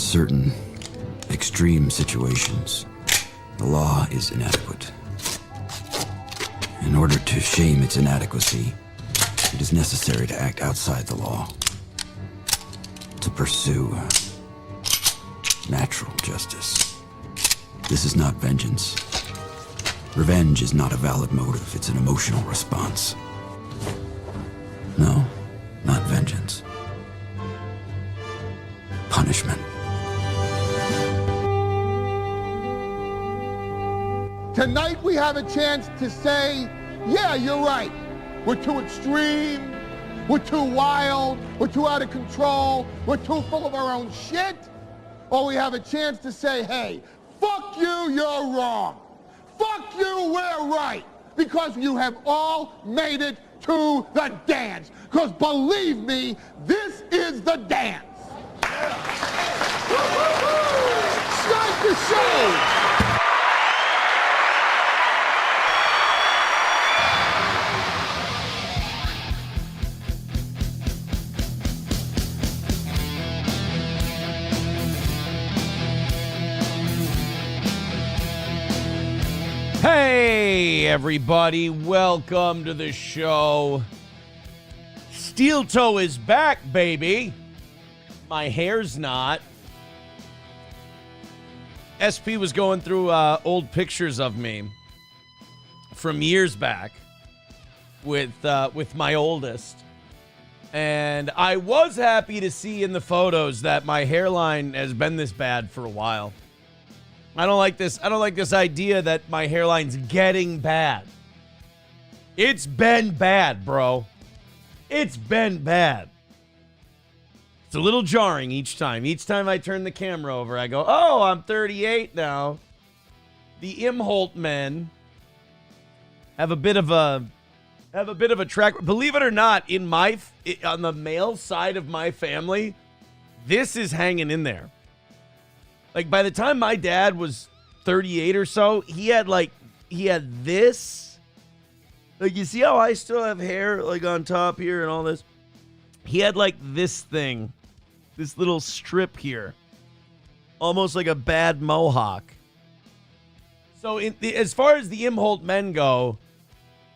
certain extreme situations, the law is inadequate. In order to shame its inadequacy, it is necessary to act outside the law, to pursue natural justice. This is not vengeance. Revenge is not a valid motive, it's an emotional response. No, not vengeance. Punishment. Tonight we have a chance to say, yeah, you're right. We're too extreme, we're too wild, we're too out of control, we're too full of our own shit. Or we have a chance to say, hey, fuck you, you're wrong. Fuck you, we're right. Because you have all made it to the dance. Because believe me, this is the dance. Start the show. Hey, everybody. Welcome to the show. Steel Toe is back, baby. My hair's not. SP was going through old pictures of me from years back with my oldest. And I was happy to see in the photos that my hairline has been this bad for a while. I don't like this idea that my hairline's getting bad. It's been bad, bro. It's been bad. It's a little jarring each time. Each time I turn the camera over, I go, oh, I'm 38 now. The Imholt men have a bit of a track. Believe it or not, on the male side of my family, this is hanging in there. Like, by the time my dad was 38 or so, he had this. Like, you see how I still have hair, like, on top here and all this? He had, like, this thing. This little strip here. Almost like a bad mohawk. So, as far as the Imholt men go,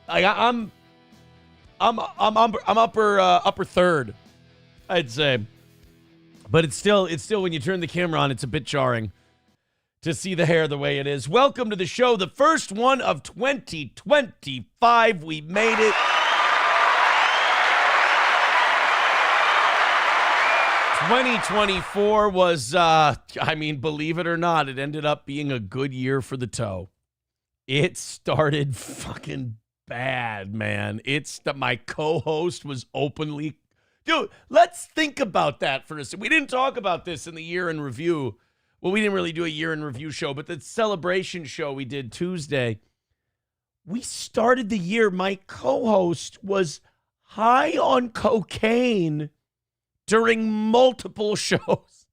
like, I'm upper third, I'd say. But it's still when you turn the camera on, it's a bit jarring to see the hair the way it is. Welcome to the show, the first one of 2025. We made it. 2024 was, believe it or not, it ended up being a good year for the toe. It started fucking bad, man. My co-host was openly... Dude, let's think about that for a second. We didn't talk about this in the year in review. Well, we didn't really do a year in review show, but the celebration show we did Tuesday. We started the year. My co-host was high on cocaine during multiple shows.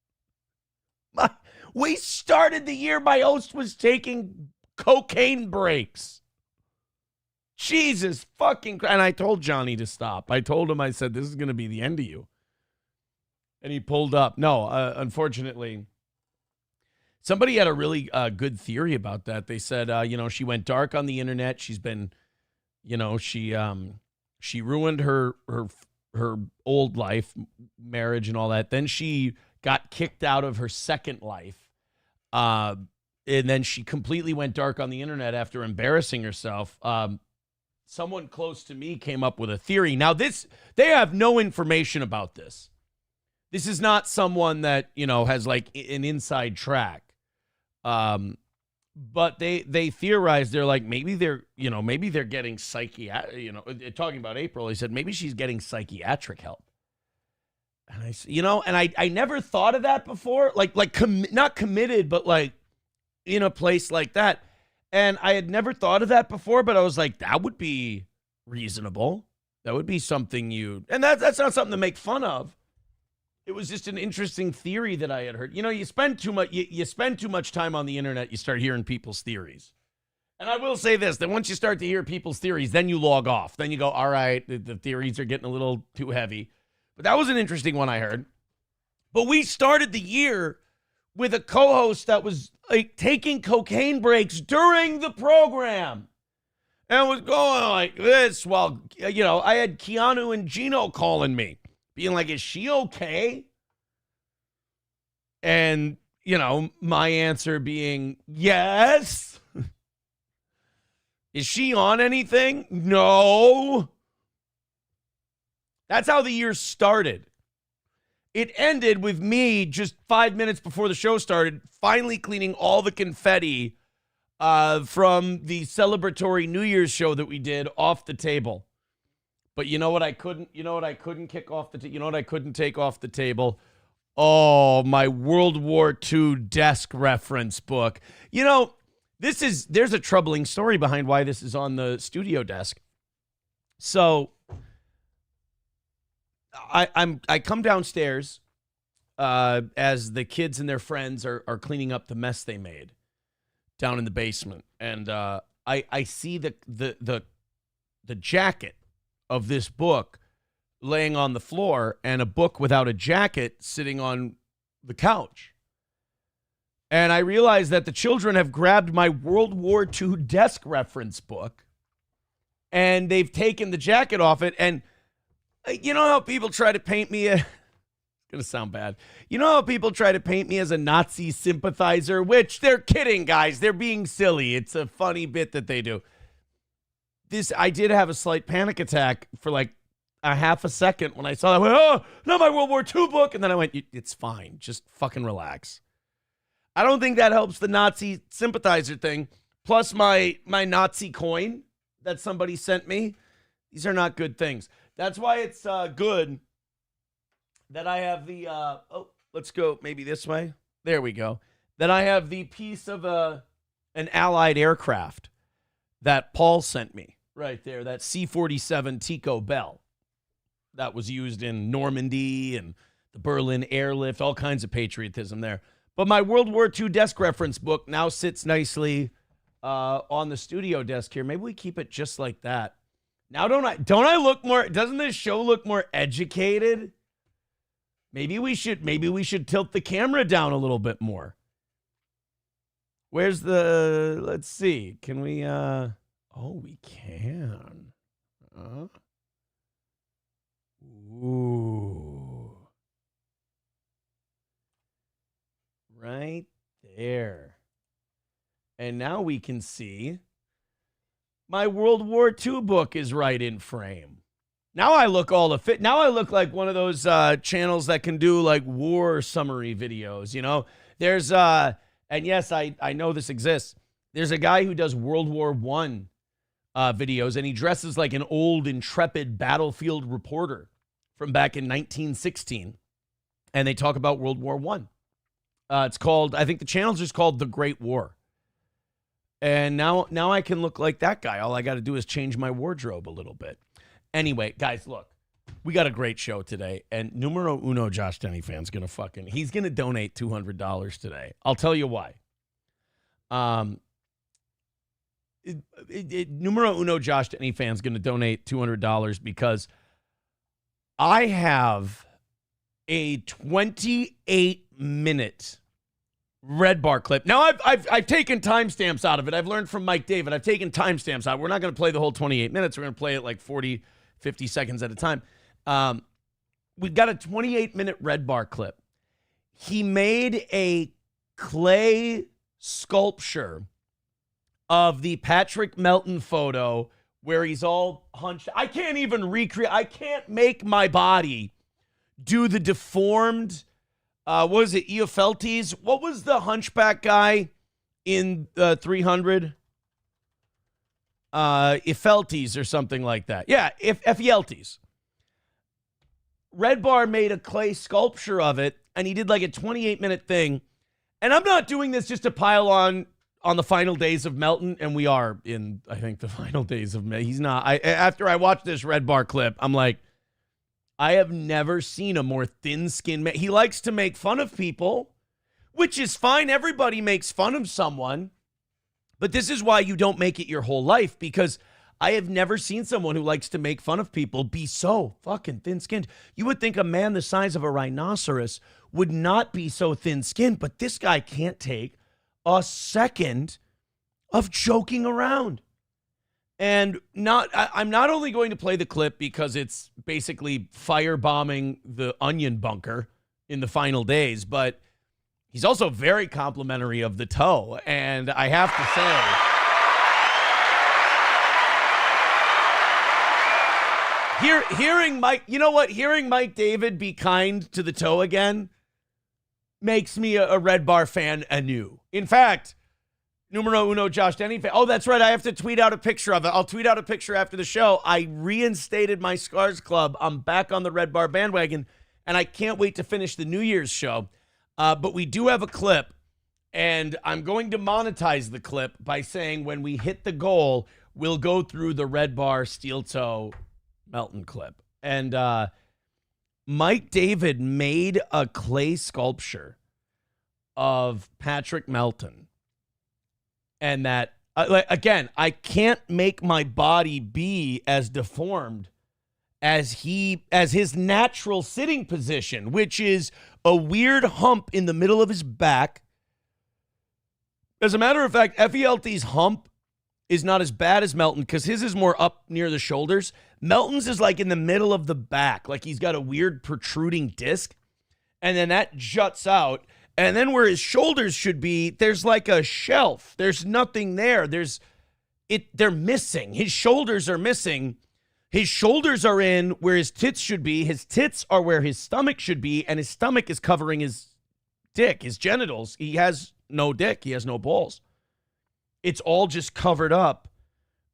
We started the year. My host was taking cocaine breaks. Jesus fucking Christ. And I told Johnny to stop. I told him, I said, this is going to be the end of you. And he pulled up. No, unfortunately, somebody had a really good theory about that. They said, she went dark on the internet. She's been, she ruined her old life, marriage and all that. Then she got kicked out of her second life. And then she completely went dark on the internet after embarrassing herself. Someone close to me came up with a theory. Now, they have no information about this. This is not someone that, has like an inside track. But they theorized, they're like, maybe they're getting psychiatric, talking about April, he said, maybe she's getting psychiatric help. And I never thought of that before, not committed, but like in a place like that. And I had never thought of that before, but I was like, that would be reasonable. That would be something and that's not something to make fun of. It was just an interesting theory that I had heard. You spend too much time on the internet, you start hearing people's theories. And I will say this, that once you start to hear people's theories, then you log off. Then you go, all right, the theories are getting a little too heavy. But that was an interesting one I heard. But we started the year with a co-host that was like taking cocaine breaks during the program and was going like this while, you know, I had Keanu and Gino calling me, being like, is she okay? And, you know, my answer being, yes. Is she on anything? No. That's how the year started. It ended with me just 5 minutes before the show started, finally cleaning all the confetti from the celebratory New Year's show that we did off the table. But you know what I couldn't kick off the you know what I couldn't take off the table? Oh, my World War II desk reference book. You know, there's a troubling story behind why this is on the studio desk. So I come downstairs as the kids and their friends are cleaning up the mess they made down in the basement, and I see the jacket of this book laying on the floor and a book without a jacket sitting on the couch. And I realize that the children have grabbed my World War II desk reference book and they've taken the jacket off it. And you know how people try to paint me it's going to sound bad. You know how people try to paint me as a Nazi sympathizer, which they're kidding, guys. They're being silly. It's a funny bit that they do. I did have a slight panic attack for like a half a second when I saw that. I went, oh, not my World War II book. And then I went, it's fine. Just fucking relax. I don't think that helps the Nazi sympathizer thing. Plus my Nazi coin that somebody sent me. These are not good things. That's why it's good that I have the, let's go maybe this way. There we go. That I have the piece of an Allied aircraft that Paul sent me right there, that C-47 Tico Bell that was used in Normandy and the Berlin airlift, all kinds of patriotism there. But my World War II desk reference book now sits nicely on the studio desk here. Maybe we keep it just like that. Now, don't I look more, doesn't this show look more educated? Maybe we should tilt the camera down a little bit more. Where's the, let's see, can we, we can. Ooh. Right there. And now we can see my World War II book is right in frame. Now I look all the fit. Now I look like one of those channels that can do like war summary videos, you know? There's, and yes, I know this exists. There's a guy who does World War I videos, and he dresses like an old, intrepid battlefield reporter from back in 1916. And they talk about World War I. It's called, I think the channel's just called The Great War. And now I can look like that guy. All I got to do is change my wardrobe a little bit. Anyway, guys, look, we got a great show today. And numero uno Josh Denny fan's going to he's going to donate $200 today. I'll tell you why. Numero uno Josh Denny fan's going to donate $200 because I have a 28-minute Red Bar clip. Now, I've taken timestamps out of it. I've learned from Mike David. I've taken timestamps out. We're not going to play the whole 28 minutes. We're going to play it like 40, 50 seconds at a time. We've got a 28-minute Red Bar clip. He made a clay sculpture of the Patrick Melton photo where he's all hunched. I can't even recreate. I can't make my body do the deformed, what was it, Eopheltes? What was the hunchback guy in 300? Epheltes or something like that. Yeah, Ephialtes. Red Bar made a clay sculpture of it, and he did like a 28-minute thing. And I'm not doing this just to pile on the final days of Melton, and we are in, I think, the final days of May. He's not. After I watched this Red Bar clip, I'm like, I have never seen a more thin-skinned man. He likes to make fun of people, which is fine. Everybody makes fun of someone. But this is why you don't make it your whole life, because I have never seen someone who likes to make fun of people be so fucking thin-skinned. You would think a man the size of a rhinoceros would not be so thin-skinned, but this guy can't take a second of joking around. And I'm not only going to play the clip because it's basically firebombing the onion bunker in the final days, but he's also very complimentary of the toe. And I have to say, hearing Mike, you know what? Hearing Mike David be kind to the toe again makes me a Red Bar fan anew. In fact, numero uno, Josh Denny fan. Oh, that's right. I have to tweet out a picture of it. I'll tweet out a picture after the show. I reinstated my Scars Club. I'm back on the Red Bar bandwagon, and I can't wait to finish the New Year's show. But we do have a clip, and I'm going to monetize the clip by saying when we hit the goal, we'll go through the Red Bar Steel Toe Melton clip. And Mike David made a clay sculpture of Patrick Melton. And that, again, I can't make my body be as deformed as his natural sitting position, which is a weird hump in the middle of his back. As a matter of fact, FELT's hump is not as bad as Melton because his is more up near the shoulders. Melton's is like in the middle of the back, like he's got a weird protruding disc, and then that juts out. And then where his shoulders should be, there's like a shelf. There's nothing there. They're missing. His shoulders are missing. His shoulders are in where his tits should be. His tits are where his stomach should be. And his stomach is covering his dick, his genitals. He has no dick. He has no balls. It's all just covered up.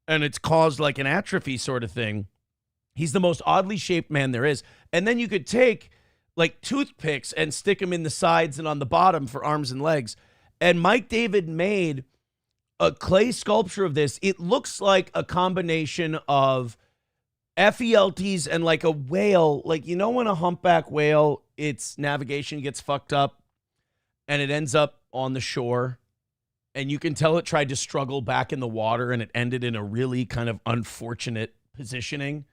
And it's caused like an atrophy sort of thing. He's the most oddly shaped man there is. And then you could take like toothpicks and stick them in the sides and on the bottom for arms and legs. And Mike David made a clay sculpture of this. It looks like a combination of FELTs and like a whale. Like, you know, when a humpback whale, its navigation gets fucked up and it ends up on the shore, and you can tell it tried to struggle back in the water and it ended in a really kind of unfortunate positioning.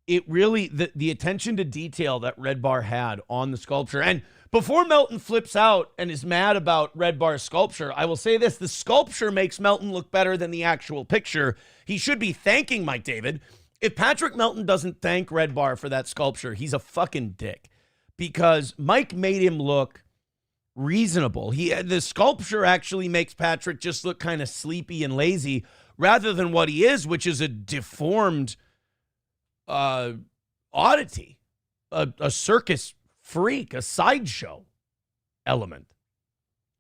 It really, the attention to detail that Red Bar had on the sculpture. And before Melton flips out and is mad about Red Bar's sculpture, I will say this: the sculpture makes Melton look better than the actual picture. He should be thanking Mike David. If Patrick Melton doesn't thank Red Bar for that sculpture, he's a fucking dick. Because Mike made him look reasonable. The sculpture actually makes Patrick just look kind of sleepy and lazy rather than what he is, which is a deformed oddity, a circus freak, a sideshow element.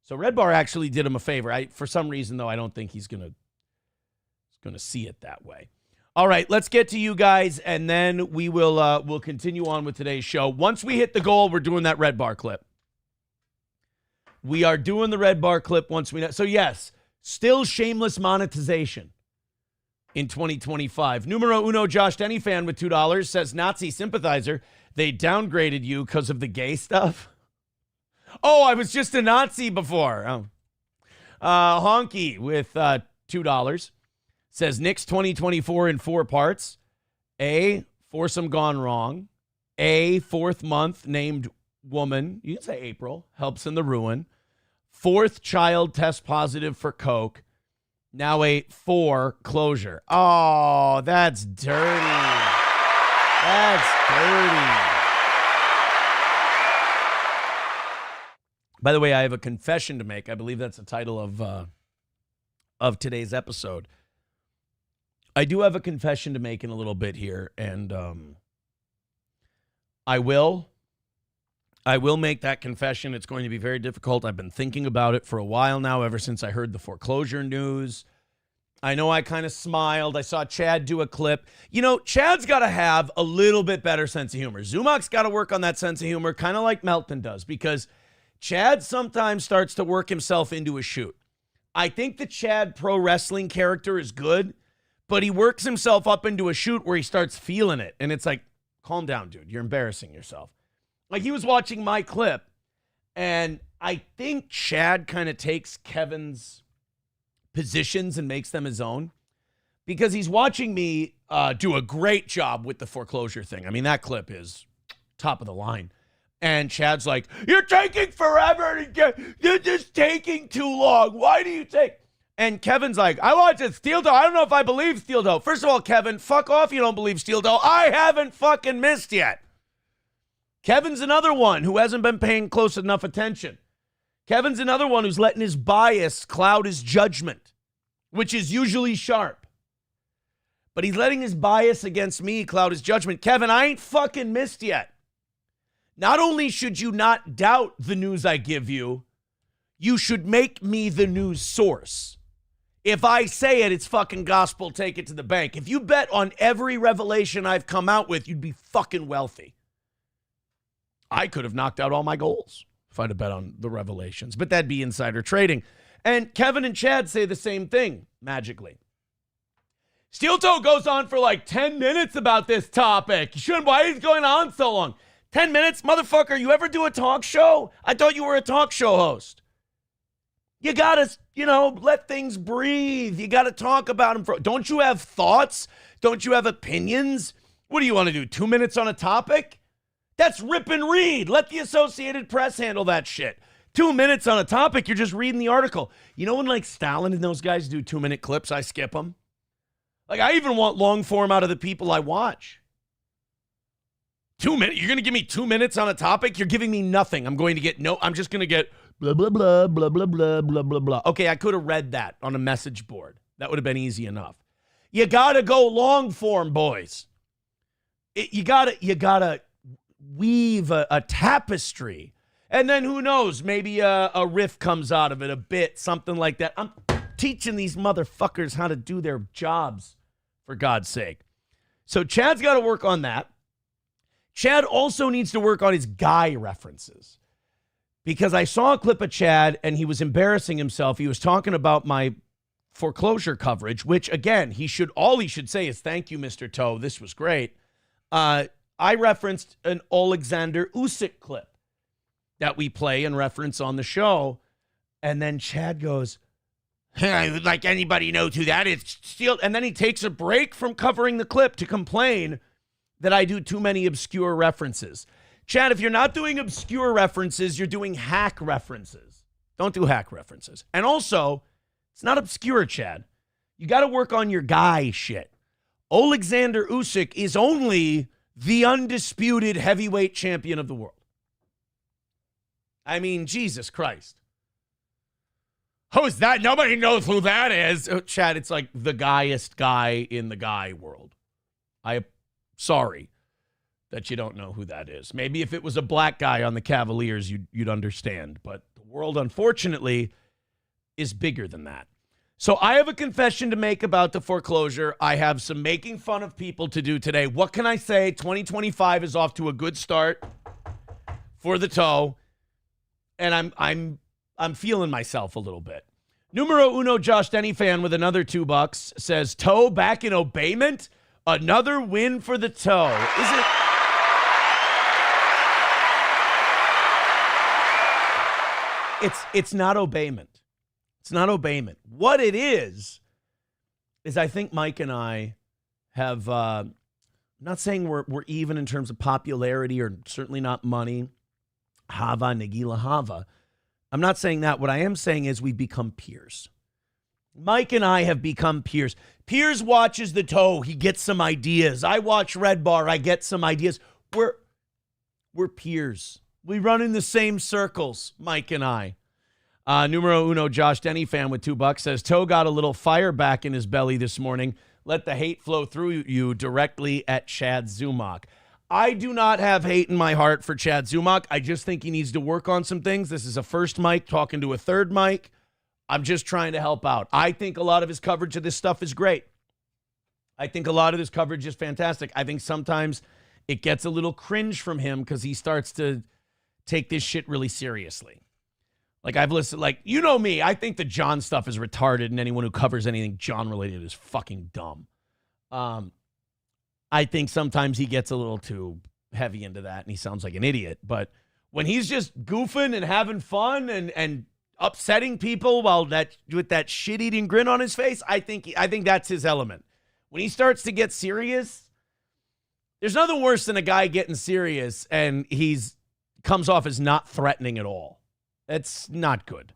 So Red Bar actually did him a favor. For some reason, though, I don't think he's gonna see it that way. All right, let's get to you guys, and then we'll continue on with today's show. Once we hit the goal, we're doing that Red Bar clip. We are doing the Red Bar clip once we know. So yes, still shameless monetization in 2025. Numero uno, Josh Denny fan with $2 says, Nazi sympathizer, they downgraded you because of the gay stuff. Oh, I was just a Nazi before. Oh. Honky with $2 says, Knicks 2024 in 4 parts. A, foursome gone wrong. A, 4th month named woman, you can say April, helps in the ruin. 4th child test positive for coke. Now a 4 closure. Oh, that's dirty. That's dirty. By the way, I have a confession to make. I believe that's the title of today's episode. I do have a confession to make in a little bit here, and I will make that confession. It's going to be very difficult. I've been thinking about it for a while now, ever since I heard the foreclosure news. I know I kind of smiled. I saw Chad do a clip. You know, Chad's got to have a little bit better sense of humor. Zumach's got to work on that sense of humor, kind of like Melton does, because Chad sometimes starts to work himself into a shoot. I think the Chad pro wrestling character is good, but he works himself up into a shoot where he starts feeling it. And it's like, calm down, dude. You're embarrassing yourself. Like, he was watching my clip, and I think Chad kind of takes Kevin's positions and makes them his own. because he's watching me do a great job with the foreclosure thing. I mean, that clip is top of the line. And Chad's like, you're taking forever. You're just taking too long. Why do you take? And Kevin's like, I watched it, Steel Toe. I don't know if I believe Steel Toe. First of all, Kevin, fuck off. You don't believe Steel Toe. I haven't fucking missed yet. Kevin's another one who hasn't been paying close enough attention. Kevin's another one who's letting his bias cloud his judgment, which is usually sharp. But he's letting his bias against me cloud his judgment. Kevin, I ain't fucking missed yet. Not only should you not doubt the news I give you, you should make me the news source. If I say it, it's fucking gospel, take it to the bank. If you bet on every revelation I've come out with, you'd be fucking wealthy. I could have knocked out all my goals if I'd have bet on the revelations, but that'd be insider trading. And Kevin and Chad say the same thing, magically. Steel Toe goes on for like 10 minutes about this topic. Why is he going on so long? 10 minutes? Motherfucker, you ever do a talk show? I thought you were a talk show host. You gotta, let things breathe. You gotta talk about them. Don't you have thoughts? Don't you have opinions? What do you want to do, 2 minutes on a topic? That's rip and read. Let the Associated Press handle that shit. 2 minutes on a topic, you're just reading the article. You know when like Stalin and those guys do 2-minute clips, I skip them? Like I even want long form out of the people I watch. 2 minutes? You're going to give me 2 minutes on a topic? You're giving me nothing. I'm just going to get blah, blah, blah, blah, blah, blah, blah, blah, blah. Okay, I could have read that on a message board. That would have been easy enough. You got to go long form, boys. You got to weave a tapestry. And then who knows, maybe a riff comes out of it, a bit, something like that. I'm teaching these motherfuckers how to do their jobs, for God's sake. So Chad's got to work on that. Chad also needs to work on his guy references. Because I saw a clip of Chad and he was embarrassing himself. He was talking about my foreclosure coverage, which again, all he should say is thank you, Mr. Toe. This was great. I referenced an Alexander Usyk clip that we play and reference on the show. And then Chad goes, hey, like anybody knows who that is. And then he takes a break from covering the clip to complain that I do too many obscure references. Chad, if you're not doing obscure references, you're doing hack references. Don't do hack references. And also, it's not obscure, Chad. You got to work on your guy shit. Alexander Usyk is only the undisputed heavyweight champion of the world. I mean, Jesus Christ. Who's that? Nobody knows who that is. Oh, Chad, it's like the guyest guy in the guy world. Sorry that you don't know who that is. Maybe if it was a black guy on the Cavaliers, you'd understand. But the world, unfortunately, is bigger than that. So I have a confession to make about the foreclosure. I have some making fun of people to do today. What can I say? 2025 is off to a good start for the Toe. And I'm feeling myself a little bit. Numero uno Josh Denny fan with another $2 says, Toe back in obeyment? Another win for the Toe. Is it? It's not obeyment. It's not obeyment. What it is I think Mike and I have, I'm not saying we're even in terms of popularity or certainly not money. Hava, Nagila Hava. I'm not saying that. What I am saying is we've become peers. Mike and I have become peers. Piers watches the Toe. He gets some ideas. I watch Red Bar. I get some ideas. We're peers. We run in the same circles, Mike and I. Numero uno, Josh Denny fan with $2 says, Toe got a little fire back in his belly this morning. Let the hate flow through you directly at Chad Zumach. I do not have hate in my heart for Chad Zumach. I just think he needs to work on some things. This is a first mic talking to a third mic. I'm just trying to help out. I think a lot of his coverage of this stuff is great. I think a lot of this coverage is fantastic. I think sometimes it gets a little cringe from him because he starts to take this shit really seriously. Like I've listened, like, you know me, I think the John stuff is retarded and anyone who covers anything John related is fucking dumb. I think sometimes he gets a little too heavy into that and he sounds like an idiot. But when he's just goofing and having fun and upsetting people with that shit-eating grin on his face, I think that's his element. When he starts to get serious, there's nothing worse than a guy getting serious and he's comes off as not threatening at all. That's not good.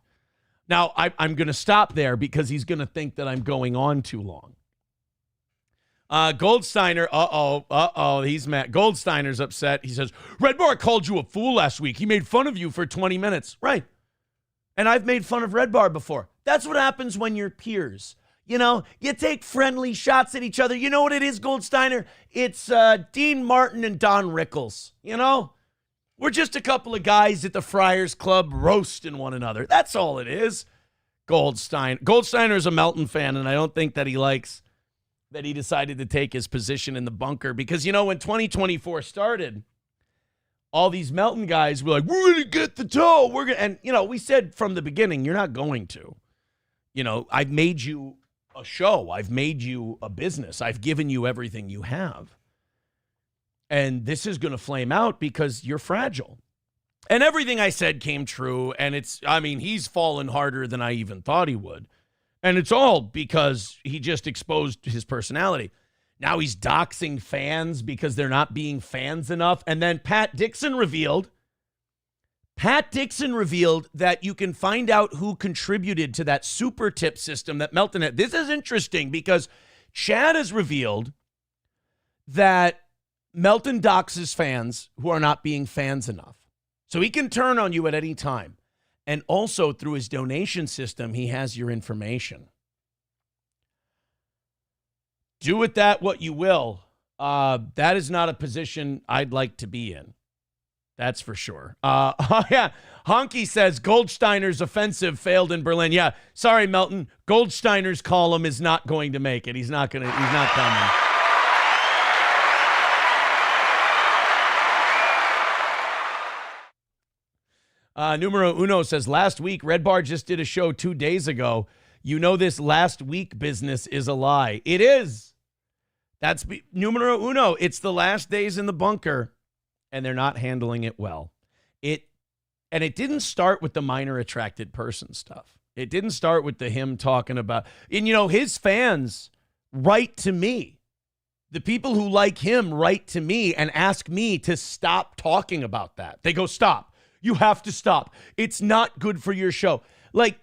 Now, I'm going to stop there because he's going to think that I'm going on too long. Goldsteiner, he's mad. Goldsteiner's upset. He says, Red Bar called you a fool last week. He made fun of you for 20 minutes. Right. And I've made fun of Red Bar before. That's what happens when you're peers. You know, you take friendly shots at each other. You know what it is, Goldsteiner? It's Dean Martin and Don Rickles. You know? We're just a couple of guys at the Friars Club roasting one another. That's all it is. Goldsteiner is a Melton fan, and I don't think that he likes that he decided to take his position in the bunker. Because, you know, when 2024 started, all these Melton guys were like, we're going to get the toe. And, you know, we said from the beginning, you're not going to. You know, I've made you a show. I've made you a business. I've given you everything you have. And this is going to flame out because you're fragile. And everything I said came true. And he's fallen harder than I even thought he would. And it's all because he just exposed his personality. Now he's doxing fans because they're not being fans enough. And then Pat Dixon revealed that you can find out who contributed to that super tip system that Melton had. This is interesting because Chad has revealed that Melton doxes fans who are not being fans enough. So he can turn on you at any time. And also through his donation system, he has your information. Do with that what you will. That is not a position I'd like to be in. That's for sure. Yeah. Honky says Goldsteiner's offensive failed in Berlin. Yeah. Sorry, Melton. Goldsteiner's column is not going to make it. He's not coming. Numero Uno says, last week, Red Bar just did a show 2 days ago. You know this last week business is a lie. It is. That's numero uno. It's the last days in the bunker, and they're not handling it well. It didn't start with the minor attracted person stuff. It didn't start with him talking about, and you know, his fans write to me. The people who like him write to me and ask me to stop talking about that. They go, stop. You have to stop. It's not good for your show. Like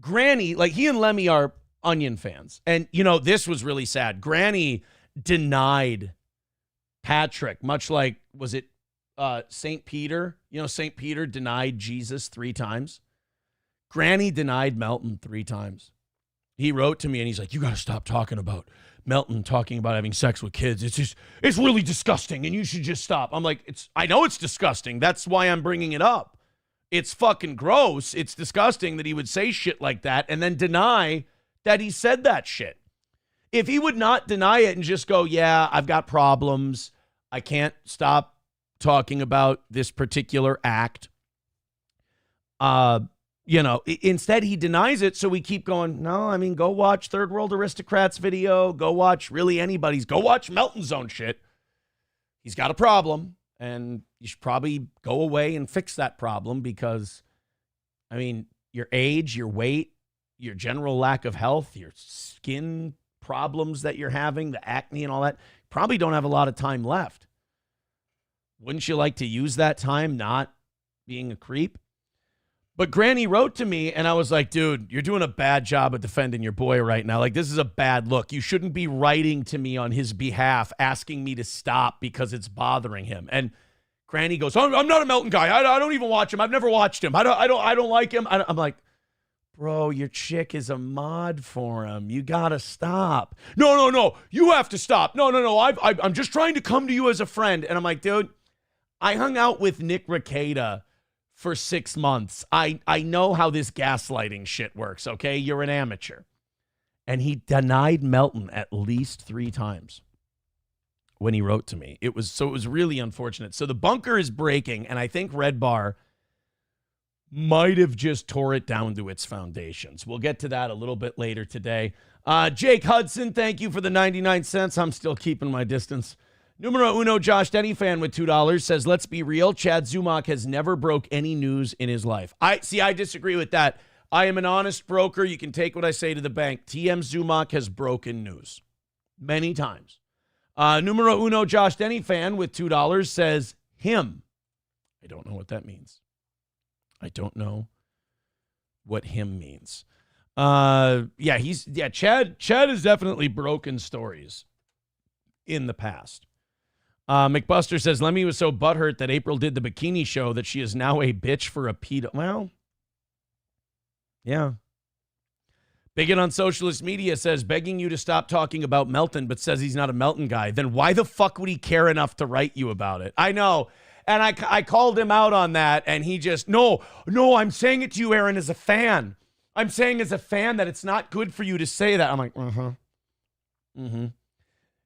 Granny, like he and Lemmy are Onion fans. And, you know, this was really sad. Granny denied Patrick, much like, was it St. Peter? You know, St. Peter denied Jesus 3 times. Granny denied Melton 3 times. He wrote to me and he's like, you got to stop talking about Melton talking about having sex with kids. It's really disgusting and you should just stop. I'm like, I know it's disgusting. That's why I'm bringing it up. It's fucking gross. It's disgusting that he would say shit like that and then deny that he said that shit. If he would not deny it and just go, yeah, I've got problems. I can't stop talking about this particular act. You know, instead he denies it, so we keep going, no, I mean, go watch Third World Aristocrats video. Go watch really anybody's. Go watch Melton's own shit. He's got a problem, and you should probably go away and fix that problem because, I mean, your age, your weight, your general lack of health, your skin problems that you're having, the acne and all that, probably don't have a lot of time left. Wouldn't you like to use that time not being a creep? But Granny wrote to me, and I was like, dude, you're doing a bad job of defending your boy right now. Like, this is a bad look. You shouldn't be writing to me on his behalf, asking me to stop because it's bothering him. And Granny goes, I'm not a Melton guy. I don't even watch him. I've never watched him. I don't like him. I'm like, bro, your chick is a mod for him. You got to stop. No. You have to stop. No. I'm just trying to come to you as a friend. And I'm like, dude, I hung out with Nick Rekieta for 6 months. I know how this gaslighting shit works, okay? You're an amateur. And he denied Melton at least 3 times when he wrote to me. It was really unfortunate. So the bunker is breaking, and I think Red Bar might have just tore it down to its foundations. We'll get to that a little bit later today. Jake Hudson, thank you for the 99 cents. I'm still keeping my distance. Numero uno, Josh Denny fan with $2 says, let's be real. Chad Zumach has never broke any news in his life. I disagree with that. I am an honest broker. You can take what I say to the bank. TM Zumach has broken news. Many times. Numero uno Josh Denny fan with $2 says him. I don't know what that means. I don't know what him means. Chad has definitely broken stories in the past. McBuster says Lemmy was so butthurt that April did the bikini show that she is now a bitch for a pedo. Well, yeah. Bigot on socialist media says begging you to stop talking about Melton, but says he's not a Melton guy. Then why the fuck would he care enough to write you about it? I know. And I called him out on that, and he just, no, I'm saying it to you, Aaron, as a fan. I'm saying as a fan that it's not good for you to say that. I'm like,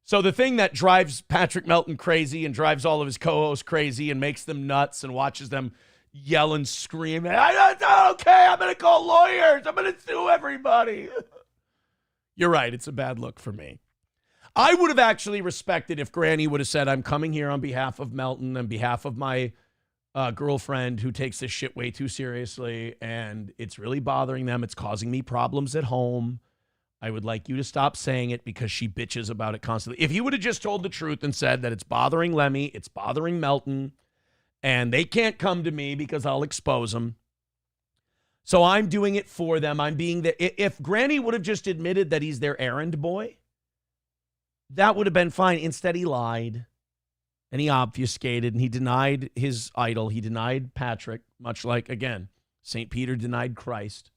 So the thing that drives Patrick Melton crazy and drives all of his co-hosts crazy and makes them nuts and watches them yell and scream, okay, I'm going to call lawyers. I'm going to sue everybody. You're right. It's a bad look for me. I would have actually respected if Granny would have said, I'm coming here on behalf of Melton, on behalf of my girlfriend who takes this shit way too seriously, and it's really bothering them. It's causing me problems at home. I would like you to stop saying it because she bitches about it constantly. If you would have just told the truth and said that it's bothering Lemmy, it's bothering Melton, and they can't come to me because I'll expose them. So I'm doing it for them. I'm being the. If Granny would have just admitted that he's their errand boy, that would have been fine. Instead, he lied and he obfuscated and he denied his idol. He denied Patrick, much like, again, St. Peter denied Christ.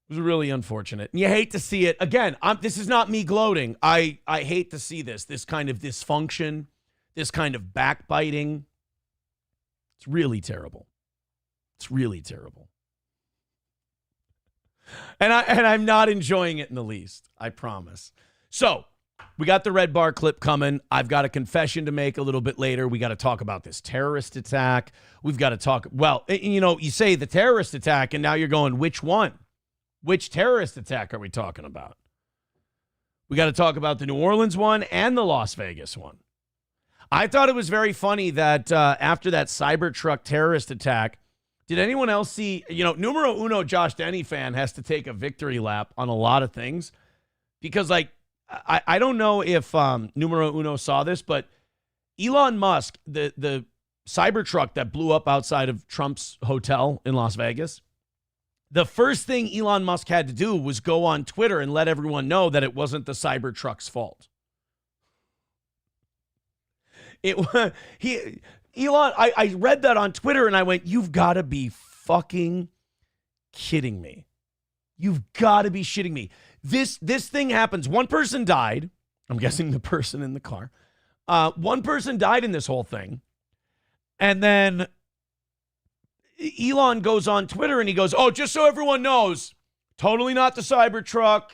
It was really unfortunate. And you hate to see it. Again, this is not me gloating. I hate to see this kind of dysfunction, this kind of backbiting. It's really terrible. It's really terrible. And I'm not enjoying it in the least. I promise. So, we got the red bar clip coming. I've got a confession to make a little bit later. We got to talk about this terrorist attack. We've got to talk, you say the terrorist attack, and now you're going, which one? Which terrorist attack are we talking about? We got to talk about the New Orleans one and the Las Vegas one. I thought it was very funny that after that Cybertruck terrorist attack, did anyone else see, numero uno Josh Denny fan has to take a victory lap on a lot of things because, I don't know if numero uno saw this, but Elon Musk, the Cybertruck that blew up outside of Trump's hotel in Las Vegas, the first thing Elon Musk had to do was go on Twitter and let everyone know that it wasn't the Cybertruck's fault. I read that on Twitter and I went, you've got to be fucking kidding me. You've got to be shitting me. This thing happens. One person died. I'm guessing the person in the car. One person died in this whole thing. And then Elon goes on Twitter and he goes, just so everyone knows, totally not the Cybertruck.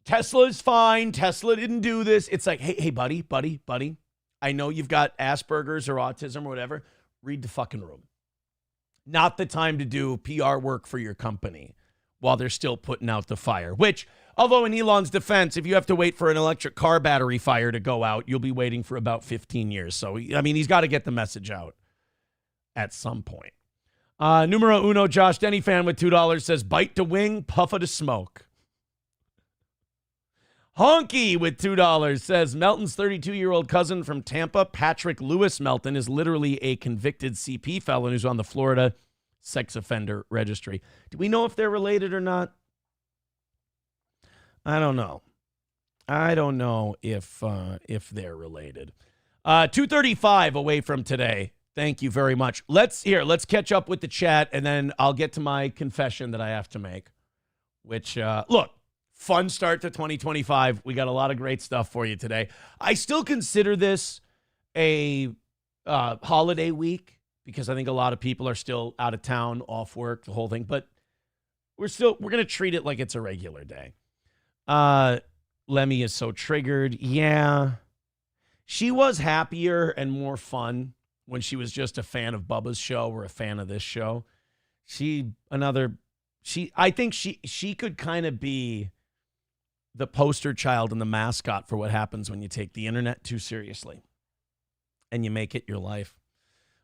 Tesla is fine. Tesla didn't do this. It's like, hey, buddy. I know you've got Asperger's or autism or whatever. Read the fucking room. Not the time to do PR work for your company while they're still putting out the fire. Which, although in Elon's defense, if you have to wait for an electric car battery fire to go out, you'll be waiting for about 15 years. So, he's got to get the message out at some point. Numero uno Josh Denny fan with $2 says, bite to wing, puff to smoke. Honky with $2 says, Melton's 32-year-old cousin from Tampa, Patrick Lewis Melton, is literally a convicted CP felon who's on the Florida sex offender registry. Do we know if they're related or not? I don't know. I don't know if they're related. 2:35 away from today. Thank you very much. Let's catch up with the chat, and then I'll get to my confession that I have to make, which, look, fun start to 2025. We got a lot of great stuff for you today. I still consider this a holiday week because I think a lot of people are still out of town, off work, the whole thing, but we're going to treat it like it's a regular day. Lemmy is so triggered. Yeah. She was happier and more fun when she was just a fan of Bubba's show or a fan of this show. I think she could kind of be the poster child and the mascot for what happens when you take the internet too seriously and you make it your life.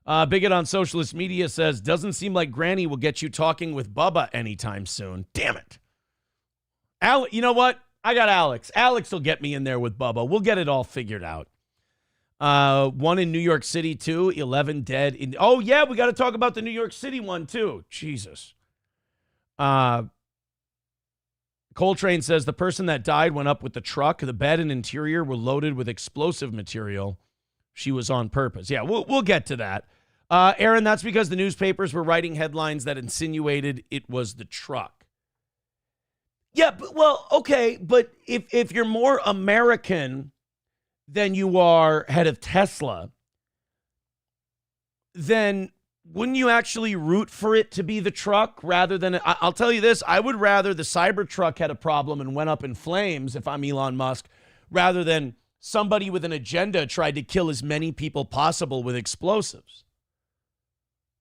Bigot on socialist media says, doesn't seem like Granny will get you talking with Bubba anytime soon. Damn it. You know what? I got Alex. Alex will get me in there with Bubba. We'll get it all figured out. One in New York City, too. 11 dead. Oh, yeah, we got to talk about the New York City one, too. Jesus. Coltrane says the person that died went up with the truck. The bed and interior were loaded with explosive material. She was on purpose. Yeah, we'll get to that. Aaron, that's because the newspapers were writing headlines that insinuated it was the truck. Yeah, well, okay, but if you're more American than you are head of Tesla, then wouldn't you actually root for it to be the truck rather than, I'll tell you this, I would rather the Cybertruck had a problem and went up in flames if I'm Elon Musk, rather than somebody with an agenda tried to kill as many people possible with explosives.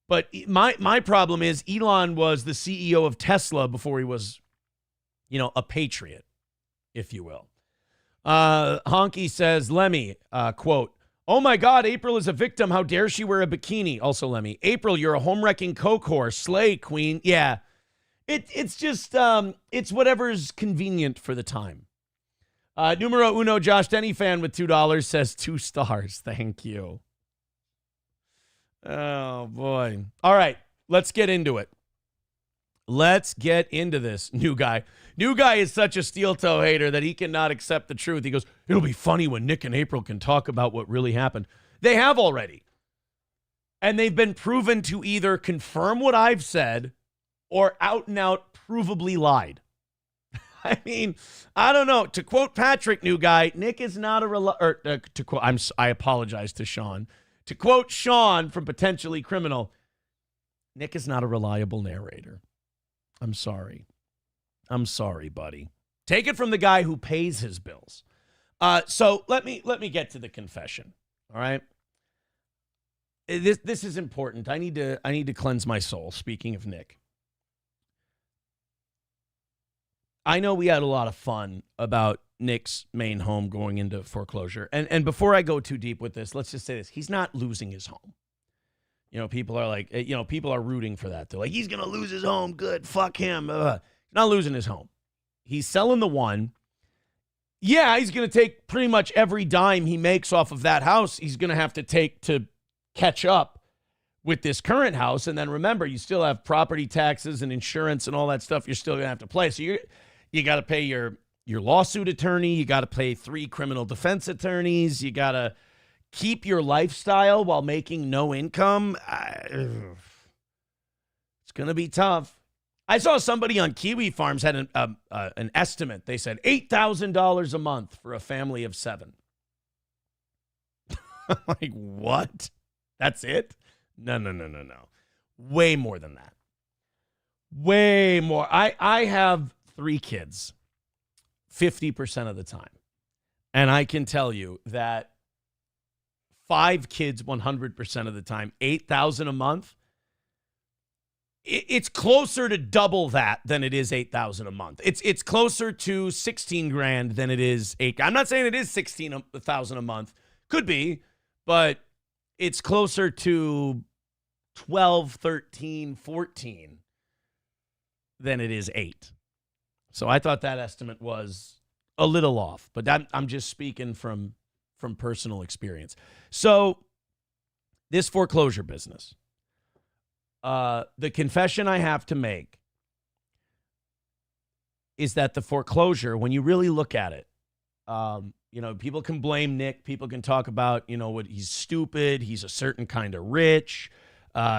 But my problem is Elon was the CEO of Tesla before he was, a patriot, if you will. Honky says, Lemmy, quote, "Oh my God, April is a victim. How dare she wear a bikini?" Also, Lemmy, April, you're a home-wrecking coke whore. Slay, queen. Yeah, it's just, it's whatever's convenient for the time. Numero uno, Josh Denny fan with $2 says 2 stars. Thank you. Oh, boy. All right, let's get into it. Let's get into this. New guy. New guy is such a steel toe hater that he cannot accept the truth. He goes, it'll be funny when Nick and April can talk about what really happened. They have already. And they've been proven to either confirm what I've said or out and out provably lied. I mean, I don't know. To quote Patrick, new guy, Nick is not a I apologize to Sean. To quote Sean from Potentially Criminal, Nick is not a reliable narrator. I'm sorry. I'm sorry, buddy. Take it from the guy who pays his bills. So let me get to the confession. All right. This is important. I need to cleanse my soul. Speaking of Nick, I know we had a lot of fun about Nick's main home going into foreclosure. And before I go too deep with this, let's just say this. He's not losing his home. People are like, people are rooting for that. They're like, he's going to lose his home. Good. Fuck him. He's not losing his home. He's selling the one. Yeah, he's going to take pretty much every dime he makes off of that house. He's going to have to take to catch up with this current house. And then remember, you still have property taxes and insurance and all that stuff you're still going to have to pay. So you got to pay your lawsuit attorney. You got to pay 3 criminal defense attorneys. You got to keep your lifestyle while making no income. It's going to be tough. I saw somebody on Kiwi Farms had an estimate. They said $8,000 a month for a family of 7. Like, what? That's it? No. Way more than that. Way more. I have 3 kids 50% of the time. And I can tell you that 5 kids 100% of the time, $8,000 a month. It's closer to double that than it is $8,000 a month. It's closer to $16,000 than it is $8,000. I'm not saying it is $16,000 a month. Could be, but it's closer to 12, 13, 14 than it is 8. So I thought that estimate was a little off, but I'm just speaking from personal experience. So this foreclosure business, the confession I have to make is that the foreclosure, when you really look at it, people can blame Nick. People can talk about, what he's stupid. He's a certain kind of rich.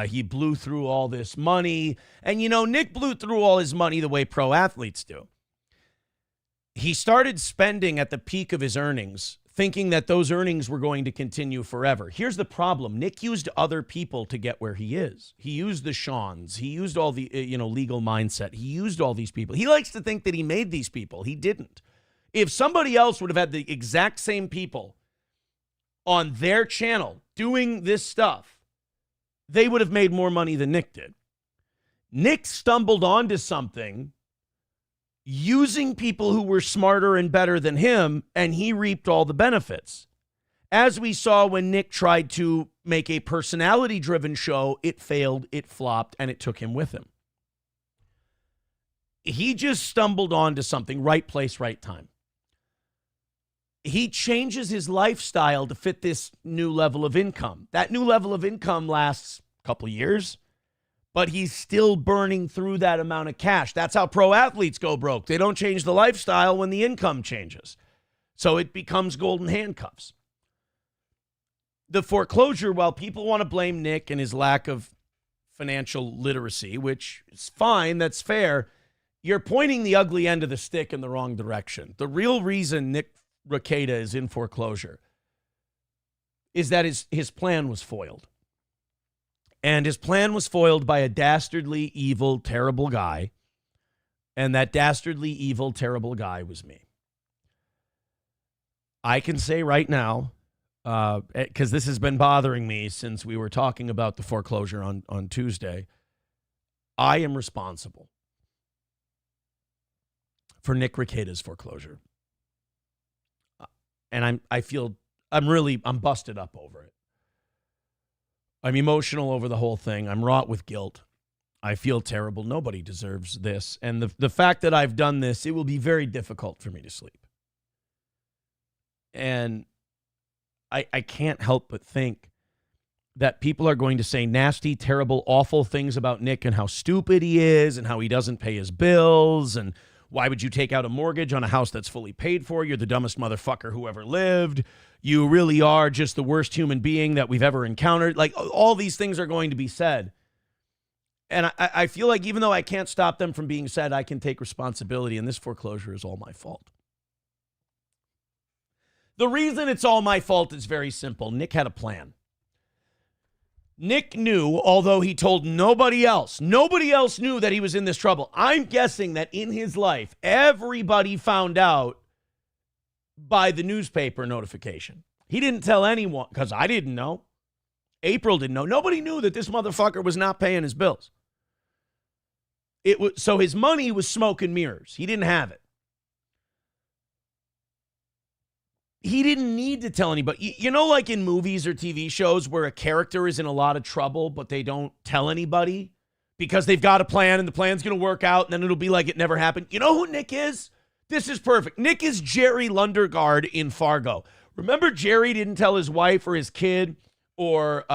He blew through all this money. And, Nick blew through all his money the way pro athletes do. He started spending at the peak of his earnings, thinking that those earnings were going to continue forever. Here's the problem. Nick used other people to get where he is. He used the Shawns. He used all the, legal mindset. He used all these people. He likes to think that he made these people. He didn't. If somebody else would have had the exact same people on their channel doing this stuff, they would have made more money than Nick did. Nick stumbled onto something using people who were smarter and better than him, and he reaped all the benefits. As we saw when Nick tried to make a personality-driven show, it failed, it flopped, and it took him with him. he just stumbled onto something, right place, right time. He changes his lifestyle to fit this new level of income. That new level of income lasts a couple years, but he's still burning through that amount of cash. That's how pro athletes go broke. They don't change the lifestyle when the income changes. So it becomes golden handcuffs. The foreclosure, while people want to blame Nick and his lack of financial literacy, which is fine, that's fair, you're pointing the ugly end of the stick in the wrong direction. The real reason Nick Rekieta is in foreclosure is that his plan was foiled. And his plan was foiled by a dastardly, evil, terrible guy. And that dastardly, evil, terrible guy was me. I can say right now, because this has been bothering me since we were talking about the foreclosure on Tuesday, I am responsible for Nick Rekieta's foreclosure. And I'm busted up over it. I'm emotional over the whole thing. I'm wrought with guilt. I feel terrible. Nobody deserves this. And the fact that I've done this, it will be very difficult for me to sleep. And I can't help but think that people are going to say nasty, terrible, awful things about Nick and how stupid he is and how he doesn't pay his bills and why would you take out a mortgage on a house that's fully paid for? You're the dumbest motherfucker who ever lived. You really are just the worst human being that we've ever encountered. Like, all these things are going to be said. And I feel like even though I can't stop them from being said, I can take responsibility, and this foreclosure is all my fault. The reason it's all my fault is very simple. Nick had a plan. Nick knew, although he told nobody else knew that he was in this trouble. I'm guessing that in his life, everybody found out by the newspaper notification. He didn't tell anyone, because I didn't know. April didn't know. Nobody knew that this motherfucker was not paying his bills. So his money was smoke and mirrors. He didn't have it. He didn't need to tell anybody. You know, like in movies or TV shows where a character is in a lot of trouble, but they don't tell anybody because they've got a plan and the plan's going to work out and then it'll be like it never happened. You know who Nick is? This is perfect. Nick is Jerry Lundergaard in Fargo. Remember, Jerry didn't tell his wife or his kid or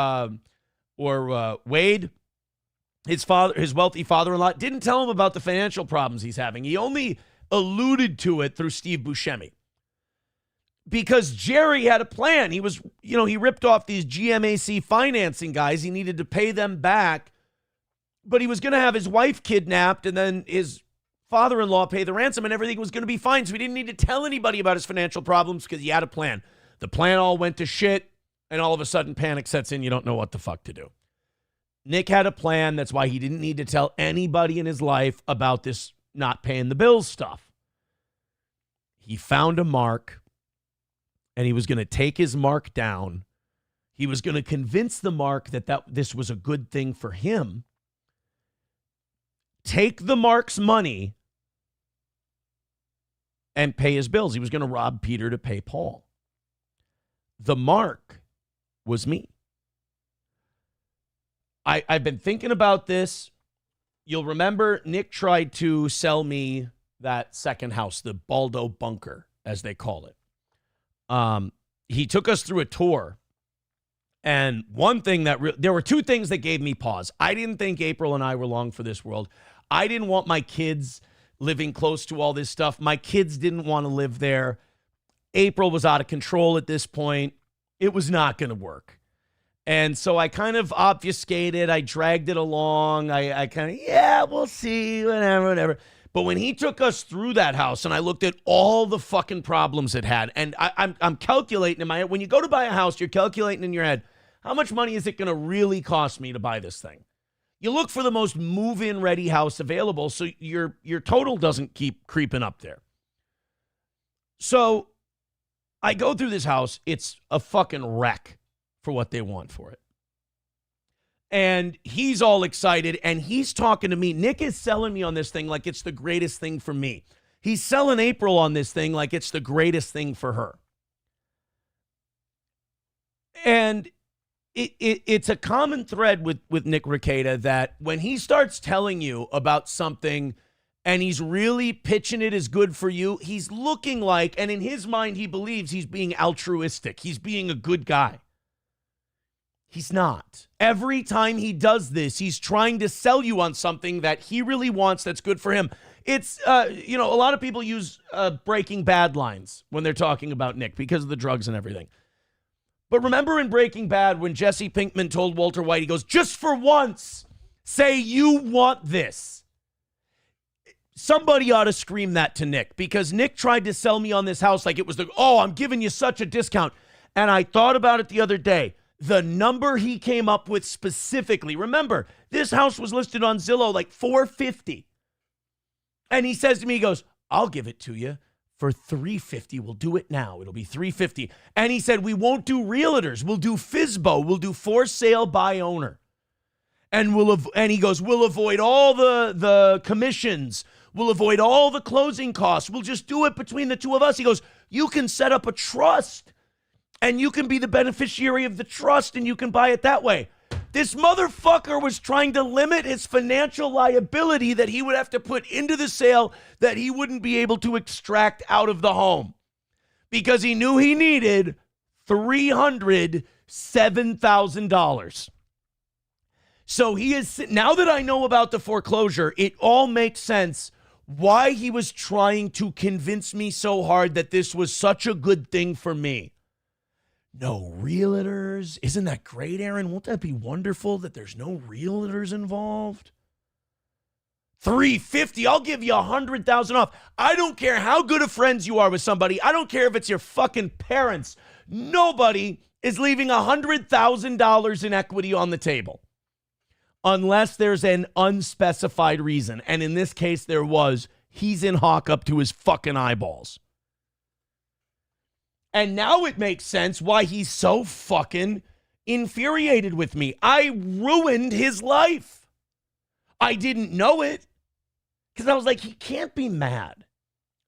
Wade, his wealthy father-in-law, didn't tell him about the financial problems he's having. He only alluded to it through Steve Buscemi. Because Jerry had a plan. He was, he ripped off these GMAC financing guys. He needed to pay them back, but he was going to have his wife kidnapped and then his father-in-law pay the ransom and everything was going to be fine. So he didn't need to tell anybody about his financial problems because he had a plan. The plan all went to shit and all of a sudden panic sets in. You don't know what the fuck to do. Nick had a plan. That's why he didn't need to tell anybody in his life about this not paying the bills stuff. He found a mark. And he was going to take his mark down. He was going to convince the mark that this was a good thing for him. Take the mark's money and pay his bills. He was going to rob Peter to pay Paul. The mark was me. I've been thinking about this. You'll remember Nick tried to sell me that second house, the Baldo bunker, as they call it. He took us through a tour, and one thing there were two things that gave me pause. I didn't think April and I were long for this world. I didn't want my kids living close to all this stuff. My kids didn't want to live there. April was out of control at this point. It was not going to work. And so I kind of obfuscated. I dragged it along. I kind of, we'll see, whatever. But when he took us through that house and I looked at all the fucking problems it had, and I'm calculating in my head, when you go to buy a house, you're calculating in your head, how much money is it going to really cost me to buy this thing? You look for the most move-in ready house available so your total doesn't keep creeping up there. So I go through this house. It's a fucking wreck for what they want for it. And he's all excited, and he's talking to me. Nick is selling me on this thing like it's the greatest thing for me. He's selling April on this thing like it's the greatest thing for her. And it's a common thread with Nick Rekieta that when he starts telling you about something and he's really pitching it as good for you, he's looking like, and in his mind, he believes he's being altruistic. He's being a good guy. He's not. Every time he does this, he's trying to sell you on something that he really wants that's good for him. It's, a lot of people use Breaking Bad lines when they're talking about Nick because of the drugs and everything. But remember in Breaking Bad when Jesse Pinkman told Walter White, he goes, just for once, say you want this. Somebody ought to scream that to Nick, because Nick tried to sell me on this house like it was I'm giving you such a discount. And I thought about it the other day. The number he came up with specifically, remember, this house was listed on Zillow like $450. And he says to me, he goes, I'll give it to you for $350. We'll do it now. It'll be $350. And he said, we won't do realtors. We'll do FSBO. We'll do for sale by owner. And he goes, we'll avoid all the commissions. We'll avoid all the closing costs. We'll just do it between the two of us. He goes, you can set up a trust and you can be the beneficiary of the trust and you can buy it that way. This motherfucker was trying to limit his financial liability that he would have to put into the sale that he wouldn't be able to extract out of the home because he knew he needed $307,000. So he is, now that I know about the foreclosure, it all makes sense why he was trying to convince me so hard that this was such a good thing for me. No realtors. Isn't that great, Aaron? Won't that be wonderful that there's no realtors involved? $350. I'll give you $100,000 off. I don't care how good of friends you are with somebody. I don't care if it's your fucking parents. Nobody is leaving $100,000 in equity on the table unless there's an unspecified reason. And in this case, there was. He's in hawk up to his fucking eyeballs. And now it makes sense why he's so fucking infuriated with me. I ruined his life. I didn't know it because I was like, he can't be mad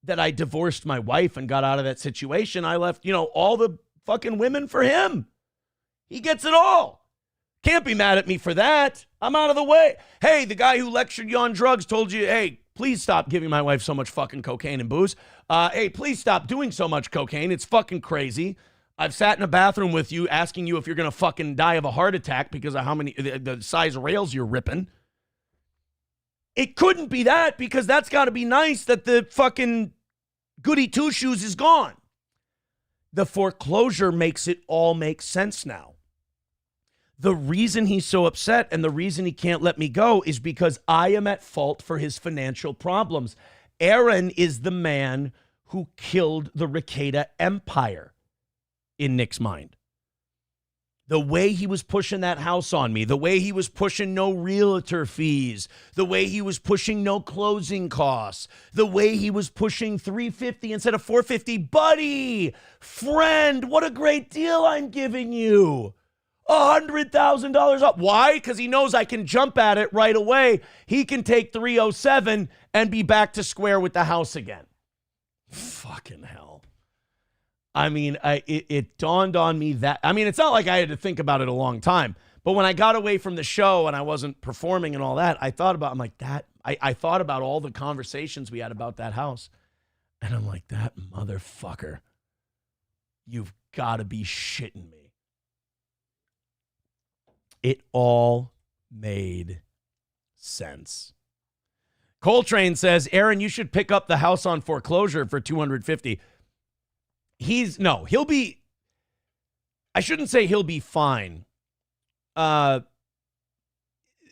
that I divorced my wife and got out of that situation. I left, all the fucking women for him. He gets it all. Can't be mad at me for that. I'm out of the way. Hey, the guy who lectured you on drugs told you, hey, please stop giving my wife so much fucking cocaine and booze. Hey, please stop doing so much cocaine. It's fucking crazy. I've sat in a bathroom with you asking you if you're going to fucking die of a heart attack because of how many, the size rails you're ripping. It couldn't be that because that's got to be nice that the fucking goody two-shoes is gone. The foreclosure makes it all make sense now. The reason he's so upset and the reason he can't let me go is because I am at fault for his financial problems. Aaron is the man who killed the Ricada empire in Nick's mind. The way he was pushing that house on me, the way he was pushing no realtor fees, the way he was pushing no closing costs, the way he was pushing $350 instead of $450. Buddy, friend, what a great deal I'm giving you. $100,000 up. Why? Because he knows I can jump at it right away. He can take 307 and be back to square with the house again. Fucking hell. I mean, it dawned on me that, it's not like I had to think about it a long time, but when I got away from the show and I wasn't performing and all that, I thought about, I thought about all the conversations we had about that house. And I'm like, that motherfucker, you've got to be shitting me. It all made sense. Coltrane says, Aaron, you should pick up the house on foreclosure for $250. He'll be, I shouldn't say he'll be fine.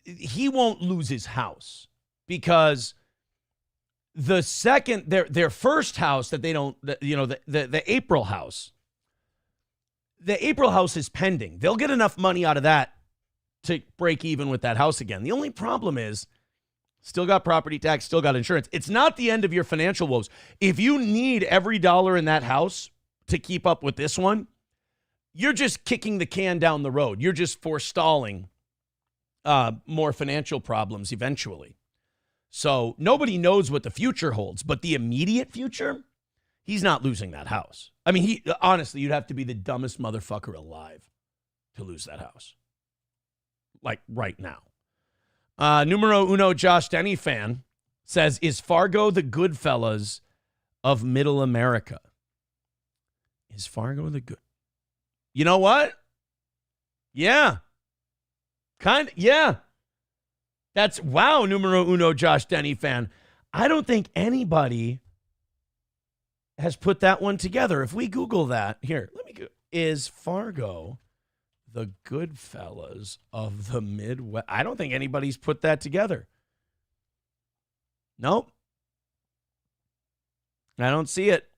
He won't lose his house because the second, their first house that they don't, the April house is pending. They'll get enough money out of that to break even with that house again. The only problem is still got property tax, still got insurance. It's not the end of your financial woes. If you need every dollar in that house to keep up with this one, you're just kicking the can down the road. You're just forestalling more financial problems eventually. So nobody knows what the future holds, but the immediate future, he's not losing that house. Honestly, you'd have to be the dumbest motherfucker alive to lose that house. Like right now. Numero uno Josh Denny fan says, is Fargo the Goodfellas of middle America? Is Fargo the good? You know what? Yeah. Yeah. That's, wow, numero uno Josh Denny fan. I don't think anybody has put that one together. If we Google that, here, let me go. Is Fargo the Goodfellas of the Midwest? I don't think anybody's put that together. Nope. I don't see it.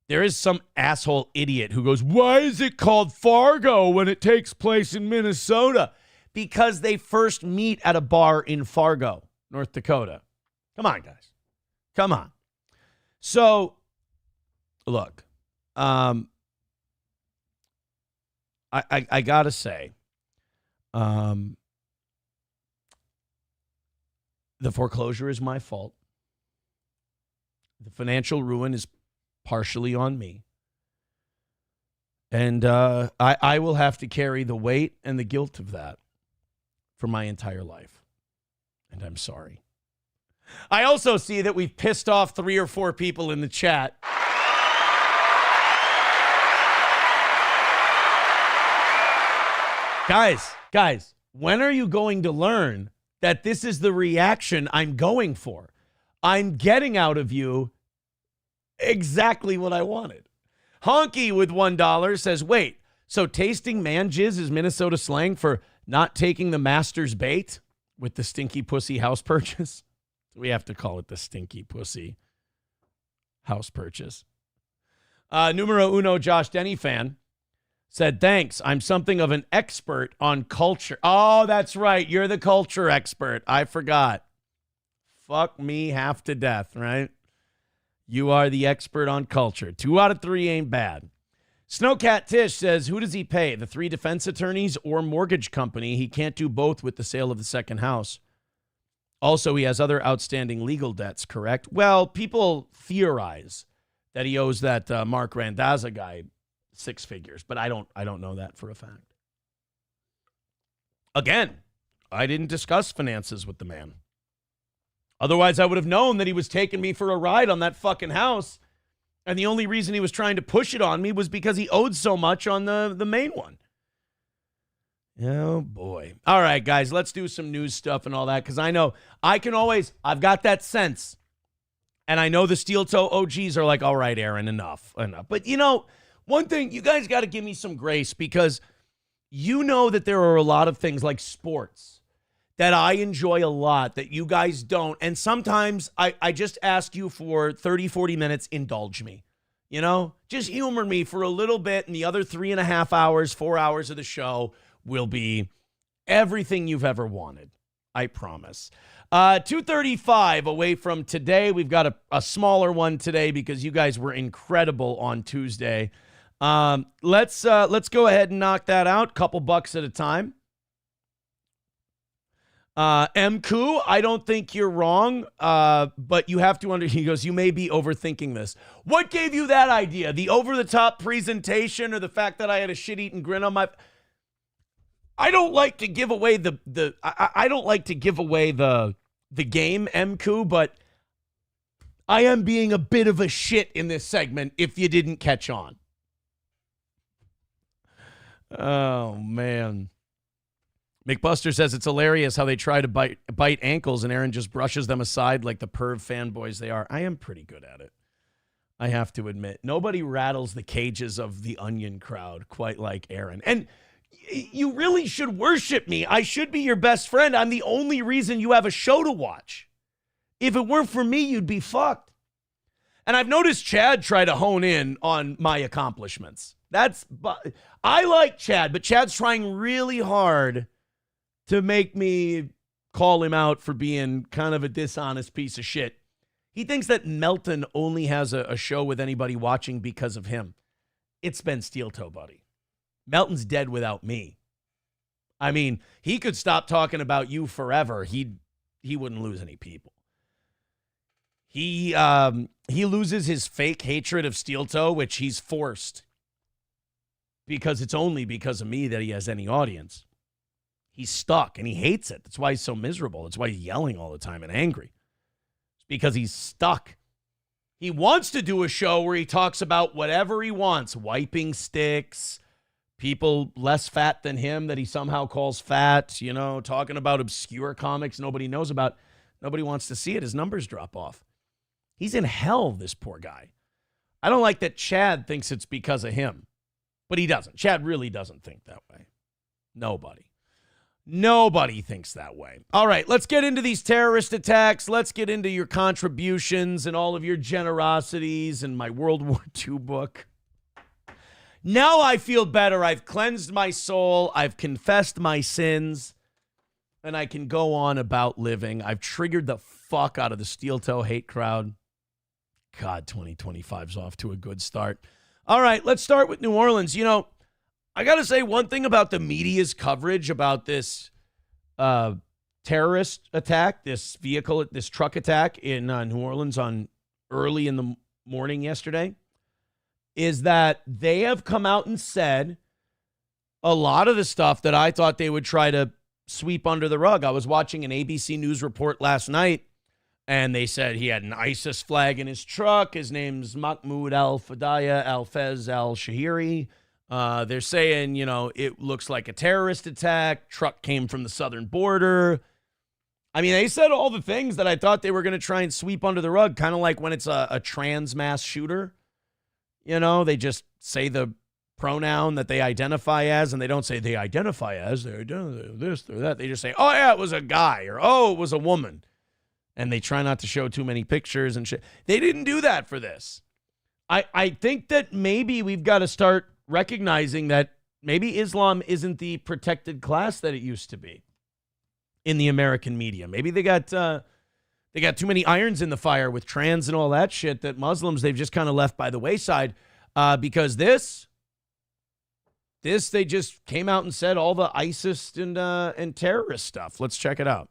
There is some asshole idiot who goes, why is it called Fargo when it takes place in Minnesota? Because they first meet at a bar in Fargo, North Dakota. Come on, guys. Come on. So, look, I got to say, the foreclosure is my fault. The financial ruin is partially on me. And I will have to carry the weight and the guilt of that for my entire life. And I'm sorry. I also see that we've pissed off 3 or 4 people in the chat. Guys, when are you going to learn that this is the reaction I'm going for? I'm getting out of you exactly what I wanted. Honky with $1 says, wait, so tasting man jizz is Minnesota slang for not taking the master's bait with the stinky pussy house purchase? We have to call it the stinky pussy house purchase. Numero uno Josh Denny fan said, thanks, I'm something of an expert on culture. Oh, that's right, you're the culture expert. I forgot. Fuck me half to death, right? You are the expert on culture. 2 out of 3 ain't bad. Snowcat Tish says, who does he pay? The 3 defense attorneys or mortgage company? He can't do both with the sale of the second house. Also, he has other outstanding legal debts, correct? Well, people theorize that he owes that Mark Randazza guy 6 figures, but I don't know that for a fact. Again, I didn't discuss finances with the man. Otherwise, I would have known that he was taking me for a ride on that fucking house. And the only reason he was trying to push it on me was because he owed so much on the main one. Oh, boy. All right, guys, let's do some news stuff and all that, because I know I've got that sense. And I know the steel toe OGs are like, all right, Aaron, enough. But, you know, one thing, you guys got to give me some grace, because you know that there are a lot of things like sports that I enjoy a lot that you guys don't. And sometimes I just ask you for 30, 40 minutes, indulge me. You know, just humor me for a little bit, and the other 3.5 hours, 4 hours of the show will be everything you've ever wanted. I promise. 2:35 away from today. We've got a smaller one today because you guys were incredible on Tuesday. Let's go ahead and knock that out. Couple bucks at a time. MQ, I don't think you're wrong, but you have to he goes, you may be overthinking this. What gave you that idea? The over-the-top presentation, or the fact that I had a shit-eating grin on my... I don't like to give away I don't like to give away the game, MQ, but I am being a bit of a shit in this segment if you didn't catch on. Oh, man. McBuster says it's hilarious how they try to bite ankles and Aaron just brushes them aside like the perv fanboys they are. I am pretty good at it, I have to admit. Nobody rattles the cages of the Onion crowd quite like Aaron. And you really should worship me. I should be your best friend. I'm the only reason you have a show to watch. If it weren't for me, you'd be fucked. And I've noticed Chad try to hone in on my accomplishments. I like Chad, but Chad's trying really hard to make me call him out for being kind of a dishonest piece of shit. He thinks that Melton only has a show with anybody watching because of him. It's been Steel Toe Buddy. Melton's dead without me. I mean, he could stop talking about you forever. He wouldn't lose any people. He loses his fake hatred of Steel Toe, which he's forced, because it's only because of me that he has any audience. He's stuck, and he hates it. That's why he's so miserable. That's why he's yelling all the time and angry. It's because he's stuck. He wants to do a show where he talks about whatever he wants, wiping sticks, people less fat than him that he somehow calls fat, talking about obscure comics nobody knows about. Nobody wants to see it. His numbers drop off. He's in hell, this poor guy. I don't like that Chad thinks it's because of him, but he doesn't. Chad really doesn't think that way. Nobody thinks that way. All right, let's get into these terrorist attacks. Let's get into your contributions and all of your generosities and my World War II book. Now I feel better. I've cleansed my soul. I've confessed my sins. And I can go on about living. I've triggered the fuck out of the steel toe hate crowd. God, 2025's off to a good start. All right, let's start with New Orleans. I got to say one thing about the media's coverage about this terrorist attack, this truck attack in New Orleans on early in the morning yesterday, is that they have come out and said a lot of the stuff that I thought they would try to sweep under the rug. I was watching an ABC News report last night, and they said he had an ISIS flag in his truck. His name's Mahmoud Al-Fadaya Al-Fez Al-Shahiri. They're saying, it looks like a terrorist attack. Truck came from the southern border. I mean, they said all the things that I thought they were going to try and sweep under the rug, kind of like when it's a trans mass shooter. They just say the pronoun that they identify as, and they don't say they identify as, they're this, they're that. They just say, oh, yeah, it was a guy, or oh, it was a woman. And they try not to show too many pictures and shit. They didn't do that for this. I think that maybe we've got to start recognizing that maybe Islam isn't the protected class that it used to be in the American media. Maybe they got too many irons in the fire with trans and all that shit that Muslims, they've just kind of left by the wayside because they just came out and said all the ISIS and terrorist stuff. Let's check it out.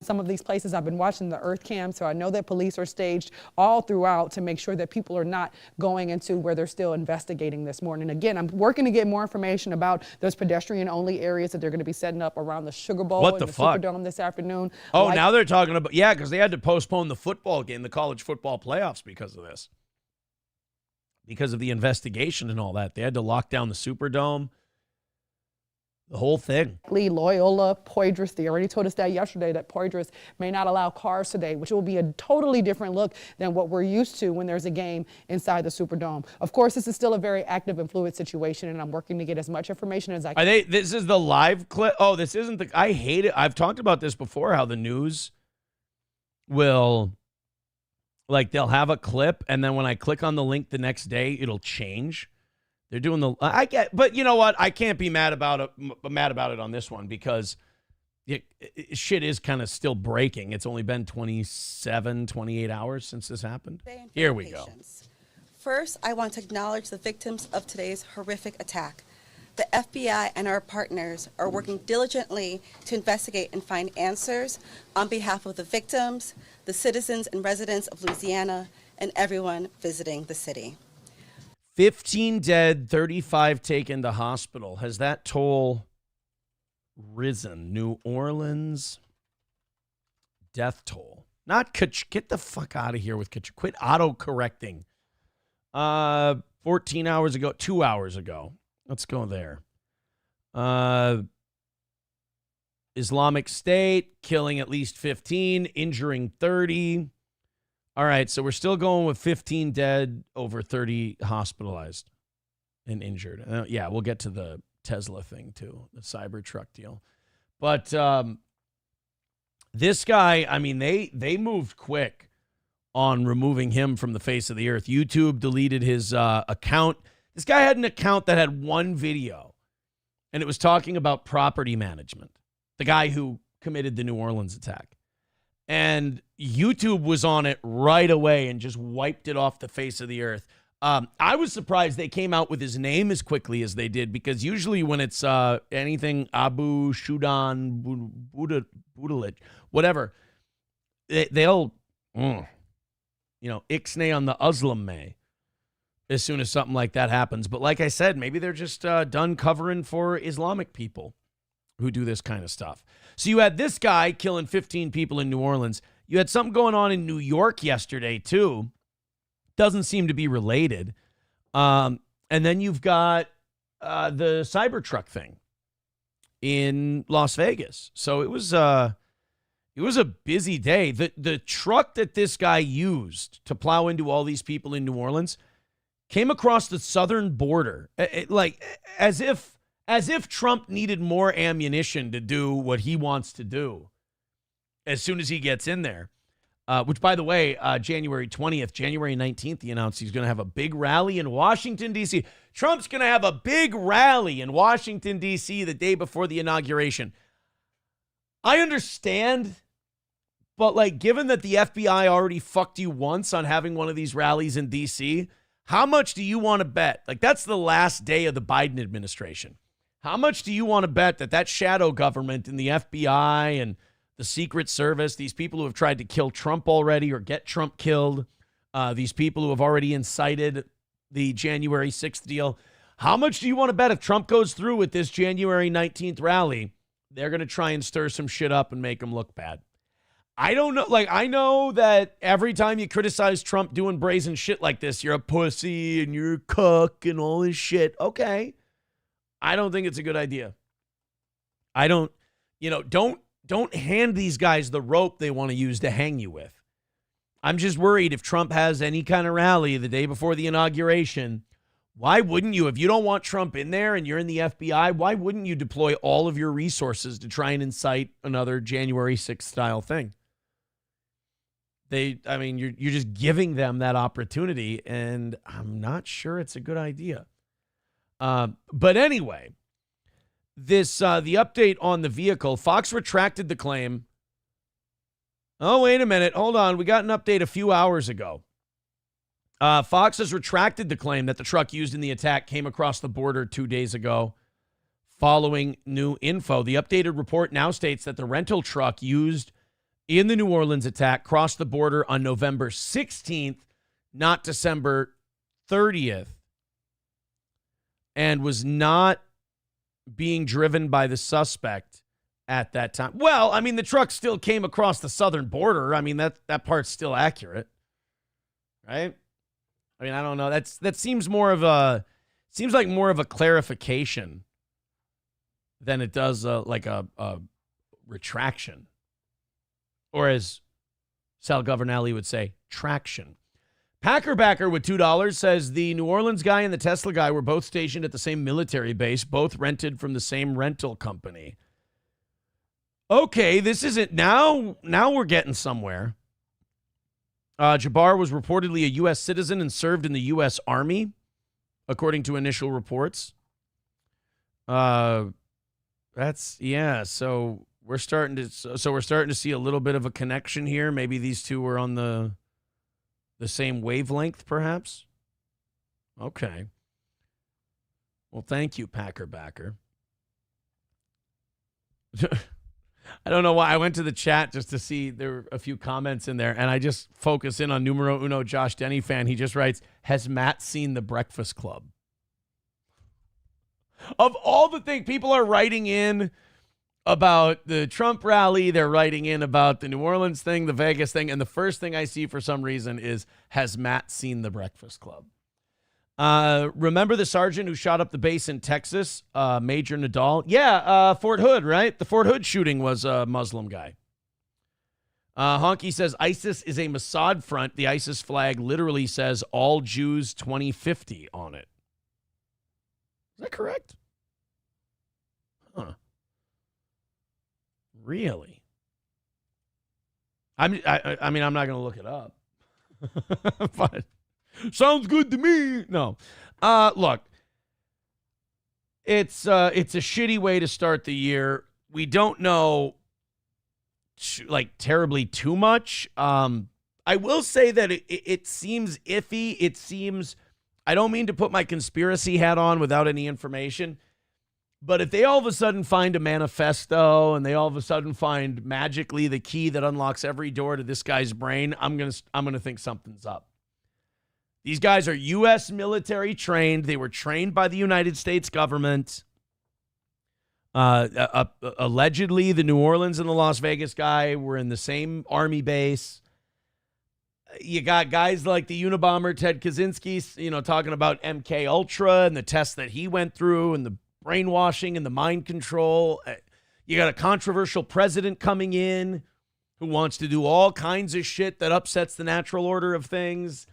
Some of these places I've been watching the earth cam, so I know that police are staged all throughout to make sure that people are not going into where they're still investigating this morning. Again, I'm working to get more information about those pedestrian-only areas that they're going to be setting up around the Sugar Bowl and the Superdome this afternoon. Oh, now they're talking about, because they had to postpone the football game, the college football playoffs because of this. Because of the investigation and all that. They had to lock down the Superdome. The whole thing. Loyola, Poydras, they already told us that yesterday, that Poydras may not allow cars today, which will be a totally different look than what we're used to when there's a game inside the Superdome. Of course, this is still a very active and fluid situation, and I'm working to get as much information as I can. This is the live clip? Oh, this isn't I hate it. I've talked about this before, how the news will, they'll have a clip, and then when I click on the link the next day, it'll change. They're doing but you know what? I can't be mad about it on this one because shit is kind of still breaking. It's only been 28 hours since this happened. Here we go. First, I want to acknowledge the victims of today's horrific attack. The FBI and our partners are working diligently to investigate and find answers on behalf of the victims, the citizens and residents of Louisiana, and everyone visiting the city. 15 dead, 35 taken to hospital. Has that toll risen? New Orleans death toll. Not get the fuck out of here with quit auto-correcting. 14 hours ago, 2 hours ago. Let's go there. Islamic State killing at least 15, injuring 30. All right, so we're still going with 15 dead, over 30 hospitalized and injured. We'll get to the Tesla thing too, the Cybertruck deal. But this guy, I mean, they moved quick on removing him from the face of the earth. YouTube deleted his account. This guy had an account that had one video, and it was talking about property management, the guy who committed the New Orleans attack. And YouTube was on it right away and just wiped it off the face of the earth. I was surprised they came out with his name as quickly as they did, because usually when it's anything Abu Shudan Budalik, whatever, they'll, ixnay on the Uslam may as soon as something like that happens. But like I said, maybe they're just done covering for Islamic people who do this kind of stuff. So you had this guy killing 15 people in New Orleans. You had something going on in New York yesterday, too. Doesn't seem to be related. And then you've got the Cybertruck thing in Las Vegas. So it was a busy day. The truck that this guy used to plow into all these people in New Orleans came across the southern border, as if Trump needed more ammunition to do what he wants to do as soon as he gets in there. Which, by the way, January 20th, January 19th, he announced he's going to have a big rally in Washington, D.C. Trump's going to have a big rally in Washington, D.C. the day before the inauguration. I understand, but given that the FBI already fucked you once on having one of these rallies in D.C., how much do you want to bet? That's the last day of the Biden administration. How much do you want to bet that shadow government and the FBI and the Secret Service, these people who have tried to kill Trump already or get Trump killed, these people who have already incited the January 6th deal, how much do you want to bet if Trump goes through with this January 19th rally, they're going to try and stir some shit up and make him look bad? I don't know. I know that every time you criticize Trump doing brazen shit like this, you're a pussy and you're a cuck and all this shit. Okay. I don't think it's a good idea. I don't hand these guys the rope they want to use to hang you with. I'm just worried if Trump has any kind of rally the day before the inauguration, why wouldn't you, if you don't want Trump in there and you're in the FBI, why wouldn't you deploy all of your resources to try and incite another January 6th style thing? You're just giving them that opportunity, and I'm not sure it's a good idea. But anyway, the update on the vehicle, Fox retracted the claim. Oh, wait a minute. Hold on. We got an update a few hours ago. Fox has retracted the claim that the truck used in the attack came across the border 2 days ago following new info. The updated report now states that the rental truck used in the New Orleans attack crossed the border on November 16th, not December 30th, and was not being driven by the suspect at that time. Well, the truck still came across the southern border. That part's still accurate, right? I don't know. That seems like more of a clarification than it does a retraction. Or as Sal Governale would say, traction. Packerbacker with $2 says the New Orleans guy and the Tesla guy were both stationed at the same military base, both rented from the same rental company. Okay, this isn't now we're getting somewhere. Jabbar was reportedly a U.S. citizen and served in the U.S. Army, according to initial reports. So we're starting to see a little bit of a connection here. Maybe these two were on the same wavelength, perhaps. Okay. Well, thank you, Packerbacker. I don't know why I went to the chat just to see there were a few comments in there, and I just focus in on numero uno Josh Denny fan. He just writes, "Has Matt seen The Breakfast Club?" Of all the things people are writing in about the Trump rally, they're writing in about the New Orleans thing, the Vegas thing, and the first thing I see for some reason is, has Matt seen The Breakfast Club? Remember the sergeant who shot up the base in Texas, Major Nadal? Yeah, Fort Hood, right? The Fort Hood shooting was a Muslim guy. Honky says ISIS is a Mossad front. The ISIS flag literally says all Jews 2050 on it. Is that correct? Huh. Really? I'm not going to look it up. But sounds good to me. No. Look. It's a shitty way to start the year. We don't know terribly too much. I will say that it seems iffy. It seems, I don't mean to put my conspiracy hat on without any information, but if they all of a sudden find a manifesto and they all of a sudden find magically the key that unlocks every door to this guy's brain, I'm gonna think something's up. These guys are U.S. military trained. They were trained by the United States government. Allegedly, the New Orleans and the Las Vegas guy were in the same army base. You got guys like the Unabomber Ted Kaczynski, talking about MK Ultra and the tests that he went through and the brainwashing and the mind control. You got a controversial president coming in who wants to do all kinds of shit that upsets the natural order of things.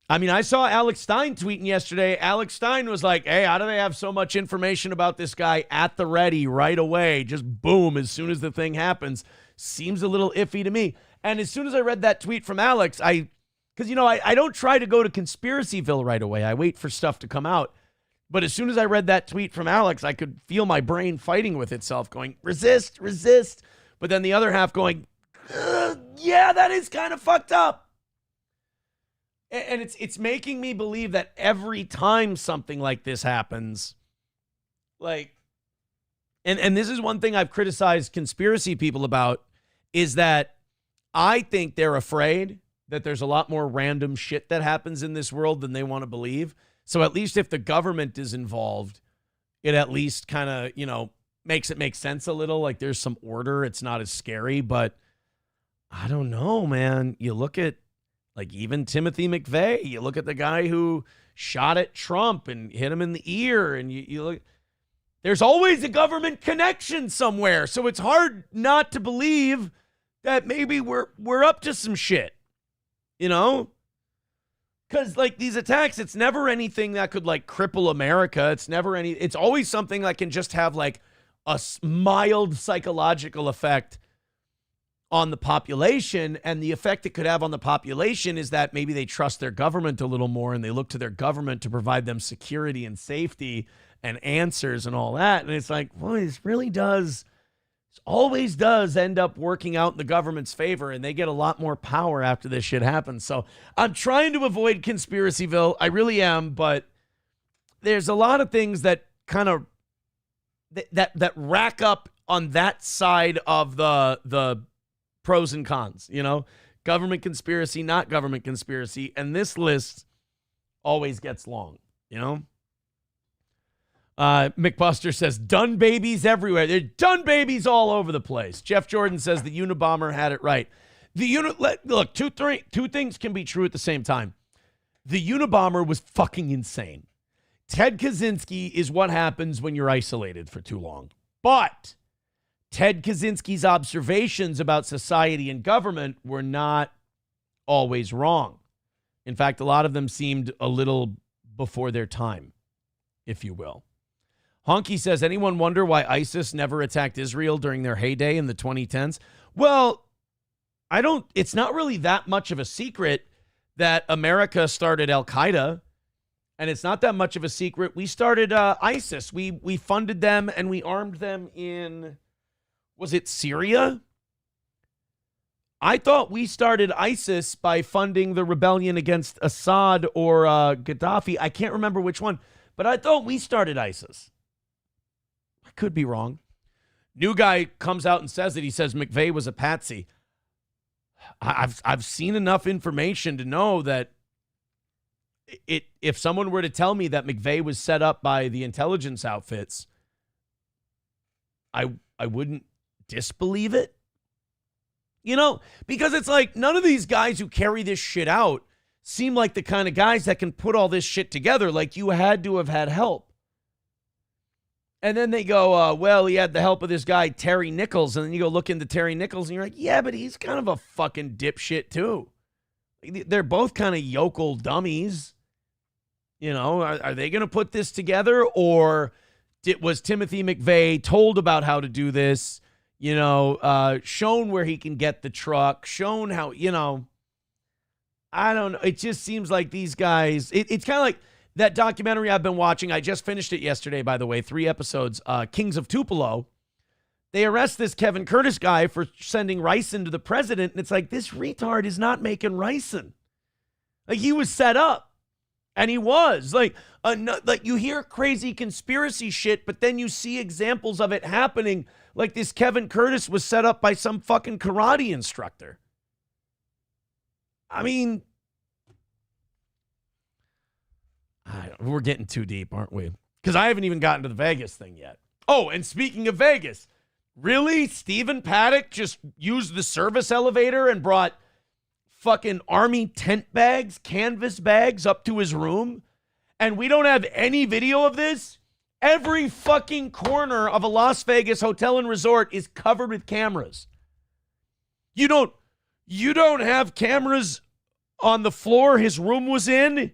I saw Alex Stein tweeting yesterday. Alex Stein was like, hey, how do they have so much information about this guy at the ready right away? Just boom, as soon as the thing happens. Seems a little iffy to me. And as soon as I read that tweet from Alex, I don't try to go to Conspiracyville right away. I wait for stuff to come out. But as soon as I read that tweet from Alex, I could feel my brain fighting with itself going, resist, resist. But then the other half going, yeah, that is kind of fucked up. And it's making me believe that every time something like this happens, and this is one thing I've criticized conspiracy people about, is that I think they're afraid that there's a lot more random shit that happens in this world than they want to believe. So at least if the government is involved, it at least kind of, makes it make sense a little. Like there's some order. It's not as scary. But I don't know, man. You look at even Timothy McVeigh. You look at the guy who shot at Trump and hit him in the ear. And you look, there's always a government connection somewhere. So it's hard not to believe that maybe we're up to some shit, Because these attacks, it's never anything that could cripple America. It's always something that can just have a mild psychological effect on the population. And the effect it could have on the population is that maybe they trust their government a little more and they look to their government to provide them security and safety and answers and all that. And it's boy, this really does, this always does end up working out in the government's favor, and they get a lot more power after this shit happens. So I'm trying to avoid Conspiracyville. I really am, but there's a lot of things that kind of that rack up on that side of the pros and cons, government conspiracy, not government conspiracy. And this list always gets long, McBuster says, done babies everywhere. There's done babies all over the place. Jeff Jordan says the Unabomber had it right. Look, two things can be true at the same time. The Unabomber was fucking insane. Ted Kaczynski is what happens when you're isolated for too long. But Ted Kaczynski's observations about society and government were not always wrong. In fact, a lot of them seemed a little before their time, if you will. Honky says, anyone wonder why ISIS never attacked Israel during their heyday in the 2010s? Well, it's not really that much of a secret that America started Al-Qaeda, and it's not that much of a secret we started ISIS. We funded them and we armed them in, was it Syria? I thought we started ISIS by funding the rebellion against Assad or Gaddafi. I can't remember which one, but I thought we started ISIS. I could be wrong. New guy comes out and says it. He says McVeigh was a patsy. I've seen enough information to know that if someone were to tell me that McVeigh was set up by the intelligence outfits, I wouldn't disbelieve it. Because it's none of these guys who carry this shit out seem like the kind of guys that can put all this shit together. You had to have had help. And then they go, well, he had the help of this guy, Terry Nichols. And then you go look into Terry Nichols and you're like, yeah, but he's kind of a fucking dipshit too. They're both kind of yokel dummies. Are they going to put this together? Or was Timothy McVeigh told about how to do this? Shown where he can get the truck, shown how, I don't know. It just seems like these guys, it's kind of like that documentary I've been watching. I just finished it yesterday, by the way, 3 episodes, Kings of Tupelo. They arrest this Kevin Curtis guy for sending ricin to the president. And it's this retard is not making ricin. He was set up. And he was you hear crazy conspiracy shit, but then you see examples of it happening. This Kevin Curtis was set up by some fucking karate instructor. I mean, we're getting too deep, aren't we? Because I haven't even gotten to the Vegas thing yet. Oh, and speaking of Vegas, really? Stephen Paddock just used the service elevator and brought fucking army tent bags, canvas bags up to his room? And we don't have any video of this? Every fucking corner of a Las Vegas hotel and resort is covered with cameras. You don't have cameras on the floor his room was in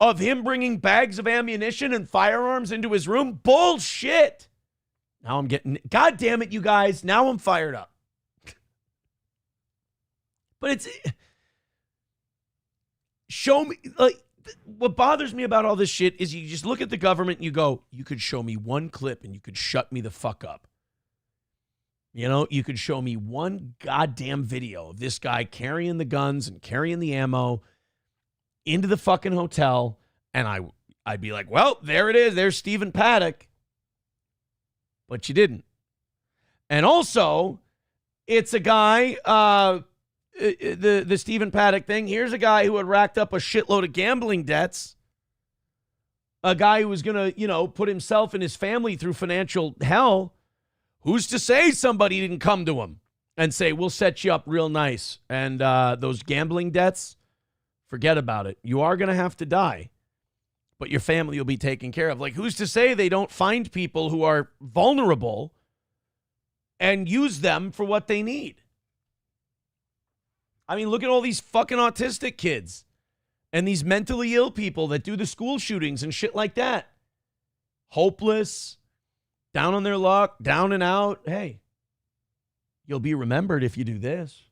of him bringing bags of ammunition and firearms into his room? Bullshit. Now I'm getting, God damn it, you guys. Now I'm fired up. But it's, show me, like, what bothers me about all this shit is you just look at the government and you go, you could show me one clip and you could shut me the fuck up. You know, you could show me one goddamn video of this guy carrying the guns and carrying the ammo into the fucking hotel, and I'd be like, well, there it is. There's Stephen Paddock. But you didn't. And also, it's a guy, the Stephen Paddock thing. Here's a guy who had racked up a shitload of gambling debts. A guy who was going to, put himself and his family through financial hell. Who's to say somebody didn't come to him and say, we'll set you up real nice. And those gambling debts, forget about it. You are going to have to die, but your family will be taken care of. Like, who's to say they don't find people who are vulnerable and use them for what they need? I mean, look at all these fucking autistic kids and these mentally ill people that do the school shootings and shit like that. Hopeless, down on their luck, down and out. Hey, you'll be remembered if you do this.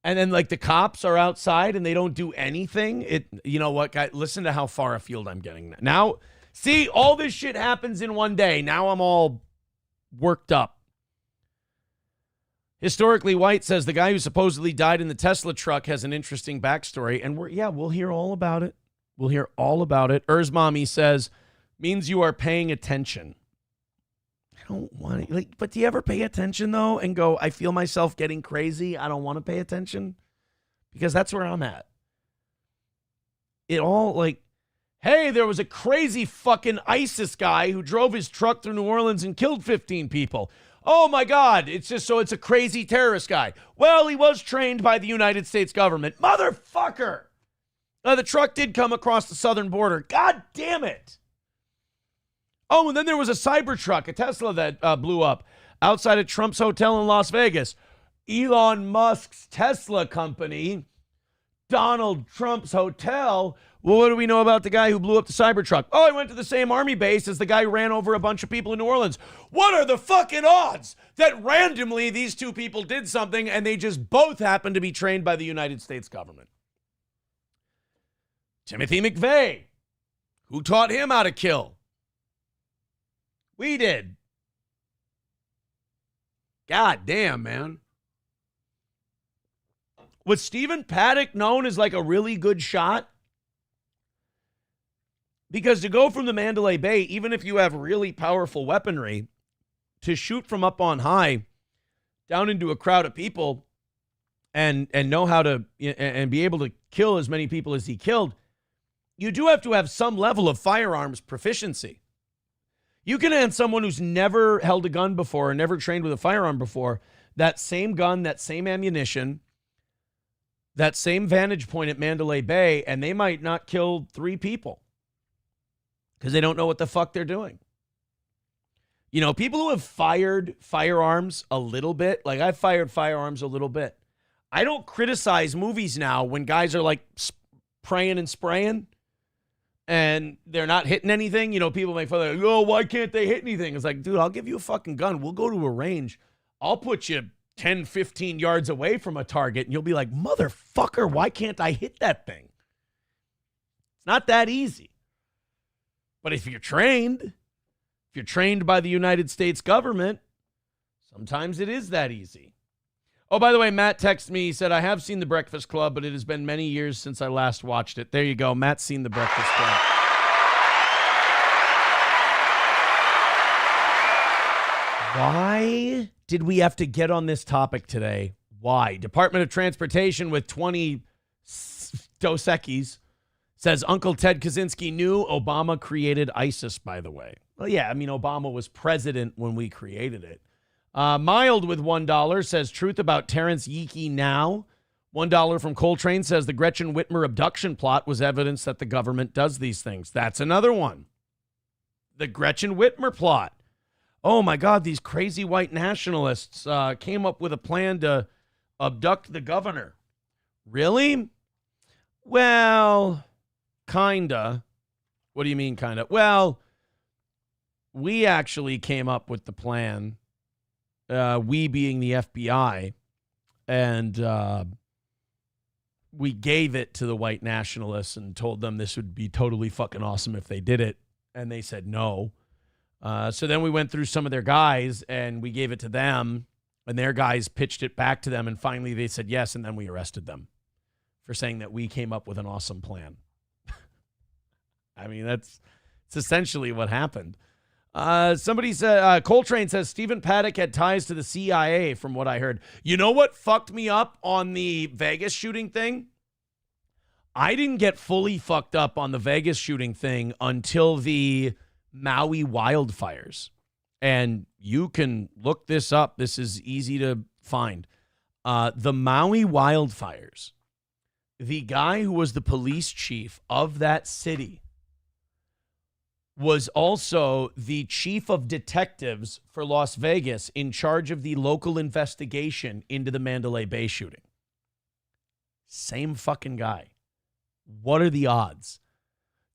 And then, like, the cops are outside and they don't do anything. You know what, guys? Listen to how far afield I'm getting now. See, all this shit happens in one day. Now I'm all worked up. Historically White says the guy who supposedly died in the Tesla truck has an interesting backstory. And we'll hear all about it. We'll hear all about it. Mommy says, means you are paying attention. I don't want to, but do you ever pay attention, though, and go, I feel myself getting crazy. I don't want to pay attention? Because that's where I'm at. It all, hey, there was a crazy fucking ISIS guy who drove his truck through New Orleans and killed 15 people. Oh, my God. It's a crazy terrorist guy. Well, he was trained by the United States government. Motherfucker. The truck did come across the southern border. God damn it. Oh, and then there was a Cybertruck, a Tesla that blew up outside of Trump's hotel in Las Vegas. Elon Musk's Tesla company, Donald Trump's hotel. Well, what do we know about the guy who blew up the Cybertruck? Oh, he went to the same army base as the guy who ran over a bunch of people in New Orleans. What are the fucking odds that randomly these two people did something and they just both happened to be trained by the United States government? Timothy McVeigh. Who taught him how to kill? We did. God damn, man. Was Stephen Paddock known as like a really good shot? Because to go from the Mandalay Bay, even if you have really powerful weaponry, to shoot from up on high down into a crowd of people and know how to and be able to kill as many people as he killed, you do have to have some level of firearms proficiency. You can hand someone who's never held a gun before or never trained with a firearm before that same gun, that same ammunition, that same vantage point at Mandalay Bay, and they might not kill 3 people because they don't know what the fuck they're doing. You know, people who have fired firearms a little bit, like I've fired firearms a little bit. I don't criticize movies now when guys are like praying and spraying and they're not hitting anything. You know, people make fun of, like, oh, why can't they hit anything? It's like, dude, I'll give you a fucking gun. We'll go to a range. I'll put you 10, 15 yards away from a target, and you'll be like, motherfucker, why can't I hit that thing? It's not that easy. But if you're trained by the United States government, sometimes it is that easy. Oh, by the way, Matt texted me. He said, I have seen The Breakfast Club, but it has been many years since I last watched it. There you go. Matt's seen The Breakfast Club. Why did we have to get on this topic today? Why? Department of Transportation with 20 Dos Equis Says Uncle Ted Kaczynski knew Obama created ISIS, by the way. Well, yeah, I mean, Obama was president when we created it. Mild with $1 says truth about Terrence Yeekey now. $1 from Coltrane says the Gretchen Whitmer abduction plot was evidence that the government does these things. That's another one. The Gretchen Whitmer plot. Oh my God, these crazy white nationalists came up with a plan to abduct the governor. Really? Well, kinda. What do you mean, kinda? Well, we actually came up with the plan, we being the FBI, and we gave it to the white nationalists and told them this would be totally fucking awesome if they did it, and they said no. So then we went through some of their guys, and we gave it to them, and their guys pitched it back to them, and finally they said yes, and then we arrested them for saying that we came up with an awesome plan. I mean, it's essentially what happened. Somebody said, Coltrane says Stephen Paddock had ties to the CIA from what I heard. You know what fucked me up on the Vegas shooting thing? I didn't get fully fucked up on the Vegas shooting thing until the Maui wildfires. And you can look this up. This is easy to find. The Maui wildfires. The guy who was the police chief of that city was also the chief of detectives for Las Vegas in charge of the local investigation into the Mandalay Bay shooting. Same fucking guy. What are the odds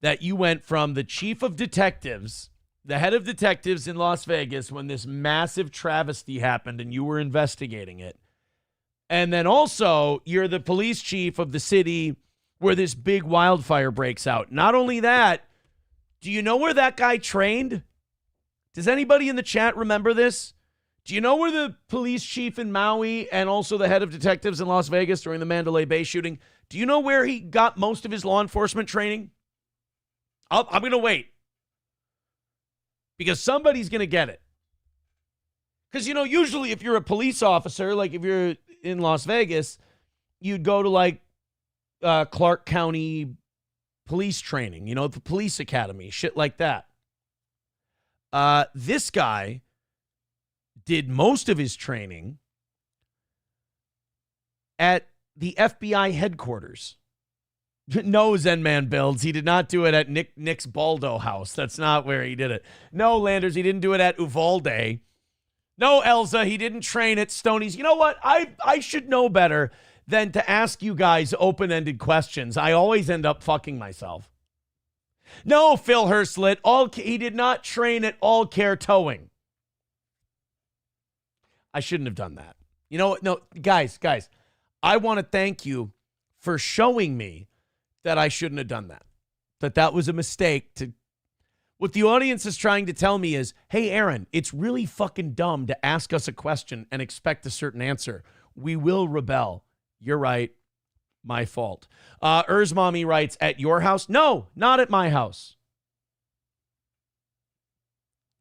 that you went from the chief of detectives, the head of detectives in Las Vegas when this massive travesty happened and you were investigating it, and then also you're the police chief of the city where this big wildfire breaks out? Not only that, do you know where that guy trained? Does anybody in the chat remember this? Do you know where the police chief in Maui and also the head of detectives in Las Vegas during the Mandalay Bay shooting, do you know where he got most of his law enforcement training? I'm going to wait. Because somebody's going to get it. Because, you know, usually if you're a police officer, like if you're in Las Vegas, you'd go to like Clark County police training, you know, the police academy, shit like that. This guy did most of his training at the FBI headquarters. No, Zen Man Builds. He did not do it at Nick's Baldo house. That's not where he did it. No, Landers, he didn't do it at Uvalde. No, Elza, he didn't train at Stoney's. You know what? I should know better than to ask you guys open-ended questions. I always end up fucking myself. No, Phil Herslet, he did not train at All Care Towing. I shouldn't have done that. You know what? No, guys, I want to thank you for showing me that I shouldn't have done that. That was a mistake. What the audience is trying to tell me is, hey, Aaron, it's really fucking dumb to ask us a question and expect a certain answer. We will rebel. You're right. My fault. Mommy writes, at your house? No, not at my house.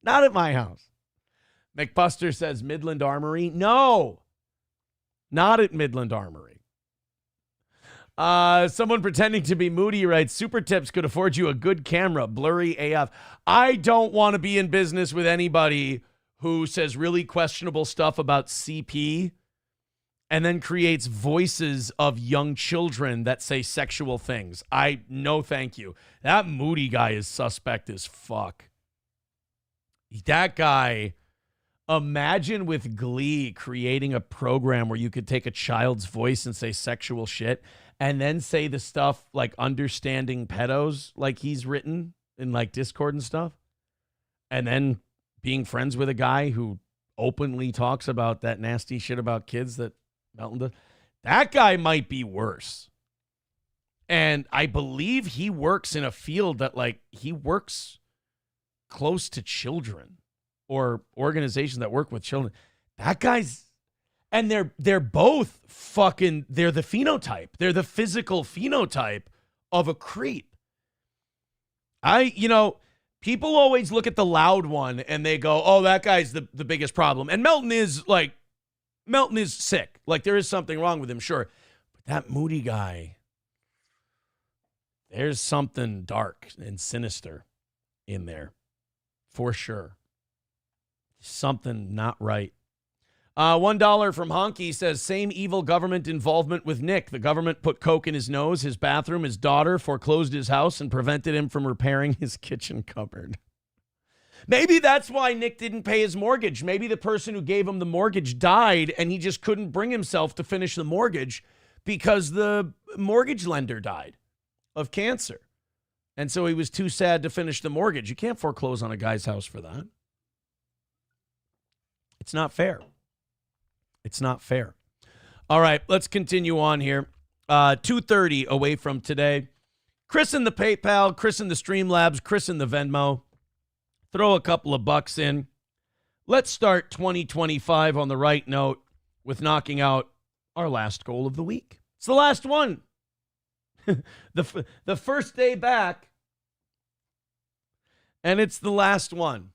Not at my house. McBuster says Midland Armory. No, not at Midland Armory. Someone pretending to be Moody writes, Super Tips could afford you a good camera, blurry AF. I don't want to be in business with anybody who says really questionable stuff about CP and then creates voices of young children that say sexual things. No, thank you. That Moody guy is suspect as fuck. That guy, imagine with Glee creating a program where you could take a child's voice and say sexual shit and then say the stuff like understanding pedos like he's written in like Discord and stuff. And then being friends with a guy who openly talks about that nasty shit about kids that Melton does. That guy might be worse. And I believe he works in a field that like he works close to children or organizations that work with children. That guy's, and they're both fucking, they're the phenotype. They're the physical phenotype of a creep. People always look at the loud one and they go, oh, that guy's the biggest problem. And Melton is sick. Like there is something wrong with him, sure. But that Moody guy, there's something dark and sinister in there, for sure. Something not right. $1 from Honky says, same evil government involvement with Nick. The government put coke in his nose, his bathroom, his daughter, foreclosed his house, and prevented him from repairing his kitchen cupboard. Maybe that's why Nick didn't pay his mortgage. Maybe the person who gave him the mortgage died, and he just couldn't bring himself to finish the mortgage because the mortgage lender died of cancer. And so he was too sad to finish the mortgage. You can't foreclose on a guy's house for that. It's not fair. It's not fair. All right, let's continue on here. 2:30 away from today. Chris in the PayPal, Chris in the Streamlabs, Chris in the Venmo. Throw a couple of bucks in. Let's start 2025 on the right note with knocking out our last goal of the week. It's the last one. the first day back, and it's the last one.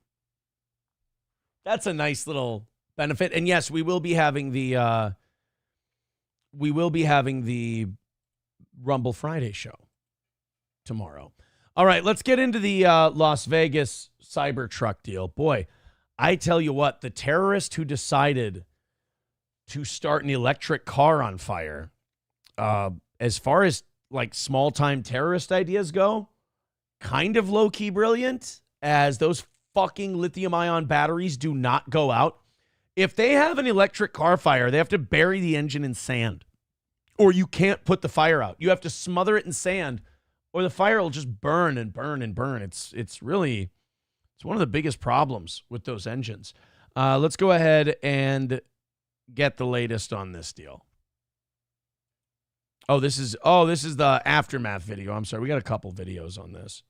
That's a nice little benefit. And yes, we will be having the Rumble Friday show tomorrow. All right, let's get into the Las Vegas Cybertruck deal. Boy, I tell you what, the terrorist who decided to start an electric car on fire, as far as like small-time terrorist ideas go, kind of low-key brilliant, as those fucking lithium-ion batteries do not go out. If they have an electric car fire, they have to bury the engine in sand, or you can't put the fire out. You have to smother it in sand, or the fire will just burn and burn and burn. It's one of the biggest problems with those engines. Let's go ahead and get the latest on this deal. This is the aftermath video. I'm sorry, we got a couple videos on this.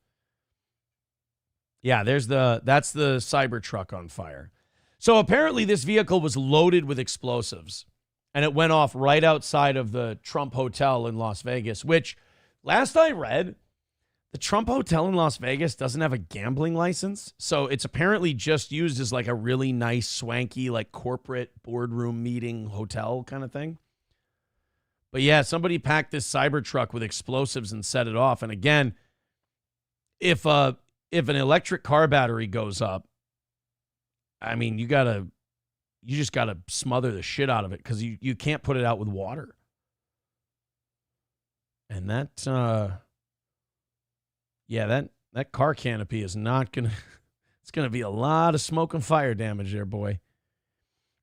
Yeah, that's the Cybertruck on fire. So apparently this vehicle was loaded with explosives, and it went off right outside of the Trump Hotel in Las Vegas, which last I read, the Trump Hotel in Las Vegas doesn't have a gambling license. So it's apparently just used as like a really nice, swanky, like corporate boardroom meeting hotel kind of thing. But yeah, somebody packed this Cybertruck with explosives and set it off. And again, if an electric car battery goes up, I mean, you just gotta smother the shit out of it because you can't put it out with water. And that car canopy is not gonna. It's gonna be a lot of smoke and fire damage there, boy.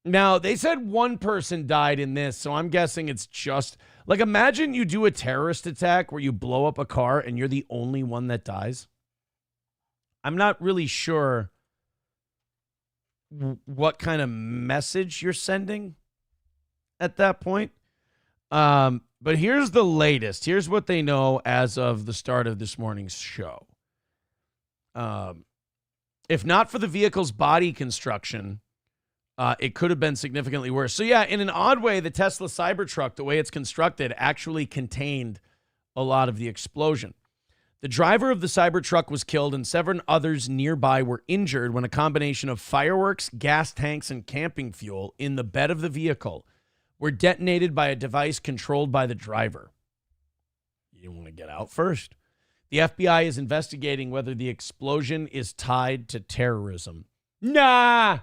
Now they said one person died in this, so I'm guessing it's just like, imagine you do a terrorist attack where you blow up a car and you're the only one that dies. I'm not really sure what kind of message you're sending at that point. But here's the latest. Here's what they know as of the start of this morning's show. If not for the vehicle's body construction, it could have been significantly worse. So yeah, in an odd way, the Tesla Cybertruck, the way it's constructed, actually contained a lot of the explosion. The driver of the Cybertruck was killed and 7 others nearby were injured when a combination of fireworks, gas tanks, and camping fuel in the bed of the vehicle were detonated by a device controlled by the driver. You didn't want to get out first. The FBI is investigating whether the explosion is tied to terrorism. Nah,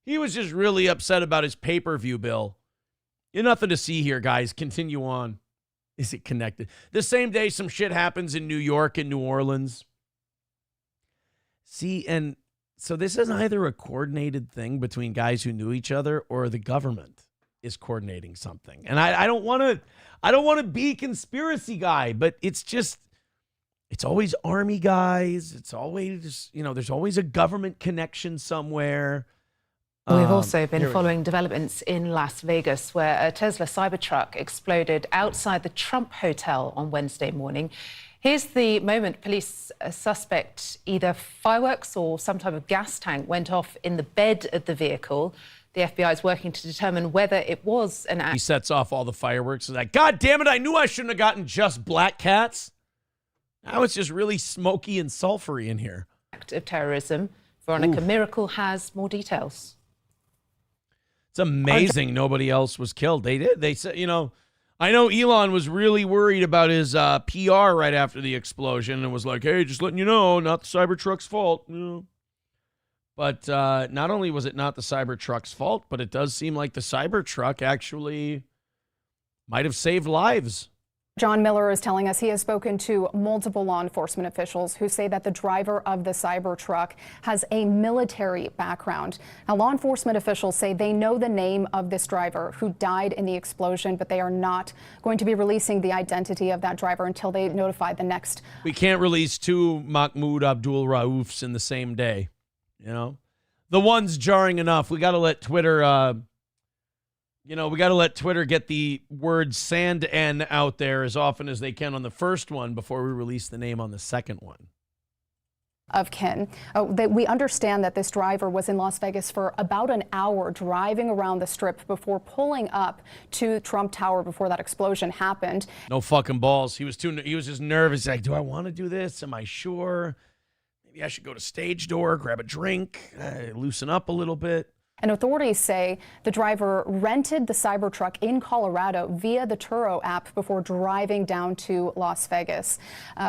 he was just really upset about his pay-per-view bill. You're nothing to see here, guys. Continue on. Is it connected? The same day some shit happens in New York and New Orleans. See, and so this is either a coordinated thing between guys who knew each other or the government is coordinating something. And I don't want to be conspiracy guy, but it's always army guys. It's always, there's always a government connection somewhere. We've also been following developments in Las Vegas, where a Tesla Cybertruck exploded outside the Trump Hotel on Wednesday morning. Here's the moment police suspect either fireworks or some type of gas tank went off in the bed of the vehicle. The FBI is working to determine whether it was an act. He sets off all the fireworks. He's like, God damn it, I knew I shouldn't have gotten just black cats. Now it's just really smoky and sulfury in here. Act of terrorism. Veronica Miracle has more details. It's amazing nobody else was killed. They did. They said, I know Elon was really worried about his PR right after the explosion and was like, hey, just letting you know, not the Cybertruck's fault. But not only was it not the Cybertruck's fault, but it does seem like the Cybertruck actually might have saved lives. John Miller is telling us he has spoken to multiple law enforcement officials who say that the driver of the Cybertruck has a military background. Now, law enforcement officials say they know the name of this driver who died in the explosion, but they are not going to be releasing the identity of that driver until they notify the next. We can't release two Mahmoud Abdul Raufs in the same day. You know, the one's jarring enough. We got to let Twitter, we got to let Twitter get the word sand N out there as often as they can on the first one before we release the name on the second one. Of kin. We understand that this driver was in Las Vegas for about an hour driving around the strip before pulling up to Trump Tower before that explosion happened. No fucking balls. He was just nervous. Like, do I want to do this? Am I sure? Maybe I should go to stage door, grab a drink, loosen up a little bit. And authorities say the driver rented the Cybertruck in Colorado via the Turo app before driving down to Las Vegas.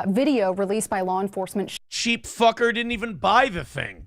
Video released by law enforcement. Cheap fucker didn't even buy the thing.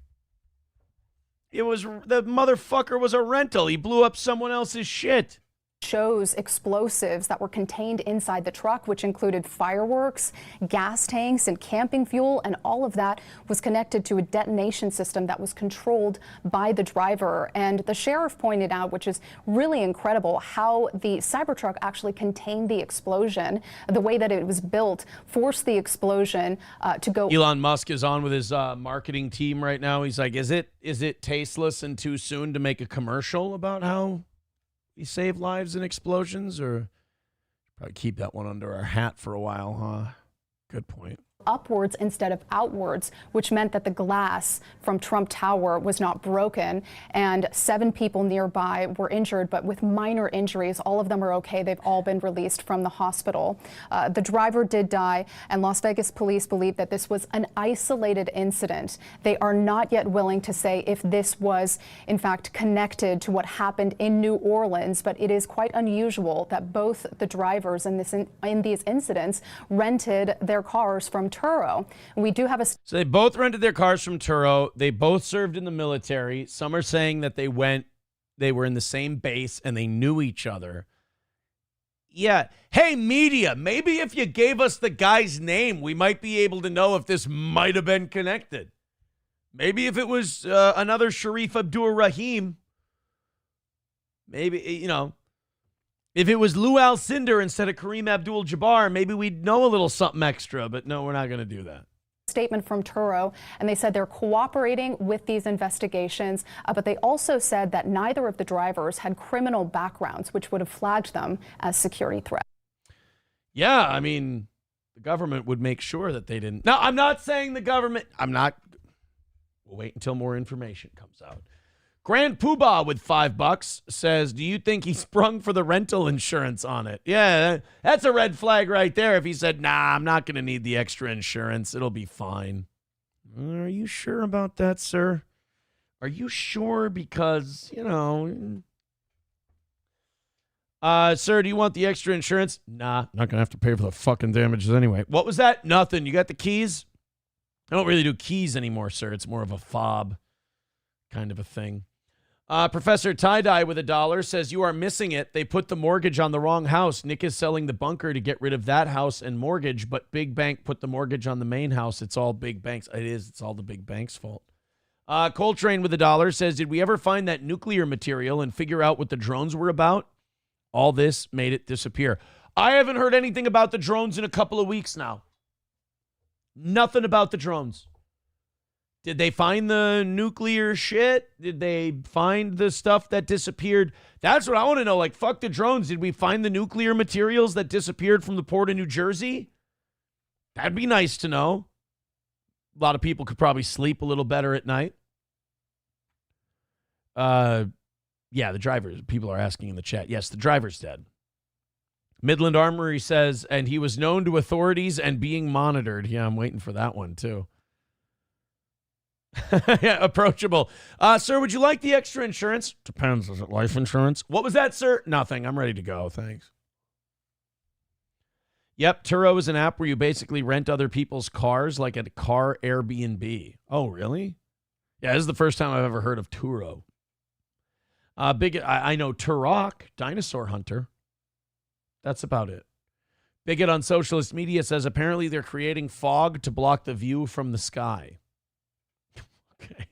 The motherfucker was a rental. He blew up someone else's shit. Shows explosives that were contained inside the truck, which included fireworks, gas tanks, and camping fuel, and all of that was connected to a detonation system that was controlled by the driver. And the sheriff pointed out, which is really incredible, how the Cybertruck actually contained the explosion. The way that it was built forced the explosion to go. Elon Musk is on with his marketing team right now. He's like, is it tasteless and too soon to make a commercial about how we save lives in explosions, or probably keep that one under our hat for a while, huh? Good point. Upwards instead of outwards, which meant that the glass from Trump Tower was not broken, and 7 people nearby were injured, but with minor injuries. All of them are okay. They've all been released from the hospital. The driver did die, and Las Vegas police believe that this was an isolated incident. They are not yet willing to say if this was, in fact, connected to what happened in New Orleans, but it is quite unusual that both the drivers in these incidents rented their cars from Turo. We do have a... So they both rented their cars from Turo. They both served in the military. Some are saying that they were in the same base and they knew each other. Yeah. Hey, media, maybe if you gave us the guy's name, we might be able to know if this might have been connected. Maybe if it was another Sharif Abdur Rahim, maybe, if it was Lou Alcindor instead of Kareem Abdul-Jabbar, maybe we'd know a little something extra, but no, we're not going to do that. Statement from Turo, and they said they're cooperating with these investigations, but they also said that neither of the drivers had criminal backgrounds, which would have flagged them as security threats. Yeah, I mean, the government would make sure that they didn't. No, I'm not saying the government. We'll wait until more information comes out. Grand Poobah with $5 says, do you think he sprung for the rental insurance on it? Yeah, that's a red flag right there. If he said, nah, I'm not going to need the extra insurance, it'll be fine. Are you sure about that, sir? Are you sure? Because, sir, do you want the extra insurance? Nah, not going to have to pay for the fucking damages anyway. What was that? Nothing. You got the keys? I don't really do keys anymore, sir. It's more of a fob kind of a thing. Professor Tie-Dye with $1 says, you are missing it. They put the mortgage on the wrong house. Nick is selling the bunker to get rid of that house and mortgage, but Big Bank put the mortgage on the main house. It's all big banks. It's all the big bank's fault. Coltrane with $1 says, did we ever find that nuclear material and figure out what the drones were about? All this made it disappear. I haven't heard anything about the drones in a couple of weeks now. Nothing about the drones. Did they find the nuclear shit? Did they find the stuff that disappeared? That's what I want to know. Like, fuck the drones. Did we find the nuclear materials that disappeared from the port of New Jersey? That'd be nice to know. A lot of people could probably sleep a little better at night. Yeah, the driver. People are asking in the chat. Yes, the driver's dead. Midland Armory says, and he was known to authorities and being monitored. Yeah, I'm waiting for that one, too. Yeah, approachable. Sir, would you like the extra insurance? Depends. Is it life insurance? What was that, sir? Nothing. I'm ready to go. Thanks. Yep, Turo is an app where you basically rent other people's cars like at a car Airbnb. Oh, really? Yeah, this is the first time I've ever heard of Turo. I know Turok, Dinosaur Hunter. That's about it. Bigot on socialist media says apparently they're creating fog to block the view from the sky. Okay.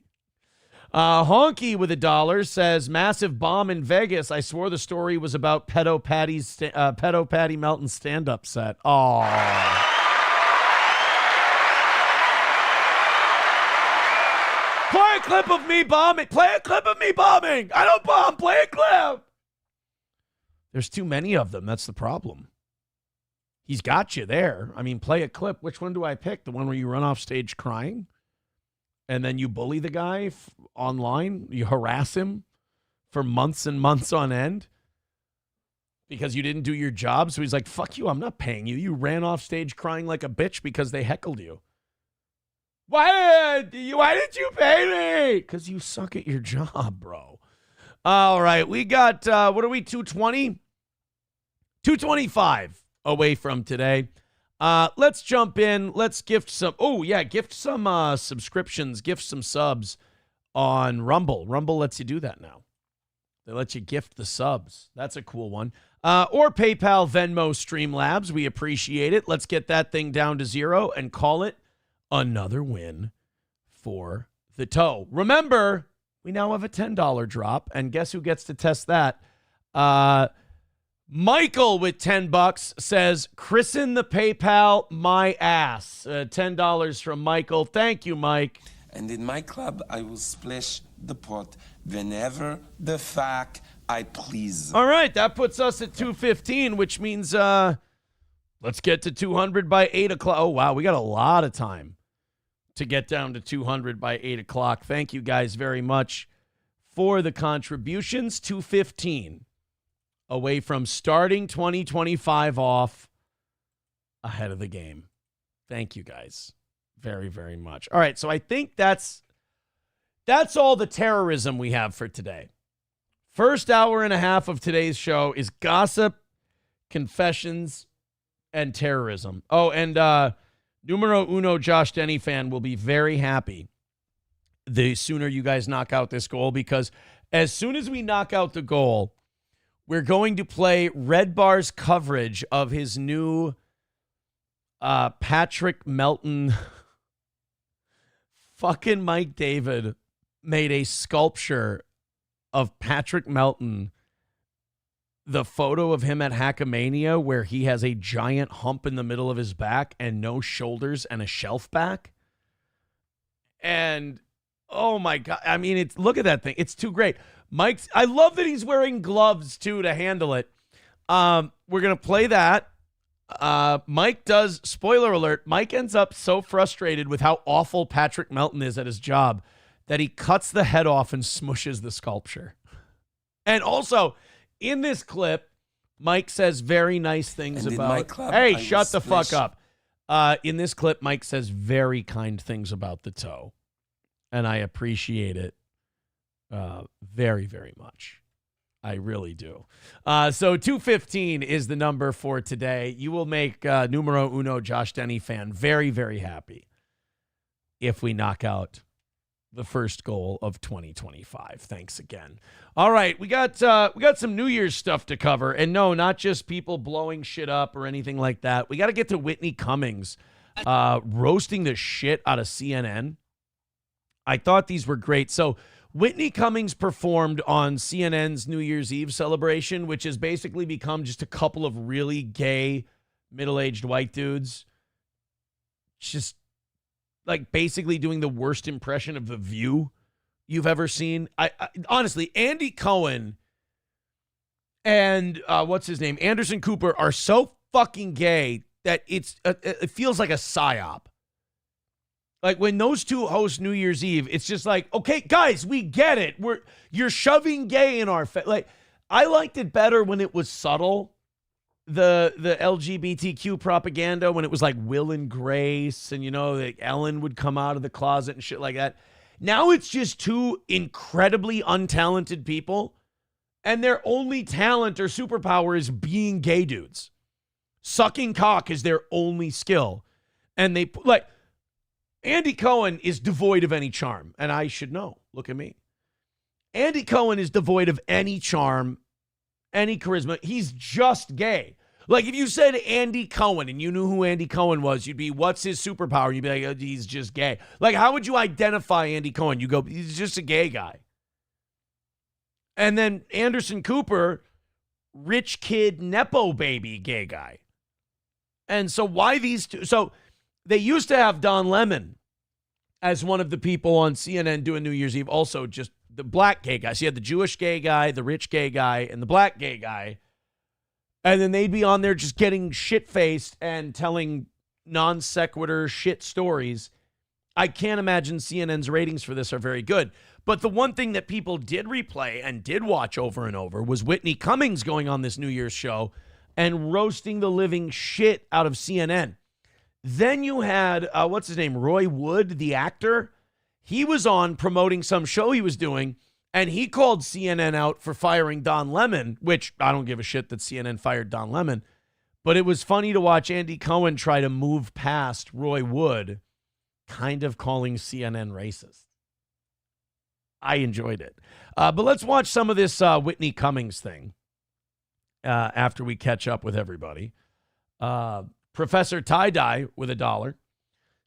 Honky with $1 says massive bomb in Vegas. I swore the story was about Pedo Patty Melton's stand-up set. Oh. Play a clip of me bombing. Play a clip of me bombing. I don't bomb. Play a clip. There's too many of them. That's the problem. He's got you there. I mean, play a clip. Which one do I pick? The one where you run off stage crying? And then you bully the guy online? You harass him for months and months on end? Because you didn't do your job? So he's like, fuck you, I'm not paying you. You ran off stage crying like a bitch because they heckled you. Why did you pay me? Because you suck at your job, bro. All right, we got, what are we, 220? 225 away from today. Let's jump in. Let's gift some, gift some subscriptions, gift some subs on Rumble. Rumble lets you do that now. They let you gift the subs. That's a cool one. Or PayPal, Venmo, Streamlabs. We appreciate it. Let's get that thing down to 0 and call it another win for the toe. Remember, we now have a $10 drop, and guess who gets to test that? Michael with $10 says, christen the PayPal my ass. $10 from Michael. Thank you, Mike. And in my club, I will splash the pot whenever the fuck I please. All right, that puts us at 215, which means let's get to 200 by 8 o'clock. Oh, wow, we got a lot of time to get down to 200 by 8 o'clock. Thank you guys very much for the contributions. 215 away from starting 2025 off ahead of the game. Thank you guys very, very much. All right, so I think that's all the terrorism we have for today. First hour and a half of today's show is gossip, confessions, and terrorism. Oh, and numero uno Josh Denny fan will be very happy the sooner you guys knock out this goal, because as soon as we knock out the goal, we're going to play Red Bar's coverage of his new Patrick Melton. Fucking Mike David made a sculpture of Patrick Melton, the photo of him at Hackamania where he has a giant hump in the middle of his back and no shoulders and a shelf back. And oh my God, I mean, look at that thing. It's too great. I love that he's wearing gloves too to handle it. We're going to play that. Mike does, spoiler alert, Mike ends up so frustrated with how awful Patrick Melton is at his job that he cuts the head off and smushes the sculpture. And also, in this clip, Mike says very nice things about... Hey, shut the fuck up. In this clip, Mike says very kind things about the toe. And I appreciate it very, very much. I really do. So 215 is the number for today. You will make numero uno Josh Denny fan very, very happy if we knock out the first goal of 2025. Thanks again. All right, we got some New Year's stuff to cover, and no, not just people blowing shit up or anything like that. We got to get to Whitney Cummings roasting the shit out of CNN. I thought these were great. So Whitney Cummings performed on CNN's New Year's Eve celebration, which has basically become just a couple of really gay, middle-aged white dudes just like basically doing the worst impression of The View you've ever seen. I honestly, Andy Cohen and what's his name, Anderson Cooper, are so fucking gay that it feels like a psyop. Like when those two host New Year's Eve, it's just like, okay, guys, we get it. You're shoving gay in our face. Like, I liked it better when it was subtle. The LGBTQ propaganda, when it was like Will and Grace, and that Ellen would come out of the closet and shit like that. Now it's just two incredibly untalented people, and their only talent or superpower is being gay dudes. Sucking cock is their only skill. And they, like, Andy Cohen is devoid of any charm. And I should know. Look at me. Andy Cohen is devoid of any charm, any charisma. He's just gay. Like, if you said Andy Cohen and you knew who Andy Cohen was, you'd be, what's his superpower? You'd be like, oh, he's just gay. Like, how would you identify Andy Cohen? You go, he's just a gay guy. And then Anderson Cooper, rich kid, Nepo baby gay guy. And so why these two? So they used to have Don Lemon as one of the people on CNN doing New Year's Eve, also just the black gay guy. So you had the Jewish gay guy, the rich gay guy, and the black gay guy. And then they'd be on there just getting shit-faced and telling non sequitur shit stories. I can't imagine CNN's ratings for this are very good. But the one thing that people did replay and did watch over and over was Whitney Cummings going on this New Year's show and roasting the living shit out of CNN. Then you had, what's his name, Roy Wood, the actor. He was on promoting some show he was doing, and he called CNN out for firing Don Lemon, which I don't give a shit that CNN fired Don Lemon. But it was funny to watch Andy Cohen try to move past Roy Wood, kind of calling CNN racist. I enjoyed it. But let's watch some of this Whitney Cummings thing after we catch up with everybody. Professor Tie-Dye with $1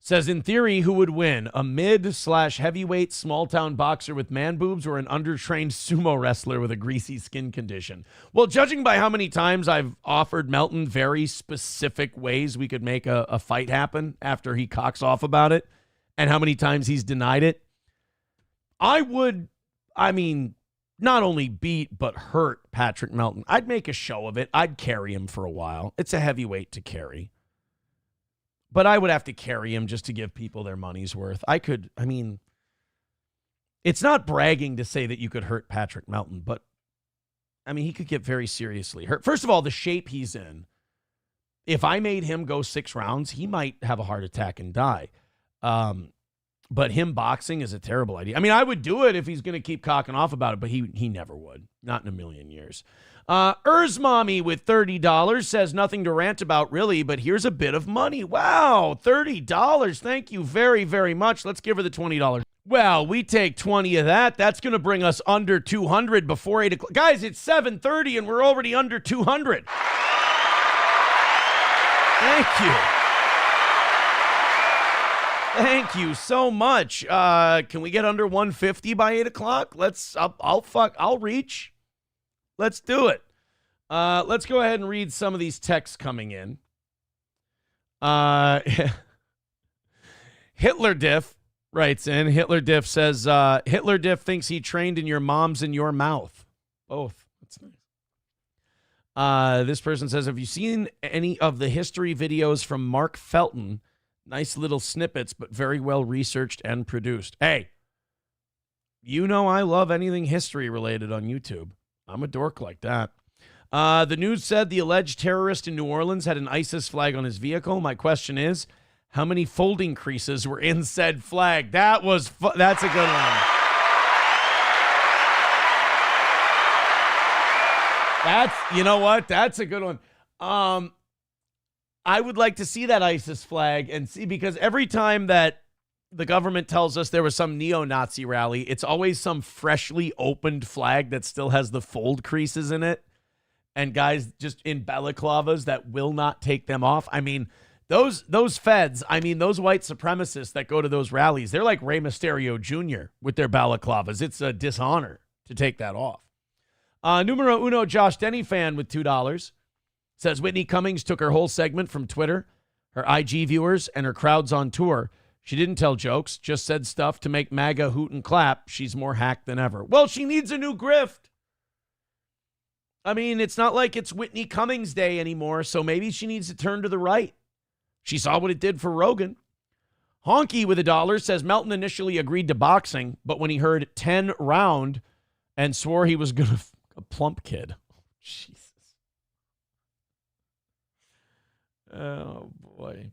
says, in theory, who would win? A mid/heavyweight small-town boxer with man boobs or an undertrained sumo wrestler with a greasy skin condition? Well, judging by how many times I've offered Melton very specific ways we could make a fight happen after he cocks off about it and how many times he's denied it, I would, not only beat but hurt Patrick Melton. I'd make a show of it. I'd carry him for a while. It's a heavyweight to carry. But I would have to carry him just to give people their money's worth. It's not bragging to say that you could hurt Patrick Melton, but, he could get very seriously hurt. First of all, the shape he's in, if I made him go 6 rounds, he might have a heart attack and die. But him boxing is a terrible idea. I would do it if he's going to keep cocking off about it, but he never would. Not in a million years. Mommy with $30 says nothing to rant about, really, but here's a bit of money. Wow, $30. Thank you very, very much. Let's give her the $20. Well, we take 20 of that. That's going to bring us under 200 before 8 o'clock. Guys, it's 7:30 and we're already under 200. Thank you. Thank you so much. Can we get under 150 by 8 o'clock? I'll reach. Let's do it. Let's go ahead and read some of these texts coming in. Hitler Diff writes in. Hitler Diff says, Hitler Diff thinks he trained in your mom's and your mouth. Both. That's nice. This person says, have you seen any of the history videos from Mark Felton? Nice little snippets, but very well researched and produced. Hey, you know I love anything history related on YouTube. I'm a dork like that. The news said the alleged terrorist in New Orleans had an ISIS flag on his vehicle. My question is, how many folding creases were in said flag? That's a good one. You know what? That's a good one. I would like to see that ISIS flag and see, because every time that the government tells us there was some neo-Nazi rally, it's always some freshly opened flag that still has the fold creases in it. And guys just in balaclavas that will not take them off. Those feds, those white supremacists that go to those rallies, they're like Rey Mysterio Jr. with their balaclavas. It's a dishonor to take that off. Numero uno Josh Denny fan with $2 says Whitney Cummings took her whole segment from Twitter, her IG viewers, and her crowds on tour. She didn't tell jokes, just said stuff to make MAGA hoot and clap. She's more hacked than ever. Well, she needs a new grift. It's not like it's Whitney Cummings Day anymore, so maybe she needs to turn to the right. She saw what it did for Rogan. Honky with $1 says Melton initially agreed to boxing, but when he heard 10 round and swore he was going to a plump kid. Jesus. Oh, boy.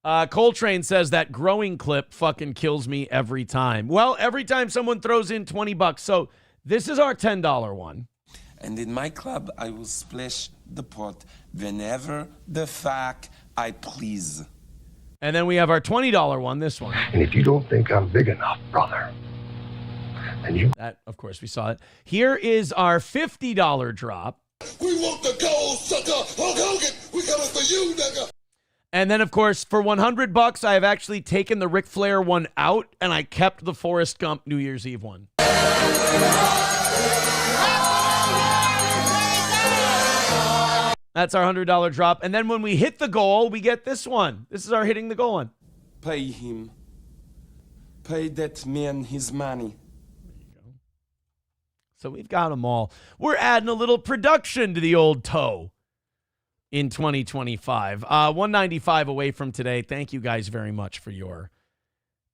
Coltrane says that growing clip fucking kills me every time. Well, every time someone throws in $20. So this is our $10 one. And in my club, I will splash the pot whenever the fuck I please. And then we have our $20 one, this one. And if you don't think I'm big enough, brother, then you... That, of course, we saw it. Here is our $50 drop. We want the gold, sucker. Hulk Hogan, we coming for you, nigga. And then, of course, for $100, I have actually taken the Ric Flair one out, and I kept the Forrest Gump New Year's Eve one. That's our $100 drop. And then when we hit the goal, we get this one. This is our hitting the goal one. Pay him. Pay that man his money. So we've got them all. We're adding a little production to the old toe in 2025. 195 away from today. Thank you guys very much for your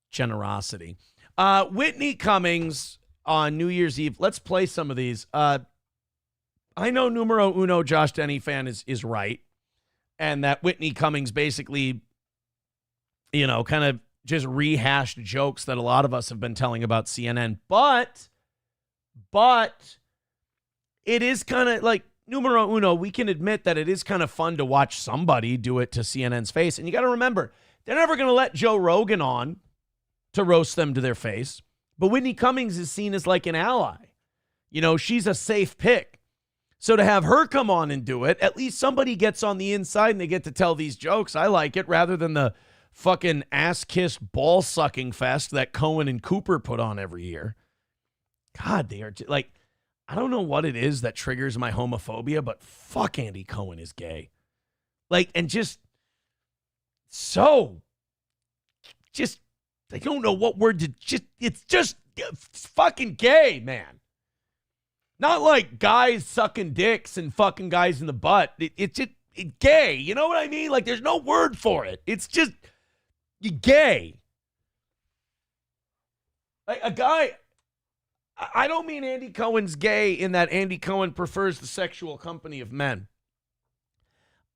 generosity. Whitney Cummings on New Year's Eve. Let's play some of these. I know numero uno Josh Denny fan is right. And that Whitney Cummings basically, you know, kind of just rehashed jokes that a lot of us have been telling about CNN. But it is kind of like numero uno. We can admit that it is kind of fun to watch somebody do it to CNN's face. And you got to remember, they're never going to let Joe Rogan on to roast them to their face. But Whitney Cummings is seen as like an ally. You know, she's a safe pick. So to have her come on and do it, at least somebody gets on the inside and they get to tell these jokes. I like it rather than the fucking ass-kissed ball-sucking fest that Cohen and Cooper put on every year. God, they are like, I don't know what it is that triggers my homophobia, but fuck, Andy Cohen is gay. Like, and just I don't know what word to it's just fucking gay, man. Not like guys sucking dicks and fucking guys in the butt. It's just gay. You know what I mean? Like, there's no word for it. It's just gay. Like a guy, I don't mean Andy Cohen's gay in that Andy Cohen prefers the sexual company of men.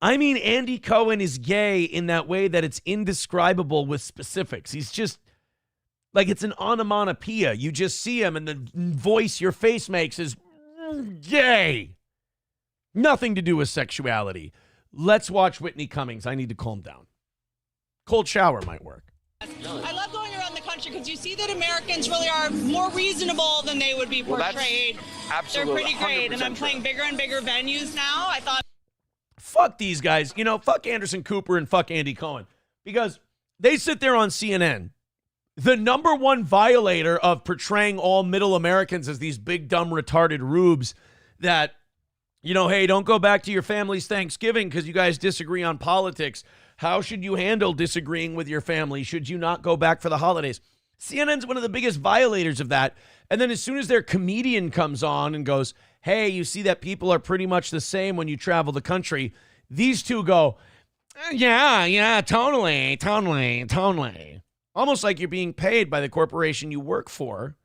I mean Andy Cohen is gay in that way that it's indescribable with specifics. He's just like, it's an onomatopoeia. You just see him and the voice your face makes is gay. Nothing to do with sexuality. Let's watch Whitney Cummings. I need to calm down. Cold shower might work. I love going around the country because you see that Americans really are more reasonable than they would be portrayed. They're pretty great, and I'm playing bigger and bigger venues now. I thought, fuck these guys. You know, fuck Anderson Cooper and fuck Andy Cohen, because they sit there on CNN. The number one violator of portraying all middle Americans as these big, dumb, retarded rubes that, you know, hey, don't go back to your family's Thanksgiving because you guys disagree on politics. How should you handle disagreeing with your family? Should you not go back for the holidays? CNN's one of the biggest violators of that. And then as soon as their comedian comes on and goes, hey, you see that people are pretty much the same when you travel the country, these two go, yeah, totally. Almost like you're being paid by the corporation you work for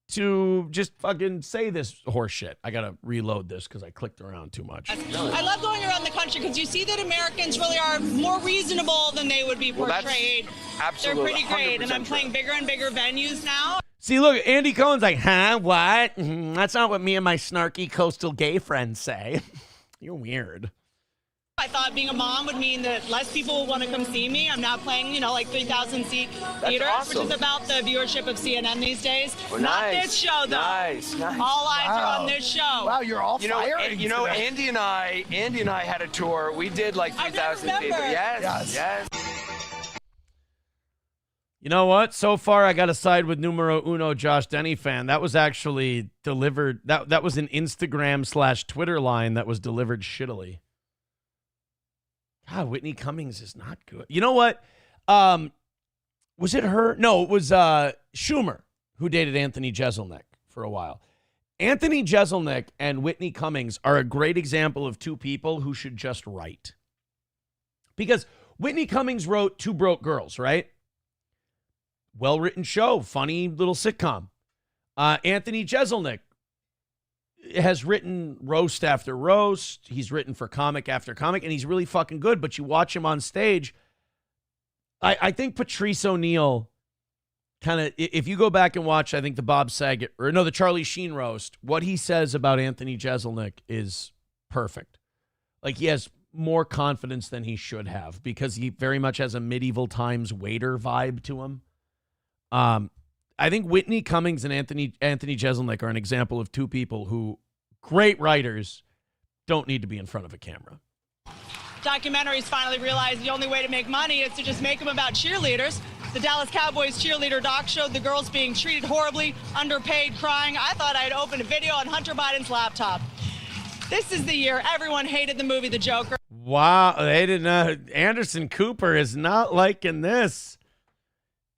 to just fucking say this horse shit. I got to reload this because I clicked around too much. I love going around the country because you see that Americans really are more reasonable than they would be portrayed. They're pretty great, and I'm playing bigger and bigger venues now. See, look, Andy Cohen's like, huh, what? That's not what me and my snarky coastal gay friends say. You're weird. I thought being a mom would mean that less people would want to come see me. I'm now playing, you know, like 3,000 seat theaters, awesome. Which is about the viewership of CNN these days. Well, Not nice. this show, though. Nice. All eyes are on this show. Wow, you're all firing. You know, today. Andy and I had a tour. We did like 3,000 people. Yes. You know what? So far, I got to side with numero uno Josh Denny fan. That was actually delivered. That was an Instagram/Twitter line that was delivered shittily. God, Whitney Cummings is not good. You know what? Was it her? No, it was Schumer who dated Anthony Jeselnik for a while. Anthony Jeselnik and Whitney Cummings are a great example of two people who should just write. Because Whitney Cummings wrote Two Broke Girls, right? Well-written show, funny little sitcom. Anthony Jeselnik has written roast after roast. He's written for comic after comic, and he's really fucking good. But you watch him on stage. I think Patrice O'Neal kind of, if you go back and watch, I think the Charlie Sheen roast, what he says about Anthony Jeselnik is perfect. Like, he has more confidence than he should have because he very much has a medieval times waiter vibe to him. I think Whitney Cummings and Anthony Jeselnik are an example of two people who, great writers, don't need to be in front of a camera. Documentaries finally realized the only way to make money is to just make them about cheerleaders. The Dallas Cowboys cheerleader doc showed the girls being treated horribly, underpaid, crying. I thought I'd open a video on Hunter Biden's laptop. This is the year everyone hated the movie The Joker. Wow, they didn't know. Anderson Cooper is not liking this.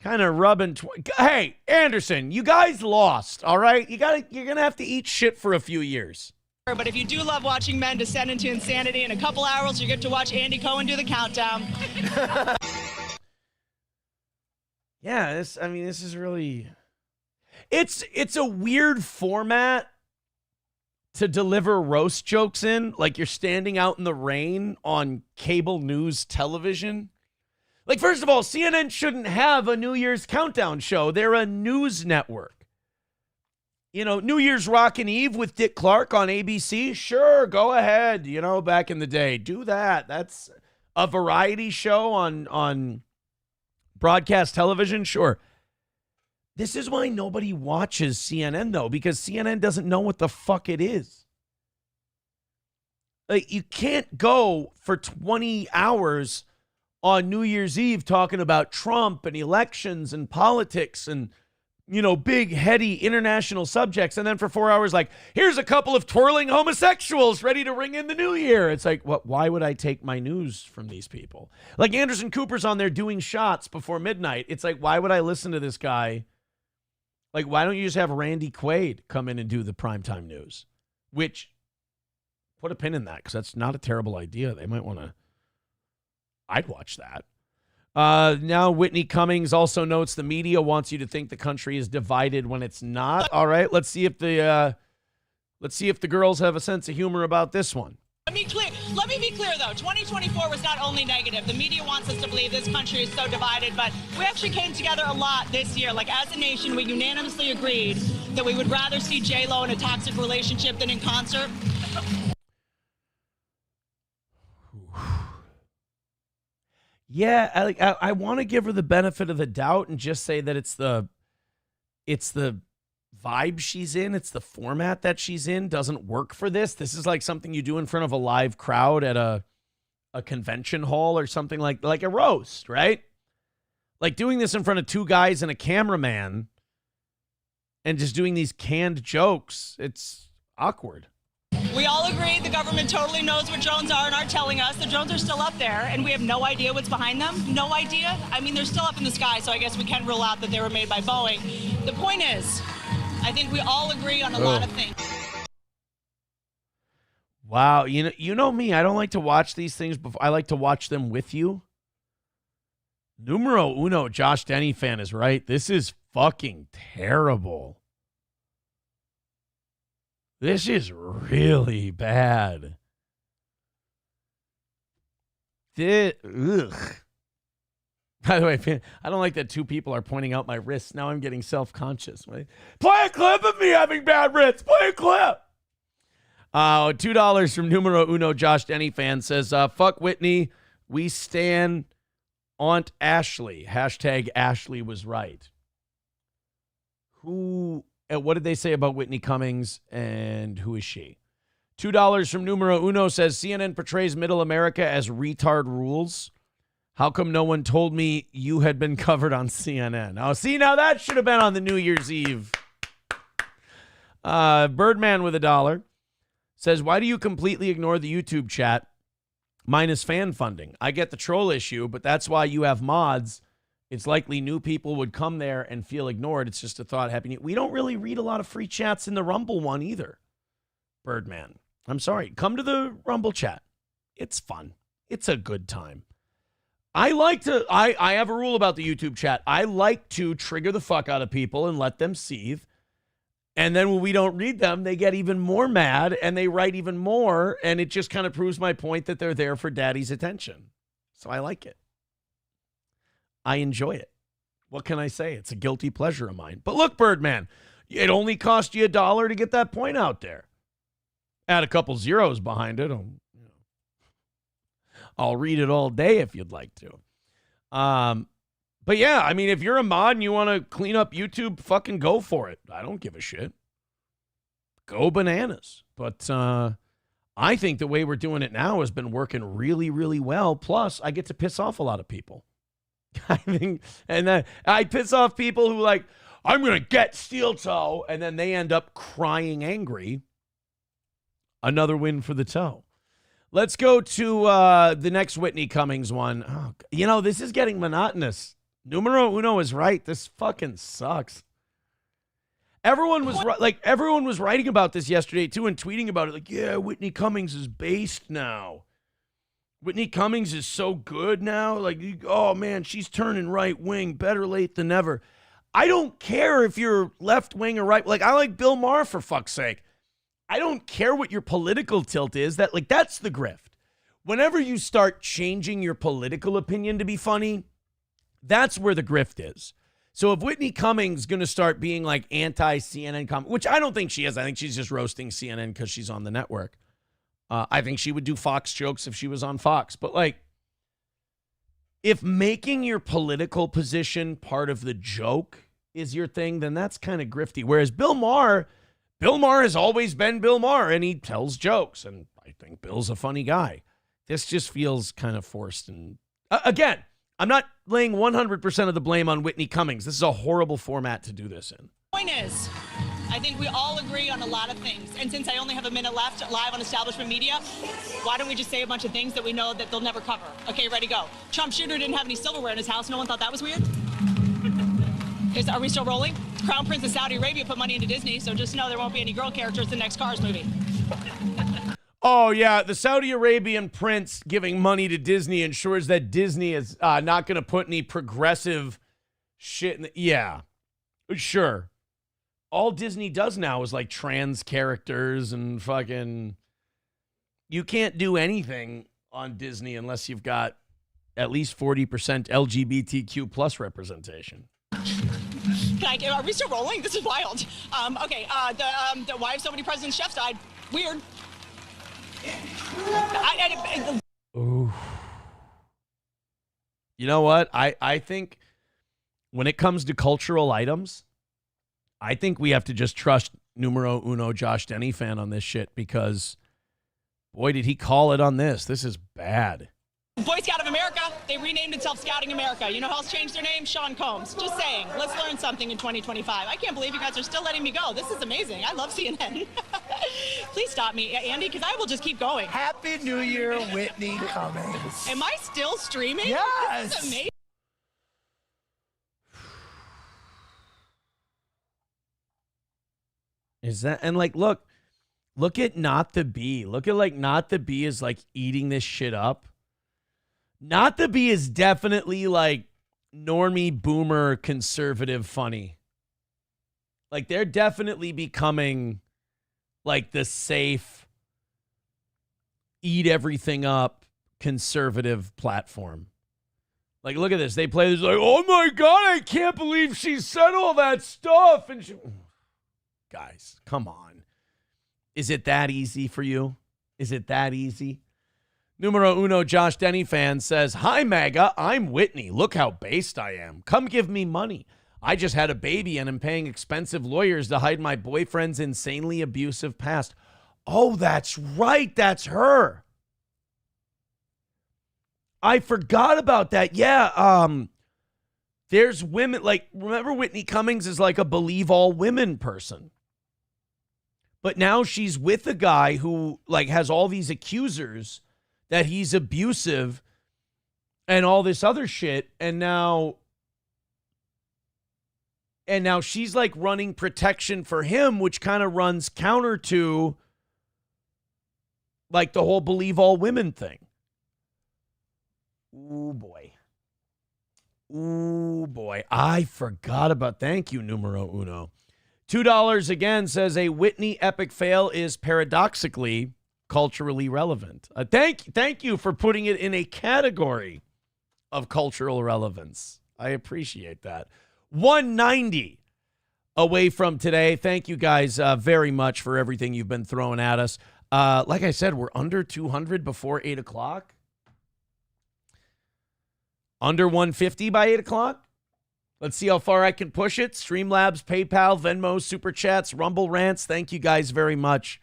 Kind of rubbing. Hey, Anderson, you guys lost, all right? You're going to have to eat shit for a few years. But if you do love watching men descend into insanity, in a couple hours you get to watch Andy Cohen do the countdown. Yeah, this is really... It's a weird format to deliver roast jokes in, like you're standing out in the rain on cable news television. Like, first of all, CNN shouldn't have a New Year's countdown show. They're a news network. You know, New Year's Rockin' Eve with Dick Clark on ABC, sure, go ahead. You know, back in the day, do that. That's a variety show on broadcast television, sure. This is why nobody watches CNN, though, because CNN doesn't know what the fuck it is. Like, you can't go for 20 hours on New Year's Eve talking about Trump and elections and politics and, you know, big, heady international subjects. And then for 4 hours, like, here's a couple of twirling homosexuals ready to ring in the new year. It's like, what? Why would I take my news from these people? Like, Anderson Cooper's on there doing shots before midnight. It's like, why would I listen to this guy? Like, why don't you just have Randy Quaid come in and do the primetime news? Which, put a pin in that, because that's not a terrible idea. They might want to... I'd watch that. Now, Whitney Cummings also notes the media wants you to think the country is divided when it's not. All right, let's see if the girls have a sense of humor about this one. Let me be clear, though. 2024 was not only negative. The media wants us to believe this country is so divided, but we actually came together a lot this year. Like, as a nation, we unanimously agreed that we would rather see J-Lo in a toxic relationship than in concert. Yeah, I want to give her the benefit of the doubt and just say that it's the vibe she's in. It's the format that she's in doesn't work for this. This is like something you do in front of a live crowd at a convention hall or something like a roast, right? Like doing this in front of two guys and a cameraman and just doing these canned jokes. It's awkward. We all agree the government totally knows what drones are and are telling us. The drones are still up there, and we have no idea what's behind them. No idea. I mean, they're still up in the sky, so I guess we can rule out that they were made by Boeing. The point is, I think we all agree on a lot of things. Wow, you know me. I don't like to watch these things before. I like to watch them with you. Numero uno, Josh Denny fan is right. This is fucking terrible. This is really bad. Ugh. By the way, I don't like that two people are pointing out my wrists. Now I'm getting self-conscious. Right? Play a clip of me having bad wrists. Play a clip. $2 from numero uno, Josh Denny fan says, fuck Whitney. We stan Aunt Ashley. Hashtag Ashley was right. What did they say about Whitney Cummings, and who is she? $2 from numero uno says, CNN portrays middle America as retard rules. How come no one told me you had been covered on CNN? Oh, see, now that should have been on the New Year's Eve. Birdman with $1 says, why do you completely ignore the YouTube chat minus fan funding? I get the troll issue, but that's why you have mods. It's likely new people would come there and feel ignored. It's just a thought happening. We don't really read a lot of free chats in the Rumble one either. Birdman, I'm sorry. Come to the Rumble chat. It's fun. It's a good time. I have a rule about the YouTube chat. I like to trigger the fuck out of people and let them seethe. And then when we don't read them, they get even more mad and they write even more. And it just kind of proves my point that they're there for daddy's attention. So I like it. I enjoy it. What can I say? It's a guilty pleasure of mine. But look, Birdman, it only cost you $1 to get that point out there. Add a couple zeros behind it. I'll read it all day if you'd like to. But yeah, I mean, if you're a mod and you want to clean up YouTube, fucking go for it. I don't give a shit. Go bananas. But I think the way we're doing it now has been working really, really well. Plus, I get to piss off a lot of people. I think, and then I piss off people who like, I'm going to get steel toe, and then they end up crying angry. Another win for the toe. Let's go to the next Whitney Cummings one. Oh, you know, this is getting monotonous. Numero uno is right. This fucking sucks. Everyone was writing about this yesterday too and tweeting about it. Like, yeah, Whitney Cummings is based now. Whitney Cummings is so good now. Like, oh man, she's turning right wing. Better late than never. I don't care if you're left wing or right. Like, I like Bill Maher, for fuck's sake. I don't care what your political tilt is. That's the grift. Whenever you start changing your political opinion to be funny, that's where the grift is. So if Whitney Cummings going to start being like anti-CNN, which I don't think she is. I think she's just roasting CNN because she's on the network. I think she would do Fox jokes if she was on Fox. But like, if making your political position part of the joke is your thing, then that's kind of grifty. Whereas Bill Maher has always been Bill Maher, and he tells jokes, and I think Bill's a funny guy. This just feels kind of forced. And again, I'm not laying 100% of the blame on Whitney Cummings. This is a horrible format to do this in. Point is, I think we all agree on a lot of things. And since I only have a minute left live on Establishment Media, why don't we just say a bunch of things that we know that they'll never cover? Okay, ready, go. Trump Shooter didn't have any silverware in his house. No one thought that was weird? Are we still rolling? Crown Prince of Saudi Arabia put money into Disney, so just know there won't be any girl characters in the next Cars movie. Oh, yeah, the Saudi Arabian prince giving money to Disney ensures that Disney is not going to put any progressive shit in the... Yeah, sure. All Disney does now is like trans characters and fucking... You can't do anything on Disney unless you've got at least 40% LGBTQ plus representation. Are we still rolling? This is wild. Okay, why have so many presidents' chefs died? Weird. Ooh. You know what? I think when it comes to cultural items, I think we have to just trust numero uno Josh Denny fan on this shit because, boy, did he call it on this. This is bad. Boy Scout of America, they renamed itself Scouting America. You know who else changed their name? Sean Combs. Just saying. Let's learn something in 2025. I can't believe you guys are still letting me go. This is amazing. I love CNN. Please stop me, Andy, because I will just keep going. Happy New Year, Whitney Cummings. Am I still streaming? Yes. This is amazing. Is that, and like, look at Not the Bee. Look at like Not the Bee is like eating this shit up. Not the Bee is definitely like normie boomer conservative funny. Like they're definitely becoming like the safe eat everything up conservative platform. Like look at this. They play this like, oh my God, I can't believe she said all that stuff. And she... Guys, come on. Is it that easy for you? Is it that easy? Numero uno Josh Denny fan says, hi, MAGA, I'm Whitney. Look how based I am. Come give me money. I just had a baby and am paying expensive lawyers to hide my boyfriend's insanely abusive past. Oh, that's right. That's her. I forgot about that. Yeah. There's women like, remember Whitney Cummings is like a believe all women person. But now she's with a guy who like has all these accusers that he's abusive and all this other shit. And now she's like running protection for him, which kind of runs counter to like the whole believe all women thing. Ooh, boy. Ooh, boy. I forgot about, thank you, numero uno. $2 again says a Whitney epic fail is paradoxically culturally relevant. Thank you for putting it in a category of cultural relevance. I appreciate that. 190 away from today. Thank you guys very much for everything you've been throwing at us. Like I said, we're under 200 before 8 o'clock. Under 150 by 8 o'clock. Let's see how far I can push it. Streamlabs, PayPal, Venmo, Super Chats, Rumble Rants. Thank you guys very much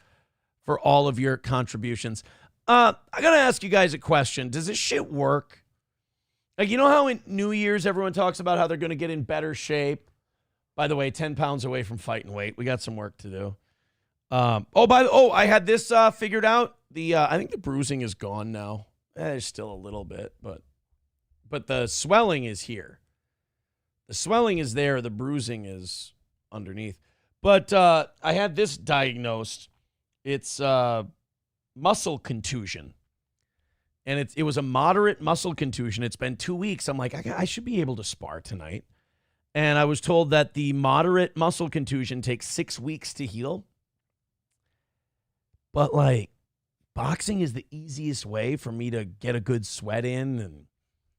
for all of your contributions. I got to ask you guys a question. Does this shit work? Like, you know how in New Year's everyone talks about how they're going to get in better shape? By the way, 10 pounds away from fighting weight. We got some work to do. I had this figured out. I think the bruising is gone now. There's still a little bit, but the swelling is here. The swelling is there. The bruising is underneath. But I had this diagnosed. It's muscle contusion. And it was a moderate muscle contusion. It's been 2 weeks. I'm like, I should be able to spar tonight. And I was told that the moderate muscle contusion takes 6 weeks to heal. But, like, boxing is the easiest way for me to get a good sweat in and,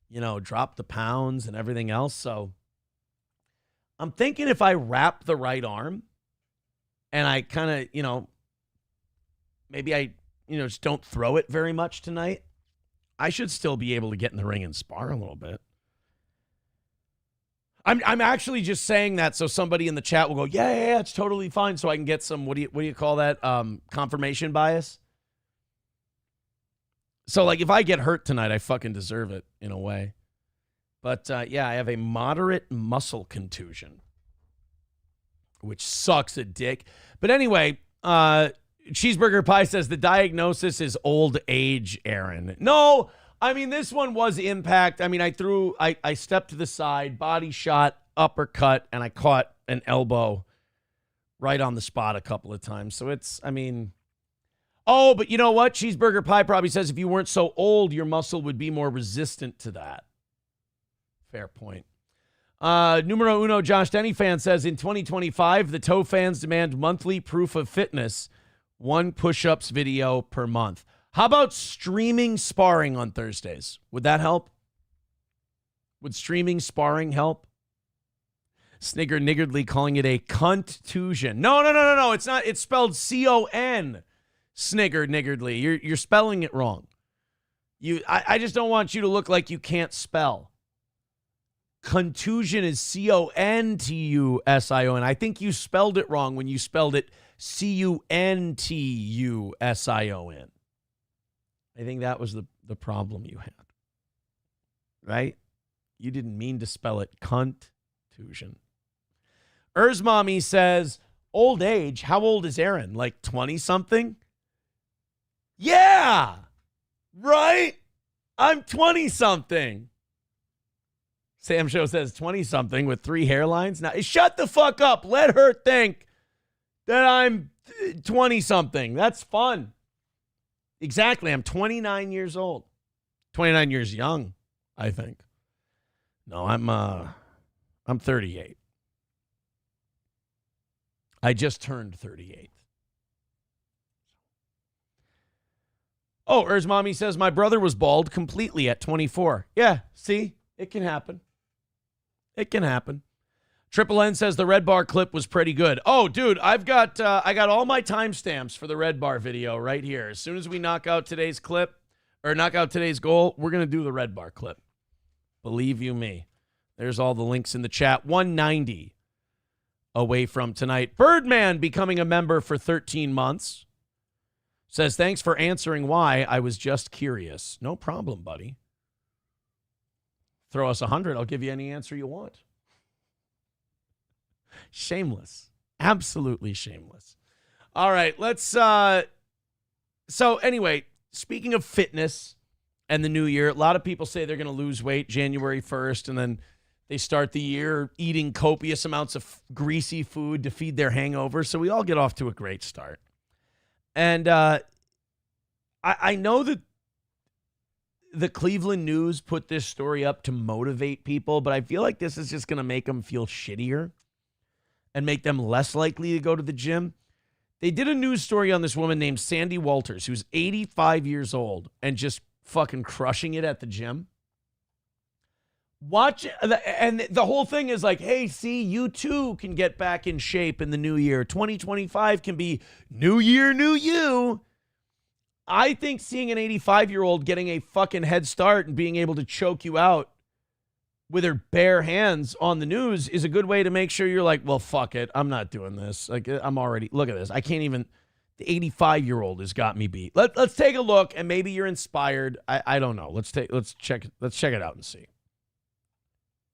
you know, drop the pounds and everything else. So I'm thinking if I wrap the right arm and I kind of, you know, maybe I, you know, just don't throw it very much tonight, I should still be able to get in the ring and spar a little bit. I'm actually just saying that so somebody in the chat will go, yeah, it's totally fine. So I can get some, what do you call that? Confirmation bias. So like if I get hurt tonight, I fucking deserve it in a way. But yeah, I have a moderate muscle contusion, which sucks a dick. But anyway, Cheeseburger Pie says the diagnosis is old age, Aaron. No, I mean, this one was impact. I mean, I stepped to the side, body shot, uppercut, and I caught an elbow right on the spot a couple of times. So it's, I mean, oh, but you know what? Cheeseburger Pie probably says if you weren't so old, your muscle would be more resistant to that. Fair point. Numero uno, Josh Denny fan says in 2025, the toe fans demand monthly proof of fitness, 1 push-ups video per month. How about streaming sparring on Thursdays? Would that help? Would streaming sparring help? Snigger niggardly calling it a contusion. No. It's not. It's spelled C-O-N. Snigger niggardly. You're spelling it wrong. I just don't want you to look like you can't spell. Contusion is C-O-N-T-U-S-I-O-N. I think you spelled it wrong when you spelled it C-U-N-T-U-S-I-O-N. I think that was the problem you had. Right? You didn't mean to spell it contusion. Mommy says, old age. How old is Aaron? Like 20-something? Yeah! Right? I'm 20-something. Sam Show says 20-something with 3 hairlines. Now, shut the fuck up. Let her think that I'm 20-something. That's fun. Exactly. I'm 29 years old. 29 years young, I think. No, I'm 38. I just turned 38. Oh, Mommy says my brother was bald completely at 24. Yeah, see? It can happen. It can happen. Triple N says the Red Bar clip was pretty good. Oh, dude, I got all my timestamps for the Red Bar video right here. As soon as we knock out today's clip, or knock out today's goal, we're going to do the Red Bar clip. Believe you me. There's all the links in the chat. 190 away from tonight. Birdman becoming a member for 13 months. Says, thanks for answering why. I was just curious. No problem, buddy. Throw us 100. I'll give you any answer you want. Shameless. Absolutely shameless. All right, let's so anyway, speaking of fitness and the new year, a lot of people say they're going to lose weight January 1st, and then they start the year eating copious amounts of greasy food to feed their hangover. So we all get off to a great start. And I know that the Cleveland News put this story up to motivate people, but I feel like this is just going to make them feel shittier and make them less likely to go to the gym. They did a news story on this woman named Sandy Walters, who's 85 years old and just fucking crushing it at the gym. Watch, and the whole thing is like, hey, see, you too can get back in shape in the new year. 2025 can be new year, new you. I think seeing an 85-year-old getting a fucking head start and being able to choke you out with her bare hands on the news is a good way to make sure you're like, well, fuck it. I'm not doing this. Like, I'm already, look at this. I can't even, the 85-year-old has got me beat. Let's take a look, and maybe you're inspired. I don't know. Let's check it out and see.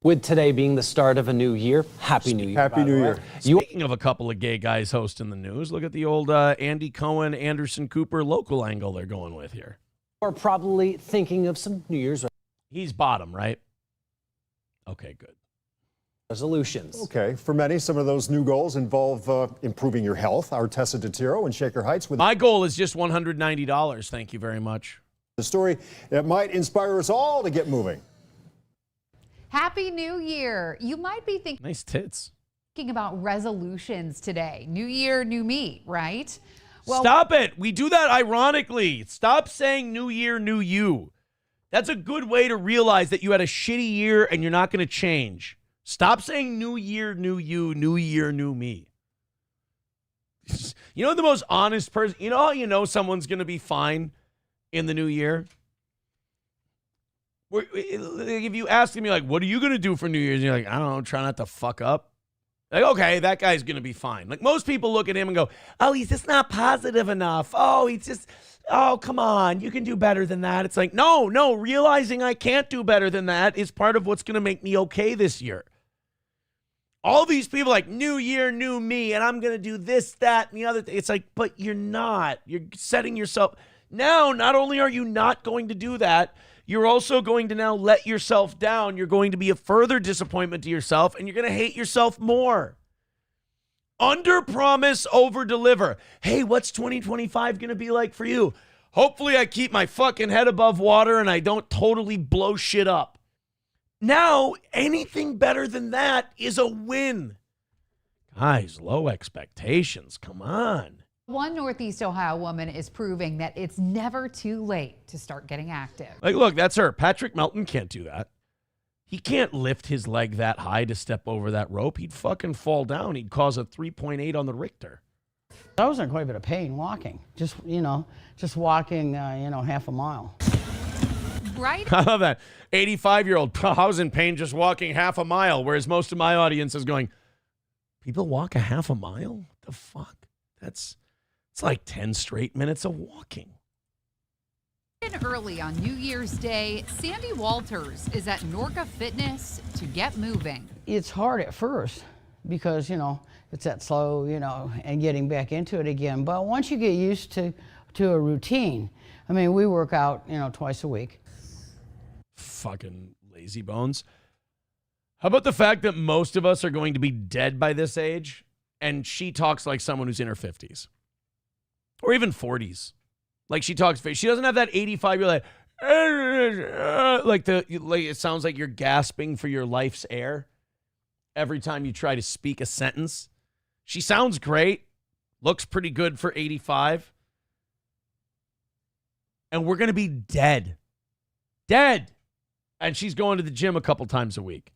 With today being the start of a new year, Happy New Year. Happy New Year. Speaking of a couple of gay guys hosting the news, look at the old Andy Cohen, Anderson Cooper local angle they're going with here. Are probably thinking of some New Year's He's bottom, right? Okay, good. resolutions. Okay, for many, some of those new goals involve improving your health. Our Tessa DeTiro and Shaker Heights with My goal is just $190. Thank you very much. the story that might inspire us all to get moving. Happy New Year. You might be Nice tits. thinking about resolutions today. New year, new me, right? Well, Stop it. We do that ironically. Stop saying new year, new you. That's a good way to realize that you had a shitty year and you're not going to change. Stop saying new year, new you, new year, new me. You know the most honest person, you know how you know someone's going to be fine in the new year? If you ask me, like, what are you going to do for New Year's? And you're like, I don't know, try not to fuck up. Like, okay, that guy's going to be fine. Like, most people look at him and go, oh, he's just not positive enough. Oh, he's just, oh, come on, you can do better than that. It's like, no, realizing I can't do better than that is part of what's going to make me okay this year. All these people like, new year, new me, and I'm going to do this, that, and the other thing. It's like, but you're not. You're setting yourself. Now, not only are you not going to do that, you're also going to now let yourself down. You're going to be a further disappointment to yourself, and you're going to hate yourself more. Under promise, over deliver. Hey, what's 2025 going to be like for you? Hopefully I keep my fucking head above water and I don't totally blow shit up. Now, anything better than that is a win. Guys, low expectations. Come on. one Northeast Ohio woman is proving that it's never too late to start getting active. Like, look, that's her. Patrick Melton can't do that. He can't lift his leg that high to step over that rope. He'd fucking fall down. He'd cause a 3.8 on the Richter. I was in quite a bit of pain walking, just walking, half a mile. Right? I love that. 85-year-old, I was in pain just walking half a mile, whereas most of my audience is going, people walk a half a mile? What the fuck? It's like 10 straight minutes of walking. Early on New Year's Day, Sandy Walters is at Norca Fitness to get moving. It's hard at first because, it's that slow, and getting back into it again. But once you get used to a routine, I mean, we work out, twice a week. Fucking lazy bones. How about the fact that most of us are going to be dead by this age, and she talks like someone who's in her 50s or even 40s. Like she talks, she doesn't have that 85-year-old like it sounds like you're gasping for your life's air every time you try to speak a sentence. She sounds great, looks pretty good for 85. And we're going to be dead. And she's going to the gym a couple times a week.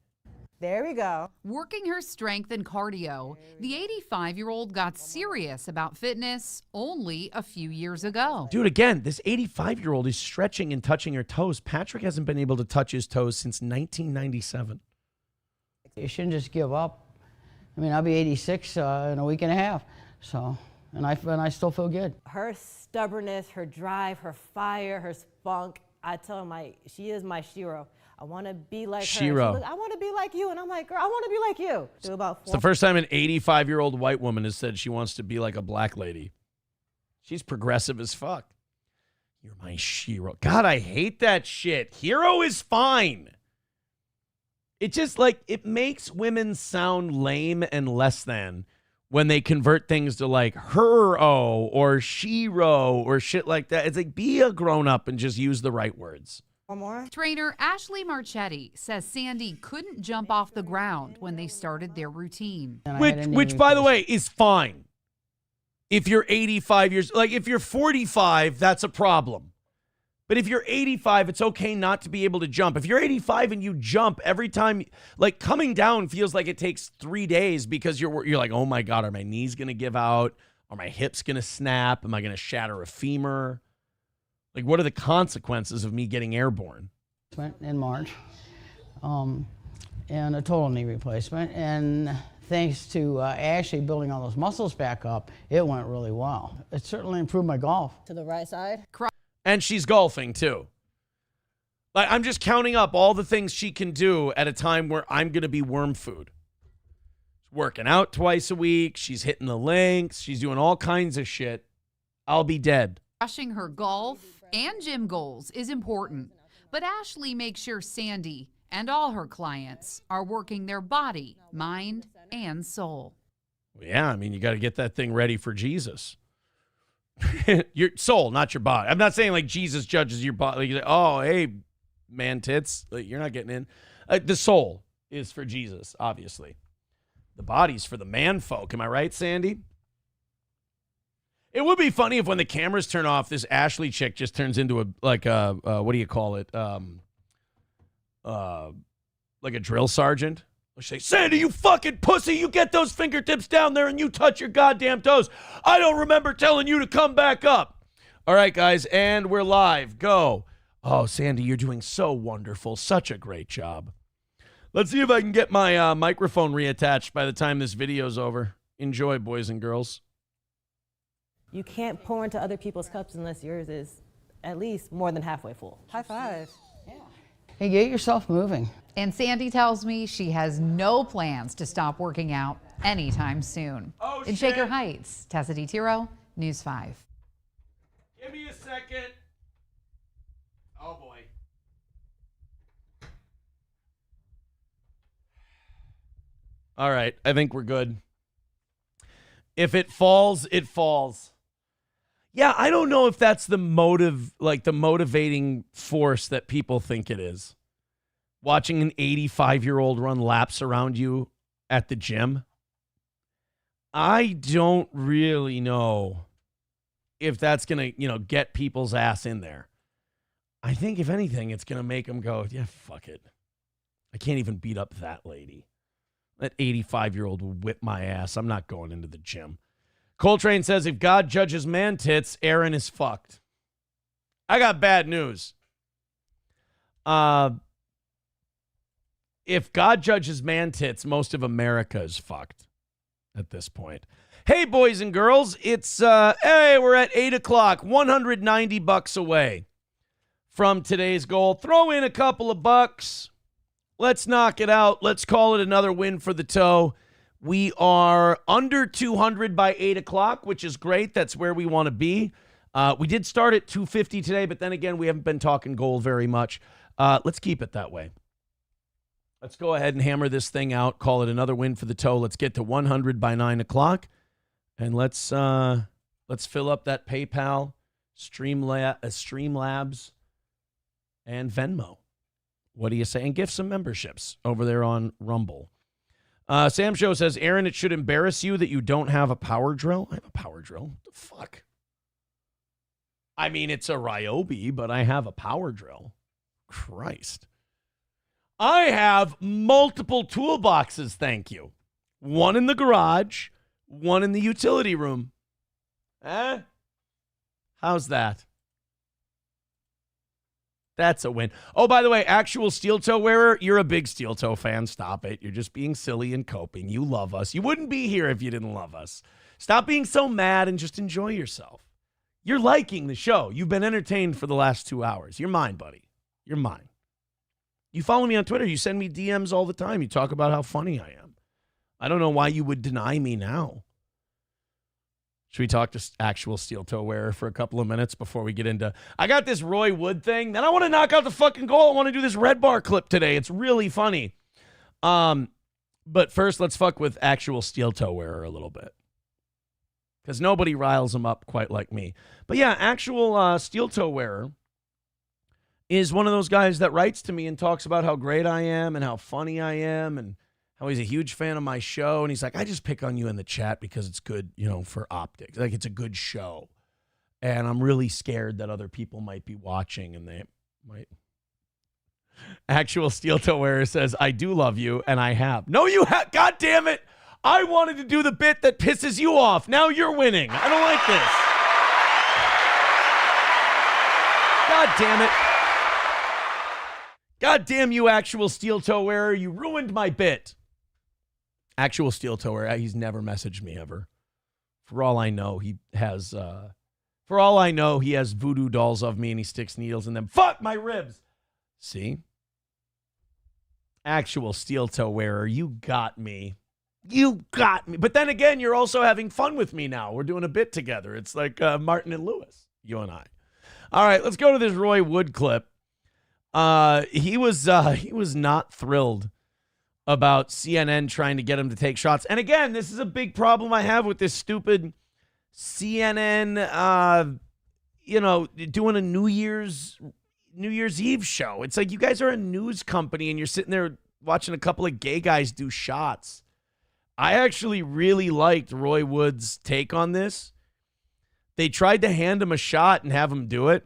There we go. Working her strength and cardio, the 85-year-old got serious about fitness only a few years ago. Dude, again, this 85-year-old is stretching and touching her toes. Patrick hasn't been able to touch his toes since 1997. You shouldn't just give up. I mean, I'll be 86 in a week and a half. So, and I still feel good. Her stubbornness, her drive, her fire, her spunk. I tell her she is my Shiro. I want to be like Shiro. her. I want to be like you. And I'm like, girl, I want to be like you. Do about 4. It's the first time an 85-year-old white woman has said she wants to be like a black lady. She's progressive as fuck. You're my Shiro. God, I hate that shit. Hero is fine. It just it makes women sound lame and less than when they convert things to like her-o or she-ro or shit like that. It's like, be a grown-up and just use the right words. One more. Trainer Ashley Marchetti says Sandy couldn't jump off the ground when they started their routine. Which by the way, is fine. If you're 85 years, if you're 45, that's a problem. But if you're 85, it's okay not to be able to jump. If you're 85 and you jump every time, like coming down feels like it takes 3 days because you're like, oh my God, are my knees going to give out? Are my hips going to snap? Am I going to shatter a femur? Like, what are the consequences of me getting airborne? In March, and a total knee replacement. And thanks to Ashley building all those muscles back up, it went really well. It certainly improved my golf. To the right side. And she's golfing too. Like, I'm just counting up all the things she can do at a time where I'm going to be worm food. She's working out twice a week. She's hitting the links. She's doing all kinds of shit. I'll be dead. Crushing her golf and gym goals is important, but Ashley makes sure Sandy and all her clients are working their body, mind, and soul. Yeah, I mean, you got to get that thing ready for Jesus. Your soul, not your body. I'm not saying like Jesus judges your body. Like, oh, hey, man tits, like, you're not getting in. The soul is for Jesus, obviously. The body's for the man folk. Am I right, Sandy? It would be funny if when the cameras turn off, this Ashley chick just turns into a what do you call it? Like a drill sergeant. She'll say, Sandy, you fucking pussy, you get those fingertips down there and you touch your goddamn toes. I don't remember telling you to come back up. All right, guys, and we're live. Go. Oh, Sandy, you're doing so wonderful. Such a great job. Let's see if I can get my microphone reattached by the time this video's over. Enjoy, boys and girls. You can't pour into other people's cups unless yours is at least more than halfway full. High five. Hey, get yourself moving. And Sandy tells me she has no plans to stop working out anytime soon. Oh, in Shaker Heights, Tessa DiTiro, News 5. Give me a second. Oh, boy. All right, I think we're good. If it falls, it falls. Yeah, I don't know if that's the motive, like the motivating force that people think it is. Watching an 85-year-old run laps around you at the gym. I don't really know if that's going to, get people's ass in there. I think if anything, it's going to make them go, yeah, fuck it. I can't even beat up that lady. That 85-year-old will whip my ass. I'm not going into the gym. Coltrane says, if God judges man tits, Aaron is fucked. I got bad news. If God judges man tits, most of America is fucked at this point. Hey, boys and girls, it's, we're at 8 o'clock, $190 away from today's goal. Throw in a couple of bucks. Let's knock it out. Let's call it another win for the toe. We are under 200 by 8 o'clock, which is great. That's where we want to be. We did start at 250 today, but then again, we haven't been talking goal very much. Let's keep it that way. Let's go ahead and hammer this thing out. Call it another win for the toe. Let's get to 100 by 9 o'clock, and let's fill up that PayPal, Streamlabs, and Venmo. What do you say? And give some memberships over there on Rumble. Sam Show says, Aaron, it should embarrass you that you don't have a power drill. I have a power drill. What the fuck? I mean, it's a Ryobi, but I have a power drill. Christ. I have multiple toolboxes, thank you. One in the garage, one in the utility room. How's that? That's a win. Oh, by the way, actual steel toe wearer, you're a big steel toe fan. Stop it. You're just being silly and coping. You love us. You wouldn't be here if you didn't love us. Stop being so mad and just enjoy yourself. You're liking the show. You've been entertained for the last 2 hours. You're mine, buddy. You're mine. You follow me on Twitter. You send me DMs all the time. You talk about how funny I am. I don't know why you would deny me now. Should we talk to actual steel toe wearer for a couple of minutes before we get into... I got this Roy Wood thing. Then I want to knock out the fucking goal. I want to do this Red Bar clip today. It's really funny. But first, let's fuck with actual steel toe wearer a little bit. Because nobody riles him up quite like me. But yeah, actual steel toe wearer is one of those guys that writes to me and talks about how great I am and how funny I am and how he's a huge fan of my show. And he's like, I just pick on you in the chat because it's good, for optics. Like, it's a good show. And I'm really scared that other people might be watching and they might. Actual Steel Toe Wearer says, I do love you, and I have. No, you have. God damn it. I wanted to do the bit that pisses you off. Now you're winning. I don't like this. God damn it. God damn you, Actual Steel Toe Wearer. You ruined my bit. Actual Steel Toe Wearer, he's never messaged me ever. For all I know, he has voodoo dolls of me and he sticks needles in them. Fuck my ribs. See? Actual Steel Toe Wearer, you got me. You got me. But then again, you're also having fun with me now. We're doing a bit together. It's like Martin and Lewis, you and I. All right, let's go to this Roy Wood clip. He was not thrilled about CNN trying to get him to take shots. And again, this is a big problem I have with this stupid CNN, doing a New Year's Eve show. It's like you guys are a news company and you're sitting there watching a couple of gay guys do shots. I actually really liked Roy Wood's take on this. They tried to hand him a shot and have him do it.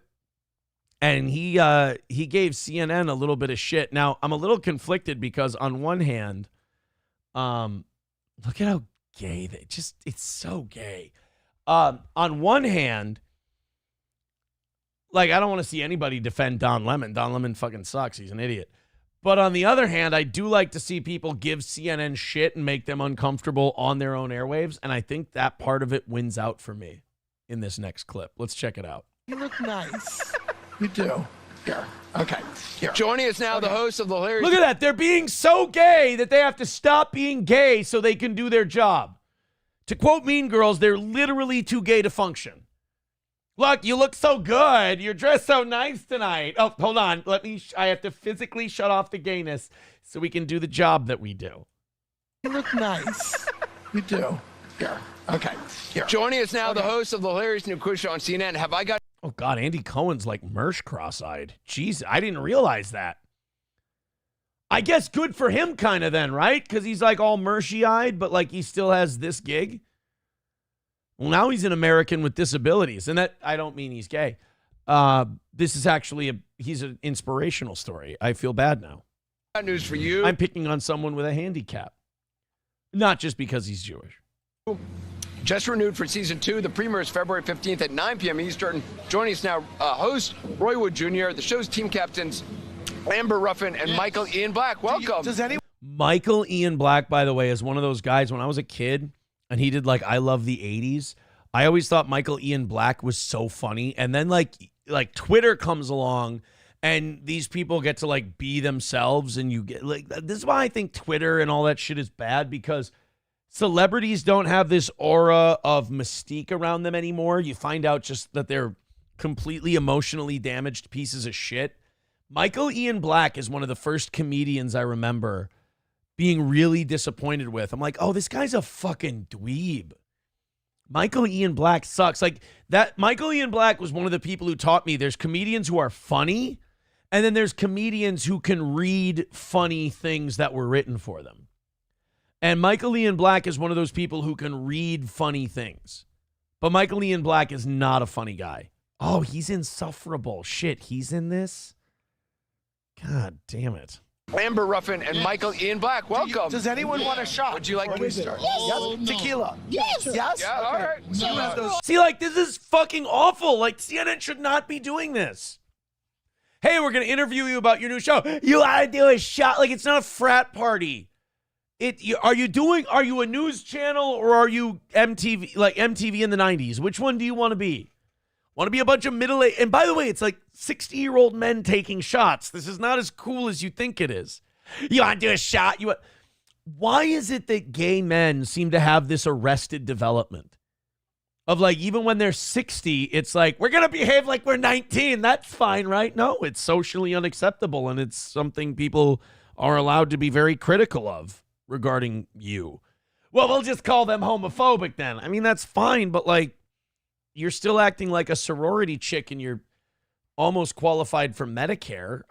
And he gave CNN a little bit of shit. Now, I'm a little conflicted because on one hand, look at how gay it's so gay. On one hand, like, I don't want to see anybody defend Don Lemon. Don Lemon fucking sucks. He's an idiot. But on the other hand, I do like to see people give CNN shit and make them uncomfortable on their own airwaves. And I think that part of it wins out for me in this next clip. Let's check it out. You look nice. You do. Here. Okay. Here. Joining us now, the host of the hilarious... Look at that. They're being so gay that they have to stop being gay so they can do their job. To quote Mean Girls, they're literally too gay to function. Look, you look so good. You're dressed so nice tonight. Oh, hold on. I have to physically shut off the gayness so we can do the job that we do. You look nice. You do. Here. Okay. Here. Joining us now, the host of the hilarious new quiz show on CNN. Have I got... Oh, God, Andy Cohen's like Mersh cross-eyed. Jeez, I didn't realize that. I guess good for him kind of then, right? Because he's like all Mershy-eyed, but like he still has this gig. Well, now he's an American with disabilities. And that, I don't mean he's gay. This is actually he's an inspirational story. I feel bad now. Got news for you. I'm picking on someone with a handicap. Not just because he's Jewish. Just renewed for season 2. The premiere is February 15th at 9 p.m. Eastern. Joining us now, host Roy Wood Jr., the show's team captains, Amber Ruffin and Michael Ian Black. Welcome. Michael Ian Black, by the way, is one of those guys when I was a kid and he did like I Love the 80s. I always thought Michael Ian Black was so funny. And then like Twitter comes along and these people get to like be themselves and you get like, this is why I think Twitter and all that shit is bad, because celebrities don't have this aura of mystique around them anymore. You find out just that they're completely emotionally damaged pieces of shit. Michael Ian Black is one of the first comedians I remember being really disappointed with. I'm like, oh, this guy's a fucking dweeb. Michael Ian Black sucks. Like that. Michael Ian Black was one of the people who taught me there's comedians who are funny, and then there's comedians who can read funny things that were written for them. And Michael Ian Black is one of those people who can read funny things. But Michael Ian Black is not a funny guy. Oh, he's insufferable. Shit, he's in this? God damn it. Amber Ruffin and Michael Ian Black, welcome. Does anyone want a shot? Would you like me to start? Yes. Tequila. Yes. Yes. Yeah, all right. See, like, this is fucking awful. Like, CNN should not be doing this. Hey, we're going to interview you about your new show. You ought to do a shot. Like, it's not a frat party. Are you a news channel or are you MTV, like MTV in the 90s? Which one do you want to be? Want to be a bunch of middle-aged, and by the way, it's like 60-year-old men taking shots. This is not as cool as you think it is. You want to do a shot? Why is it that gay men seem to have this arrested development? Of like, even when they're 60, it's like, we're going to behave like we're 19. That's fine, right? No, it's socially unacceptable, and it's something people are allowed to be very critical of regarding you. Well, we'll just call them homophobic then. I mean, that's fine, but like, you're still acting like a sorority chick and you're almost qualified for Medicare.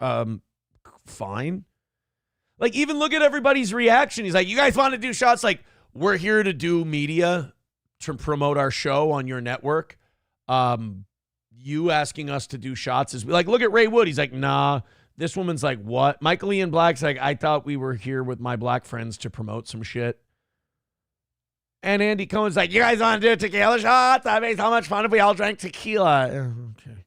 Fine. Like, even look at everybody's reaction. He's like, you guys want to do shots? Like, we're here to do media to promote our show on your network. you asking us to do shots is like, look at Ray Wood. He's like, nah. This woman's like, what? Michael Ian Black's like, I thought we were here with my black friends to promote some shit. And Andy Cohen's like, you guys want to do tequila shots? I mean, how much fun if we all drank tequila? Okay.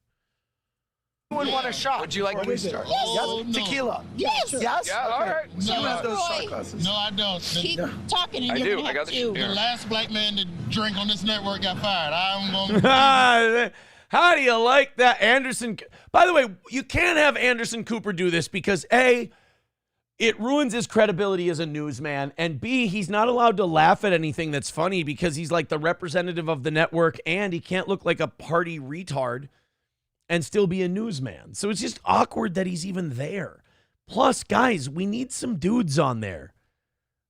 Who would want a shot? Would you like me to start? Yes. no. Tequila. Yes. Yes? Yeah, all right. So you have those shot Roy. glasses. No, I don't. Keep talking and I you're do. gonna I got have the to. shit. The last black man to drink on this network got fired. I'm gonna. How do you like that, Anderson? By the way, you can't have Anderson Cooper do this because A, it ruins his credibility as a newsman, and B, he's not allowed to laugh at anything that's funny because he's like the representative of the network, and he can't look like a party retard and still be a newsman. So it's just awkward that he's even there. Plus, guys, we need some dudes on there.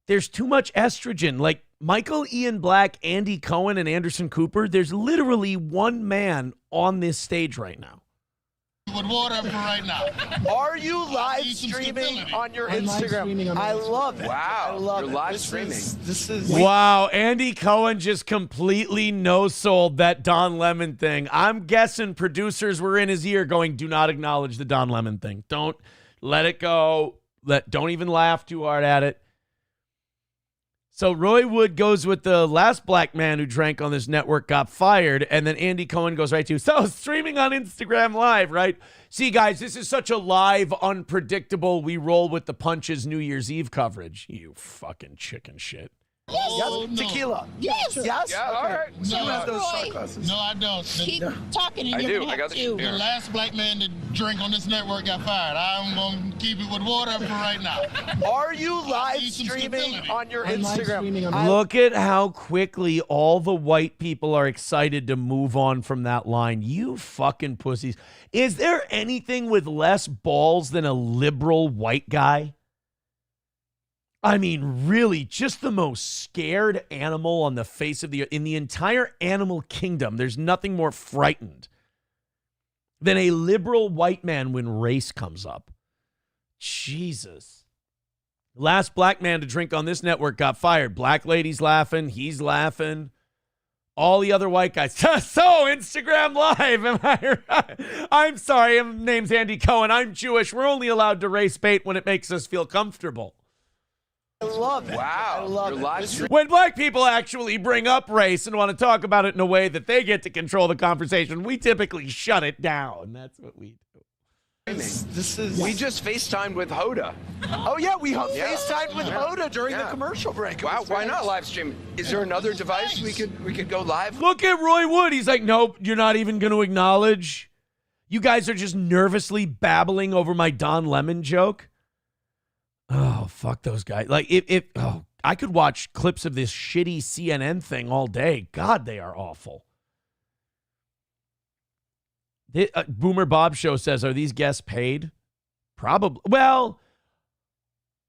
There's too much estrogen. Like Michael Ian Black, Andy Cohen, and Anderson Cooper, there's literally one man on this stage right now. With water for right now. Are you live streaming on your Instagram? I love it. Wow. I love You're it. live streaming. This is Wow, Andy Cohen just completely no-sold that Don Lemon thing. I'm guessing producers were in his ear going, do not acknowledge the Don Lemon thing. Don't let it go. Don't even laugh too hard at it. So Roy Wood goes with the last black man who drank on this network got fired, and then Andy Cohen goes right to, so streaming on Instagram Live, right? See, guys, this is such a live, unpredictable, we roll with the punches New Year's Eve coverage. You fucking chicken shit. yes. Tequila. Yes. Yes? Yeah, all right. So you have those Roy. shot glasses. No, I don't. Keep talking and I you're do. gonna I got have the to. shit. The last black man to drink on this network got fired. I'm gonna keep it with water for right now. Are you live need some streaming stability. on your Instagram? Look at how quickly all the white people are excited to move on from that line. You fucking pussies. Is there anything with less balls than a liberal white guy? I mean, really, just the most scared animal on the face of in the entire animal kingdom. There's nothing more frightened than a liberal white man when race comes up. Jesus. Last black man to drink on this network got fired. Black lady's laughing. He's laughing. All the other white guys. So, Instagram Live. Am I right? I'm sorry. My name's Andy Cohen. I'm Jewish. We're only allowed to race bait when it makes us feel comfortable. I love it. Wow. I love You're it. live This is- streaming. When black people actually bring up race and want to talk about it in a way that they get to control the conversation, we typically shut it down. That's what we do. This is. We just FaceTimed with Hoda. Oh yeah, we Yeah. FaceTimed with Yeah. Hoda during the Yeah. commercial break. It Wow, was why very not nice. live stream? Is there another device we could go live? Look at Roy Wood. He's like, nope, you're not even going to acknowledge. You guys are just nervously babbling over my Don Lemon joke. Oh, fuck those guys. Like, I could watch clips of this shitty CNN thing all day. God, they are awful. Boomer Bob Show says, are these guests paid? Probably. Well,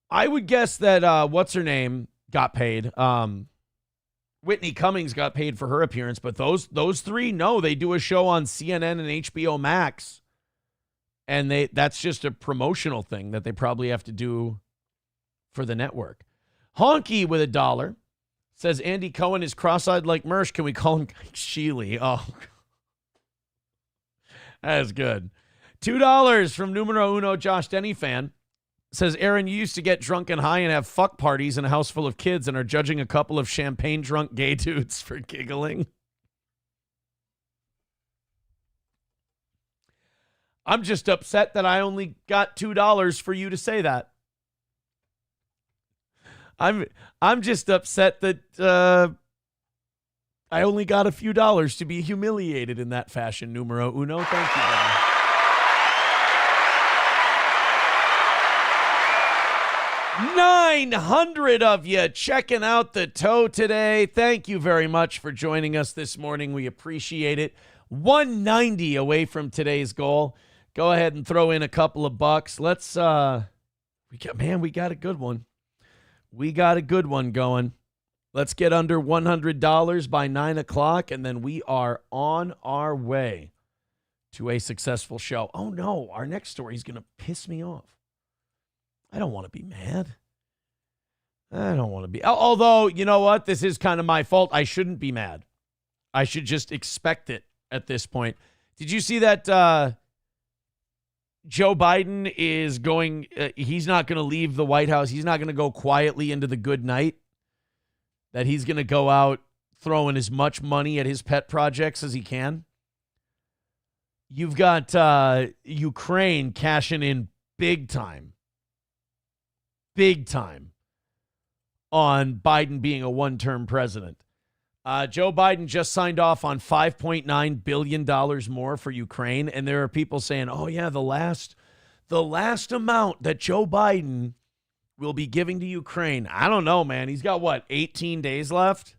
I would guess that, what's her name got paid. Whitney Cummings got paid for her appearance, but those three, no, they do a show on CNN and HBO Max. And that's just a promotional thing that they probably have to do for the network. Honky with $1 says Andy Cohen is cross-eyed like Mersh. Can we call him Sheely? Oh, that is good. $2 from numero uno Josh Denny fan says, Aaron, you used to get drunk and high and have fuck parties in a house full of kids and are judging a couple of champagne drunk gay dudes for giggling. I'm just upset that I only got $2 for you to say that. I'm just upset that I only got a few dollars to be humiliated in that fashion, numero uno. Thank you, buddy. 900 of you checking out the toe today. Thank you very much for joining us this morning. We appreciate it. 190 away from today's goal. Go ahead and throw in a couple of bucks. Let's we got a good one. We got a good one going. Let's get under $100 by 9 o'clock, and then we are on our way to a successful show. Oh, no, our next story is going to piss me off. I don't want to be mad. I don't want to be. Although, you know what? This is kind of my fault. I shouldn't be mad. I should just expect it at this point. Did you see that Joe Biden is going, he's not going to leave the White House. He's not going to go quietly into the good night. That he's going to go out throwing as much money at his pet projects as he can. You've got Ukraine cashing in big time on Biden being a one-term president. Joe Biden just signed off on $5.9 billion more for Ukraine, and there are people saying, oh, yeah, the last amount that Joe Biden will be giving to Ukraine. I don't know, man. He's got, 18 days left?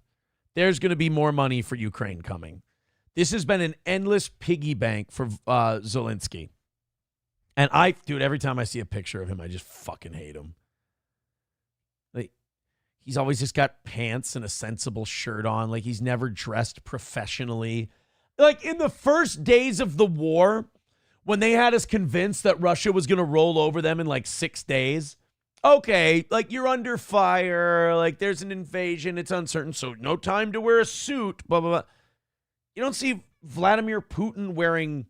There's going to be more money for Ukraine coming. This has been an endless piggy bank for Zelensky. And every time I see a picture of him, I just fucking hate him. Like, he's always just got pants and a sensible shirt on. Like, he's never dressed professionally. Like, in the first days of the war, when they had us convinced that Russia was going to roll over them in 6 days, okay, you're under fire, there's an invasion, it's uncertain, so no time to wear a suit, blah, blah, blah. You don't see Vladimir Putin wearing,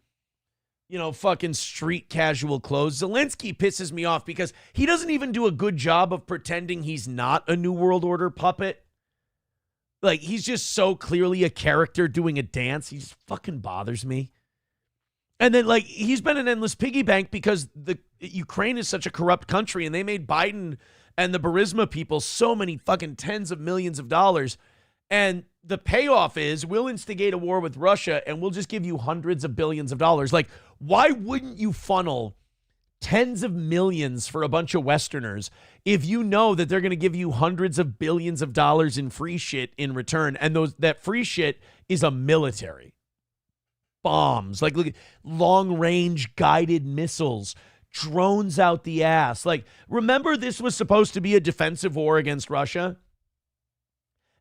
fucking street casual clothes. Zelensky pisses me off because he doesn't even do a good job of pretending he's not a New World Order puppet. He's just so clearly a character doing a dance. He just fucking bothers me. And then, he's been an endless piggy bank because Ukraine is such a corrupt country, and they made Biden and the Burisma people so many fucking tens of millions of dollars. And the payoff is we'll instigate a war with Russia, and we'll just give you hundreds of billions of dollars. Why wouldn't you funnel tens of millions for a bunch of Westerners if you know that they're going to give you hundreds of billions of dollars in free shit in return? And that free shit is a military. Bombs, look at long-range guided missiles, drones out the ass. Remember this was supposed to be a defensive war against Russia?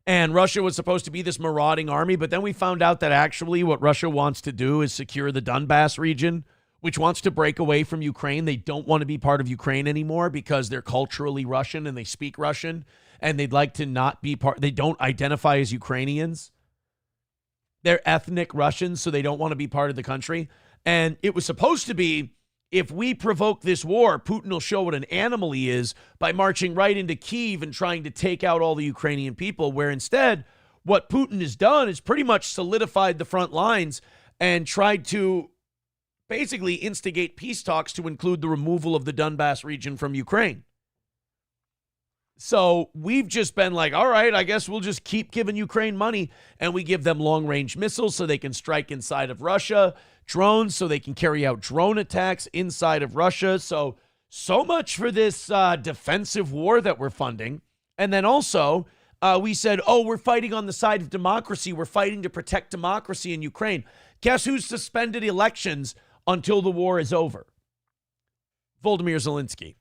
And Russia was supposed to be this marauding army, but then we found out that actually what Russia wants to do is secure the Donbass region, which wants to break away from Ukraine. They don't want to be part of Ukraine anymore because they're culturally Russian and they speak Russian, and they'd like to not be part. They don't identify as Ukrainians. They're ethnic Russians, so they don't want to be part of the country. And it was supposed to be, if we provoke this war, Putin will show what an animal he is by marching right into Kyiv and trying to take out all the Ukrainian people, where instead what Putin has done is pretty much solidified the front lines and tried to basically instigate peace talks to include the removal of the Donbass region from Ukraine. So we've just been all right, I guess we'll just keep giving Ukraine money, and we give them long-range missiles so they can strike inside of Russia, drones so they can carry out drone attacks inside of Russia. So much for this defensive war that we're funding. And then also we said, we're fighting on the side of democracy. We're fighting to protect democracy in Ukraine. Guess who's suspended elections until the war is over? Volodymyr Zelensky.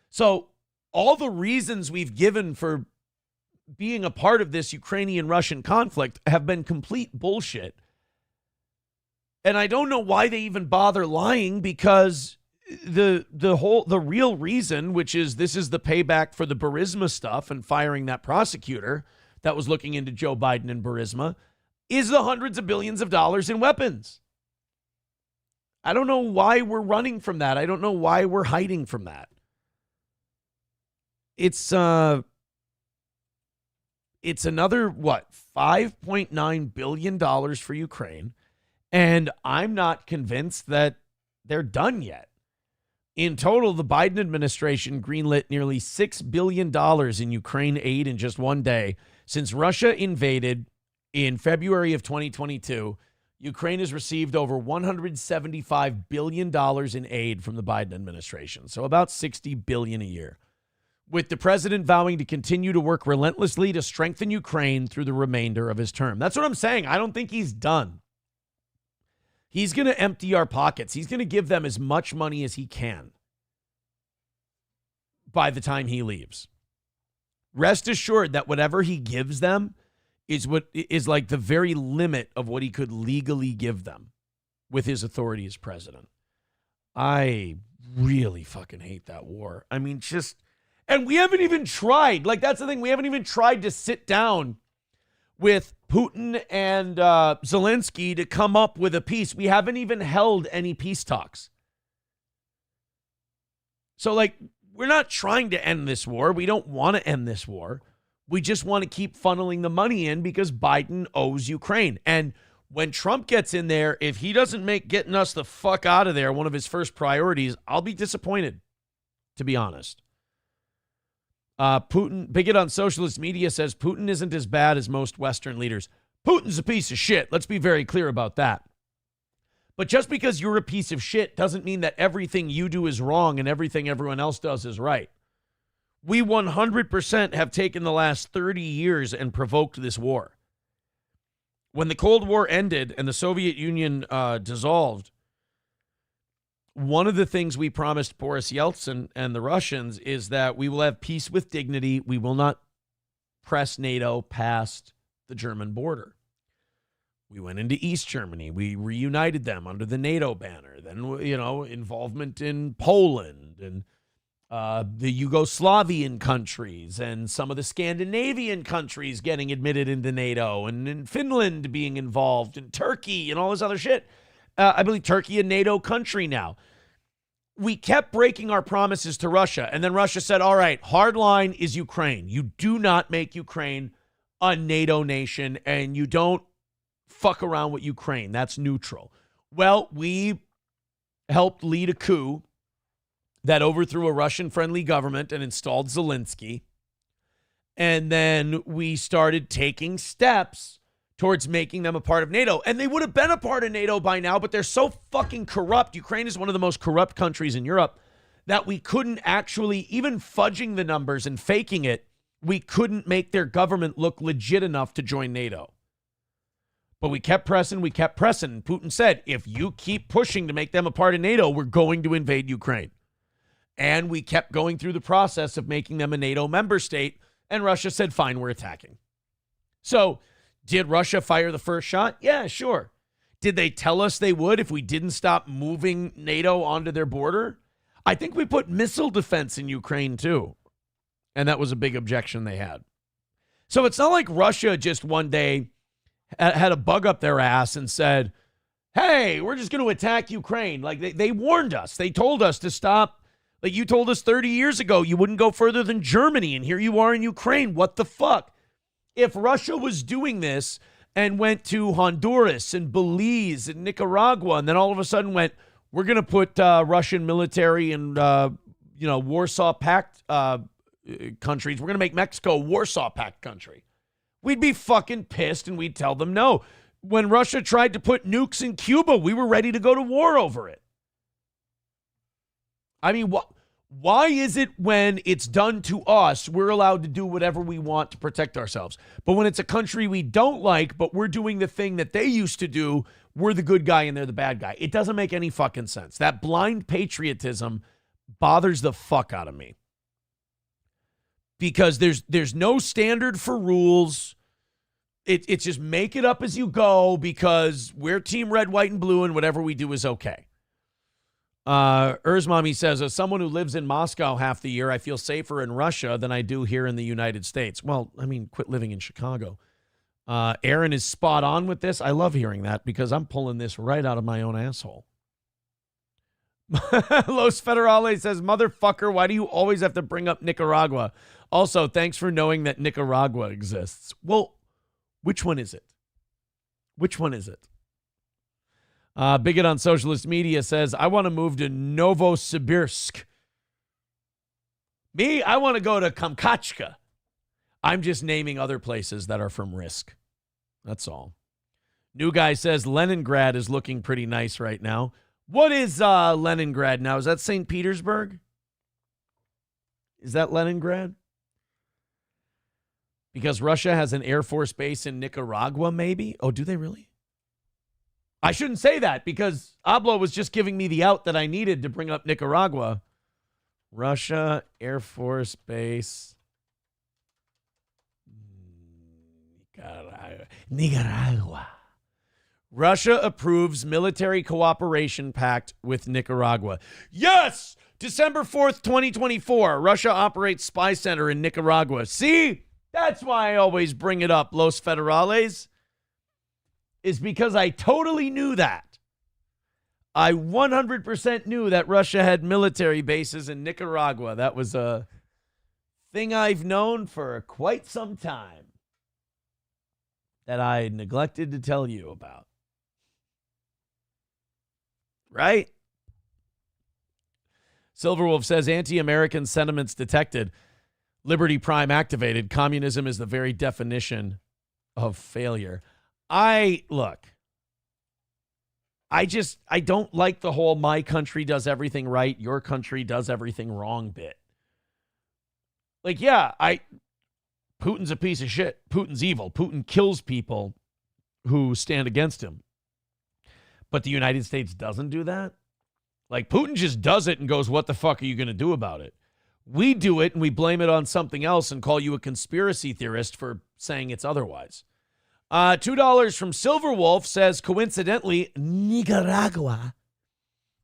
So all the reasons we've given for being a part of this Ukrainian-Russian conflict have been complete bullshit. And I don't know why they even bother lying, because the real reason, which is this is the payback for the Burisma stuff and firing that prosecutor that was looking into Joe Biden and Burisma, is the hundreds of billions of dollars in weapons. I don't know why we're running from that. I don't know why we're hiding from that. It's another, $5.9 billion for Ukraine. And I'm not convinced that they're done yet. In total, the Biden administration greenlit nearly $6 billion in Ukraine aid in just one day. Since Russia invaded in February of 2022, Ukraine has received over $175 billion in aid from the Biden administration. So about $60 billion a year. With the president vowing to continue to work relentlessly to strengthen Ukraine through the remainder of his term. That's what I'm saying. I don't think he's done. He's going to empty our pockets. He's going to give them as much money as he can by the time he leaves. Rest assured that whatever he gives them is what is the very limit of what he could legally give them with his authority as president. I really fucking hate that war. I mean, and we haven't even tried. That's the thing. We haven't even tried to sit down with Putin and Zelensky to come up with a peace. We haven't even held any peace talks. So, like, we're not trying to end this war. We don't want to end this war. We just want to keep funneling the money in because Biden owes Ukraine. And when Trump gets in there, if he doesn't make getting us the fuck out of there one of his first priorities, I'll be disappointed, to be honest. Putin, bigot on socialist media, says Putin isn't as bad as most Western leaders. Putin's a piece of shit. Let's be very clear about that. But just because you're a piece of shit doesn't mean that everything you do is wrong and everything everyone else does is right. We 100% have taken the last 30 years and provoked this war. When the Cold War ended and the Soviet Union dissolved, one of the things we promised Boris Yeltsin and the Russians is that we will have peace with dignity. We will not press NATO past the German border. We went into East Germany. We reunited them under the NATO banner. Then, involvement in Poland and the Yugoslavian countries and some of the Scandinavian countries getting admitted into NATO, and in Finland being involved, and Turkey and all this other shit. I believe Turkey a NATO country now. We kept breaking our promises to Russia, and then Russia said, all right, hard line is Ukraine. You do not make Ukraine a NATO nation, and you don't fuck around with Ukraine. That's neutral. Well, we helped lead a coup that overthrew a Russian-friendly government and installed Zelensky. And then we started taking steps towards making them a part of NATO. And they would have been a part of NATO by now, but they're so fucking corrupt. Ukraine is one of the most corrupt countries in Europe that we couldn't actually, even fudging the numbers and faking it, we couldn't make their government look legit enough to join NATO. But we kept pressing. And Putin said, if you keep pushing to make them a part of NATO, we're going to invade Ukraine. And we kept going through the process of making them a NATO member state. And Russia said, fine, we're attacking. So did Russia fire the first shot? Yeah, sure. Did they tell us they would if we didn't stop moving NATO onto their border? I think we put missile defense in Ukraine too. And that was a big objection they had. So it's not like Russia just one day had a bug up their ass and said, hey, we're just going to attack Ukraine. Like they warned us. They told us to stop. Like you told us 30 years ago you wouldn't go further than Germany, and here you are in Ukraine. What the fuck? If Russia was doing this and went to Honduras and Belize and Nicaragua, and then all of a sudden went, we're going to put Russian military and, Warsaw Pact countries. We're going to make Mexico a Warsaw Pact country. We'd be fucking pissed and we'd tell them no. When Russia tried to put nukes in Cuba, we were ready to go to war over it. I mean, why is it when it's done to us, we're allowed to do whatever we want to protect ourselves? But when it's a country we don't like, but we're doing the thing that they used to do, we're the good guy and they're the bad guy. It doesn't make any fucking sense. That blind patriotism bothers the fuck out of me. Because there's no standard for rules. It's just make it up as you go because we're team red, white, and blue, and whatever we do is okay. Mommy says, as someone who lives in Moscow half the year, I feel safer in Russia than I do here in the United States. Well, I mean, quit living in Chicago. Aaron is spot on with this. I love hearing that because I'm pulling this right out of my own asshole. Los Federales says, motherfucker, why do you always have to bring up Nicaragua? Also, thanks for knowing that Nicaragua exists. Well, which one is it? Which one is it? Bigot on socialist media says, I want to move to Novosibirsk. Me, I want to go to Kamchatka. I'm just naming other places that are from Risk. That's all. New guy says, Leningrad is looking pretty nice right now. What is Leningrad now? Is that St. Petersburg? Is that Leningrad? Because Russia has an Air Force base in Nicaragua, maybe? Oh, do they really? I shouldn't say that because Ablo was just giving me the out that I needed to bring up Nicaragua. Russia Air Force Base. Nicaragua. Russia approves military cooperation pact with Nicaragua. Yes! December 4th, 2024. Russia operates spy center in Nicaragua. See? That's why I always bring it up, Los Federales. is because I totally knew that. I 100% knew that Russia had military bases in Nicaragua. That was a thing I've known for quite some time that I neglected to tell you about. Right? Silverwolf says anti-American sentiments detected. Liberty Prime activated. Communism is the very definition of failure. I don't like the whole my country does everything right, your country does everything wrong bit. Like, yeah, Putin's a piece of shit. Putin's evil. Putin kills people who stand against him. But the United States doesn't do that. Like, Putin just does it and goes, what the fuck are you going to do about it? We do it and we blame it on something else and call you a conspiracy theorist for saying it's otherwise. $2 from Silverwolf says, coincidentally, Nicaragua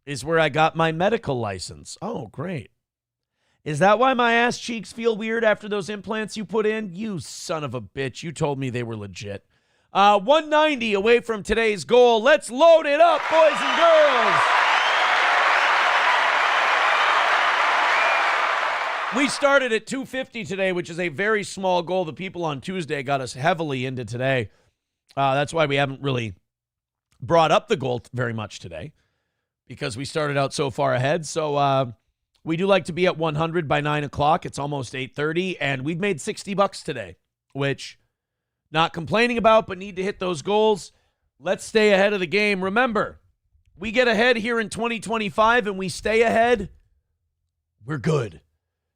is where I got my medical license. Oh, great. Is that why my ass cheeks feel weird after those implants you put in? You son of a bitch. You told me they were legit. 190 away from today's goal. Let's load it up, boys and girls. We started at 250 today, which is a very small goal. The people on Tuesday got us heavily into today. That's why we haven't really brought up the goal very much today, because we started out so far ahead. So we do like to be at 100 by 9 o'clock. It's almost 8:30, and we've made $60 today, which not complaining about, but need to hit those goals. Let's stay ahead of the game. Remember, we get ahead here in 2025 and we stay ahead, we're good.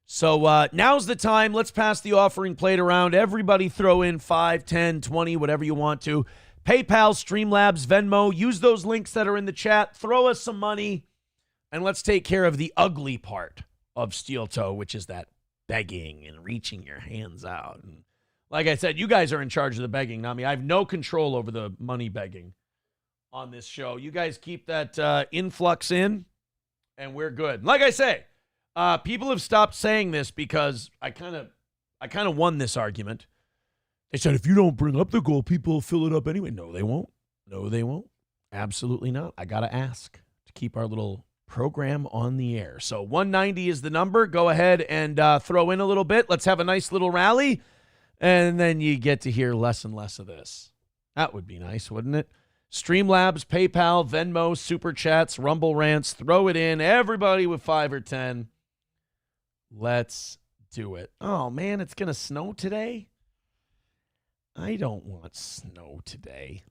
So now's the time. Let's pass the offering plate around. Everybody throw in 5, 10, 20, whatever you want to. PayPal, Streamlabs, Venmo. Use those links that are in the chat. Throw us some money, and let's take care of the ugly part of Steel Toe, which is that begging and reaching your hands out. And like I said, you guys are in charge of the begging, not me. I have no control over the money begging on this show. You guys keep that influx in, and we're good. Like I say, people have stopped saying this because I kind of won this argument. They said, if you don't bring up the goal, people will fill it up anyway. No, they won't. No, they won't. Absolutely not. I got to ask to keep our little program on the air. So 190 is the number. Go ahead and throw in a little bit. Let's have a nice little rally. And then you get to hear less and less of this. That would be nice, wouldn't it? Streamlabs, PayPal, Venmo, Super Chats, Rumble Rants. Throw it in. Everybody with 5 or 10. Let's do it. Oh, man, it's going to snow today? I don't want snow today.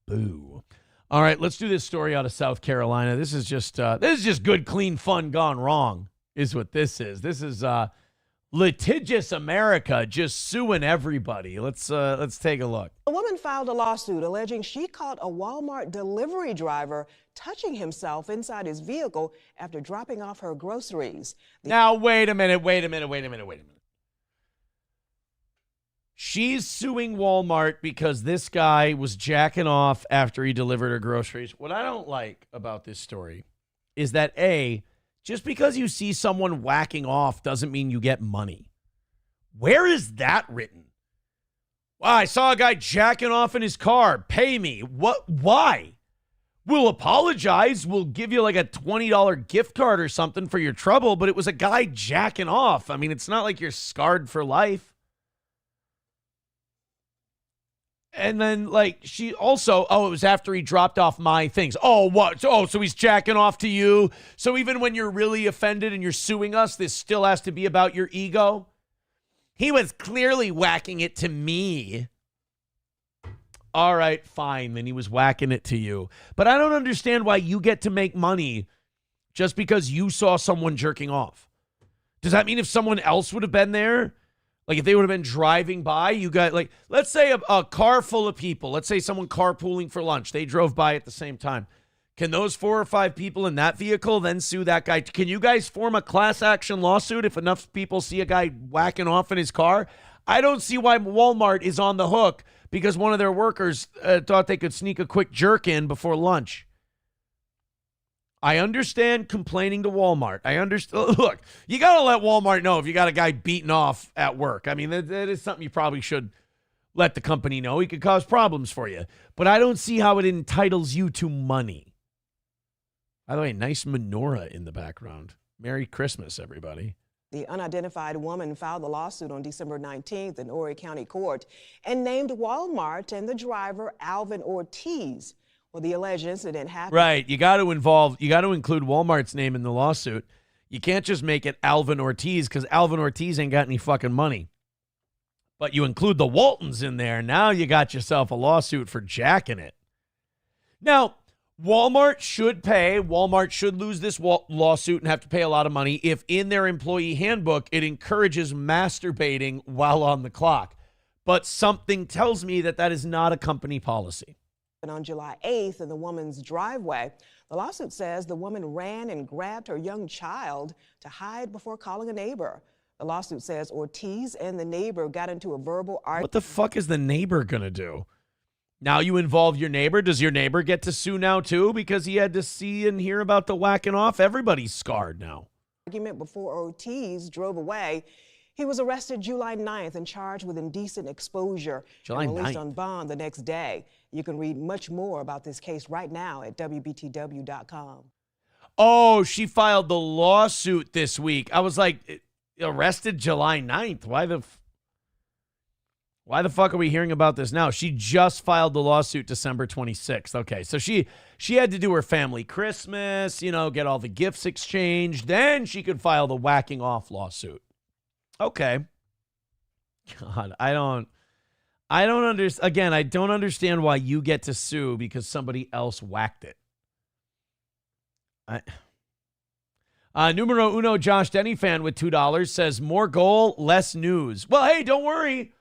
Boo. All right, let's do this story out of South Carolina. This is just good, clean fun gone wrong is what this is. This is litigious America just suing everybody. Let's take a look. A woman filed a lawsuit alleging she caught a Walmart delivery driver touching himself inside his vehicle after dropping off her groceries. Now, wait a minute. She's suing Walmart because this guy was jacking off after he delivered her groceries. What I don't like about this story is that, A, just because you see someone whacking off doesn't mean you get money. Where is that written? Well, I saw a guy jacking off in his car. Pay me. What? Why? We'll apologize. We'll give you like a $20 gift card or something for your trouble, but it was a guy jacking off. I mean, it's not like you're scarred for life. And then, like, she also, it was after he dropped off my things. Oh, what? Oh, so he's jacking off to you? So even when you're really offended and you're suing us, this still has to be about your ego? He was clearly whacking it to me. All right, fine. Then he was whacking it to you. But I don't understand why you get to make money just because you saw someone jerking off. Does that mean if someone else would have been there? Like if they would have been driving by, you got like, let's say a car full of people. Let's say someone carpooling for lunch. They drove by at the same time. Can those 4 or 5 people in that vehicle then sue that guy? Can you guys form a class action lawsuit if enough people see a guy whacking off in his car? I don't see why Walmart is on the hook because one of their workers thought they could sneak a quick jerk in before lunch. I understand complaining to Walmart. I understand. Look, you got to let Walmart know if you got a guy beating off at work. I mean, that is something you probably should let the company know. He could cause problems for you. But I don't see how it entitles you to money. By the way, nice menorah in the background. Merry Christmas, everybody. The unidentified woman filed the lawsuit on December 19th in Horry County Court and named Walmart and the driver Alvin Ortiz. Well, the alleged incident happened. Right. You got to include Walmart's name in the lawsuit. You can't just make it Alvin Ortiz because Alvin Ortiz ain't got any fucking money. But you include the Waltons in there. Now you got yourself a lawsuit for jacking it. Now, Walmart should pay. Walmart should lose this lawsuit and have to pay a lot of money if in their employee handbook it encourages masturbating while on the clock. But something tells me that that is not a company policy. And on July 8th in the woman's driveway, the lawsuit says the woman ran and grabbed her young child to hide before calling a neighbor. The lawsuit says Ortiz and the neighbor got into a verbal argument. What the fuck is the neighbor going to do? Now you involve your neighbor. Does your neighbor get to sue now too because he had to see and hear about the whacking off? Everybody's scarred now. Argument before Ortiz drove away. He was arrested July 9th and charged with indecent exposure. July and released 9th. on bond the next day. You can read much more about this case right now at WBTW.com. Oh, she filed the lawsuit this week. I was like, arrested July 9th. Why the fuck are we hearing about this now? She just filed the lawsuit December 26th. Okay, so she had to do her family Christmas, get all the gifts exchanged. Then she could file the whacking off lawsuit. Okay. God, I don't understand. Again, I don't understand why you get to sue because somebody else whacked it. Numero uno Josh Denny fan with $2 says more goal, less news. Well, hey, don't worry.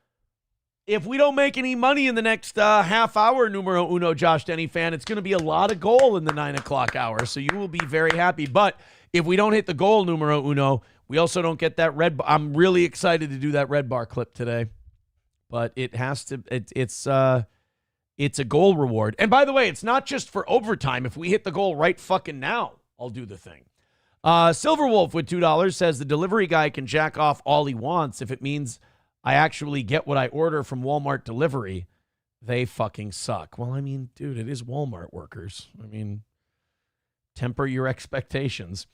If we don't make any money in the next half hour, numero uno Josh Denny fan, it's going to be a lot of goal in the 9 o'clock hour. So you will be very happy. But if we don't hit the goal, numero uno, we also don't get that red bar. I'm really excited to do that red bar clip today. But it has to, it's a goal reward. And by the way, it's not just for overtime. If we hit the goal right fucking now, I'll do the thing. Silverwolf with $2 says the delivery guy can jack off all he wants if it means I actually get what I order from Walmart delivery. They fucking suck. Well, I mean, dude, it is Walmart workers. I mean, temper your expectations.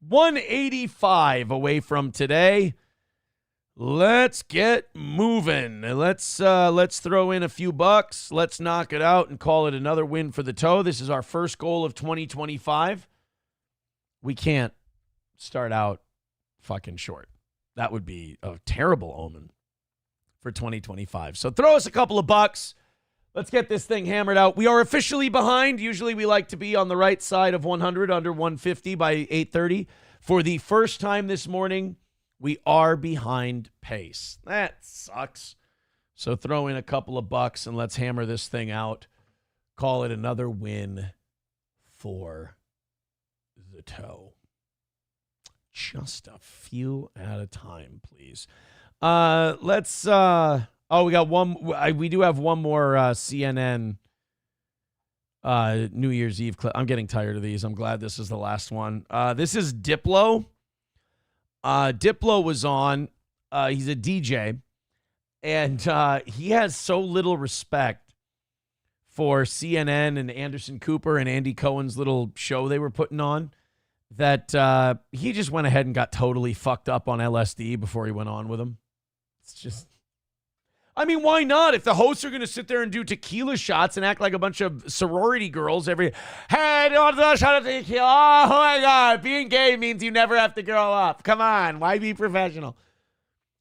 185 away from today. Let's get moving. Let's throw in a few bucks. Let's knock it out and call it another win for the toe. This is our first goal of 2025. We can't start out fucking short. That would be a terrible omen for 2025. So throw us a couple of bucks. Let's get this thing hammered out. We are officially behind. Usually we like to be on the right side of 100, under 150 by 8:30. For the first time this morning, we are behind pace. That sucks. So throw in a couple of bucks and let's hammer this thing out. Call it another win for the toe. Just a few at a time, please. Let's we got one. We do have one more CNN New Year's Eve clip. I'm getting tired of these. I'm glad this is the last one. This is Diplo. Diplo was on. He's a DJ, and he has so little respect for CNN and Anderson Cooper and Andy Cohen's little show they were putting on that he just went ahead and got totally fucked up on LSD before he went on with them. It's just, I mean, why not? If the hosts are going to sit there and do tequila shots and act like a bunch of sorority girls hey, do you want a shot of tequila? Oh my God, being gay means you never have to grow up. Come on, why be professional?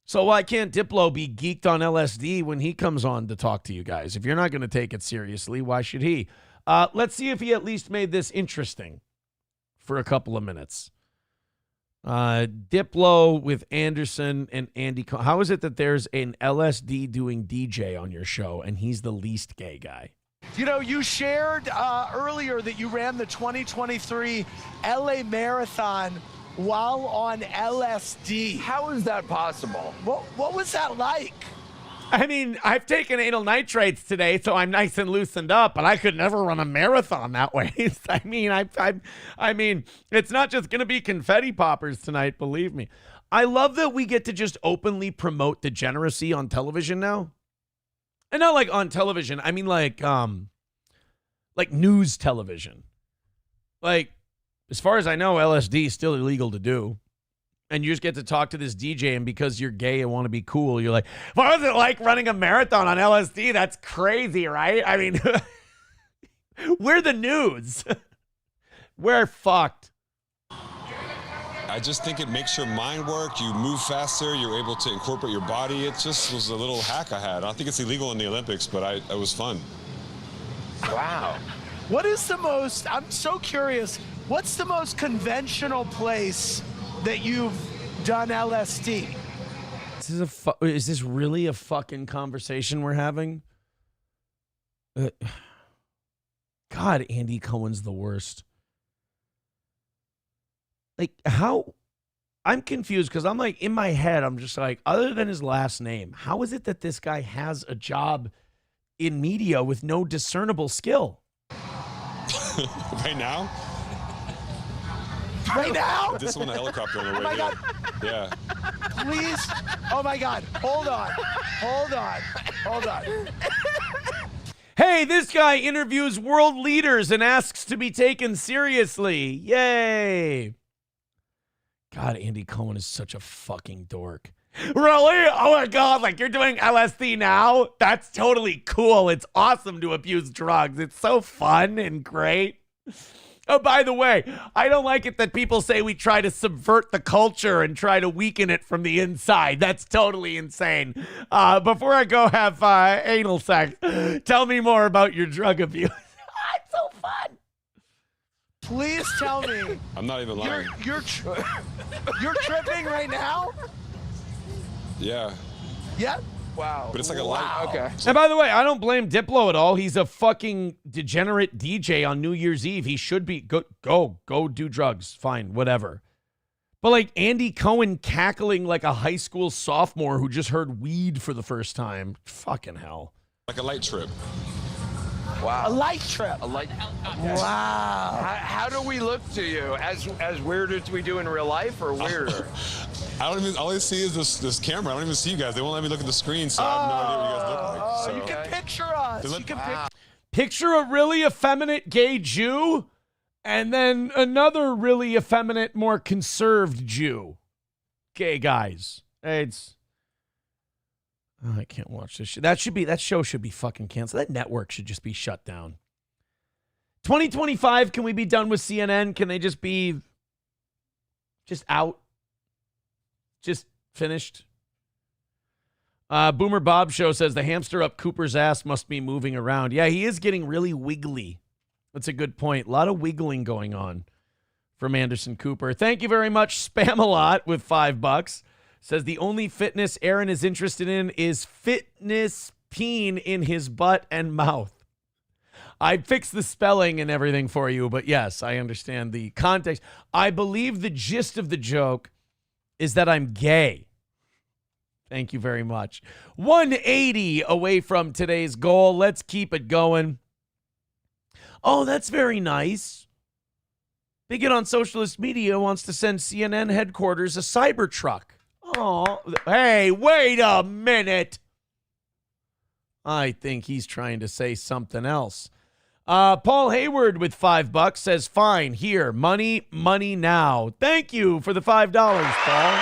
So why can't Diplo be geeked on LSD when he comes on to talk to you guys? If you're not going to take it seriously, why should he? Let's see if he at least made this interesting for a couple of minutes. Diplo with Anderson and Andy. How is it that there's an LSD doing DJ on your show and he's the least gay guy? You know, you shared earlier that you ran the 2023 LA Marathon while on LSD. How is that possible? What was that like? I mean, I've taken anal nitrates today, so I'm nice and loosened up, but I could never run a marathon that way. I mean, it's not just going to be confetti poppers tonight, believe me. I love that we get to just openly promote degeneracy on television now. And not like on television. I mean like news television. Like, as far as I know, LSD is still illegal to do. And you just get to talk to this DJ, and because you're gay and want to be cool, you're like, what was it like running a marathon on LSD? That's crazy, right? I mean, we're the news. We're fucked. I just think it makes your mind work. You move faster. You're able to incorporate your body. It just was a little hack I had. I don't think it's illegal in the Olympics, but it was fun. Wow. What is the most, I'm so curious, what's the most conventional place that you've done LSD? Is this really a fucking conversation we're having? God, Andy Cohen's the worst. Like, how? I'm confused because I'm like, in my head, I'm just like, other than his last name, how is it that this guy has a job in media with no discernible skill? Right now? Right now? This one, a helicopter on the way. Oh my God. Yeah. Please. Oh my God. Hold on. Hold on. Hold on. Hey, this guy interviews world leaders and asks to be taken seriously. Yay. God, Andy Cohen is such a fucking dork. Really? Oh my God, like you're doing LSD now? That's totally cool. It's awesome to abuse drugs. It's so fun and great. Oh, by the way, I don't like it that people say we try to subvert the culture and try to weaken it from the inside. That's totally insane. Before I go have anal sex, tell me more about your drug abuse. It's so fun. Please tell me. I'm not even lying. You're tripping right now? Yeah. Yep. Wow. But it's like a light. Okay. And by the way, I don't blame Diplo at all. He's a fucking degenerate DJ on New Year's Eve. He should be go do drugs. Fine, whatever. But like Andy Cohen cackling like a high school sophomore who just heard weed for the first time. Fucking hell. Like a light trip. Wow. A light trip. A light. Wow. How do we look to you? As weird as we do in real life, or weirder? I don't even. All I see is this camera. I don't even see you guys. They won't let me look at the screen, so I have no idea what you guys look like. So. You can picture us. You can Picture a really effeminate gay Jew and then another really effeminate, more conserved Jew. Gay guys. It's. Oh, I can't watch this shit. That show should be fucking canceled. That network should just be shut down. 2025, can we be done with CNN? Can they just be just out? Just finished? Boomer Bob Show says the hamster up Cooper's ass must be moving around. Yeah, he is getting really wiggly. That's a good point. A lot of wiggling going on from Anderson Cooper. Thank you very much. Spam a lot with $5. Says the only fitness Aaron is interested in is fitness peen in his butt and mouth. I fixed the spelling and everything for you, but yes, I understand the context. I believe the gist of the joke is that I'm gay. Thank you very much. 180 away from today's goal. Let's keep it going. Oh, that's very nice. Bigot on socialist media wants to send CNN headquarters a Cybertruck. Oh, hey, wait a minute. I think he's trying to say something else. Paul Hayward with $5 says, fine, here, money now. Thank you for the $5, Paul.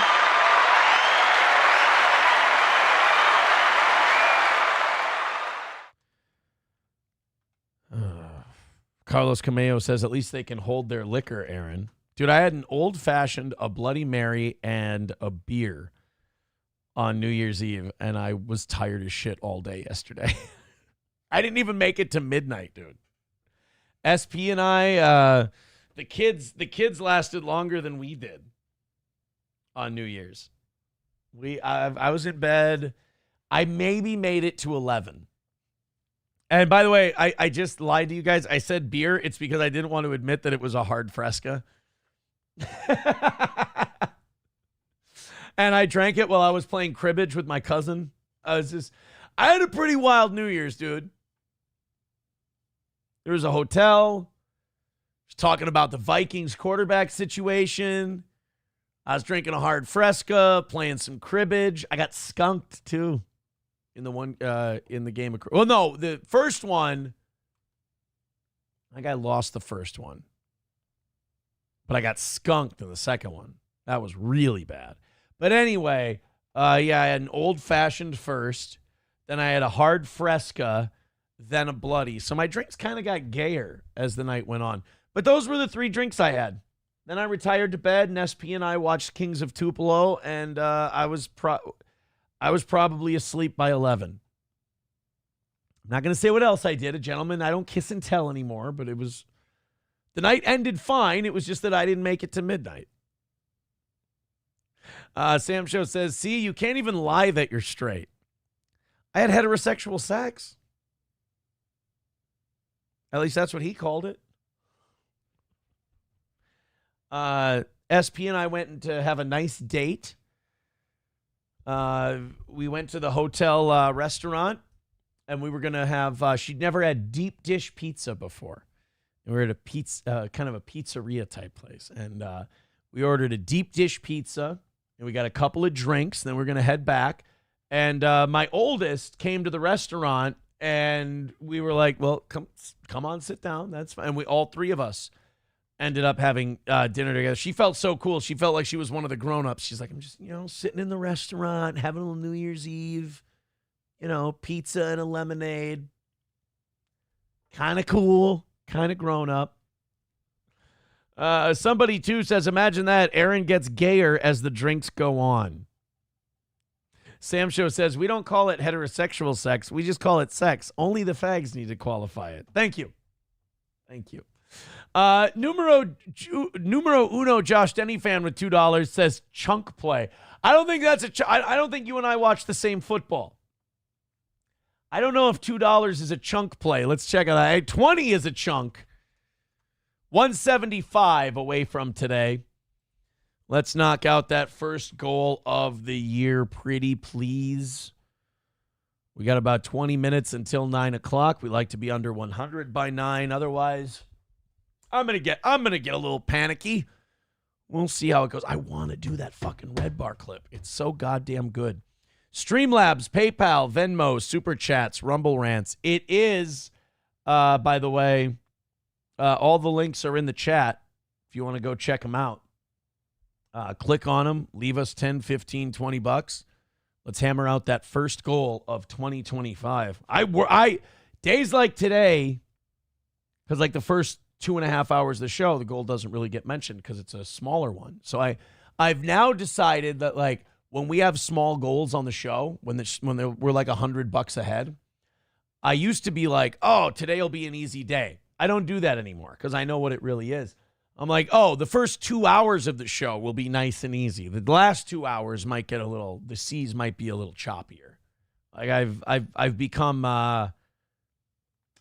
Carlos Cameo says, at least they can hold their liquor, Aaron. Dude, I had an old-fashioned, a Bloody Mary, and a beer on New Year's Eve, and I was tired as shit all day yesterday. I didn't even make it to midnight, dude. SP and I, the kids lasted longer than we did on New Year's. I was in bed. I maybe made it to 11. And by the way, I just lied to you guys. I said beer. It's because I didn't want to admit that it was a hard Fresca. And I drank it while I was playing cribbage with my cousin. I had a pretty wild New Year's, dude. There was a hotel. I was talking about the Vikings quarterback situation. I was drinking a hard Fresca, playing some cribbage. I got skunked, too. in the game of. Well, no, the first one. I think I lost the first one, but I got skunked in the second one. That was really bad. But anyway, I had an old-fashioned first, then I had a hard Fresca, then a bloody. So my drinks kind of got gayer as the night went on. But those were the 3 drinks I had. Then I retired to bed, and SP and I watched Kings of Tupelo, and I was probably asleep by 11. I'm not going to say what else I did. A gentleman, I don't kiss and tell anymore, but it was, the night ended fine. It was just that I didn't make it to midnight. Sam Show says, see, you can't even lie that you're straight. I had heterosexual sex. At least that's what he called it. SP and I went to have a nice date. We went to the hotel restaurant, and we were going to have, she'd never had deep dish pizza before. And we were at a pizza, kind of a pizzeria type place. And we ordered a deep dish pizza, and we got a couple of drinks. Then we're going to head back. And my oldest came to the restaurant, and we were like, well, come on, sit down. That's fine. And all 3 of us ended up having dinner together. She felt so cool. She felt like she was one of the grown-ups. She's like, I'm just, sitting in the restaurant, having a little New Year's Eve, pizza and a lemonade. Kind of cool, kind of grown up. Somebody, too, says, imagine that. Aaron gets gayer as the drinks go on. Sam Show says, we don't call it heterosexual sex. We just call it sex. Only the fags need to qualify it. Thank you. Thank you. Numero uno, Josh Denny fan with $2 says chunk play. I don't think that's I don't think you and I watch the same football. I don't know if $2 is a chunk play. Let's check it out. 20 is a chunk. 175 away from today. Let's knock out that first goal of the year, pretty please. We got about 20 minutes until 9 o'clock. We like to be under 100 by 9. Otherwise, I'm gonna get a little panicky. We'll see how it goes. I want to do that fucking Red Bar clip. It's so goddamn good. Streamlabs, PayPal, Venmo, Super Chats, Rumble Rants. It is, by the way, all the links are in the chat if you want to go check them out. Click on them. Leave us 10, 15, 20 bucks. Let's hammer out that first goal of 2025. Days like today, because like the first 2.5 hours of the show, the goal doesn't really get mentioned because it's a smaller one. So I've now decided that like when we have small goals on the show, when we're like $100 ahead, I used to be like, oh, today will be an easy day. I don't do that anymore because I know what it really is. I'm like, oh, the first 2 hours of the show will be nice and easy. The last 2 hours might get the seas might be a little choppier. Like I've become, I've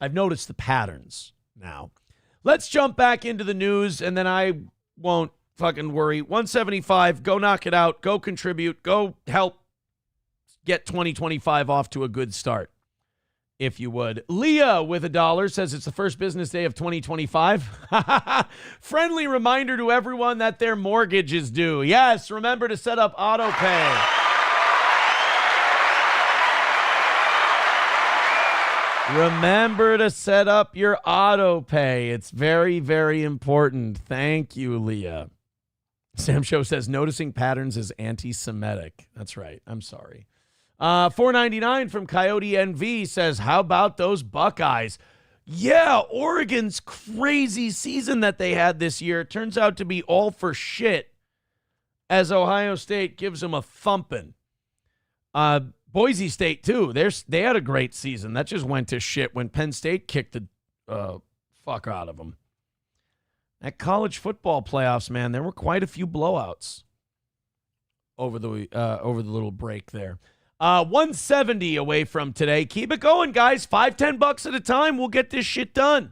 noticed the patterns now. Let's jump back into the news, and then I won't fucking worry. 175, go knock it out, go contribute, go help get 2025 off to a good start, if you would. Leah with $1 says it's the first business day of 2025. Friendly reminder to everyone that their mortgage is due. Yes, remember to set up auto pay. Remember to set up your auto pay. It's very, very important. Thank you, Leah. Sam Show says noticing patterns is anti-Semitic. That's right. I'm sorry. $4.99 from Coyote NV says, how about those Buckeyes? Yeah, Oregon's crazy season that they had this year turns out to be all for shit as Ohio State gives them a thumping. Boise State, too. They had a great season. That just went to shit when Penn State kicked the fuck out of them. At college football playoffs, man, there were quite a few blowouts over the little break there. 170 away from today. Keep it going, guys. $5-10 at a time. We'll get this shit done.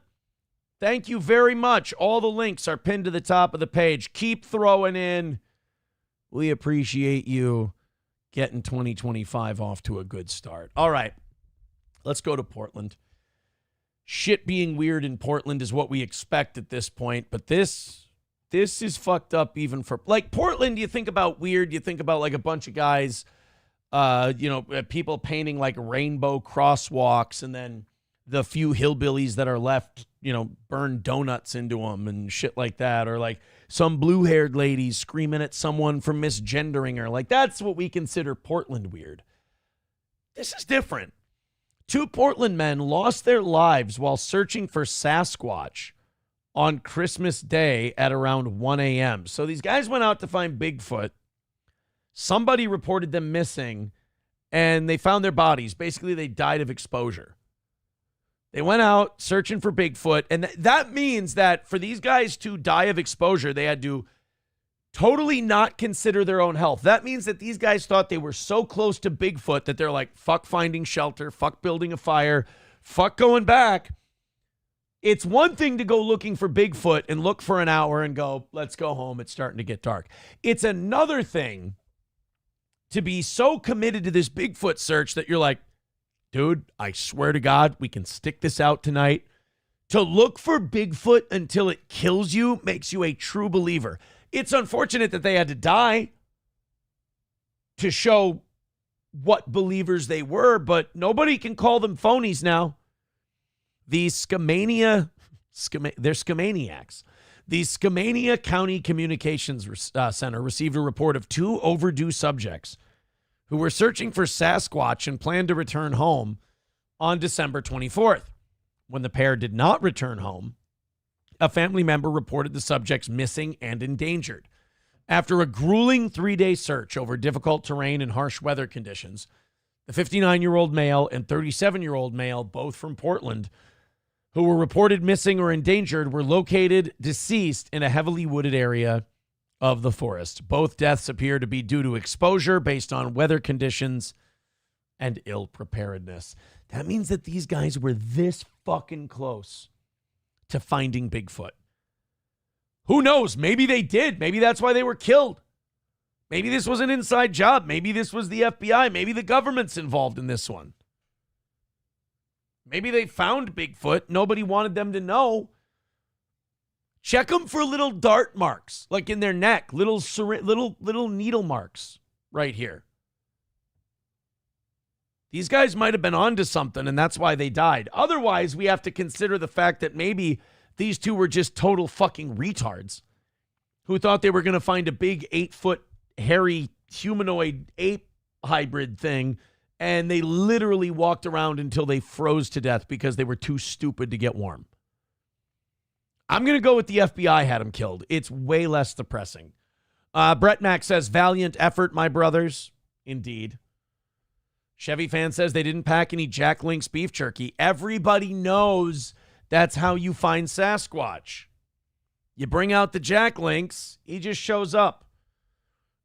Thank you very much. All the links are pinned to the top of the page. Keep throwing in. We appreciate you getting 2025 off to a good start. All right, let's go to Portland. Shit being weird in Portland is what we expect at this point, but this is fucked up even for, like, Portland, you think about weird, you think about like a bunch of guys People painting like rainbow crosswalks, and then the few hillbillies that are left, burn donuts into them and shit like that. Or like some blue-haired ladies screaming at someone for misgendering her. Like, that's what we consider Portland weird. This is different. 2 Portland men lost their lives while searching for Sasquatch on Christmas Day at around 1 a.m. So these guys went out to find Bigfoot. Somebody reported them missing, and they found their bodies. Basically, they died of exposure. They went out searching for Bigfoot, and that means that for these guys to die of exposure, they had to totally not consider their own health. That means that these guys thought they were so close to Bigfoot that they're like, fuck finding shelter, fuck building a fire, fuck going back. It's one thing to go looking for Bigfoot and look for an hour and go, let's go home. It's starting to get dark. It's another thing to be so committed to this Bigfoot search that you're like, dude, I swear to God, we can stick this out tonight. To look for Bigfoot until it kills you makes you a true believer. It's unfortunate that they had to die to show what believers they were, but nobody can call them phonies now. They're Skamania. The Skamania County Communications Center received a report of 2 overdue subjects who were searching for Sasquatch and planned to return home on December 24th. When the pair did not return home, a family member reported the subjects missing and endangered. After a grueling 3-day search over difficult terrain and harsh weather conditions, the 59-year-old male and 37-year-old male, both from Portland, who were reported missing or endangered, were located deceased in a heavily wooded area of the forest. Both deaths appear to be due to exposure based on weather conditions and ill preparedness. That means that these guys were this fucking close to finding Bigfoot. Who knows? Maybe they did. Maybe that's why they were killed. Maybe this was an inside job. Maybe this was the FBI. Maybe the government's involved in this one. Maybe they found Bigfoot. Nobody wanted them to know. Check them for little dart marks, like in their neck, little needle marks right here. These guys might have been onto something, and that's why they died. Otherwise, we have to consider the fact that maybe these 2 were just total fucking retards who thought they were going to find a big 8-foot hairy humanoid ape hybrid thing, and they literally walked around until they froze to death because they were too stupid to get warm. I'm going to go with the FBI had him killed. It's way less depressing. Brett Mack says, valiant effort, my brothers. Indeed. Chevy fan says they didn't pack any Jack Link's beef jerky. Everybody knows that's how you find Sasquatch. You bring out the Jack Links, he just shows up.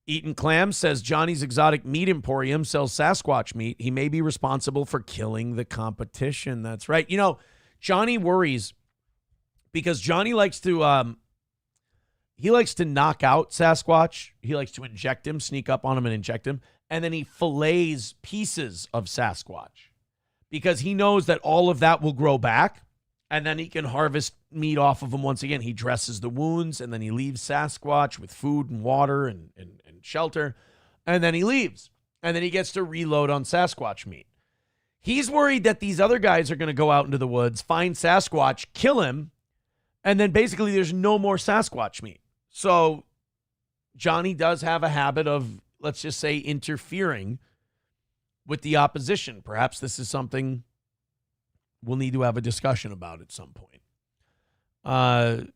Eaton Clam says Johnny's Exotic Meat Emporium sells Sasquatch meat. He may be responsible for killing the competition. That's right. Johnny worries because Johnny likes to knock out Sasquatch. He likes to inject him, sneak up on him and inject him. And then he fillets pieces of Sasquatch because he knows that all of that will grow back and then he can harvest meat off of them once again. He dresses the wounds and then he leaves Sasquatch with food and water and shelter. And then he leaves. And then he gets to reload on Sasquatch meat. He's worried that these other guys are going to go out into the woods, find Sasquatch, kill him, and then basically there's no more Sasquatch meat. So Johnny does have a habit of, let's just say, interfering with the opposition. Perhaps this is something we'll need to have a discussion about at some point.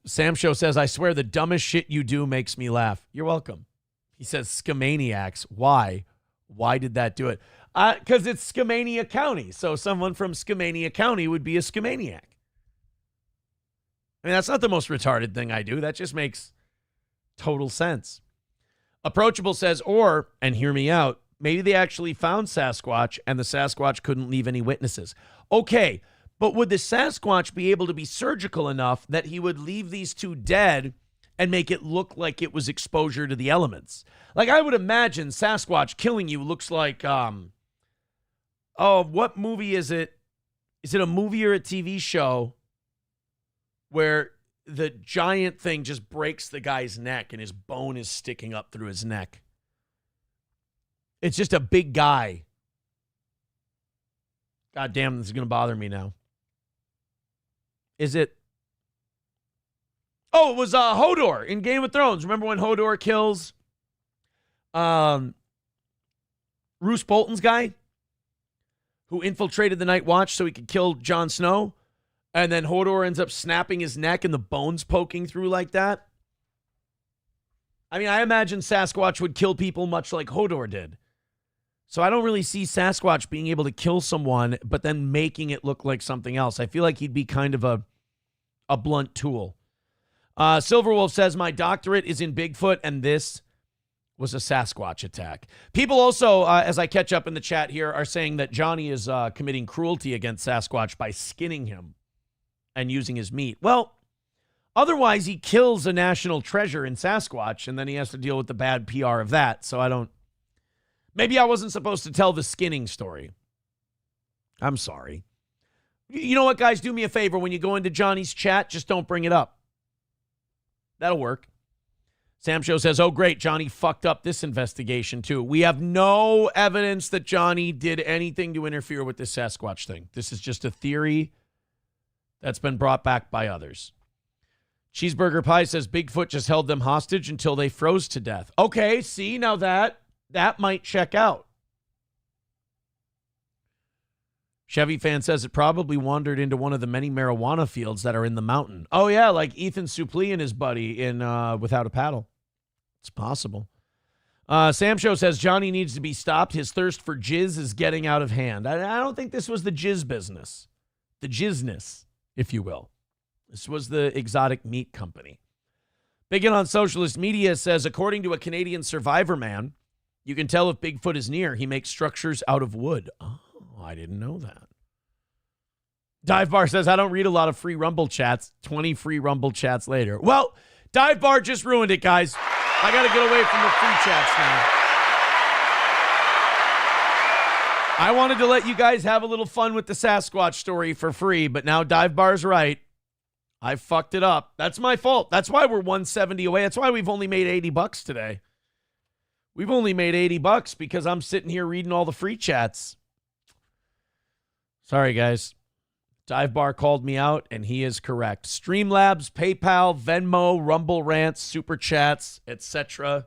Sam Show says, I swear the dumbest shit you do makes me laugh. You're welcome. He says, Skamaniacs. Why? Why did that do it? Because it's Skamania County. So someone from Skamania County would be a Skamaniac. I mean, that's not the most retarded thing I do. That just makes total sense. Approachable says, or, and hear me out, maybe they actually found Sasquatch and the Sasquatch couldn't leave any witnesses. Okay, but would the Sasquatch be able to be surgical enough that he would leave these 2 dead and make it look like it was exposure to the elements? Like, I would imagine Sasquatch killing you looks like, what movie is it? Is it a movie or a TV show where the giant thing just breaks the guy's neck and his bone is sticking up through his neck? It's just a big guy. God damn, this is going to bother me now. Is it? Oh, it was Hodor in Game of Thrones. Remember when Hodor kills Roose Bolton's guy who infiltrated the Night Watch so he could kill Jon Snow? And then Hodor ends up snapping his neck and the bones poking through like that? I mean, I imagine Sasquatch would kill people much like Hodor did. So I don't really see Sasquatch being able to kill someone, but then making it look like something else. I feel like he'd be kind of a blunt tool. Silverwolf says, my doctorate is in Bigfoot, and this was a Sasquatch attack. People also, as I catch up in the chat here, are saying that Johnny is committing cruelty against Sasquatch by skinning him and using his meat. Well, otherwise he kills a national treasure in Sasquatch, and then he has to deal with the bad PR of that. So I don't... Maybe I wasn't supposed to tell the skinning story. I'm sorry. You know what, guys? Do me a favor. When you go into Johnny's chat, just don't bring it up. That'll work. Sam Show says, oh, great, Johnny fucked up this investigation, too. We have no evidence that Johnny did anything to interfere with this Sasquatch thing. This is just a theory that's been brought back by others. Cheeseburger Pie says, Bigfoot just held them hostage until they froze to death. Okay, see, now that might check out. Chevy Fan says it probably wandered into one of the many marijuana fields that are in the mountain. Oh, yeah, like Ethan Suplee and his buddy in Without a Paddle. It's possible. Sam Show says Johnny needs to be stopped. His thirst for jizz is getting out of hand. I don't think this was the jizz business. The jizzness, if you will. This was the exotic meat company. Bigot on Socialist Media says, according to a Canadian survivor man, you can tell if Bigfoot is near. He makes structures out of wood. Oh, I didn't know that. Dive Bar says, I don't read a lot of free Rumble chats. 20 free Rumble chats later. Well, Dive Bar just ruined it, guys. I got to get away from the free chats now. I wanted to let you guys have a little fun with the Sasquatch story for free, but now Dive Bar's right. I fucked it up. That's my fault. That's why we're 170 away. That's why we've only made $80 today. We've only made $80 because I'm sitting here reading all the free chats. Sorry, guys. Dive Bar called me out, and he is correct. Streamlabs, PayPal, Venmo, Rumble Rants, Super Chats, etc.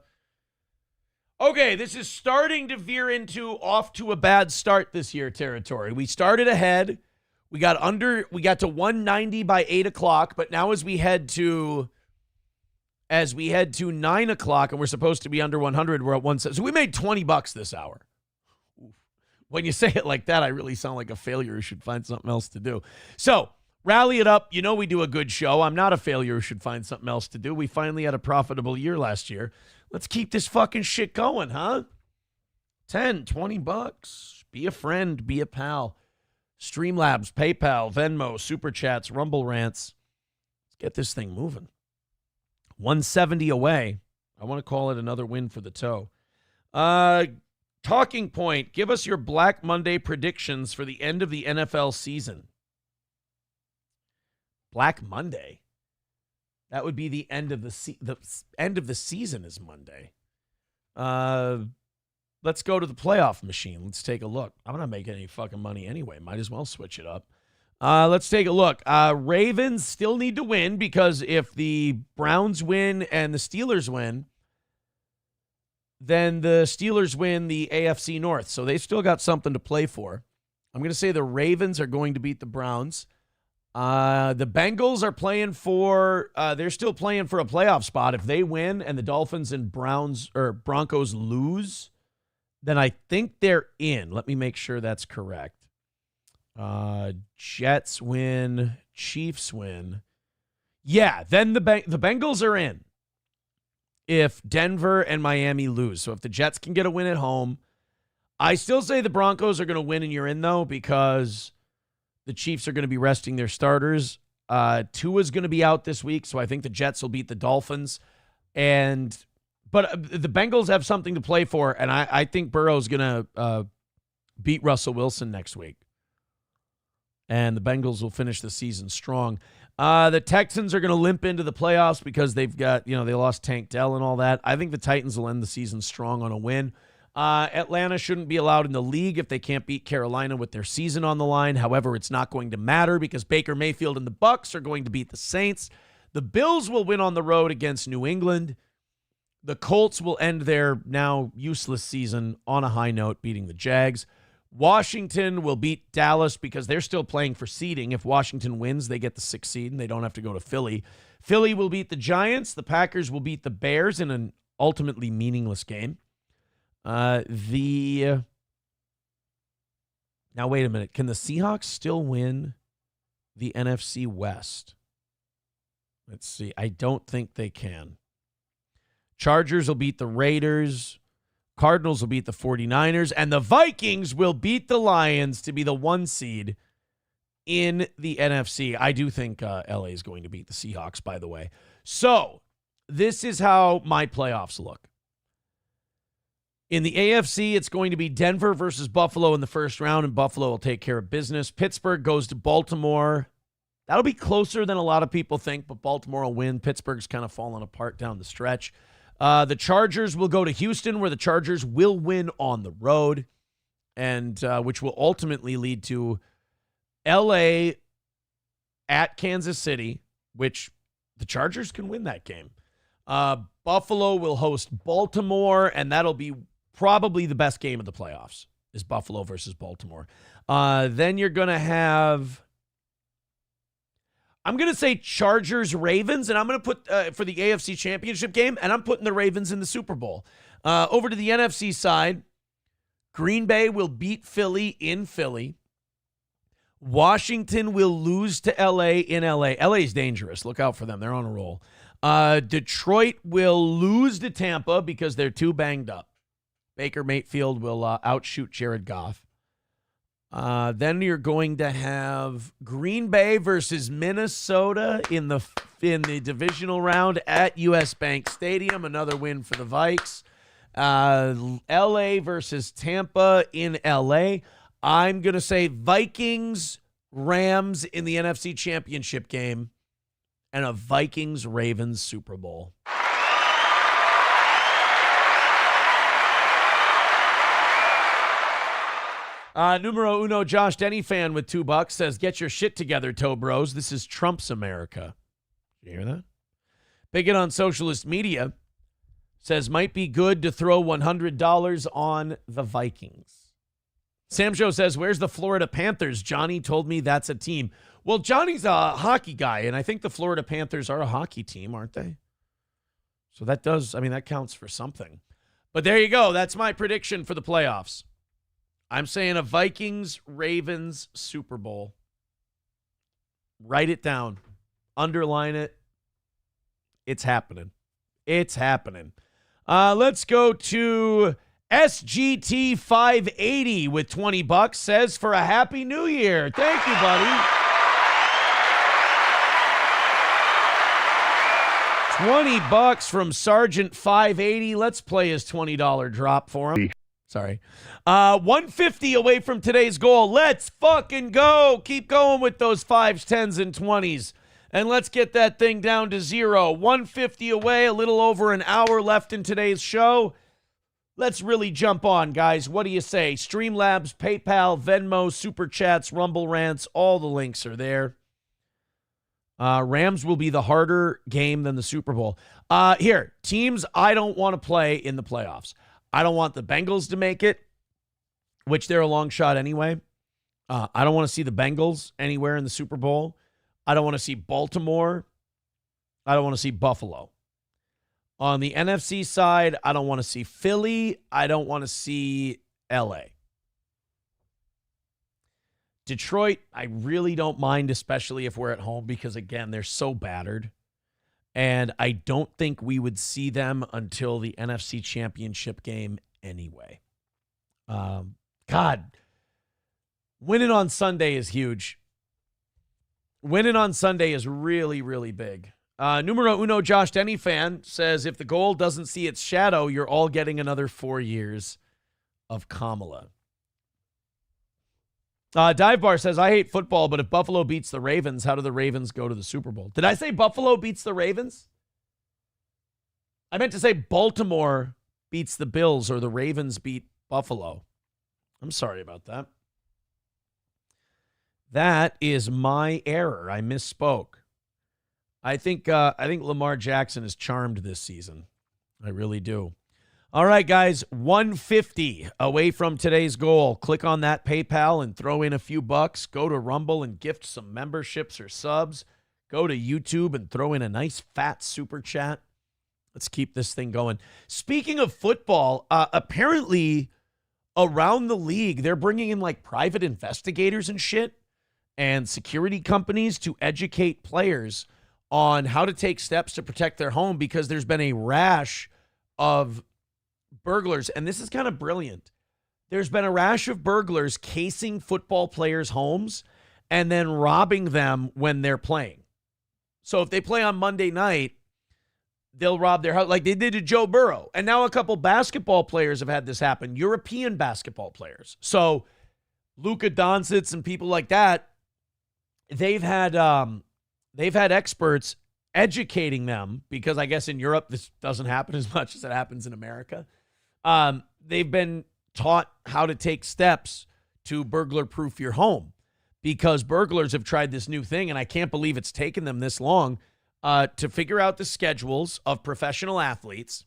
Okay, this is starting to veer into off to a bad start this year territory. We started ahead. We got to 190 by 8 o'clock, but now as we head to 9 o'clock and we're supposed to be under 100, we're at 170. So we made $20 this hour. When you say it like that, I really sound like a failure who should find something else to do. So rally it up. You know we do a good show. I'm not a failure who should find something else to do. We finally had a profitable year last year. Let's keep this fucking shit going, huh? 10, $20. Be a friend. Be a pal. Streamlabs, PayPal, Venmo, Super Chats, Rumble Rants. Let's get this thing moving. 170 away. I want to call it another win for the toe. Talking Point, give us your Black Monday predictions for the end of the NFL season. Black Monday? That would be the end of the end of the season is Monday. Let's go to the playoff machine. Let's take a look. I'm not making any fucking money anyway. Might as well switch it up. Let's take a look. Ravens still need to win because if the Browns win and the Steelers win, then the Steelers win the AFC North. So they still got something to play for. I'm going to say the Ravens are going to beat the Browns. The Bengals are playing for, they're still playing for a playoff spot. If they win and the Dolphins and Broncos lose, then I think they're in. Let me make sure that's correct. Jets win, Chiefs win. Yeah, then the Bengals are in if Denver and Miami lose. So if the Jets can get a win at home, I still say the Broncos are going to win and you're in, though, because the Chiefs are going to be resting their starters. Tua's going to be out this week, so I think the Jets will beat the Dolphins. But the Bengals have something to play for, and I think Burrow's going to beat Russell Wilson next week. And the Bengals will finish the season strong. The Texans are going to limp into the playoffs because they've got, they lost Tank Dell and all that. I think the Titans will end the season strong on a win. Atlanta shouldn't be allowed in the league if they can't beat Carolina with their season on the line. However, it's not going to matter because Baker Mayfield and the Bucs are going to beat the Saints. The Bills will win on the road against New England. The Colts will end their now useless season on a high note, beating the Jags. Washington will beat Dallas because they're still playing for seeding. If Washington wins, they get the 6th seed and they don't have to go to Philly. Philly will beat the Giants. The Packers will beat the Bears in an ultimately meaningless game. Now, wait a minute. Can the Seahawks still win the NFC West? Let's see. I don't think they can. Chargers will beat the Raiders. Cardinals will beat the 49ers. And the Vikings will beat the Lions to be the 1 seed in the NFC. I do think LA is going to beat the Seahawks, by the way. So this is how my playoffs look. In the AFC, it's going to be Denver versus Buffalo in the first round, and Buffalo will take care of business. Pittsburgh goes to Baltimore. That'll be closer than a lot of people think, but Baltimore will win. Pittsburgh's kind of falling apart down the stretch. The Chargers will go to Houston, where the Chargers will win on the road, and which will ultimately lead to L.A. at Kansas City, which the Chargers can win that game. Buffalo will host Baltimore, and that'll be probably the best game of the playoffs, is Buffalo versus Baltimore. Then you're going to have, I'm going to say Chargers-Ravens, and I'm going to put, for the AFC Championship game, and I'm putting the Ravens in the Super Bowl. Over to the NFC side, Green Bay will beat Philly in Philly. Washington will lose to L.A. in L.A. L.A.'s dangerous. Look out for them. They're on a roll. Detroit will lose to Tampa because they're too banged up. Baker Mayfield will outshoot Jared Goff. Then you're going to have Green Bay versus Minnesota in the divisional round at US Bank Stadium. Another win for the Vikes. LA versus Tampa in LA. I'm going to say Vikings, Rams in the NFC Championship game, and a Vikings-Ravens Super Bowl. Numero uno, Josh Denny fan with $2 says, get your shit together, toe bros. This is Trump's America. Did you hear that? Bigot on Socialist Media says, might be good to throw $100 on the Vikings. Sam Joe says, where's the Florida Panthers? Johnny told me that's a team. Well, Johnny's a hockey guy, and I think the Florida Panthers are a hockey team, aren't they? So that that counts for something. But there you go. That's my prediction for the playoffs. I'm saying a Vikings-Ravens Super Bowl. Write it down. Underline it. It's happening. It's happening. Let's go to SGT 580 with $20. Says for a Happy New Year. Thank you, buddy. $20 from Sergeant 580. Let's play his $20 drop for him. Sorry. 150 away from today's goal. Let's fucking go. Keep going with those 5s, 10s, and 20s. And let's get that thing down to 0. 150 away, a little over an hour left in today's show. Let's really jump on, guys. What do you say? Streamlabs, PayPal, Venmo, Super Chats, Rumble Rants, all the links are there. Rams will be the harder game than the Super Bowl. Here, teams I don't want to play in the playoffs. I don't want the Bengals to make it, which they're a long shot anyway. I don't want to see the Bengals anywhere in the Super Bowl. I don't want to see Baltimore. I don't want to see Buffalo. On the NFC side, I don't want to see Philly. I don't want to see LA. Detroit, I really don't mind, especially if we're at home, because, again, they're so battered. And I don't think we would see them until the NFC Championship game anyway. God, winning on Sunday is huge. Winning on Sunday is really, really big. Numero uno, Josh Denny fan says, if the goal doesn't see its shadow, you're all getting another 4 years of Kamala. Dive Bar says, I hate football, but if Buffalo beats the Ravens, how do the Ravens go to the Super Bowl? Did I say Buffalo beats the Ravens? I meant to say Baltimore beats the Bills or the Ravens beat Buffalo. I'm sorry about that. That is my error. I misspoke. I think Lamar Jackson is charmed this season. I really do. All right, guys, 150 away from today's goal. Click on that PayPal and throw in a few bucks. Go to Rumble and gift some memberships or subs. Go to YouTube and throw in a nice fat super chat. Let's keep this thing going. Speaking of football, apparently around the league, they're bringing in like private investigators and shit and security companies to educate players on how to take steps to protect their home because there's been a rash of burglars. And this is kind of brilliant. There's been a rash of burglars casing football players' homes and then robbing them when they're playing. So if they play on Monday night, they'll rob their house like they did to Joe Burrow. And now a couple basketball players have had this happen, European basketball players. So Luka Doncic and people like that, they've had experts educating them because I guess in Europe this doesn't happen as much as it happens in America. They've been taught how to take steps to burglar-proof your home because burglars have tried this new thing, and I can't believe it's taken them this long to figure out the schedules of professional athletes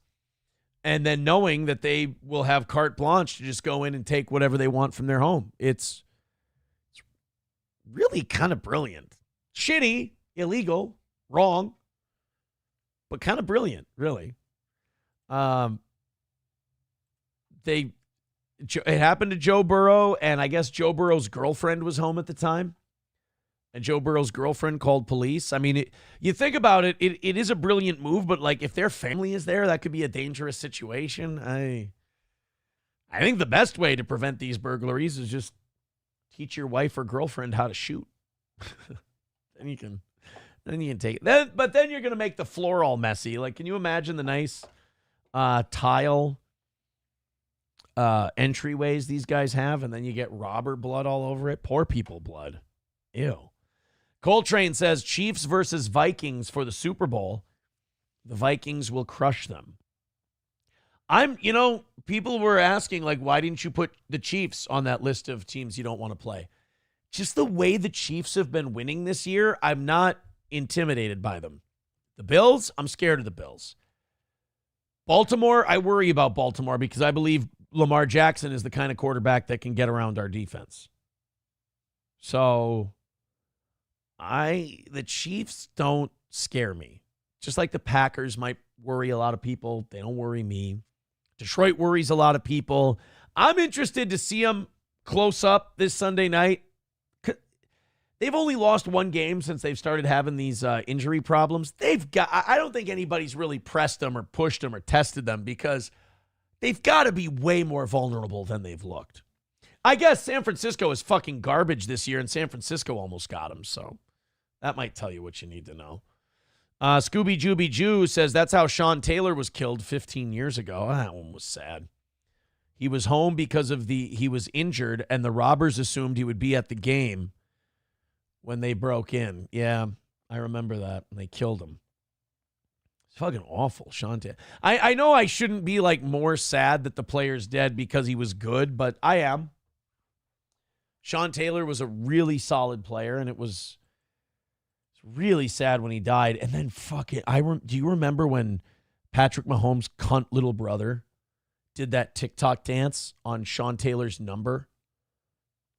and then knowing that they will have carte blanche to just go in and take whatever they want from their home. It's really kind of brilliant. Shitty, illegal, wrong, but kind of brilliant, really. It happened to Joe Burrow, and I guess Joe Burrow's girlfriend was home at the time. And Joe Burrow's girlfriend called police. I mean, you think about it, it is a brilliant move, but like if their family is there, that could be a dangerous situation. I think the best way to prevent these burglaries is just teach your wife or girlfriend how to shoot. Then you can take it. But then you're going to make the floor all messy. Like, can you imagine the nice tile entryways these guys have, and then you get robber blood all over it? Poor people blood. Ew. Coltrane says Chiefs versus Vikings for the Super Bowl. The Vikings will crush them. People were asking, like, why didn't you put the Chiefs on that list of teams you don't want to play? Just the way the Chiefs have been winning this year, I'm not intimidated by them. The Bills, I'm scared of the Bills. Baltimore, I worry about Baltimore because I believe Lamar Jackson is the kind of quarterback that can get around our defense. So the Chiefs don't scare me. Just like the Packers might worry a lot of people. They don't worry me. Detroit worries a lot of people. I'm interested to see them close up this Sunday night. They've only lost one game since they've started having these injury problems. I don't think anybody's really pressed them or pushed them or tested them because they've got to be way more vulnerable than they've looked. I guess San Francisco is fucking garbage this year, and San Francisco almost got them, so that might tell you what you need to know. Scooby Jooby Jew says that's how Sean Taylor was killed 15 years ago. That one was sad. He was home because he was injured, and the robbers assumed he would be at the game when they broke in. Yeah, I remember that. And they killed him. It's fucking awful, Sean Taylor. I know I shouldn't be like more sad that the player's dead because he was good, but I am. Sean Taylor was a really solid player, and it was really sad when he died. And then do you remember when Patrick Mahomes' cunt little brother did that TikTok dance on Sean Taylor's number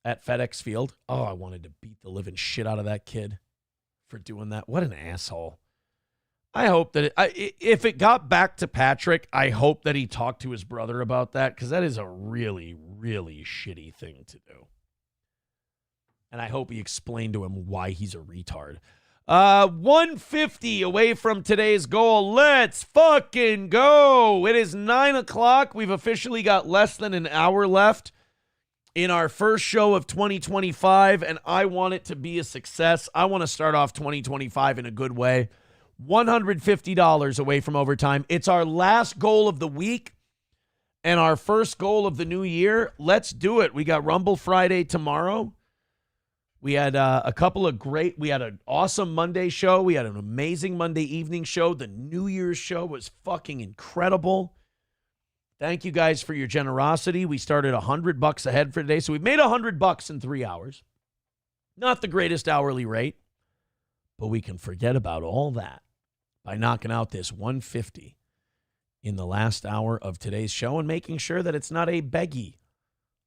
at FedEx Field? Oh, I wanted to beat the living shit out of that kid for doing that. What an asshole. I hope that if it got back to Patrick, I hope that he talked to his brother about that because that is a really, really shitty thing to do. And I hope he explained to him why he's a retard. 150 away from today's goal. Let's fucking go. It is 9 o'clock. We've officially got less than an hour left in our first show of 2025, and I want it to be a success. I want to start off 2025 in a good way. $150 away from overtime. It's our last goal of the week and our first goal of the new year. Let's do it. We got Rumble Friday tomorrow. We had we had an awesome Monday show. We had an amazing Monday evening show. The New Year's show was fucking incredible. Thank you guys for your generosity. We started $100 ahead for today, so we've made $100 in 3 hours. Not the greatest hourly rate, but we can forget about all that by knocking out this 150 in the last hour of today's show and making sure that it's not a beggy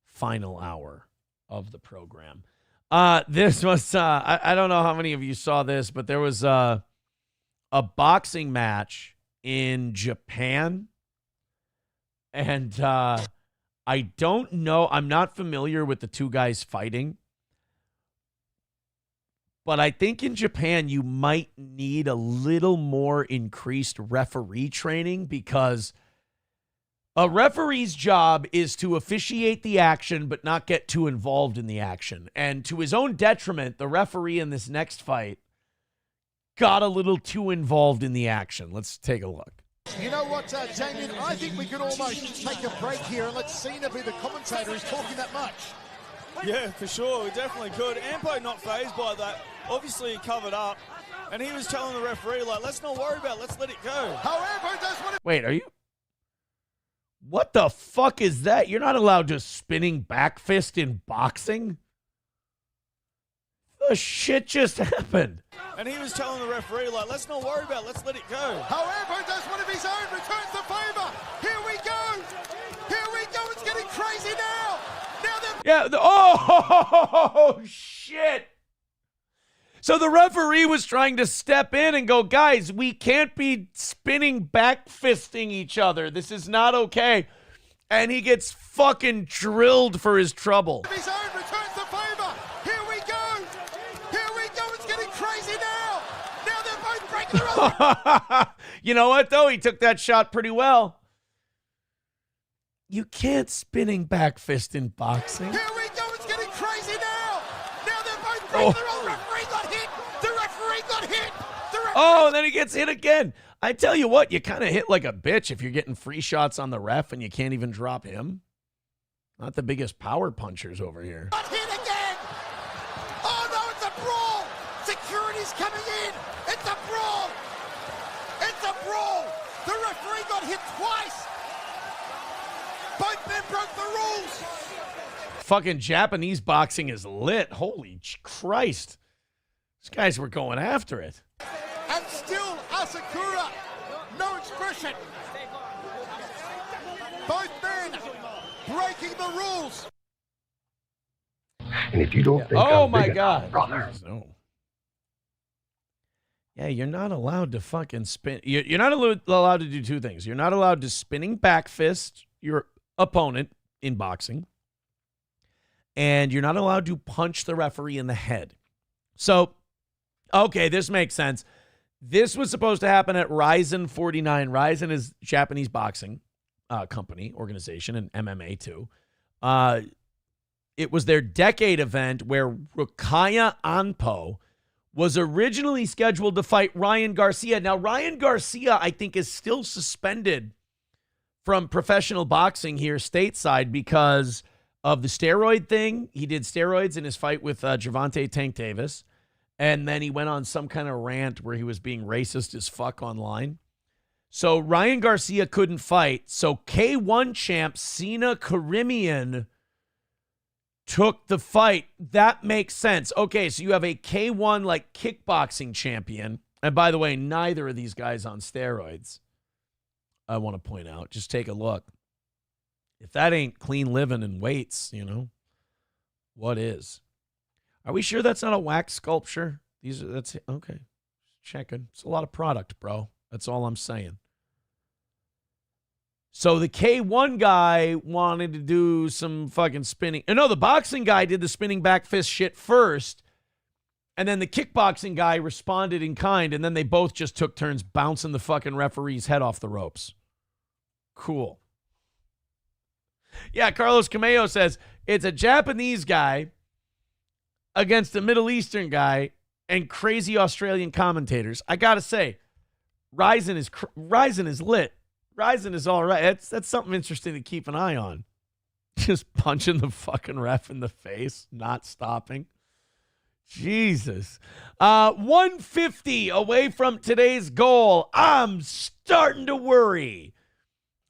final hour of the program. This was, I don't know how many of you saw this, but there was a boxing match in Japan. And I don't know, I'm not familiar with the two guys fighting. But I think in Japan, you might need a little more increased referee training because a referee's job is to officiate the action but not get too involved in the action. And to his own detriment, the referee in this next fight got a little too involved in the action. Let's take a look. You know what, Damien? I think we could almost take a break here and let Cena be the commentator who's talking that much. Yeah, for sure. We definitely could. Ampo not fazed by that. Obviously, he covered up. And he was telling the referee, like, let's not worry about it. Let's let it go. However, does what Wait, are you? What the fuck is that? You're not allowed to spinning back fist in boxing? The shit just happened. And he was telling the referee, like, let's not worry about it. Let's let it go. However, does one of his own, returns the favor. Here we go. Here we go. It's getting crazy now. Now they're... Yeah. Oh, shit. So the referee was trying to step in and go, guys, we can't be spinning back fisting each other. This is not okay. And he gets fucking drilled for his trouble. His own returns the favor. Here we go. Here we go. It's getting crazy now. Now they're both breaking the rules. You know what, though? He took that shot pretty well. You can't spinning back fist in boxing. Here we go. It's getting crazy now. Now they're both breaking the rules. The referee got hit. The referee got hit. Oh, and then he gets hit again. I tell you what, you kind of hit like a bitch if you're getting free shots on the ref and you can't even drop him. Not the biggest power punchers over here. Got hit again. Oh, no, it's a brawl. Security's coming in. It's a brawl. It's a brawl. The referee got hit twice. Both men broke the rules. Fucking Japanese boxing is lit. Holy Christ. These guys were going after it. And still Asakura. No expression. Both men breaking the rules. And if you don't think oh I'm my big God. enough, brother. Jesus, no. Yeah, you're not allowed to fucking spin. You're not allowed to do two things. You're not allowed to spinning back fist your opponent in boxing. And you're not allowed to punch the referee in the head. So, okay, this makes sense. This was supposed to happen at Rizin 49. Rizin is Japanese boxing company, organization, and MMA too. It was their decade event where Rukaya Anpo was originally scheduled to fight Ryan Garcia. Now, Ryan Garcia, I think, is still suspended from professional boxing here stateside because of the steroid thing. He did steroids in his fight with Gervonta Tank Davis. And then he went on some kind of rant where he was being racist as fuck online. So Ryan Garcia couldn't fight. So K1 champ Sina Karimian took the fight. That makes sense. Okay, so you have a K1 like kickboxing champion. And by the way, neither of these guys on steroids. I want to point out. Just take a look. If that ain't clean living and weights, you know, what is? Are we sure that's not a wax sculpture? That's okay. Checking. It's a lot of product, bro. That's all I'm saying. So the K1 guy wanted to do some fucking spinning. No, the boxing guy did the spinning back fist shit first. And then the kickboxing guy responded in kind. And then they both just took turns bouncing the fucking referee's head off the ropes. Cool. Yeah, Carlos Cameo says it's a Japanese guy against a Middle Eastern guy and crazy Australian commentators. I got to say, Rizin is lit. Rizin is all right. That's something interesting to keep an eye on. Just punching the fucking ref in the face, not stopping. Jesus. 150 away from today's goal. I'm starting to worry.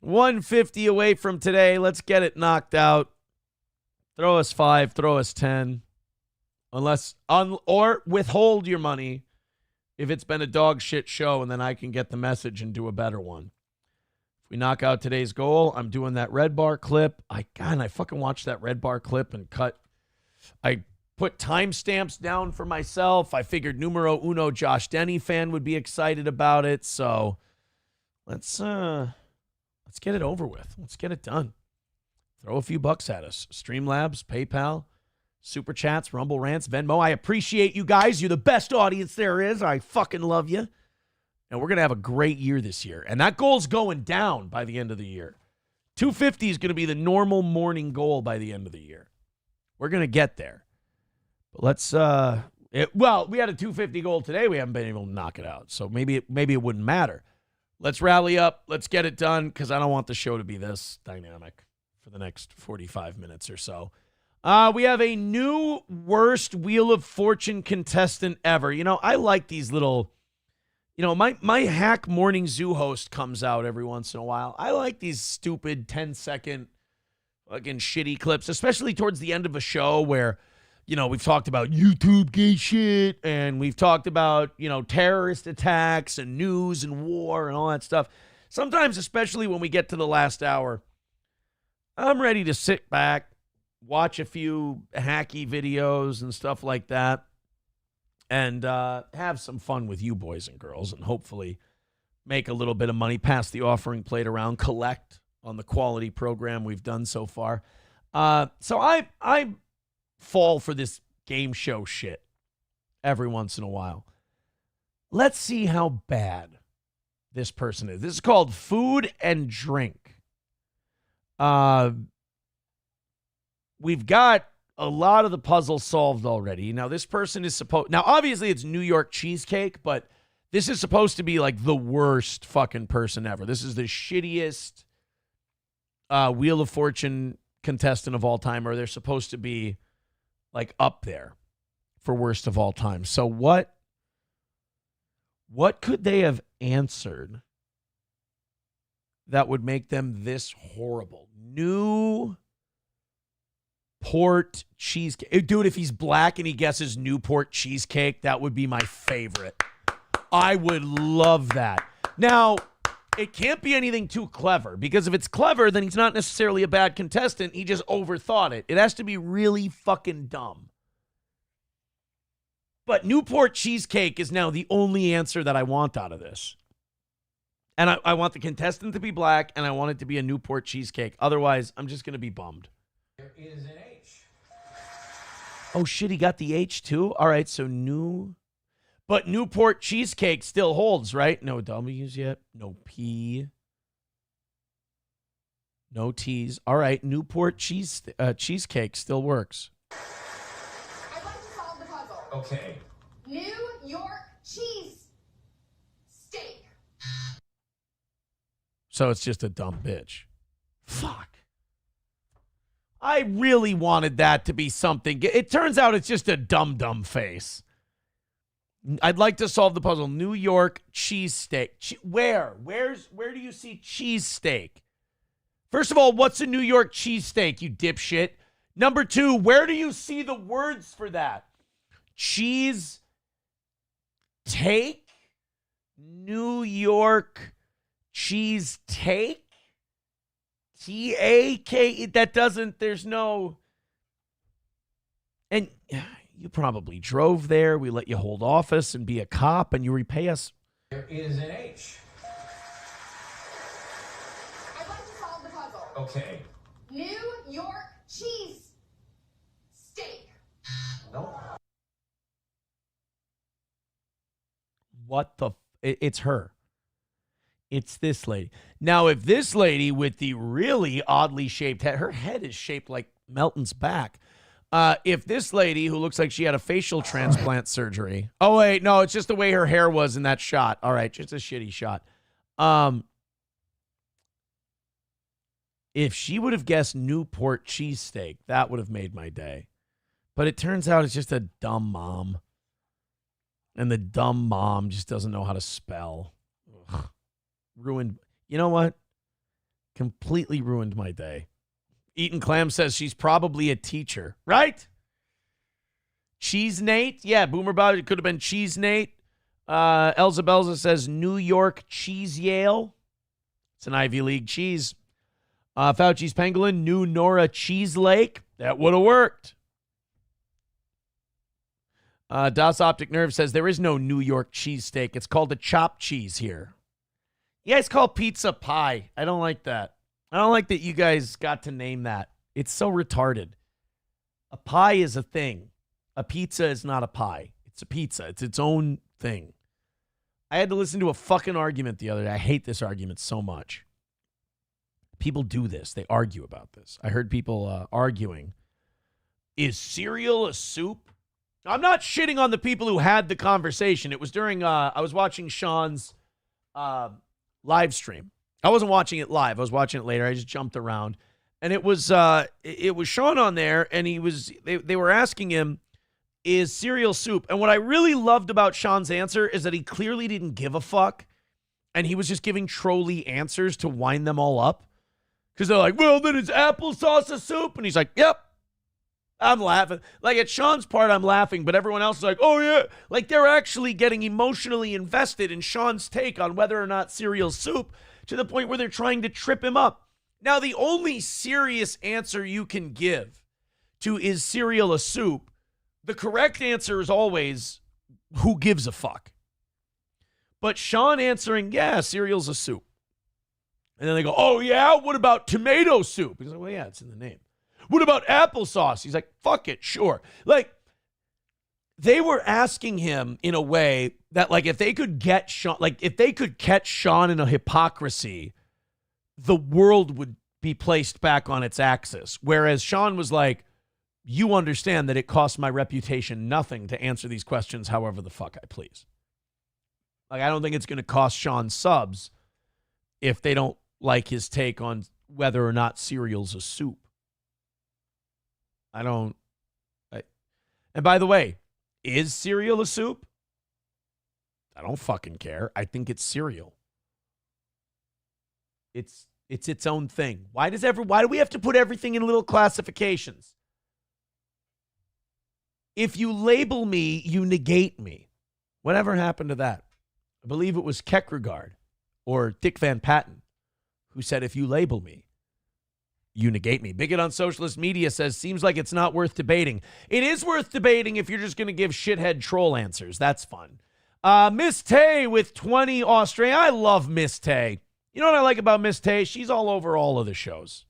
150 away from today. Let's get it knocked out. Throw us 5, throw us 10. Or withhold your money if it's been a dog shit show, and then I can get the message and do a better one. If we knock out today's goal, I'm doing that red bar clip. I fucking watched that red bar clip and I put timestamps down for myself. I figured numero uno Josh Denny fan would be excited about it. So let's get it over with. Let's get it done. Throw a few bucks at us. Streamlabs, PayPal, Super Chats, Rumble Rants, Venmo. I appreciate you guys. You're the best audience there is. I fucking love you. And we're going to have a great year this year. And that goal's going down by the end of the year. 250 is going to be the normal morning goal by the end of the year. We're going to get there. But let's, we had a 250 goal today. We haven't been able to knock it out. So maybe it wouldn't matter. Let's rally up. Let's get it done because I don't want the show to be this dynamic for the next 45 minutes or so. We have a new worst Wheel of Fortune contestant ever. You know, I like these little, you know, my Hack Morning Zoo host comes out every once in a while. I like these stupid 10-second fucking shitty clips, especially towards the end of a show where, you know, we've talked about YouTube gay shit and we've talked about, you know, terrorist attacks and news and war and all that stuff. Sometimes, especially when we get to the last hour, I'm ready to sit back, watch a few hacky videos and stuff like that, and have some fun with you boys and girls, and hopefully make a little bit of money, pass the offering plate around, collect on the quality program we've done so far. So I fall for this game show shit every once in a while. Let's see how bad this person is. This is called Food and Drink. We've got a lot of the puzzles solved already. Now, this person is now, obviously, it's New York cheesecake, but this is supposed to be like the worst fucking person ever. This is the shittiest Wheel of Fortune contestant of all time, or they're supposed to be like up there for worst of all time. So what could they have answered that would make them this horrible? Newport cheesecake. Dude, if he's black and he guesses Newport cheesecake, that would be my favorite. I would love that. Now, it can't be anything too clever, because if it's clever, then he's not necessarily a bad contestant. He just overthought it. It has to be really fucking dumb. But Newport cheesecake is now the only answer that I want out of this. And I want the contestant to be black, and I want it to be a Newport cheesecake. Otherwise, I'm just going to be bummed. There is an H. Oh, shit, he got the H too? All right, so But Newport cheesecake still holds, right? No W's yet. No P. No T's. All right, Newport cheesecake still works. I'd like to solve the puzzle. Okay. New York cheese steak. So it's just a dumb bitch. Fuck. I really wanted that to be something. It turns out it's just a dumb face. I'd like to solve the puzzle. New York cheesesteak. Where do you see cheesesteak? First of all, what's a New York cheesesteak, you dipshit? Number two, where do you see the words for that? Cheese take? New York cheese take? T-A-K? That doesn't, there's no, and you probably drove there. We let you hold office and be a cop, and you repay us. There is an H. I'd like to solve the puzzle. Okay. New York cheese steak. Nope. What the? It's her. It's this lady. Now, if this lady with the really oddly shaped head, her head is shaped like Melton's back. If this lady who looks like she had a facial transplant surgery. Oh, wait, no, it's just the way her hair was in that shot. All right, just a shitty shot. If she would have guessed Newport cheesesteak, that would have made my day. But it turns out it's just a dumb mom. And the dumb mom just doesn't know how to spell. Ugh. Ruined. You know what? Completely ruined my day. Eaton Clam says she's probably a teacher, right? Cheese Nate? Yeah, Boomer Bob, it could have been Cheese Nate. Elza Belza says New York Cheese Yale. It's an Ivy League cheese. Fauci's Pangolin, New Nora Cheese Lake. That would have worked. Das Optic Nerve says there is no New York cheesesteak. It's called a chopped cheese here. You guys call pizza pie. I don't like that. I don't like that you guys got to name that. It's so retarded. A pie is a thing. A pizza is not a pie. It's a pizza. It's its own thing. I had to listen to a fucking argument the other day. I hate this argument so much. People do this. They argue about this. I heard people arguing. Is cereal a soup? I'm not shitting on the people who had the conversation. It was during, I was watching Sean's live stream. I wasn't watching it live. I was watching it later. I just jumped around. And it was Sean on there, and they were asking him, is cereal soup? And what I really loved about Sean's answer is that he clearly didn't give a fuck, and he was just giving trolley answers to wind them all up. Because they're like, well, then it's applesauce a soup? And he's like, yep. I'm laughing. Like, at Sean's part, I'm laughing, but everyone else is like, oh, yeah. Like, they're actually getting emotionally invested in Sean's take on whether or not cereal's soup, to the point where they're trying to trip him up. Now, the only serious answer you can give to is cereal a soup, the correct answer is always, who gives a fuck? But Sean answering, yeah, cereal's a soup. And then they go, oh, yeah? What about tomato soup? He's like, well, yeah, it's in the name. What about applesauce? He's like, fuck it, sure. Like, they were asking him in a way that, like, if they could get Sean, like, if they could catch Sean in a hypocrisy, the world would be placed back on its axis. Whereas Sean was like, you understand that it costs my reputation nothing to answer these questions however the fuck I please. Like, I don't think it's going to cost Sean subs if they don't like his take on whether or not cereal's a soup. And by the way, is cereal a soup? I don't fucking care. I think it's cereal. It's its own thing. Why do we have to put everything in little classifications? If you label me, you negate me. Whatever happened to that? I believe it was Kierkegaard or Dick Van Patten who said, if you label me, you negate me. Bigot on Socialist Media says, seems like it's not worth debating. It is worth debating if you're just going to give shithead troll answers. That's fun. Miss Tay with 20 Australia. I love Miss Tay. You know what I like about Miss Tay? She's all over all of the shows.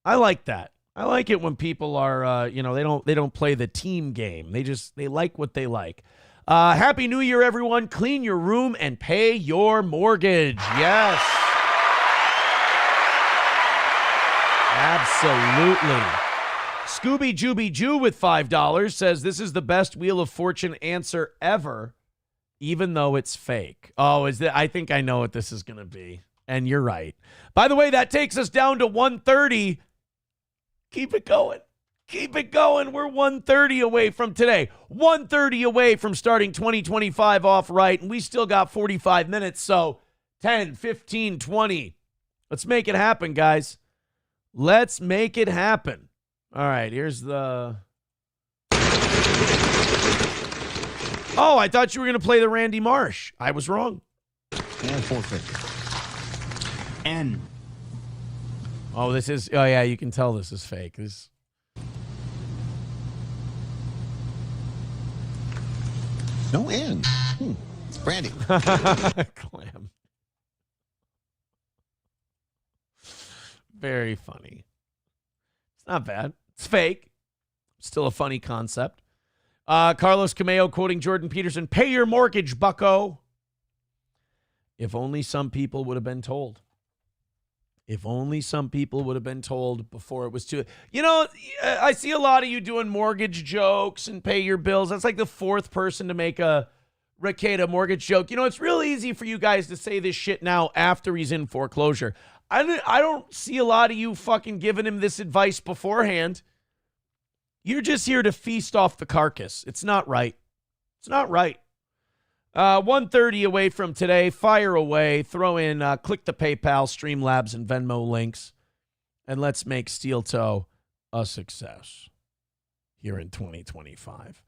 I like that. I like it when people are, they don't play the team game. They like what they like. Happy New Year, everyone. Clean your room and pay your mortgage. Yes. Absolutely. Scooby Jooby Jew with $5 says, this is the best Wheel of Fortune answer ever, even though it's fake. Oh, I think I know what this is going to be. And you're right. By the way, that takes us down to 1:30. Keep it going. Keep it going. We're 1:30 away from today. 1:30 away from starting 2025 off right. And we still got 45 minutes. So 10, 15, 20. Let's make it happen, guys. Let's make it happen. All right, here's the... Oh, I thought you were going to play the Randy Marsh. I was wrong. And 450. N. Oh, this is... Oh, yeah, you can tell this is fake. This... No N. It's Brandy. Clam. Very funny. It's not bad. It's fake. Still a funny concept. Carlos Cameo quoting Jordan Peterson, pay your mortgage, bucko. If only some people would have been told. If only some people would have been told before it was too... You know, I see a lot of you doing mortgage jokes and pay your bills. That's like the fourth person to make a Rekieta mortgage joke. You know, it's real easy for you guys to say this shit now after he's in foreclosure. I don't see a lot of you fucking giving him this advice beforehand. You're just here to feast off the carcass. It's not right. It's not right. 1:30 away from today. Fire away. Throw in, click the PayPal, Streamlabs, and Venmo links. And let's make Steel Toe a success here in 2025.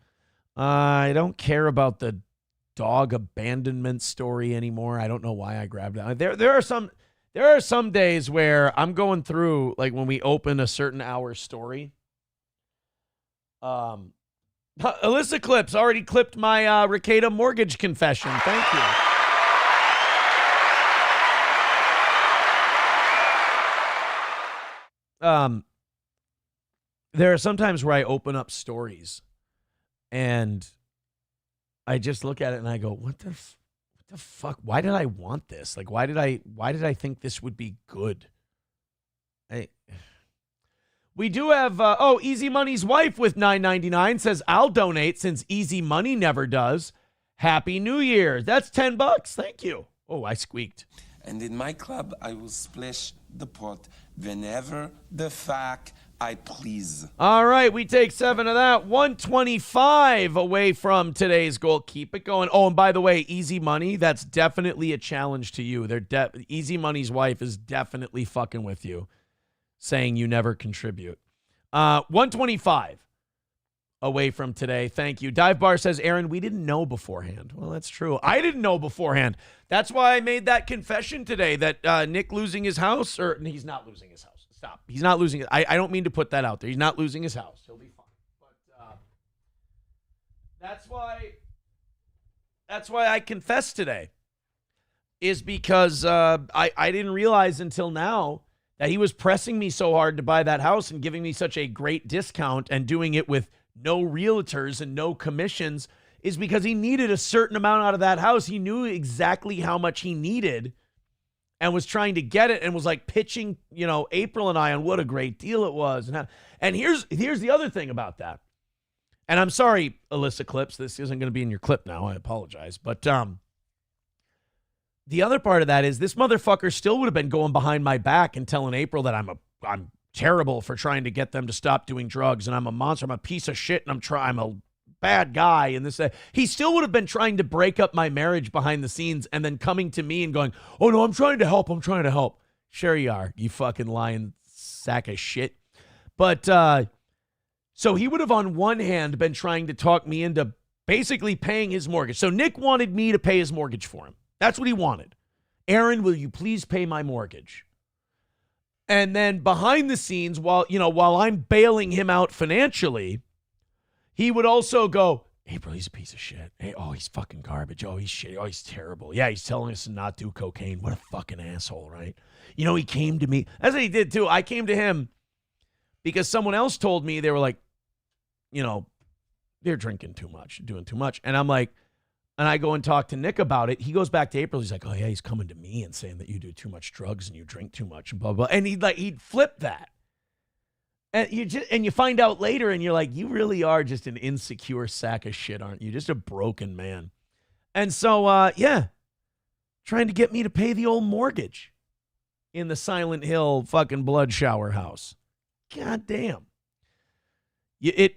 I don't care about the dog abandonment story anymore. I don't know why I grabbed it. There are some days where I'm going through, like when we open a certain hour story. Alyssa Clips already clipped my Ricada mortgage confession. Thank you. There are some times where I open up stories and I just look at it and I go, what the fuck? Why did I want this? Like, why did I think this would be good? We do have, Easy Money's wife with $9.99 says, I'll donate since Easy Money never does. Happy New Year. That's $10. Thank you. Oh, I squeaked. And in my club, I will splash the pot whenever the fuck I please. All right, we take 7 of that. 125 away from today's goal. Keep it going. Oh, and by the way, Easy Money, that's definitely a challenge to you. Easy Money's wife is definitely fucking with you, saying you never contribute. 125 away from today. Thank you. Dive Bar says, Aaron, we didn't know beforehand. Well, that's true. I didn't know beforehand. That's why I made that confession today that Nick losing his house, or he's not losing his house. Stop. He's not losing it. I don't mean to put that out there. He's not losing his house. He'll be fine. But that's why I confessed today, is because I didn't realize until now that he was pressing me so hard to buy that house and giving me such a great discount and doing it with no realtors and no commissions is because he needed a certain amount out of that house. He knew exactly how much he needed and was trying to get it and was like pitching, April and I on what a great deal it was. And here's the other thing about that. And I'm sorry, Alyssa Clips, this isn't going to be in your clip now. I apologize. But the other part of that is this motherfucker still would have been going behind my back and telling April that I'm terrible for trying to get them to stop doing drugs and I'm a monster, I'm a piece of shit, and I'm a bad guy, and this. He still would have been trying to break up my marriage behind the scenes and then coming to me and going, oh no, I'm trying to help. Sure you are, you fucking lying sack of shit. But so he would have on one hand been trying to talk me into basically paying his mortgage. So Nick wanted me to pay his mortgage for him. That's what he wanted. Aaron, will you please pay my mortgage? And then behind the scenes, while I'm bailing him out financially, he would also go, April, he's a piece of shit. Hey, oh, he's fucking garbage. Oh, he's shit. Oh, he's terrible. Yeah, he's telling us to not do cocaine. What a fucking asshole, right? He came to me. That's what he did, too. I came to him because someone else told me they were like, they're drinking too much, doing too much. And I'm like, and I go and talk to Nick about it. He goes back to April. He's like, oh, yeah, he's coming to me and saying that you do too much drugs and you drink too much and blah, blah. And he'd flip that. And you find out later and you're like, you really are just an insecure sack of shit, aren't you? Just a broken man. And so, trying to get me to pay the old mortgage in the Silent Hill fucking blood shower house. God damn.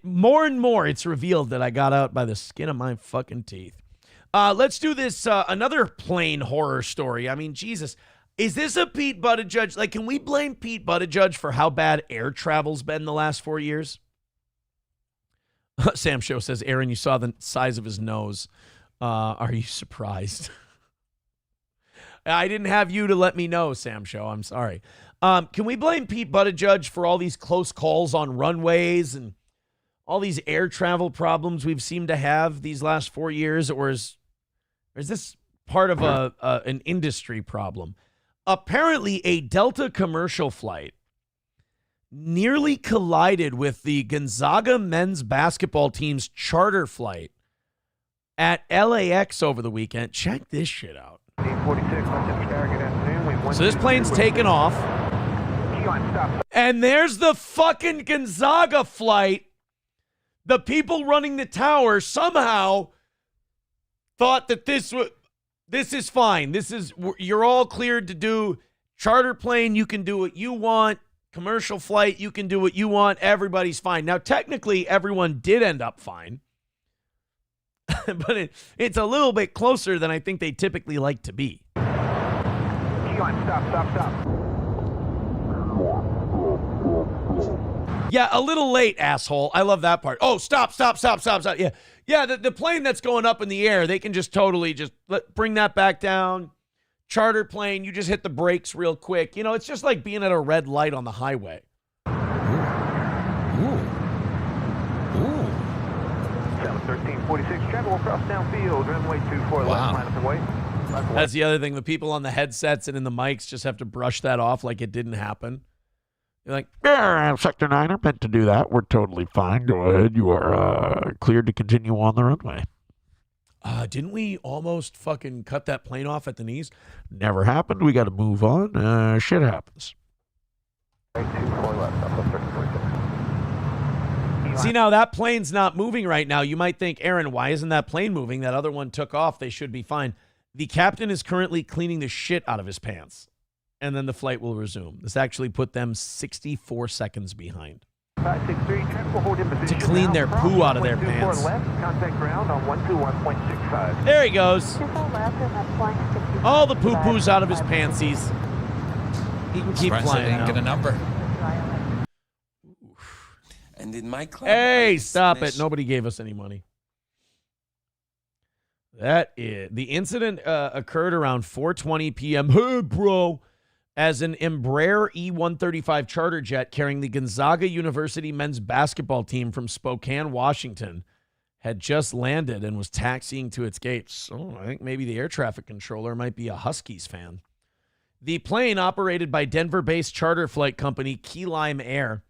More and more, it's revealed that I got out by the skin of my fucking teeth. Let's do this, another plain horror story. I mean, Jesus. Is this a Pete Buttigieg? Like, can we blame Pete Buttigieg for how bad air travel's been the last 4 years? Sam Show says, Aaron, you saw the size of his nose. Are you surprised? I didn't have you to let me know, Sam Show. I'm sorry. Can we blame Pete Buttigieg for all these close calls on runways and all these air travel problems we've seemed to have these last 4 years? Or is this part of an industry problem? Apparently, a Delta commercial flight nearly collided with the Gonzaga men's basketball team's charter flight at LAX over the weekend. Check this shit out. So this plane's taken off, and there's the fucking Gonzaga flight. The people running the tower somehow thought that this is fine. You're all cleared to do charter plane. You can do what you want. Commercial flight, you can do what you want. Everybody's fine. Now, technically, everyone did end up fine. but it's a little bit closer than I think they typically like to be. Stop. Yeah, a little late, asshole. I love that part. Oh, stop. Yeah, the plane that's going up in the air, they can just totally bring that back down. Charter plane, you just hit the brakes real quick. You know, it's just like being at a red light on the highway. Ooh. 1346, travel across downfield, runway 24, left minus away. That's the other thing. The people on the headsets and in the mics just have to brush that off like it didn't happen. You're like, yeah, Sector 9 are meant to do that. We're totally fine. Go ahead. You are cleared to continue on the runway. Didn't we almost fucking cut that plane off at the knees? Never happened. We got to move on. Shit happens. 24 left, Southwest 1346. See, now that plane's not moving right now. You might think, Aaron, why isn't that plane moving? That other one took off. They should be fine. The captain is currently cleaning the shit out of his pants. And then the flight will resume. This actually put them 64 seconds behind. 563, transport hold in position. To clean now, their poo out of their 124 pants. Left, contact ground on 121.65. There he goes. All the poo-poos out of his pantsies. He can keep flying now. Get a number. And in my club, Hey, stop it. Nobody gave us any money. The incident occurred around 4:20 p.m. Hey, bro. As an Embraer E-135 charter jet carrying the Gonzaga University men's basketball team from Spokane, Washington, had just landed and was taxiing to its gates. Oh, I think maybe the air traffic controller might be a Huskies fan. The plane, operated by Denver-based charter flight company Key Lime Air,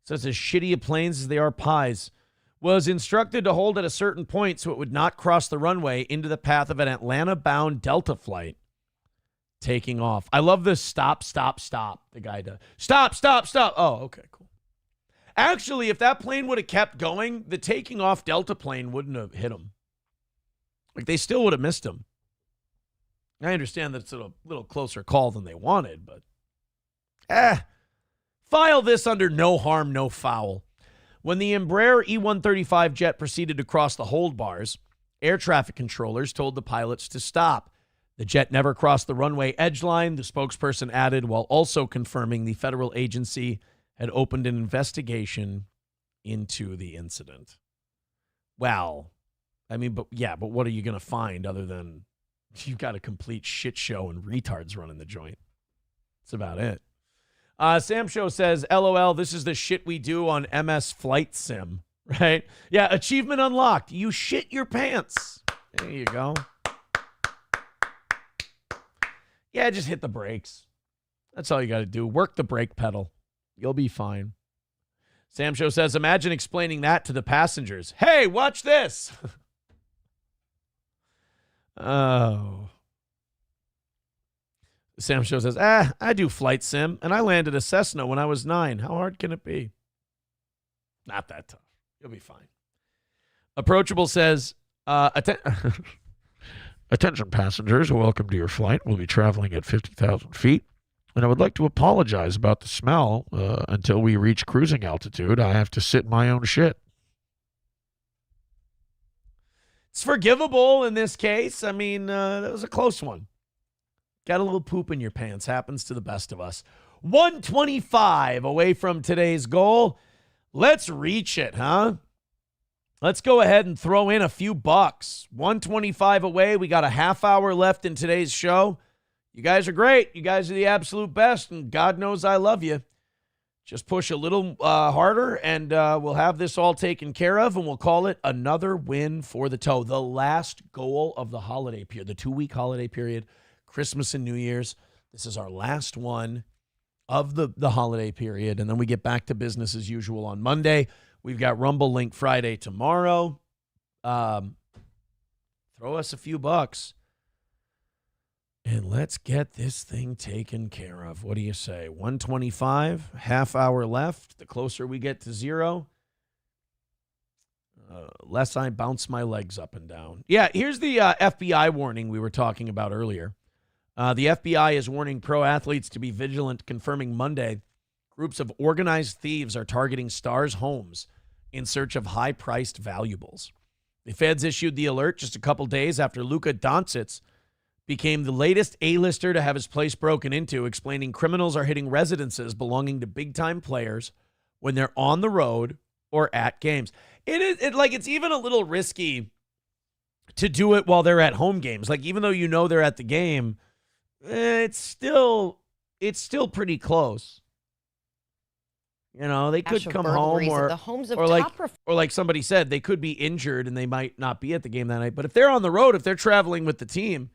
says as shitty of planes as they are pies, was instructed to hold at a certain point so it would not cross the runway into the path of an Atlanta-bound Delta flight taking off. I love this stop. The guy does. Stop. Oh, okay, cool. Actually, if that plane would have kept going, the taking off Delta plane wouldn't have hit him. Like, they still would have missed him. I understand that it's a little closer call than they wanted, but file this under no harm, no foul. When the Embraer E-135 jet proceeded to cross the hold bars, air traffic controllers told the pilots to stop. The jet never crossed the runway edge line, the spokesperson added, while also confirming the federal agency had opened an investigation into the incident. Well, I mean, but what are you going to find other than you've got a complete shit show and retards running the joint? That's about it. Sam Show says, LOL, this is the shit we do on MS Flight Sim, right? Yeah, achievement unlocked. You shit your pants. There you go. Yeah, just hit the brakes. That's all you got to do. Work the brake pedal. You'll be fine. Sam Show says, imagine explaining that to the passengers. Hey, watch this. Oh. Sam Show says, I do flight sim, and I landed a Cessna when I was 9. How hard can it be? Not that tough. You'll be fine. Approachable says, attention passengers, welcome to your flight. We'll be traveling at 50,000 feet, and I would like to apologize about the smell. Until we reach cruising altitude, I have to sit in my own shit. It's forgivable in this case. I mean, that was a close one. Got a little poop in your pants. Happens to the best of us. 125 away from today's goal. Let's reach it, huh? Let's go ahead and throw in a few bucks. 125 away. We got a half hour left in today's show. You guys are great. You guys are the absolute best, and God knows I love you. Just push a little harder, and we'll have this all taken care of, and we'll call it another win for the toe. The last goal of the holiday period, the 2-week holiday period. Christmas and New Year's. This is our last one of the holiday period, and then we get back to business as usual on Monday. We've got Rumble Link Friday tomorrow. Throw us a few bucks, and let's get this thing taken care of. What do you say? 125, half hour left. The closer we get to zero, less I bounce my legs up and down. Yeah, here's the FBI warning we were talking about earlier. The FBI is warning pro athletes to be vigilant, confirming Monday groups of organized thieves are targeting stars' homes in search of high-priced valuables. The feds issued the alert just a couple days after Luka Doncic became the latest A-lister to have his place broken into, explaining criminals are hitting residences belonging to big-time players when they're on the road or at games. It's even a little risky to do it while they're at home games. Like, even though you know they're at the game, it's still pretty close. You know, they could come home or like somebody said, they could be injured and they might not be at the game that night. But if they're on the road, if they're traveling with the team,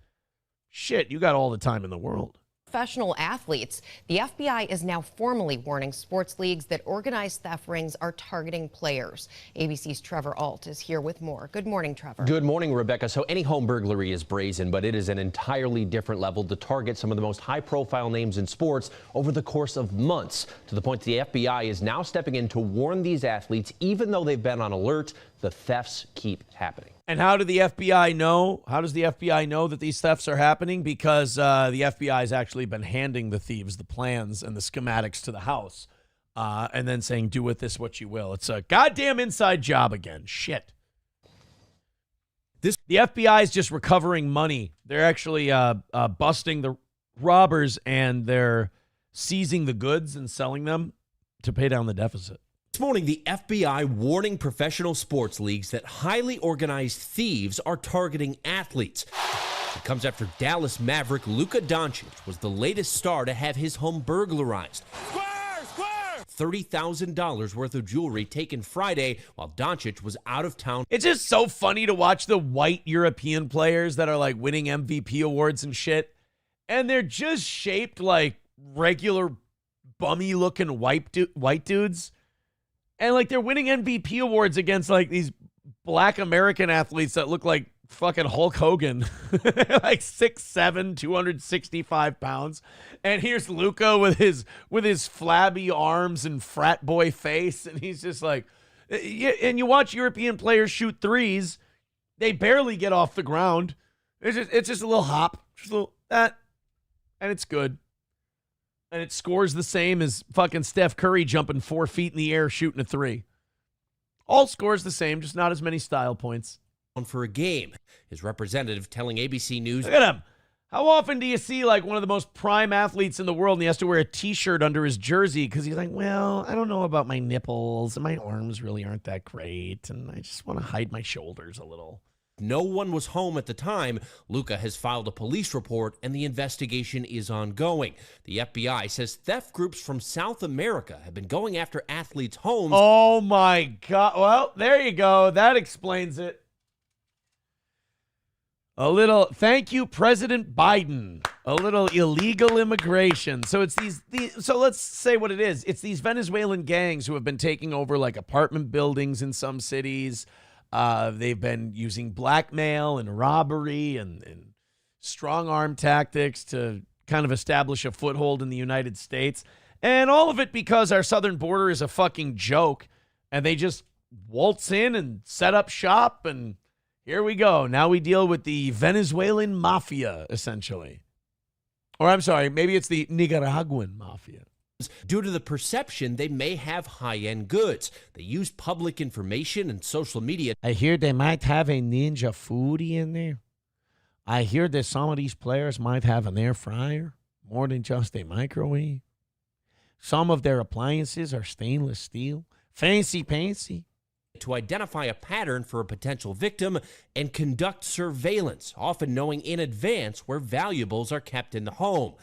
shit, you got all the time in the world. Professional athletes. The FBI is now formally warning sports leagues that organized theft rings are targeting players. ABC's Trevor Alt is here with more. Good morning, Trevor. Good morning, Rebecca. So any home burglary is brazen, but it is an entirely different level to target some of the most high-profile names in sports over the course of months, to the point the FBI is now stepping in to warn these athletes, even though they've been on alert, the thefts keep happening. And how do the FBI know? How does the FBI know that these thefts are happening? Because the FBI has actually been handing the thieves the plans and the schematics to the house and then saying, do with this what you will. It's a goddamn inside job again. Shit. The FBI is just recovering money. They're actually busting the robbers and they're seizing the goods and selling them to pay down the deficit. This morning, the FBI warning professional sports leagues that highly organized thieves are targeting athletes. It comes after Dallas Maverick Luka Doncic was the latest star to have his home burglarized. $30,000 worth of jewelry taken Friday while Doncic was out of town. It's just so funny to watch the white European players that are like winning MVP awards and shit. And they're just shaped like regular bummy looking white dudes. And, like, they're winning MVP awards against, like, these black American athletes that look like fucking Hulk Hogan. Like 6'7", 265 pounds. And here's Luka with his flabby arms and frat boy face. And he's just like, and you watch European players shoot threes. They barely get off the ground. It's just a little hop. Just a little that. And it's good. And it scores the same as fucking Steph Curry jumping 4 feet in the air shooting a three. All scores the same, just not as many style points. For a game. His representative telling ABC News. Look at him. How often do you see like one of the most prime athletes in the world and he has to wear a T-shirt under his jersey because he's like, well, I don't know about my nipples and my arms really aren't that great and I just want to hide my shoulders a little. No one was home at the time. Luka has filed a police report and the investigation is ongoing. The FBI says theft groups from South America have been going after athletes' homes. Oh my God. Well, there you go. That explains it. A little, thank you, President Biden. A little illegal immigration. So it's so let's say what it is. It's these Venezuelan gangs who have been taking over like apartment buildings in some cities. They've been using blackmail and robbery and strong arm tactics to kind of establish a foothold in the United States. And all of it because our southern border is a fucking joke. And they just waltz in and set up shop. And here we go. Now we deal with the Venezuelan mafia, essentially. Or I'm sorry, maybe it's the Nicaraguan mafia. Due to the perception they may have high-end goods. They use public information and social media. I hear they might have a Ninja Foodie in there. I hear that some of these players might have an air fryer, more than just a microwave. Some of their appliances are stainless steel. Fancy pantsy. To identify a pattern for a potential victim and conduct surveillance, often knowing in advance where valuables are kept in the home.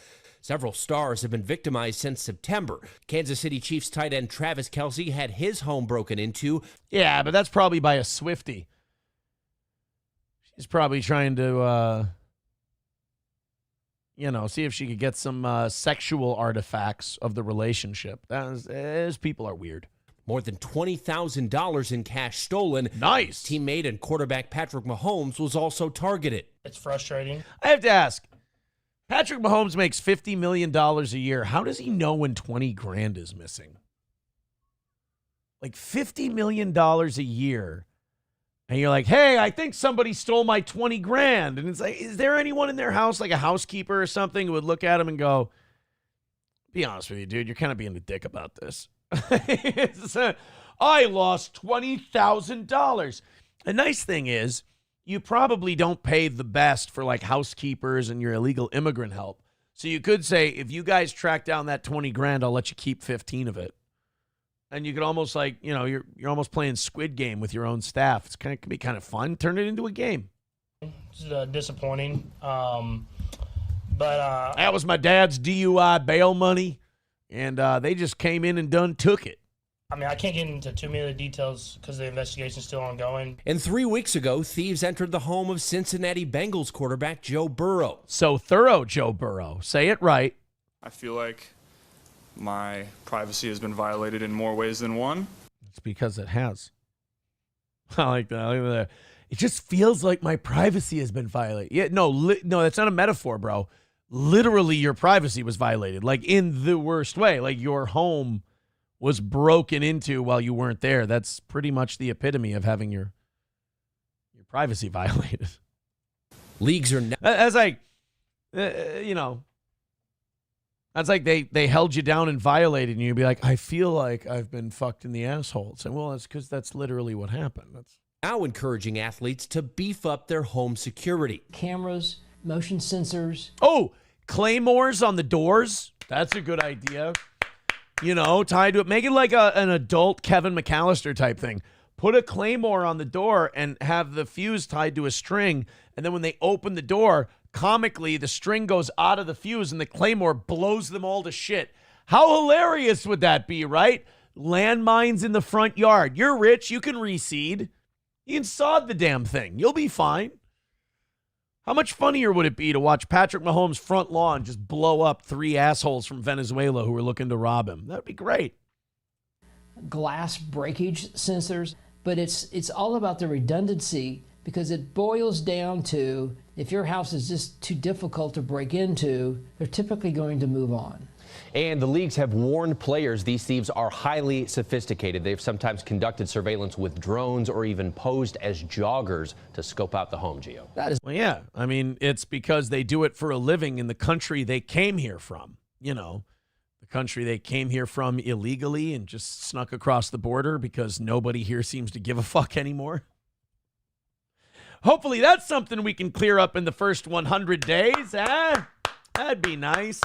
Several stars have been victimized since September. Kansas City Chiefs tight end Travis Kelce had his home broken into. Yeah, but that's probably by a Swiftie. She's probably trying to, see if she could get some sexual artifacts of the relationship. Those people are weird. More than $20,000 in cash stolen. Nice. Teammate and quarterback Patrick Mahomes was also targeted. It's frustrating. I have to ask. Patrick Mahomes makes $50 million a year. How does he know when 20 grand is missing? Like $50 million a year. And you're like, hey, I think somebody stole my 20 grand. And it's like, is there anyone in their house, like a housekeeper or something, who would look at him and go, be honest with you, dude, you're kind of being a dick about this. I lost $20,000. The nice thing is you probably don't pay the best for like housekeepers and your illegal immigrant help. So you could say, if you guys track down that 20 grand, I'll let you keep 15 of it. And you could almost like, you're almost playing Squid Game with your own staff. It can be kind of fun. Turn it into a game. It's disappointing. But that was my dad's DUI bail money. And they just came in and took it. I mean, I can't get into too many of the details because the investigation is still ongoing. And 3 weeks ago, thieves entered the home of Cincinnati Bengals quarterback Joe Burrow. So thorough, Joe Burrow. Say it right. I feel like my privacy has been violated in more ways than one. It's because it has. I like that. Look at that. It just feels like my privacy has been violated. Yeah, no, that's not a metaphor, bro. Literally, your privacy was violated, like in the worst way. Like your home was broken into while you weren't there. That's pretty much the epitome of having your privacy violated. Leagues are that's like, that's like they held you down and violated, and you'd be like, I feel like I've been fucked in the asshole. It's like, well, that's because that's literally what happened. That's now encouraging athletes to beef up their home security. Cameras, motion sensors. Oh, claymores on the doors. That's a good idea. Tied to it. Make it like an adult Kevin McAllister type thing. Put a claymore on the door and have the fuse tied to a string. And then when they open the door, comically, the string goes out of the fuse and the claymore blows them all to shit. How hilarious would that be, right? Landmines in the front yard. You're rich. You can reseed. You can sod the damn thing. You'll be fine. How much funnier would it be to watch Patrick Mahomes' front lawn just blow up 3 assholes from Venezuela who were looking to rob him? That would be great. Glass breakage sensors, but it's all about the redundancy because it boils down to if your house is just too difficult to break into, they're typically going to move on. And the leagues have warned players these thieves are highly sophisticated. They've sometimes conducted surveillance with drones or even posed as joggers to scope out the home, Gio. Well, yeah. I mean, it's because they do it for a living in the country they came here from. The country they came here from illegally and just snuck across the border because nobody here seems to give a fuck anymore. Hopefully that's something we can clear up in the first 100 days. That'd be nice.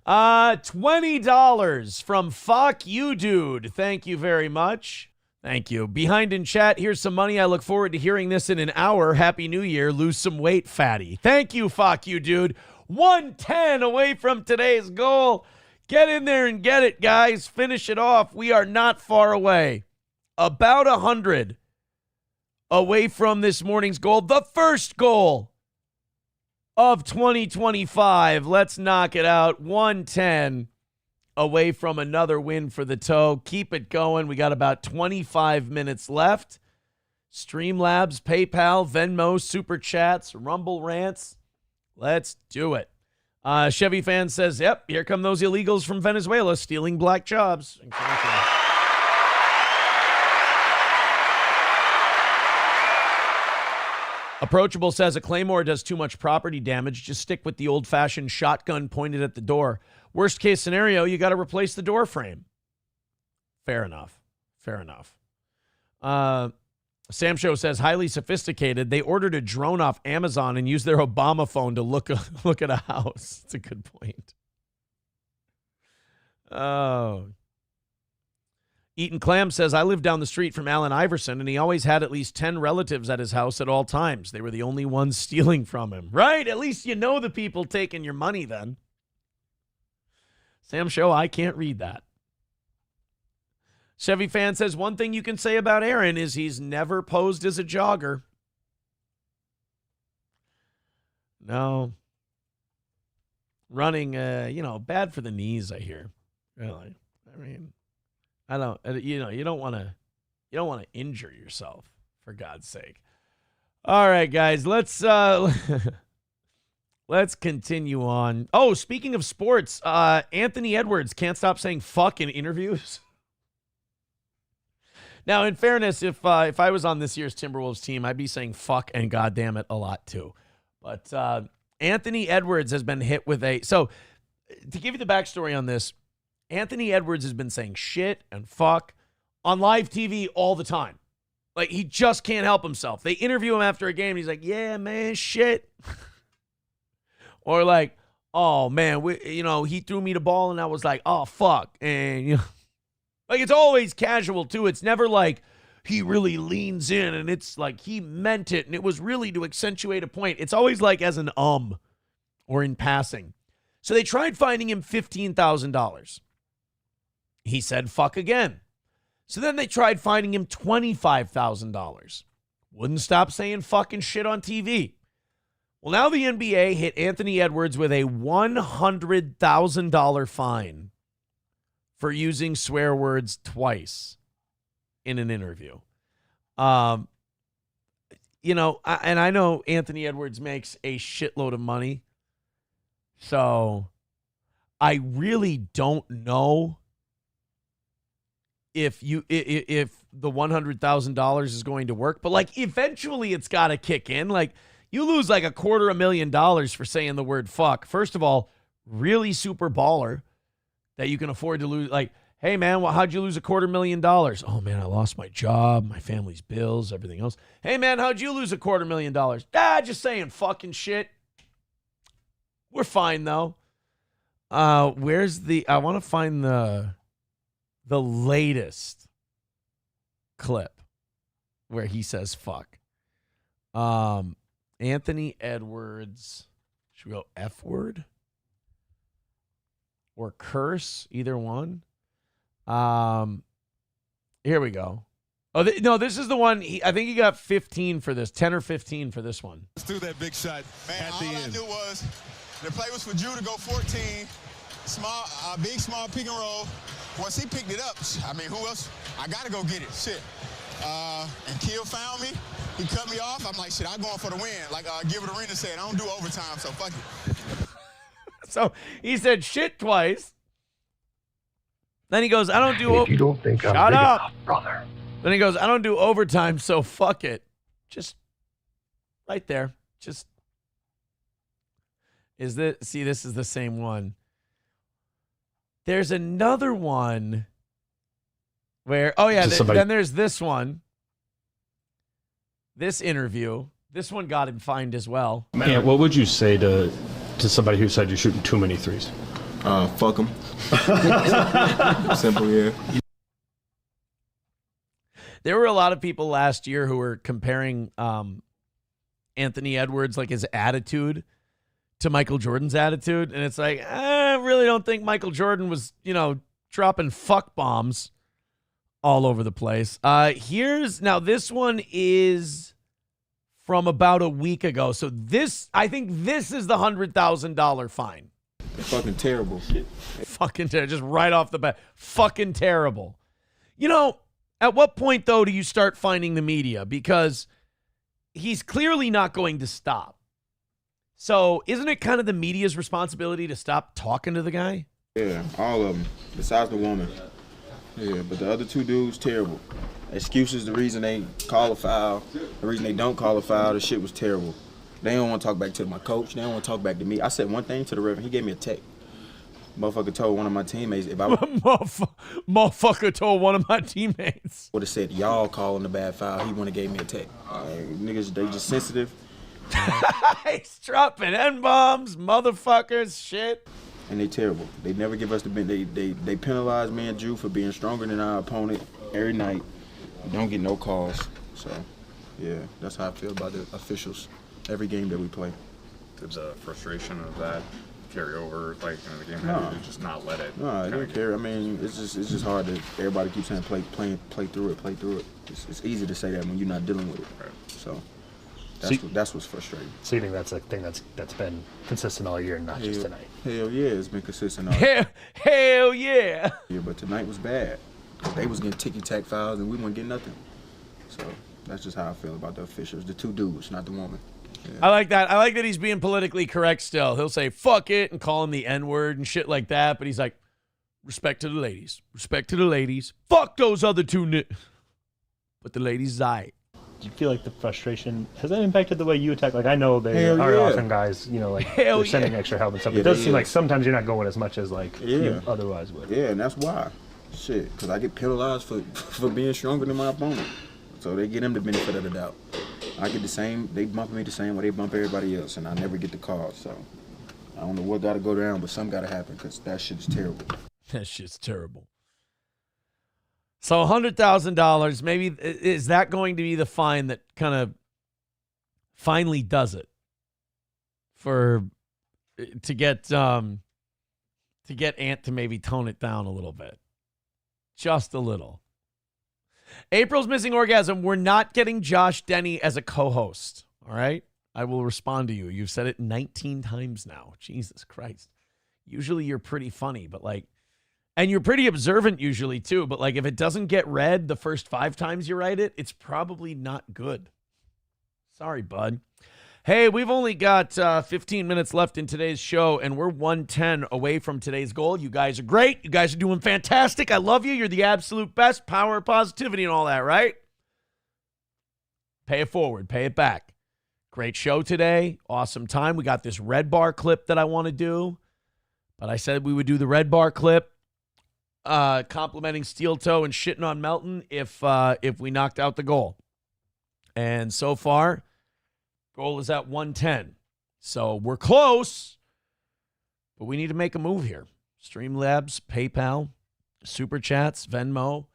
$20 from Fuck You Dude. Thank you very much. Thank you. Behind in chat, here's some money. I look forward to hearing this in an hour. Happy New Year. Lose some weight, fatty. Thank you, Fuck You Dude. 110 away from today's goal. Get in there and get it, guys. Finish it off. We are not far away. About 100 away from this morning's goal. The first goal of 2025. Let's knock it out. 110 away from another win for the toe. Keep it going. We got about 25 minutes left. Streamlabs, PayPal, Venmo, Super Chats, Rumble Rants. Let's do it. Chevy fan says, yep, here come those illegals from Venezuela stealing black jobs. Exactly. Approachable says a claymore does too much property damage. Just stick with the old-fashioned shotgun pointed at the door. Worst case scenario, you got to replace the door frame. Fair enough. Fair enough. Sam Show says highly sophisticated. They ordered a drone off Amazon and used their Obama phone to look at a house. That's a good point. Oh. Eaton Clam says, I live down the street from Allen Iverson, and he always had at least 10 relatives at his house at all times. They were the only ones stealing from him. Right? At least you know the people taking your money then. Sam Show, I can't read that. Chevy fan says, one thing you can say about Aaron is he's never posed as a jogger. No. Running, bad for the knees, I hear. Really. I mean, I don't, you don't want to injure yourself, for God's sake. All right, guys, let's continue on. Oh, speaking of sports, Anthony Edwards can't stop saying fuck in interviews. Now, in fairness, if I was on this year's Timberwolves team, I'd be saying fuck and goddamn it a lot too. But Anthony Edwards has been hit with so to give you the backstory on this, Anthony Edwards has been saying shit and fuck on live TV all the time. Like, he just can't help himself. They interview him after a game, and he's like, yeah, man, shit. Or like, oh, man, he threw me the ball, and I was like, oh, fuck. And, like, it's always casual, too. It's never like he really leans in, and it's like he meant it, and it was really to accentuate a point. It's always like as an or in passing. So they tried finding him $15,000. He said, fuck again. So then they tried finding him $25,000. Wouldn't stop saying fucking shit on TV. Well, now the NBA hit Anthony Edwards with a $100,000 fine for using swear words twice in an interview. And I know Anthony Edwards makes a shitload of money. So I really don't know if the $100,000 is going to work, but like eventually it's got to kick in. Like, you lose like $250,000 for saying the word fuck. First of all, really super baller that you can afford to lose. Like, hey man, how'd you lose $250,000? Oh man, I lost my job, my family's bills, everything else. Hey man, how'd you lose $250,000? Just saying fucking shit. We're fine though. I want to find the latest clip where he says fuck. Anthony Edwards. Should we go F word? Or curse? Either one. Here we go. Oh, no, this is the one. I think he got 15 for this. 10 or 15 for this one. Let's do that big shot at the end. All I knew was the play was for Drew to go 14. Big, small pick and roll. Once he picked it up, I mean, who else? I got to go get it. Shit. And Kill found me. He cut me off. I'm like, shit, I'm going for the win. Like Gilbert Arenas said, I don't do overtime, so fuck it. So he said shit twice. Then he goes, I don't do. If you don't think I'm shut big up, enough, brother. Then he goes, I don't do overtime, so fuck it. Just right there. Just this is the same one. There's another one where, oh yeah, then there's this one. This interview. This one got him fined as well. Man, what would you say to somebody who said you're shooting too many threes? Fuck them. Simple, yeah. There were a lot of people last year who were comparing Anthony Edwards, like his attitude, to Michael Jordan's attitude. And it's like, I really don't think Michael Jordan was, dropping fuck bombs all over the place. This one is from about a week ago. So I think this is the $100,000 fine. Fucking terrible. Fucking terrible. Just right off the bat. Fucking terrible. At what point, though, do you start finding the media? Because he's clearly not going to stop. So isn't it kind of the media's responsibility to stop talking to the guy? Yeah, all of them, besides the woman. Yeah, but the other two dudes, terrible. Excuses, the reason they call a foul, the reason they don't call a foul, the shit was terrible. They don't want to talk back to my coach. They don't want to talk back to me. I said one thing to the referee. He gave me a tech. Motherfucker told one of my teammates if I Motherfucker told one of my teammates. Would have said y'all calling the bad foul. He wouldn't have gave me a tech. Niggas, they just sensitive. He's dropping N-bombs, motherfuckers, shit. And they terrible. They never give us the they penalize me and Drew for being stronger than our opponent every night. We don't get no calls. So, yeah, that's how I feel about the officials every game that we play. Did the frustration of that carry over, like in the game? No. Just not let it. No, I don't care. I mean, it's just hard that everybody keeps saying play through it. It's easy to say that when you're not dealing with it. Right. So that's what's frustrating. So you think that's a thing that's been consistent all year, not just tonight? Hell yeah, it's been consistent all year. Hell yeah. Yeah, but tonight was bad. They was getting ticky-tack fouls and we weren't getting nothing. So that's just how I feel about the officials. The two dudes, not the woman. Yeah. I like that. I like that he's being politically correct still. He'll say, fuck it, and call him the N-word and shit like that. But he's like, respect to the ladies. Respect to the ladies. Fuck those other two. But the ladies is aight. Do you feel like the frustration, has that impacted the way you attack? Like, I know they are often guys, they're sending extra help and stuff. But it does seem like sometimes you're not going as much as, you otherwise would. Yeah, and that's why. Shit, because I get penalized for being stronger than my opponent. So they get them the benefit of the doubt. I get the same, they bump me the same way they bump everybody else, and I never get the call. So I don't know what got to go down, but something got to happen because that shit is terrible. That shit's terrible. So $100,000, maybe, is that going to be the fine that kind of finally does it to get Ant to maybe tone it down a little bit? Just a little. April's missing orgasm. We're not getting Josh Denny as a co-host. All right? I will respond to you. You've said it 19 times now. Jesus Christ. Usually you're pretty funny, but like, and you're pretty observant usually too, but like if it doesn't get read the first 5 times you write it, it's probably not good. Sorry, bud. Hey, we've only got 15 minutes left in today's show, and we're 110 away from today's goal. You guys are great. You guys are doing fantastic. I love you. You're the absolute best. Power, positivity, and all that, right? Pay it forward. Pay it back. Great show today. Awesome time. We got this red bar clip that I want to do, but I said we would do the red bar clip, complimenting Steel Toe and shitting on Melton if we knocked out the goal. And so far, goal is at 110. So we're close, but we need to make a move here. Streamlabs, PayPal, Super Chats, Venmo,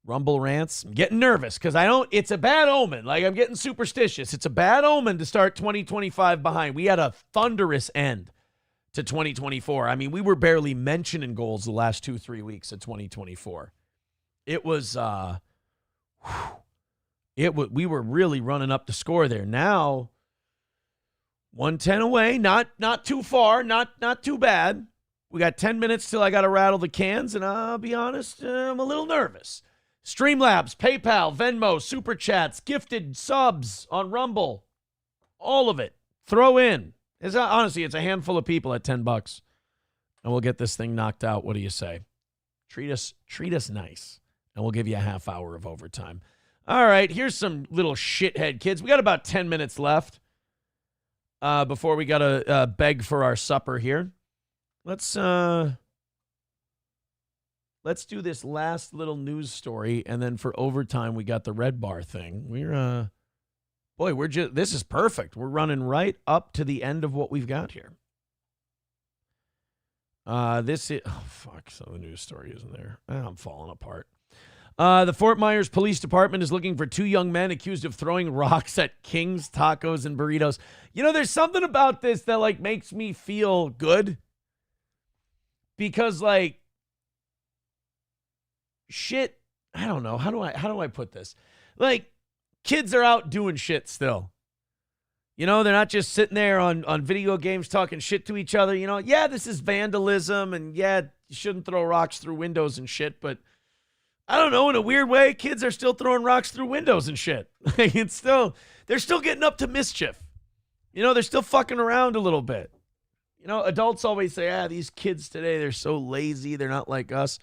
Rumble Rants. I'm getting nervous because it's a bad omen. Like, I'm getting superstitious. It's a bad omen to start 2025 behind. We had a thunderous end to 2024. I mean, we were barely mentioning goals the last 2-3 weeks of 2024. It was, we were really running up the score there. Now, 110 away, not too far, not too bad. We got 10 minutes till I got to rattle the cans, and I'll be honest, I'm a little nervous. Streamlabs, PayPal, Venmo, Super Chats, gifted subs on Rumble, all of it. Throw in. Honestly, it's a handful of people at $10, and we'll get this thing knocked out. What do you say? Treat us nice, and we'll give you a half hour of overtime. All right, here's some little shithead kids. We got about 10 minutes left before we got to beg for our supper here. Let's do this last little news story, and then for overtime, we got the red bar thing. This is perfect. We're running right up to the end of what we've got here. So the news story isn't there. I'm falling apart. The Fort Myers Police Department is looking for 2 young men accused of throwing rocks at King's Tacos and Burritos. You know, there's something about this that like makes me feel good. Because like shit, I don't know. How do I put this? Like, kids are out doing shit still. You know, they're not just sitting there on video games talking shit to each other. You know, yeah, this is vandalism, and yeah, you shouldn't throw rocks through windows and shit, but I don't know, in a weird way, kids are still throwing rocks through windows and shit. They're still getting up to mischief. You know, they're still fucking around a little bit. You know, adults always say, these kids today, they're so lazy. They're not like us.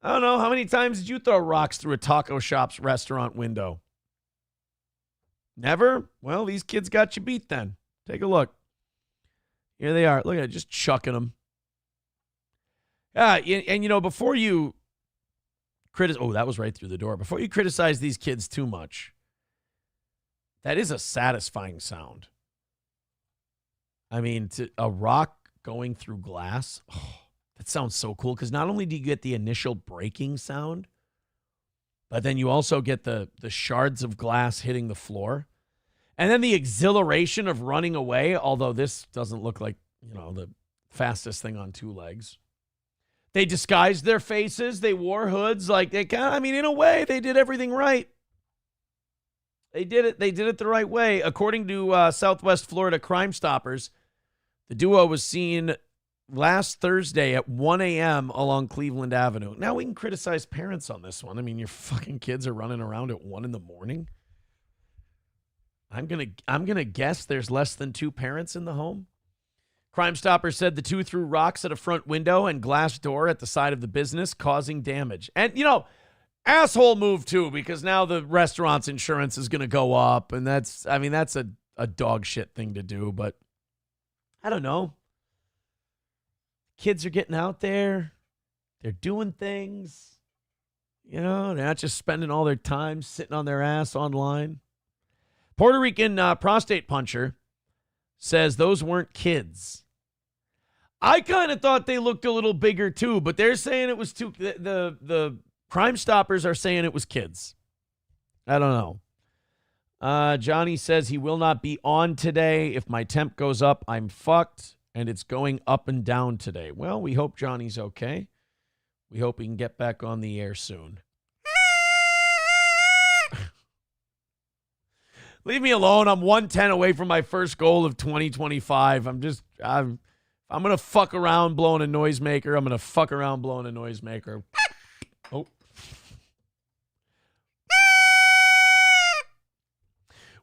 I don't know. How many times did you throw rocks through a taco shop's restaurant window? Never? Well, these kids got you beat then. Take a look. Here they are. Look at it, just chucking them. And you know, before you that was right through the door. Before you criticize these kids too much, that is a satisfying sound. I mean, a rock going through glass, that sounds so cool because not only do you get the initial breaking sound, but then you also get the shards of glass hitting the floor. And then the exhilaration of running away, although this doesn't look like, you know, the fastest thing on 2 legs. They disguised their faces. They wore hoods. Like, in a way, they did everything right. They did it the right way. According to Southwest Florida Crime Stoppers, the duo was seen last Thursday at 1 a.m. along Cleveland Avenue. Now we can criticize parents on this one. I mean, your fucking kids are running around at 1 in the morning. I'm gonna guess there's less than 2 parents in the home. Crime Stoppers said the 2 threw rocks at a front window and glass door at the side of the business, causing damage. And, you know, asshole move too, because now the restaurant's insurance is going to go up, and that's a dog shit thing to do, but I don't know. Kids are getting out there. They're doing things. You know, they're not just spending all their time sitting on their ass online. Puerto Rican prostate puncher says those weren't kids. I kind of thought they looked a little bigger too, but they're saying it was too. The Crime Stoppers are saying it was kids. I don't know. Johnny says he will not be on today. If my temp goes up, I'm fucked, and it's going up and down today. Well, we hope Johnny's okay. We hope he can get back on the air soon. Leave me alone. I'm 110 away from my first goal of 2025. I'm going to fuck around blowing a noisemaker. I'm going to fuck around blowing a noisemaker. Oh.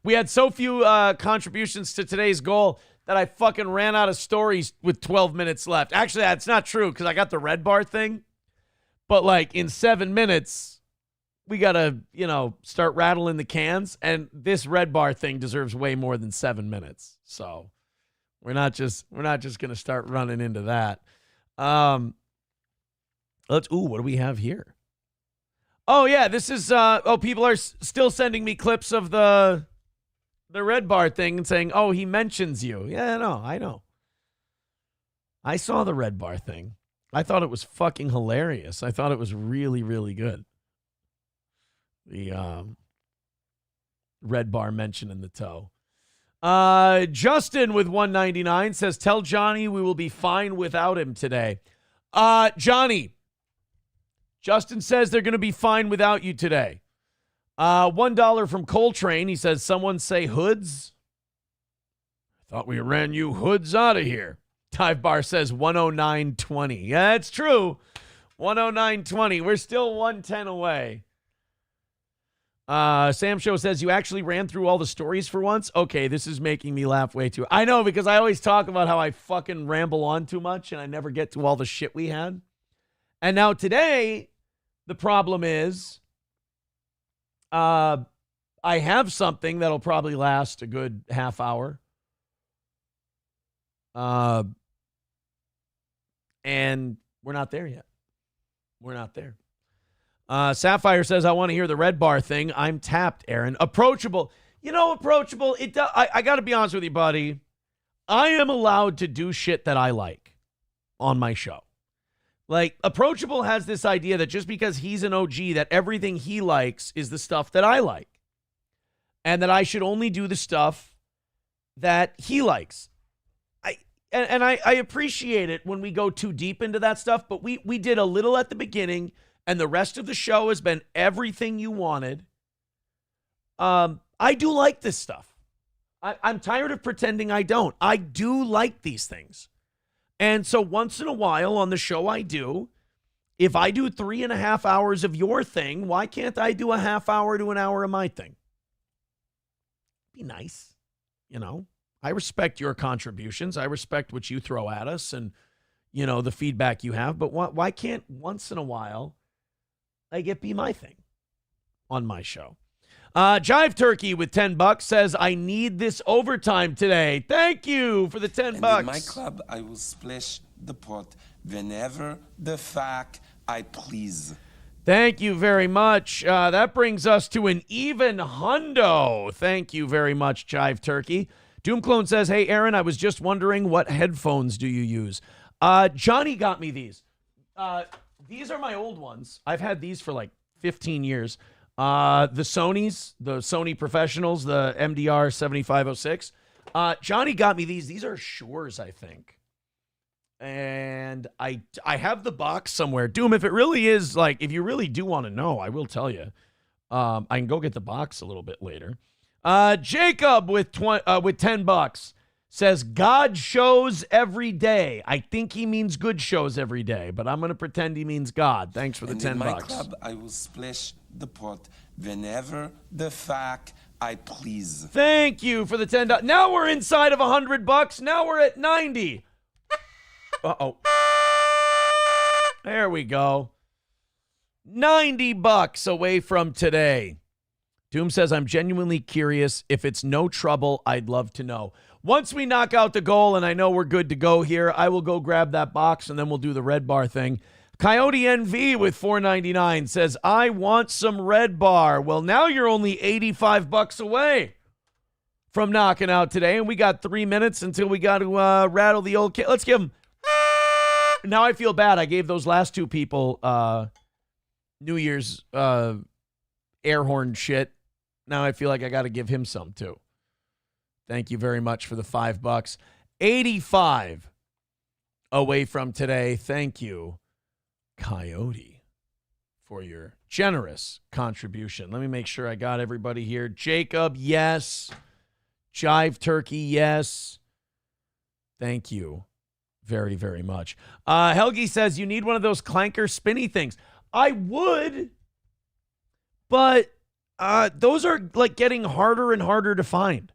We had so few contributions to today's goal that I fucking ran out of stories with 12 minutes left. Actually, that's not true because I got the red bar thing. But like in 7 minutes, we got to, start rattling the cans. And this red bar thing deserves way more than 7 minutes. So we're not just going to start running into that. What do we have here? Oh yeah, this is people are still sending me clips of the red bar thing and saying, "Oh, he mentions you." Yeah, I know. I saw the red bar thing. I thought it was fucking hilarious. I thought it was really, really good. The red bar mention in the toe. Justin with 199 says, "Tell Johnny we will be fine without him today." Johnny, Justin says they're going to be fine without you today. $1 from Coltrane. He says, "Someone say hoods. I thought we ran you hoods out of here." Dive Bar says 109.20. Yeah, it's true. 109.20. We're still 110 away. Sam Show says, "You actually ran through all the stories for once?" Okay, this is making me laugh way too. I know, because I always talk about how I fucking ramble on too much and I never get to all the shit we had. And now today, the problem is I have something that'll probably last a good half hour. And we're not there yet. We're not there. Sapphire says, "I want to hear the red bar thing. I'm tapped, Aaron." Approachable. Approachable. I got to be honest with you, buddy. I am allowed to do shit that I like on my show. Like, Approachable has this idea that just because he's an OG, that everything he likes is the stuff that I like. And that I should only do the stuff that he likes. I appreciate it when we go too deep into that stuff, but we did a little at the beginning, and the rest of the show has been everything you wanted. I do like this stuff. I'm tired of pretending I don't. I do like these things. And so once in a while on the show I do, if I do 3.5 hours of your thing, why can't I do a half hour to an hour of my thing? Be nice, I respect your contributions. I respect what you throw at us and, the feedback you have. But why can't once in a while it be my thing on my show? Jive Turkey with $10 says, "I need this overtime today." Thank you for the $10. In my club, I will splash the pot whenever the fuck I please. Thank you very much. That brings us to an even hundo. Thank you very much, Jive Turkey. Doomclone says, "Hey, Aaron, I was just wondering, what headphones do you use?" Johnny got me these. These are my old ones. I've had these for like 15 years. The Sony Professionals, the MDR 7506. Johnny got me these. These are Shure's, I think. And I have the box somewhere. Doom, if it really is, if you really do want to know, I will tell you. I can go get the box a little bit later. Jacob with $10 says, "God shows every day." I think he means good shows every day, but I'm going to pretend he means God. Thanks for the $10. In my club, I will splash the pot whenever the fuck I please. Thank you for the $10. Now we're inside of $100. Now we're at 90. Uh-oh. There we go. $90 away from today. Doom says, "I'm genuinely curious. If it's no trouble, I'd love to know." Once we knock out the goal and I know we're good to go here, I will go grab that box and then we'll do the red bar thing. Coyote NV with $4.99 says, I want some Red Bar. Well, now you're only $85 away from knocking out today, and we got 3 minutes until we got to rattle the old kid. Let's give them. Now I feel bad. I gave those last two people New Year's air horn shit. Now I feel like I got to give him some too. Thank you very much for the $5. 85 away from today. Thank you, Coyote, for your generous contribution. Let me make sure I got everybody here. Jacob, yes. Jive Turkey, yes. Thank you very, very much. Helgi says, you need one of those clanker spinny things. I would, but those are like getting harder and harder to find.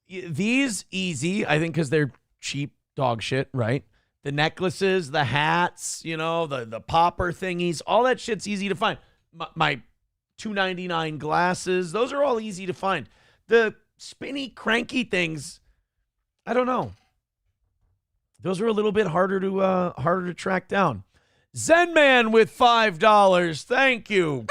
These easy, I think, because they're cheap dog shit, right? The necklaces, the hats, you know, the popper thingies, all that shit's easy to find. My $2.99 glasses, those are all easy to find. The spinny, cranky things, I don't know. Those are a little bit harder to track down. Zen Man with $5. Thank you.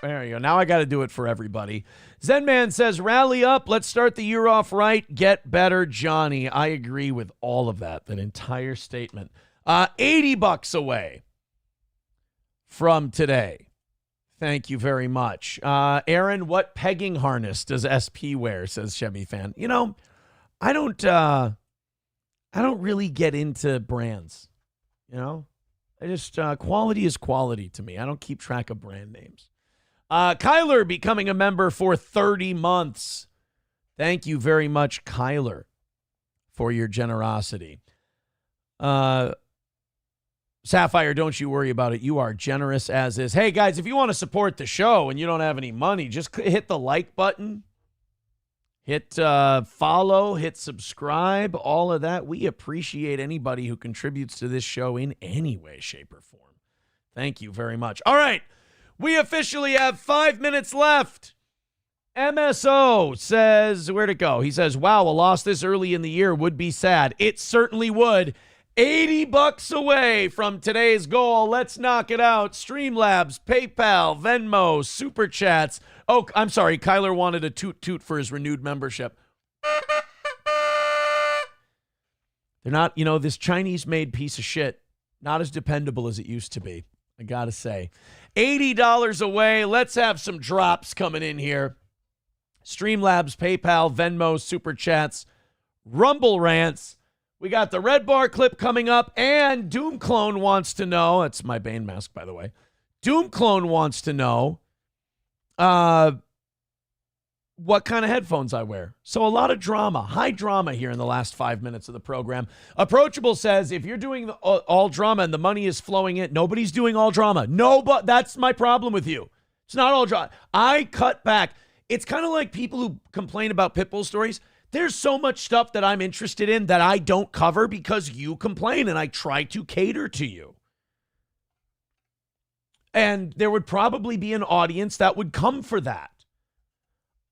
There you go. Now I got to do it for everybody. Zen Man says, rally up. Let's start the year off right. Get better, Johnny. I agree with all of that entire statement. $80 away from today. Thank you very much. Aaron, what pegging harness does SP wear, says Chevy Fan. You know, I don't really get into brands, you know? I just, quality is quality to me. I don't keep track of brand names. Kyler becoming a member for 30 months. Thank you very much, Kyler, for your generosity. Sapphire, don't you worry about it. You are generous as is. Hey, guys, if you want to support the show and you don't have any money, just hit the like button. Hit follow, hit subscribe, all of that. We appreciate anybody who contributes to this show in any way, shape, or form. Thank you very much. All right, we officially have 5 minutes left. MSO says, where'd it go? He says, wow, a loss this early in the year would be sad. It certainly would. $80 away from today's goal. Let's knock it out. Streamlabs, PayPal, Venmo, Super Chats. Oh, I'm sorry. Kyler wanted a toot for his renewed membership. They're not, you know, this Chinese-made piece of shit, not as dependable as it used to be, I gotta say. $80 away. Let's have some drops coming in here. Streamlabs, PayPal, Venmo, Super Chats, Rumble Rants. We got the Red Bar clip coming up, and Doom Clone wants to know, that's my Bane mask, by the way. Doom Clone wants to know what kind of headphones I wear. So a lot of drama, high drama here in the last 5 minutes of the program. Approachable says, if you're doing all drama and the money is flowing in, nobody's doing all drama. No, but that's my problem with you. It's not all drama. I cut back. It's kind of like people who complain about Pitbull stories. There's so much stuff that I'm interested in that I don't cover because you complain, and I try to cater to you. And there would probably be an audience that would come for that.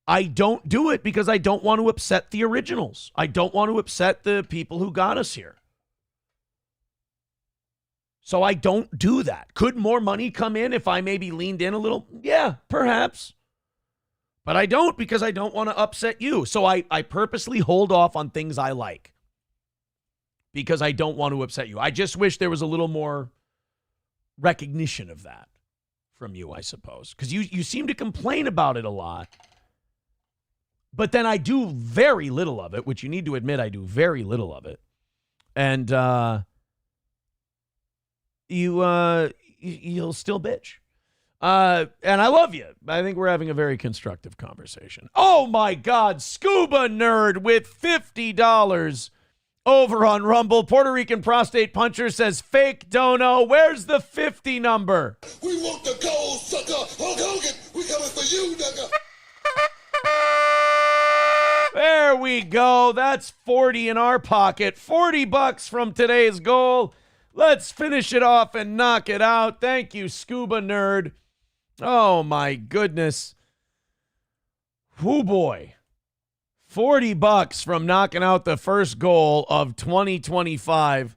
I don't do it because I don't want to upset the originals. I don't want to upset the people who got us here. So I don't do that. Could more money come in if I maybe leaned in a little? Yeah, perhaps. But I don't, because I don't want to upset you. So I purposely hold off on things I like because I don't want to upset you. I just wish there was a little more recognition of that from you, I suppose. Because you seem to complain about it a lot. But then I do very little of it, which you need to admit I do very little of it. And you'll still bitch. And I love you. I think we're having a very constructive conversation. Oh, my God. Scuba Nerd with $50 over on Rumble. Puerto Rican Prostate Puncher says, fake dono. Where's the 50 number? We want the gold, sucker. Hulk Hogan, we coming for you, nigga. There we go. That's 40 in our pocket. $40 from today's goal. Let's finish it off and knock it out. Thank you, Scuba Nerd. Oh, my goodness. Whoo, boy. $40 from knocking out the first goal of 2025.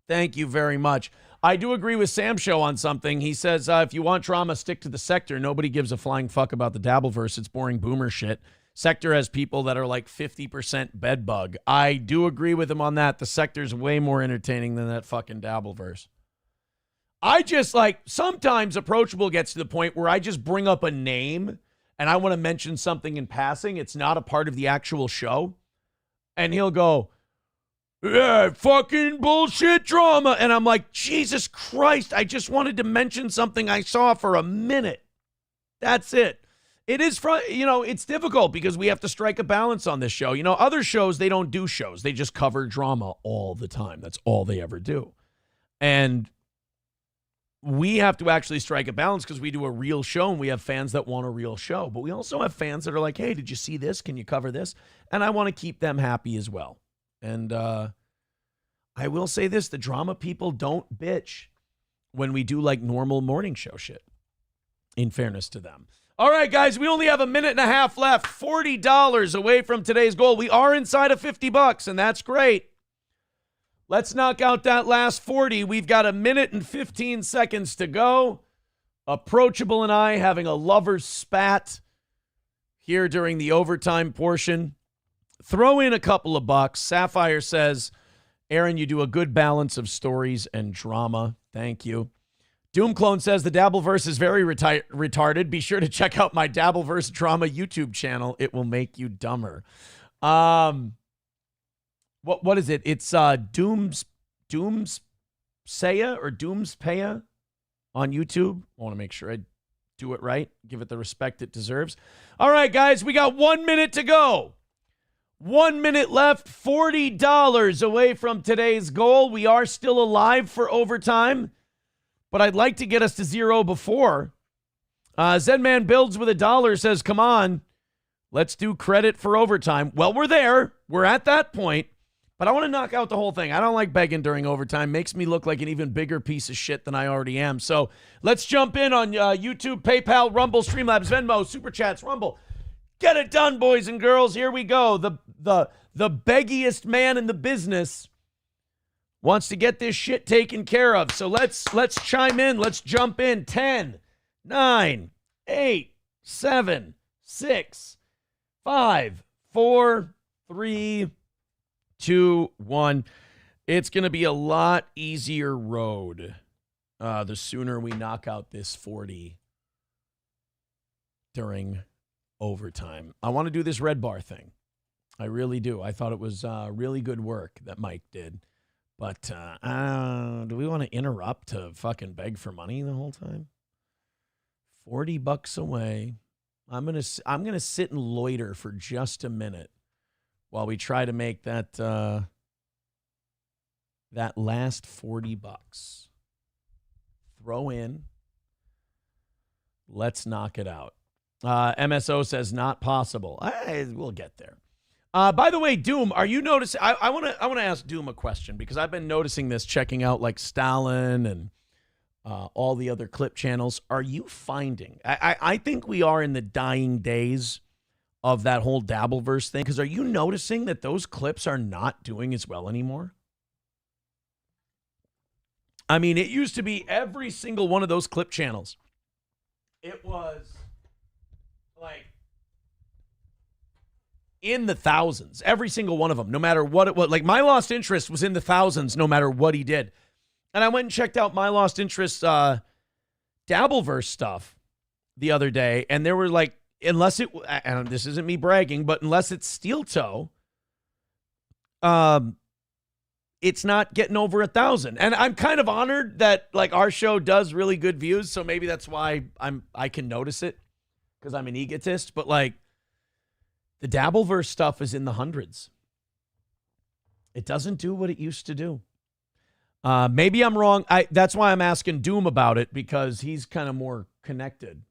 Thank you very much. I do agree with Sam Show on something. He says, if you want drama, stick to the sector. Nobody gives a flying fuck about the Dabbleverse. It's boring boomer shit. Sector has people that are like 50% bedbug. I do agree with him on that. The sector's way more entertaining than that fucking Dabbleverse. I just like, sometimes Approachable gets to the point where I just bring up a name and I want to mention something in passing. It's not a part of the actual show. And he'll go, yeah, fucking bullshit drama. And I'm like, Jesus Christ, I just wanted to mention something I saw for a minute. That's it. It is, it's difficult because we have to strike a balance on this show. You know, other shows, they don't do shows. They just cover drama all the time. That's all they ever do. And we have to actually strike a balance because we do a real show and we have fans that want a real show. But we also have fans that are like, hey, did you see this? Can you cover this? And I want to keep them happy as well. And I will say this, the drama people don't bitch when we do like normal morning show shit, in fairness to them. All right, guys, we only have a minute and a half left. $40 away from today's goal. We are inside of $50, and that's great. Let's knock out that last 40. We've got a minute and 15 seconds to go. Approachable and I having a lover's spat here during the overtime portion. Throw in a couple of bucks. Sapphire says, Aaron, you do a good balance of stories and drama. Thank you. Doomclone says the Dabbleverse is very retarded. Be sure to check out my Dabbleverse drama YouTube channel. It will make you dumber. What is it? It's Doomspaya or Doomspaya on YouTube. I want to make sure I do it right. Give it the respect it deserves. All right, guys, we got 1 minute to go. 1 minute left, $40 away from today's goal. We are still alive for overtime, but I'd like to get us to zero before. Zenman Builds with $1 says, come on, let's do credit for overtime. Well, we're there. We're at that point, but I want to knock out the whole thing. I don't like begging during overtime. Makes me look like an even bigger piece of shit than I already am. So let's jump in on YouTube, PayPal, Rumble, Streamlabs, Venmo, Super Chats, Rumble. Get it done, boys and girls. Here we go. The beggiest man in the business wants to get this shit taken care of. So let's chime in. Let's jump in. 10, 9, 8, 7, 6, 5, 4, 3, 2, 1. It's going to be a lot easier road the sooner we knock out this 40 during overtime. I want to do this red bar thing. I really do. I thought it was really good work that Mike did. But do we want to interrupt to fucking beg for money the whole time? $40 away. I'm gonna sit and loiter for just a minute while we try to make that that last $40. Throw in. Let's knock it out. MSO says not possible. We'll get there. By the way, Doom, are you noticing? I want to ask Doom a question because I've been noticing this, checking out like Stalin and all the other clip channels. Are you finding? I think we are in the dying days of that whole Dabbleverse thing. Because are you noticing that those clips are not doing as well anymore? I mean, it used to be every single one of those clip channels. It was like in the thousands, every single one of them, no matter what it was. Like My Lost Interest was in the thousands, no matter what he did. And I went and checked out My Lost Interest Dabbleverse stuff the other day, and there were like, unless it, and this isn't me bragging, but unless it's Steel Toe, it's not getting over 1,000. And I'm kind of honored that like our show does really good views, so maybe that's why I can notice it because I'm an egotist. But like the Dabbleverse stuff is in the hundreds. It doesn't do what it used to do. Maybe I'm wrong. That's why I'm asking Doom about it, because he's kind of more connected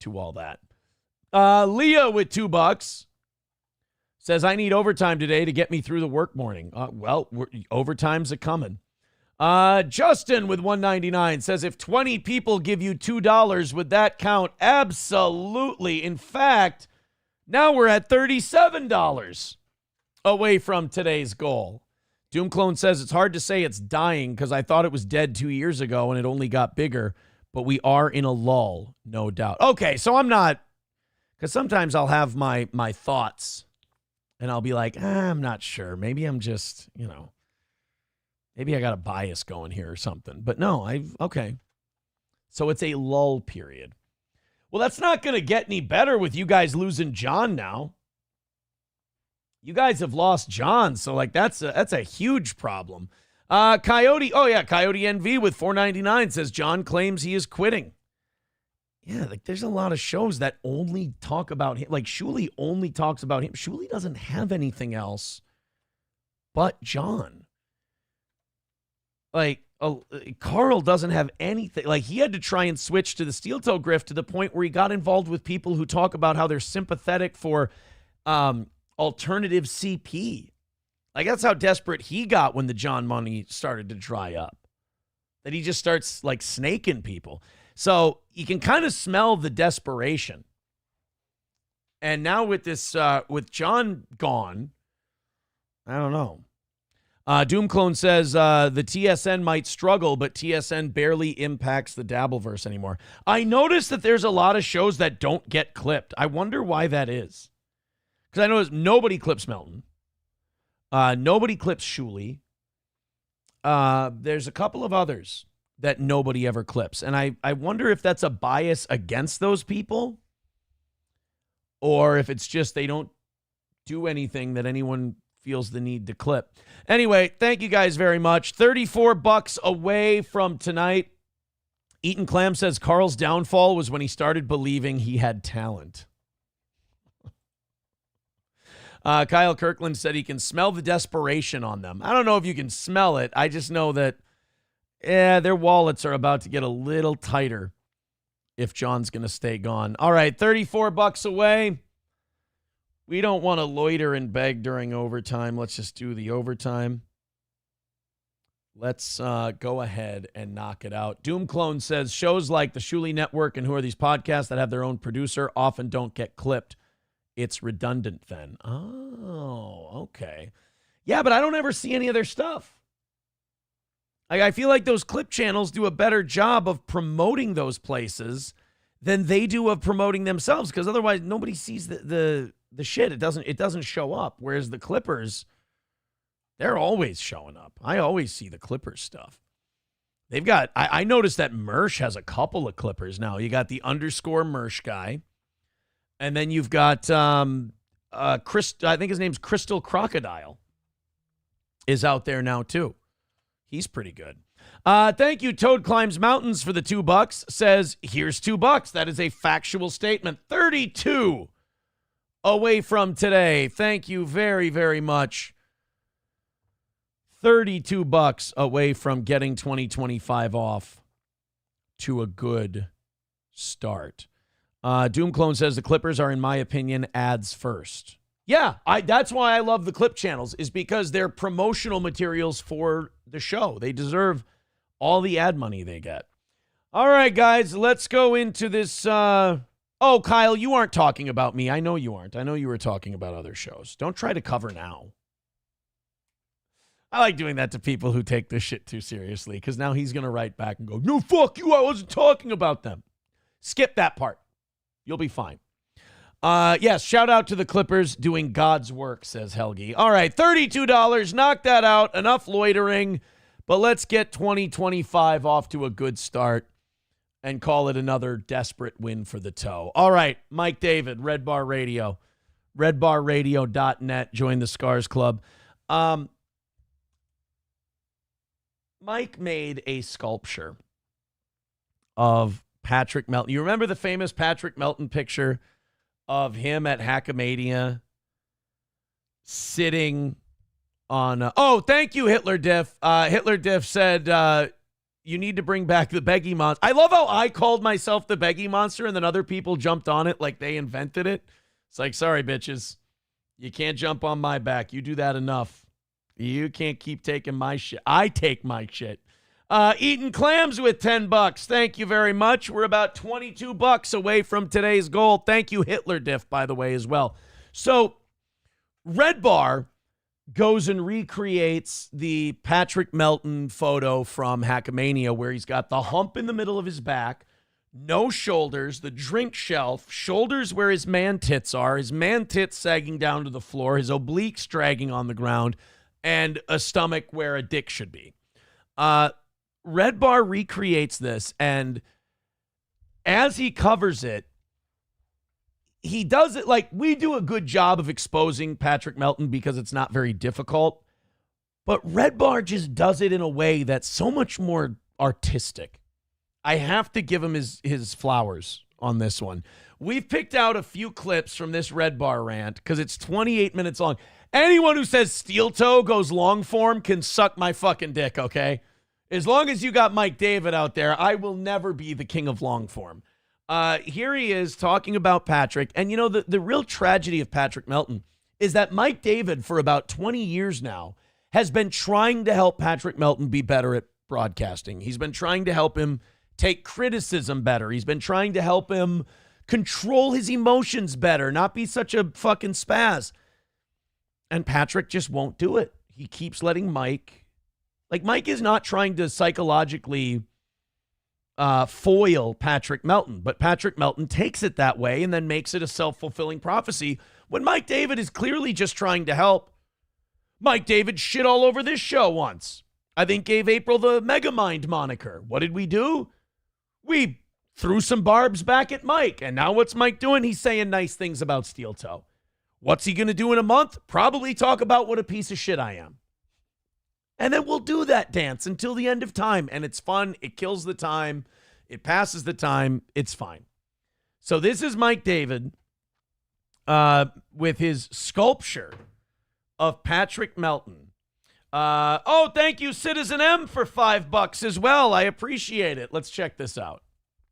to all that. Leah with $2 says, I need overtime today to get me through the work morning. Well, overtime's a-coming. Justin with $1.99 says, if 20 people give you $2, would that count? Absolutely. In fact, Now we're at $37 away from today's goal. Doomclone says it's hard to say it's dying because I thought it was dead 2 years ago and it only got bigger, but we are in a lull, no doubt. Okay, so I'm not, because sometimes I'll have my thoughts and I'll be like, I'm not sure. Maybe I'm just, maybe I got a bias going here or something. But no, okay. So it's a lull period. Well, that's not going to get any better with you guys losing John now. You guys have lost John, so like that's a huge problem. Coyote NV with $4.99 says John claims he is quitting. Yeah, like there's a lot of shows that only talk about him. Like Shuli only talks about him. Shuli doesn't have anything else but John. Like Carl doesn't have anything. Like he had to try and switch to the steel toe grift to the point where he got involved with people who talk about how they're sympathetic for alternative CP. Like that's how desperate he got when the John money started to dry up. That he just starts like snaking people. So you can kind of smell the desperation. And now with this, with John gone, I don't know. Doomclone says the TSN might struggle, but TSN barely impacts the Dabbleverse anymore. I noticed that there's a lot of shows that don't get clipped. I wonder why that is. Because I noticed nobody clips Melton. Nobody clips Shuli. There's a couple of others that nobody ever clips. And I wonder if that's a bias against those people or if it's just they don't do anything that anyone feels the need to clip. Anyway, thank you guys very much. $34 away from tonight. Eaton Clam says Carl's downfall was when he started believing he had talent. Kyle Kirkland said he can smell the desperation on them. I don't know if you can smell it. I just know that their wallets are about to get a little tighter if John's going to stay gone. All right, $34 away. We don't want to loiter and beg during overtime. Let's just do the overtime. Let's go ahead and knock it out. Doomclone says shows like the Shuli Network and Who Are These Podcasts that have their own producer often don't get clipped. It's redundant then. Oh, okay. Yeah, but I don't ever see any of their stuff. I feel like those clip channels do a better job of promoting those places than they do of promoting themselves, because otherwise nobody sees the shit. It doesn't show up. Whereas the Clippers, they're always showing up. I always see the Clippers stuff. They've got, I noticed that Mersh has a couple of Clippers now. You got the underscore Mersh guy. And then you've got I think his name's Crystal Crocodile is out there now too. He's pretty good. Thank you, Toad Climbs Mountains, for the $2. Says, here's $2. That is a factual statement. 32 away from today. Thank you very, very much. $32 away from getting 2025 off to a good start. Doomclone says the Clippers are, in my opinion, ads first. Yeah, that's why I love the clip channels, is because they're promotional materials for the show. They deserve all the ad money they get. All right, guys, let's go into this. Oh, Kyle, you aren't talking about me. I know you aren't. I know you were talking about other shows. Don't try to cover now. I like doing that to people who take this shit too seriously, because now he's going to write back and go, no, fuck you, I wasn't talking about them. Skip that part. You'll be fine. Yes, shout out to the Clippers doing God's work, says Helgi. All right, $32. Knock that out. Enough loitering. But let's get 2025 off to a good start and call it another desperate win for the toe. All right, Mike David, Red Bar Radio. RedBarRadio.net. Join the Scars Club. Mike made a sculpture of Patrick Melton. You remember the famous Patrick Melton picture of him at Hackamania sitting on... oh, thank you, Hitler Diff. Hitler Diff said, you need to bring back the Beggy Monster. I love how I called myself the Beggy Monster and then other people jumped on it like they invented it. It's like, sorry, bitches. You can't jump on my back. You do that enough. You can't keep taking my shit. I take my shit. Eating clams with $10. Thank you very much. We're about $22 away from today's goal. Thank you, Hitler Diff, by the way, as well. So, Red Bar goes and recreates the Patrick Melton photo from Hackamania where he's got the hump in the middle of his back, no shoulders, the drink shelf, shoulders where his man tits are, his man tits sagging down to the floor, his obliques dragging on the ground, and a stomach where a dick should be. Red Bar recreates this, and as he covers it, he does it like we do a good job of exposing Patrick Melton because it's not very difficult. But Red Bar just does it in a way that's so much more artistic. I have to give him his flowers on this one. We've picked out a few clips from this Red Bar rant because it's 28 minutes long. Anyone who says steel toe goes long form can suck my fucking dick, okay? As long as you got Mike David out there, I will never be the king of long form. Here he is talking about Patrick. And, you know, the real tragedy of Patrick Melton is that Mike David, for about 20 years now, has been trying to help Patrick Melton be better at broadcasting. He's been trying to help him take criticism better. He's been trying to help him control his emotions better, not be such a fucking spaz. And Patrick just won't do it. He keeps letting Mike... Like, Mike is not trying to psychologically foil Patrick Melton, but Patrick Melton takes it that way and then makes it a self-fulfilling prophecy when Mike David is clearly just trying to help. Mike David shit all over this show once. I think gave April the Megamind moniker. What did we do? We threw some barbs back at Mike, and now what's Mike doing? He's saying nice things about Steel Toe. What's he going to do in a month? Probably talk about what a piece of shit I am. And then we'll do that dance until the end of time. And it's fun. It kills the time. It passes the time. It's fine. So this is Mike David with his sculpture of Patrick Melton. Thank you, Citizen M, for $5 as well. I appreciate it. Let's check this out.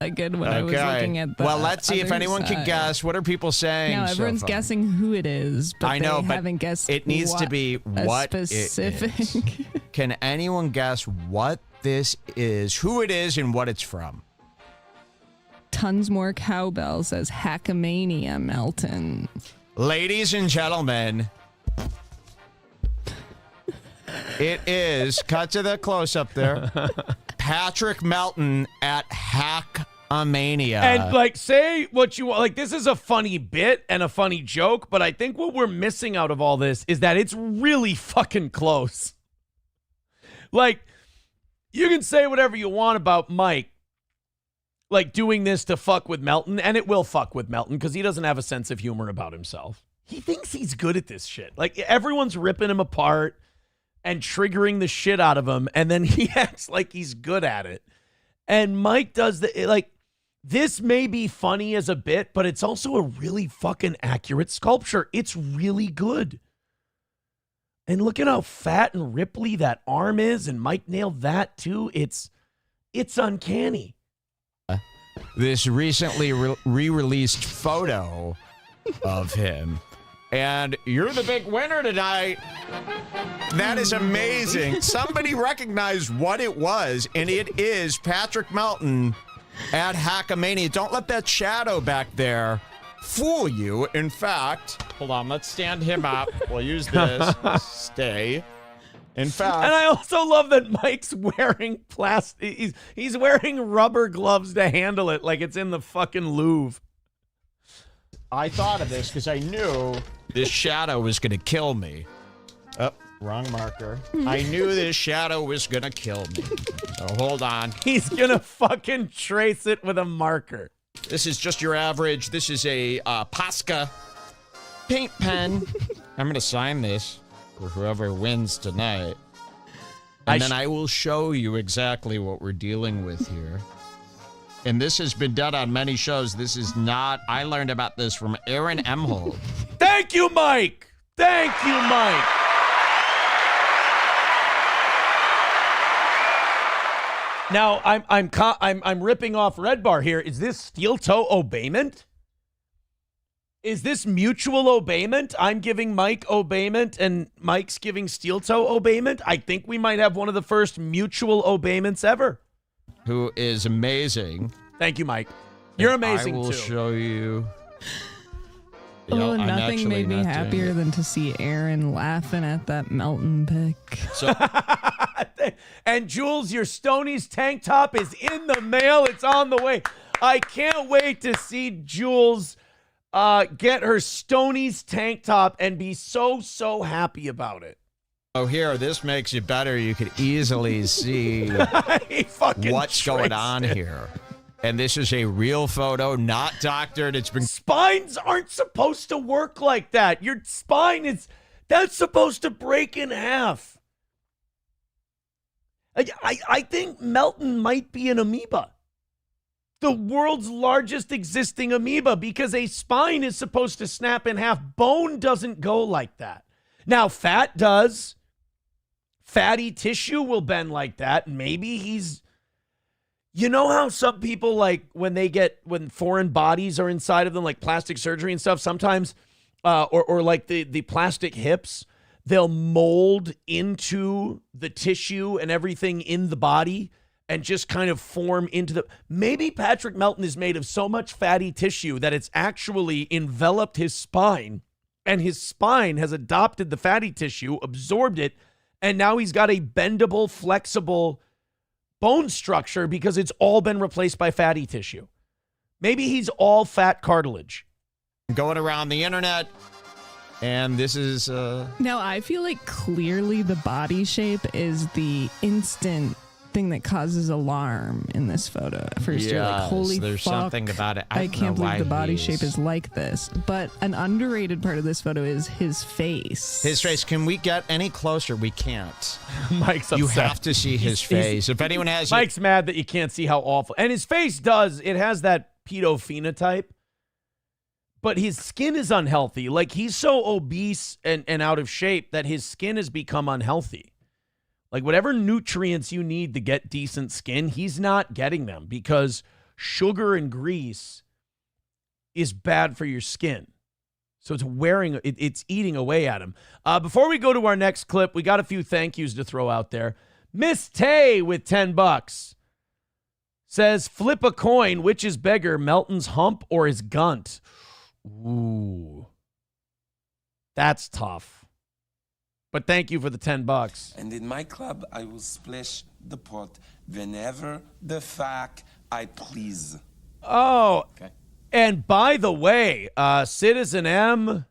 Good when I was looking at the Well, let's see if anyone can guess. What are people saying? No, everyone's so guessing who it is, but I know, they but haven't guessed. It needs to be what specific. it is. Can anyone guess what this is, who it is, and what it's from? Tons more cowbell says Hackamania Melton. Ladies and gentlemen, it is, cut to the close-up there, Patrick Melton at Hackamania. And, like, say what you want. Like, this is a funny bit and a funny joke, but I think what we're missing out of all this is that it's really fucking close. Like, you can say whatever you want about Mike, like, doing this to fuck with Melton, and it will fuck with Melton because he doesn't have a sense of humor about himself. He thinks he's good at this shit. Like, everyone's ripping him apart and triggering the shit out of him, and then he acts like he's good at it. And Mike does this may be funny as a bit, but it's also a really fucking accurate sculpture. It's really good. And look at how fat and ripply that arm is, and Mike nailed that too. It's uncanny. This recently re-released photo of him. And you're the big winner tonight. That is amazing. Somebody recognized what it was, and it is Patrick Melton at Hackamania. Don't let that shadow back there fool you. In fact, hold on, let's stand him up. We'll use this. Stay. In fact, and I also love that Mike's wearing plastic. He's wearing rubber gloves to handle it like it's in the fucking Louvre. I thought of this because I knew this shadow was going to kill me. Oh, wrong marker. I knew this shadow was going to kill me. So hold on. He's going to fucking trace it with a marker. This is just your average. This is a Posca paint pen. I'm going to sign this for whoever wins tonight. And then I will show you exactly what we're dealing with here. And this has been done on many shows. This is not... I learned about this from Aaron Emhold. Thank you, Mike. Thank you, Mike. Now, I'm ripping off Red Bar here. Is this steel toe obeyment? Is this mutual obeyment? I'm giving Mike obeyment and Mike's giving Steel Toe obeyment. I think we might have one of the first mutual obeyments ever. Who is amazing. Thank you, Mike. You're amazing, I will too. show you. Oh, nothing made me happier than to see Aaron laughing at that Melton pick. So, and Jules, your Stoney's tank top is in the mail. It's on the way. I can't wait to see Jules get her Stoney's tank top and be so happy about it. Oh, here, this makes you better. You could easily see what's going on here. And this is a real photo, not doctored. It's been. Spines aren't supposed to work like that. Your spine that's supposed to break in half. I think Melton might be an amoeba. The world's largest existing amoeba, because a spine is supposed to snap in half. Bone doesn't go like that. Now, fat does. Fatty tissue will bend like that. Maybe he's... You know how some people, like, when foreign bodies are inside of them, like plastic surgery and stuff, sometimes, or like the plastic hips, they'll mold into the tissue and everything in the body and just kind of form into the... Maybe Patrick Melton is made of so much fatty tissue that it's actually enveloped his spine, and his spine has adopted the fatty tissue, absorbed it, and now he's got a bendable, flexible bone structure because it's all been replaced by fatty tissue. Maybe he's all fat cartilage. Going around the internet, and this is... Now, I feel like clearly the body shape is the instant thing that causes alarm in this photo. At first, you're like, holy there's fuck, something about it. I can't believe the body shape is like this. But an underrated part of this photo is his face. His face. Can we get any closer? We can't. Mike's upset. You have to see his face. If anyone has... Mike's mad that you can't see how awful... And his face does. It has that pedo phenotype. But his skin is unhealthy. Like, he's so obese and out of shape that his skin has become unhealthy. Like, whatever nutrients you need to get decent skin, he's not getting them because sugar and grease is bad for your skin. So it's eating away at him. Before we go to our next clip, we got a few thank yous to throw out there. Miss Tay with $10 says, flip a coin. Which is bigger, Melton's hump or his gunt? Ooh, that's tough. But thank you for the $10. And in my club, I will splash the pot whenever the fuck I please. Oh, okay. And by the way, Citizen M,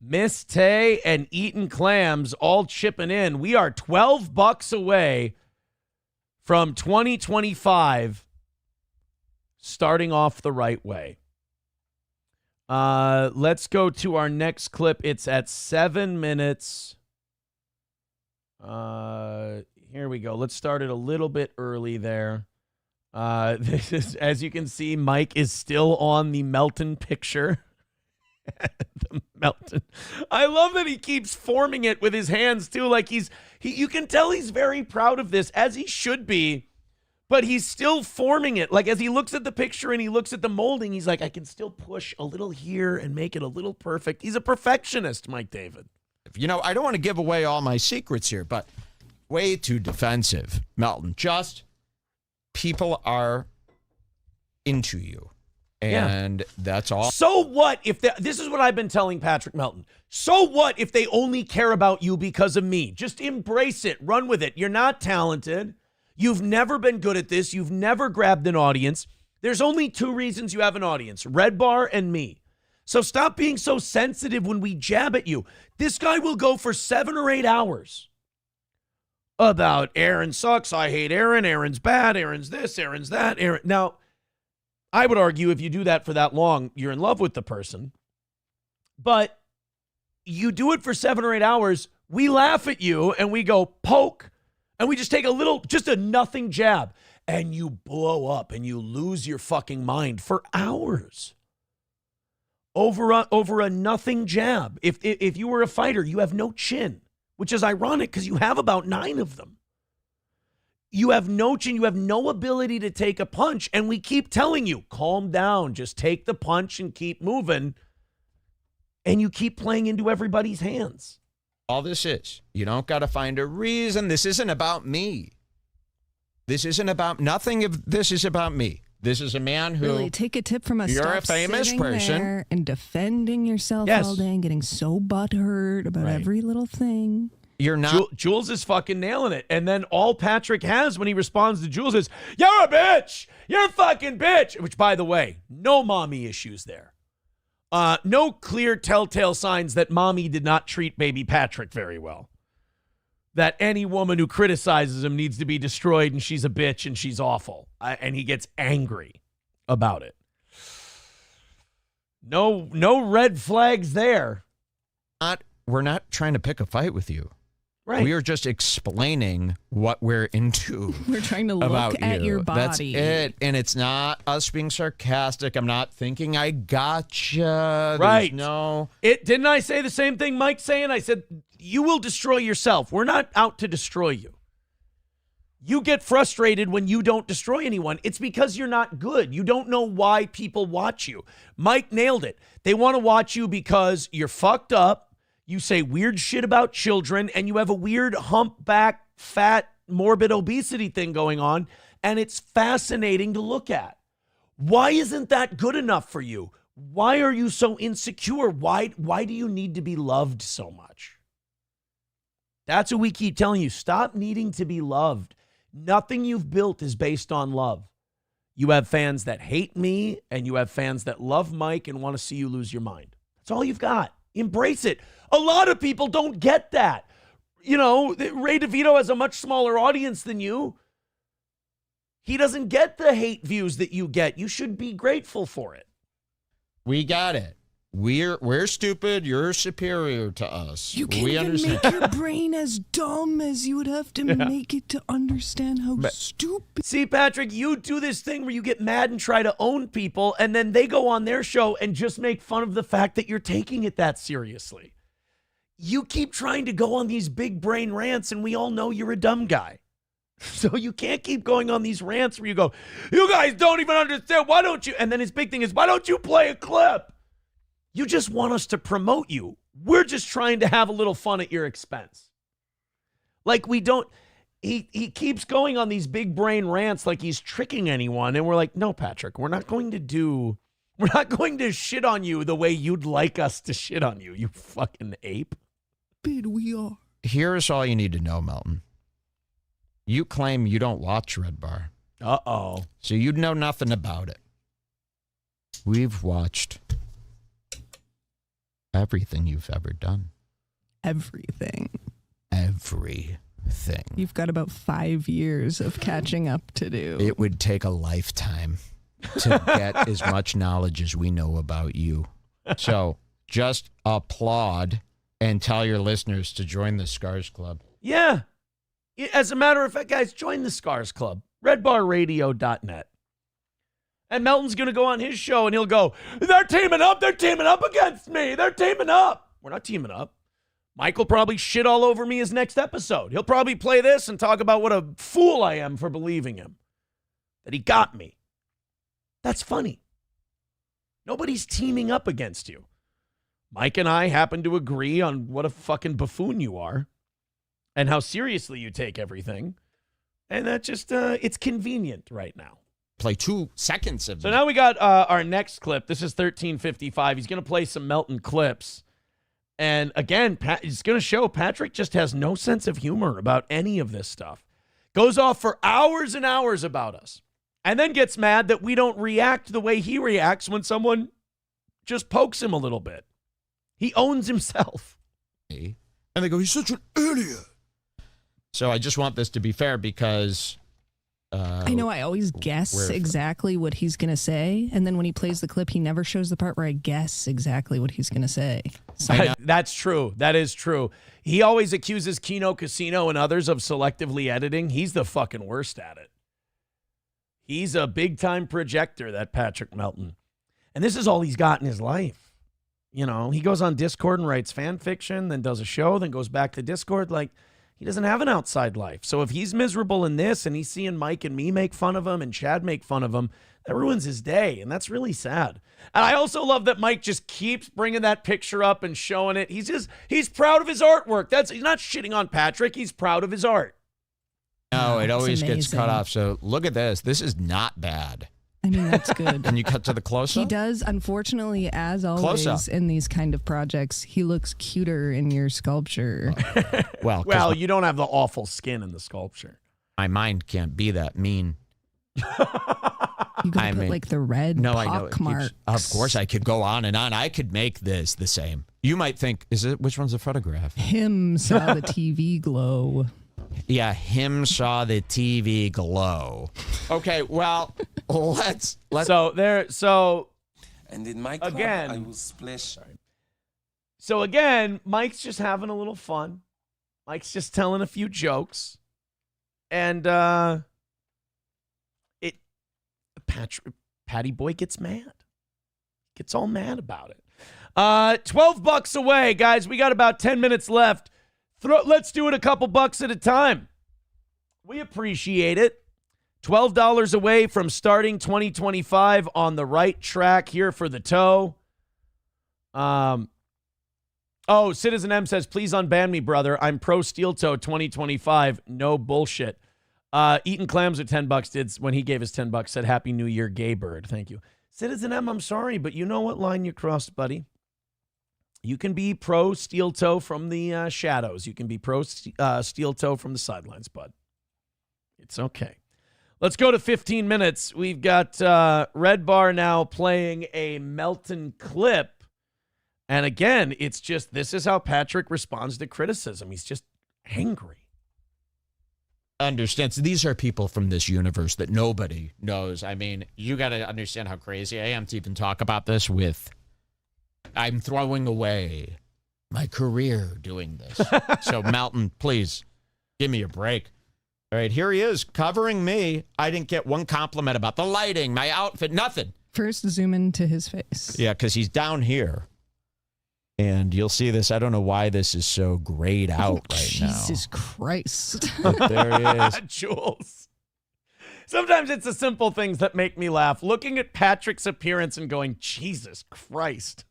Miss Tay, and Eaton Clams all chipping in. We are $12 away from 2025 starting off the right way. Let's go to our next clip. It's at 7 minutes. Here we go. Let's start it a little bit early there. This is, as you can see, Mike is still on the Melton picture. The Melton. I love that he keeps forming it with his hands too. Like you can tell he's very proud of this, as he should be, but he's still forming it. Like, as he looks at the picture and he looks at the molding, he's like, I can still push a little here and make it a little perfect. He's a perfectionist, Mike David. You know, I don't want to give away all my secrets here, but way too defensive, Melton. Just people are into you, and that's all. So what if this is what I've been telling Patrick Melton. So what if they only care about you because of me? Just embrace it. Run with it. You're not talented. You've never been good at this. You've never grabbed an audience. There's only two reasons you have an audience, Red Bar and me. So stop being so sensitive when we jab at you. This guy will go for 7 or 8 hours about Aaron sucks, I hate Aaron, Aaron's bad, Aaron's this, Aaron's that. Aaron. Now, I would argue if you do that for that long, you're in love with the person. But you do it for 7 or 8 hours, we laugh at you and we go poke, and we just take just a nothing jab, and you blow up and you lose your fucking mind for hours. Over a nothing jab. If you were a fighter, you have no chin, which is ironic because you have about 9 of them. You have no chin. You have no ability to take a punch. And we keep telling you, calm down. Just take the punch and keep moving. and you keep playing into everybody's hands. All this is, you don't got to find a reason. This isn't about me. This isn't about nothing of this is about me. This is a man who really take a tip from us. You're Stop a famous sitting person there and defending yourself Yes. all day and getting so butthurt about Right. every little thing. You're not. Jules is fucking nailing it. And then all Patrick has when he responds to Jules is, "You're a bitch. You're a fucking bitch." Which, by the way, no mommy issues there. No clear telltale signs that mommy did not treat baby Patrick very well. That any woman who criticizes him needs to be destroyed and she's a bitch and she's awful. And he gets angry about it. No red flags there. We're not trying to pick a fight with you. Right. We are just explaining what we're into. We're trying to look about at you. your That's body. it. And it's not us being sarcastic. I'm not thinking I gotcha. Right. No. Didn't I say the same thing Mike's saying? I said, you will destroy yourself. We're not out to destroy you. You get frustrated when you don't destroy anyone. It's because you're not good. You don't know why people watch you. Mike nailed it. They want to watch you because you're fucked up. You say weird shit about children, and you have a weird humpback, fat, morbid obesity thing going on, and it's fascinating to look at. Why isn't that good enough for you? Why are you so insecure? Why do you need to be loved so much? That's what we keep telling you. Stop needing to be loved. Nothing you've built is based on love. You have fans that hate me, and you have fans that love Mike and want to see you lose your mind. That's all you've got. Embrace it. A lot of people don't get that. You know, Ray DeVito has a much smaller audience than you. He doesn't get the hate views that you get. You should be grateful for it. We got it. We're stupid. You're superior to us. You can't we even understand. make your brain as dumb as you would have to make it to understand how stupid. See, Patrick, you do this thing where you get mad and try to own people, and then they go on their show and just make fun of the fact that you're taking it that seriously. You keep trying to go on these big brain rants, and we all know you're a dumb guy. So you can't keep going on these rants where you go, you guys don't even understand. Why don't you? And then his big thing is, why don't you play a clip? You just want us to promote you. We're just trying to have a little fun at your expense. Like we don't, he keeps going on these big brain rants like he's tricking anyone. And we're like, no, Patrick, we're not going to shit on you the way you'd like us to shit on you, you fucking ape. Bid we are. Here's all you need to know, Melton. You claim you don't watch Red Bar. Uh-oh. So you know nothing about it. We've watched everything you've ever done. Everything. Everything. You've got about 5 years of catching up to do. It would take a lifetime to get as much knowledge as we know about you. So just applaud and tell your listeners to join the Scars Club. Yeah. As a matter of fact, guys, join the Scars Club. RedBarRadio.net. And Melton's going to go on his show and he'll go, they're teaming up against me. They're teaming up. We're not teaming up. Mike will probably shit all over me his next episode. He'll probably play this and talk about what a fool I am for believing him. That he got me. That's funny. Nobody's teaming up against you. Mike and I happen to agree on what a fucking buffoon you are and how seriously you take everything. And that just, it's convenient right now. Play 2 seconds of So now we got our next clip. This is 1355. He's going to play some Melton clips. And again, he's going to show Patrick just has no sense of humor about any of this stuff. Goes off for hours and hours about us. And then gets mad that we don't react the way he reacts when someone just pokes him a little bit. He owns himself. And they go, he's such an idiot. So I just want this to be fair because... I know I always guess exactly what he's going to say. And then when he plays the clip, he never shows the part where I guess exactly what he's going to say. So That's true. That is true. He always accuses Kino Casino and others of selectively editing. He's the fucking worst at it. He's a big-time projector, that Patrick Melton. And this is all he's got in his life. You know, he goes on Discord and writes fan fiction, then does a show, then goes back to Discord. Like, he doesn't have an outside life. So if he's miserable in this and he's seeing Mike and me make fun of him and Chad make fun of him, That ruins his day, and that's really sad. And I also love that Mike just keeps bringing that picture up and showing it. He's proud of his artwork. He's not shitting on Patrick. He's proud of his art. No, it always gets cut off. So look at this. This is not bad. I mean, that's good. Can you cut to the close-up? He does, unfortunately, as always in these kind of projects, he looks cuter in your sculpture. Well, you don't have the awful skin in the sculpture. My mind can't be that mean. You gotta put like the red pock marks. Of course, I could go on and on. I could make this the same. You might think, which one's a photograph? Him saw the TV glow. Yeah, him saw the TV glow. Okay, well, let's. And in my club, again, I will splish. So again, Mike's just having a little fun. Mike's just telling a few jokes, and Patty Boy gets mad. Gets all mad about it. $12 away, guys. We got about 10 minutes left. Let's do it a couple bucks at a time. We appreciate it. $12 away from starting 2025 on the right track here for the toe. Citizen M says, please unban me, brother. I'm pro steel toe 2025. No bullshit. Eating clams with $10 when he gave us $10 said, Happy New Year, gay bird. Thank you. Citizen M, I'm sorry, but you know what line you crossed, buddy. You can be pro steel toe from the shadows. You can be pro steel toe from the sidelines, bud. It's okay. Let's go to 15 minutes. We've got Red Bar now playing a Melton clip. And again, it's just, this is how Patrick responds to criticism. He's just angry. Understand. So these are people from this universe that nobody knows. I mean, you got to understand how crazy I am to even talk about this with. I'm throwing away my career doing this. So, Melton, please give me a break. All right, here he is covering me. I didn't get one compliment about the lighting, my outfit, nothing. First, zoom into his face. Yeah, because he's down here. And you'll see this. I don't know why this is so grayed out right now. Jesus Christ. But there he is. Jules. Sometimes it's the simple things that make me laugh. Looking at Patrick's appearance and going, Jesus Christ.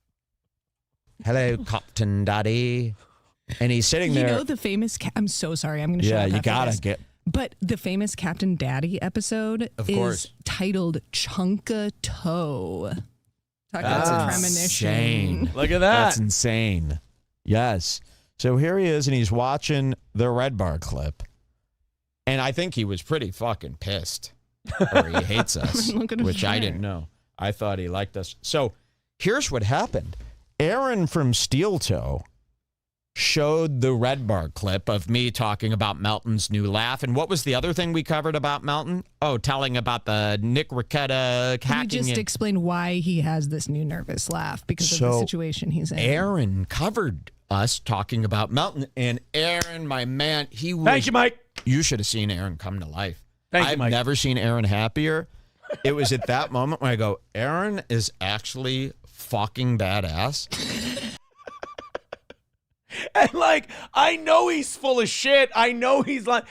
Hello, Captain Daddy. And he's sitting there. You know the famous... I'm so sorry. I'm going to shut up. Yeah, you got to get... But the famous Captain Daddy episode is titled Chunka Toe. Talk about some premonition. Insane. Look at that. That's insane. Yes. So here he is, and he's watching the Red Bar clip. And I think he was pretty fucking pissed. Or he hates us, which I didn't know. I thought he liked us. So here's what happened. Aaron from Steel Toe showed the Red Bar clip of me talking about Melton's new laugh. And what was the other thing we covered about Melton? Oh, telling about the Nick Ricketta hacking. You just explained why he has this new nervous laugh because of the situation he's in. Aaron covered us talking about Melton. And Aaron, my man, he was... Thank you, Mike. You should have seen Aaron come to life. Thank you, Mike. I've never seen Aaron happier. It was at that moment when I go, Aaron is actually fucking badass. And like, I know he's full of shit. I know he's like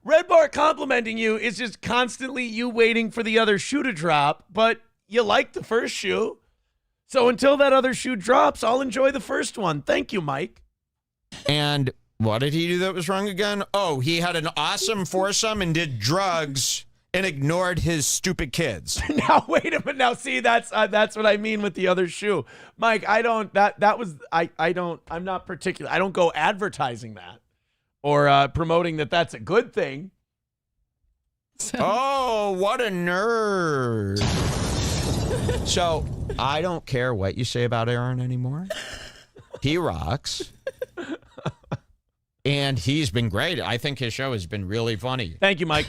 Red Bar complimenting you is just constantly you waiting for the other shoe to drop, but you like the first shoe. So until that other shoe drops, I'll enjoy the first one. Thank you, Mike. And what did he do that was wrong again? Oh, he had an awesome foursome and did drugs and ignored his stupid kids. Now, wait a minute. Now, see, that's what I mean with the other shoe. Mike, I'm not particular. I don't go advertising that or promoting that that's a good thing. Oh, what a nerd. So, I don't care what you say about Aaron anymore. He rocks. And he's been great. I think his show has been really funny. Thank you, Mike.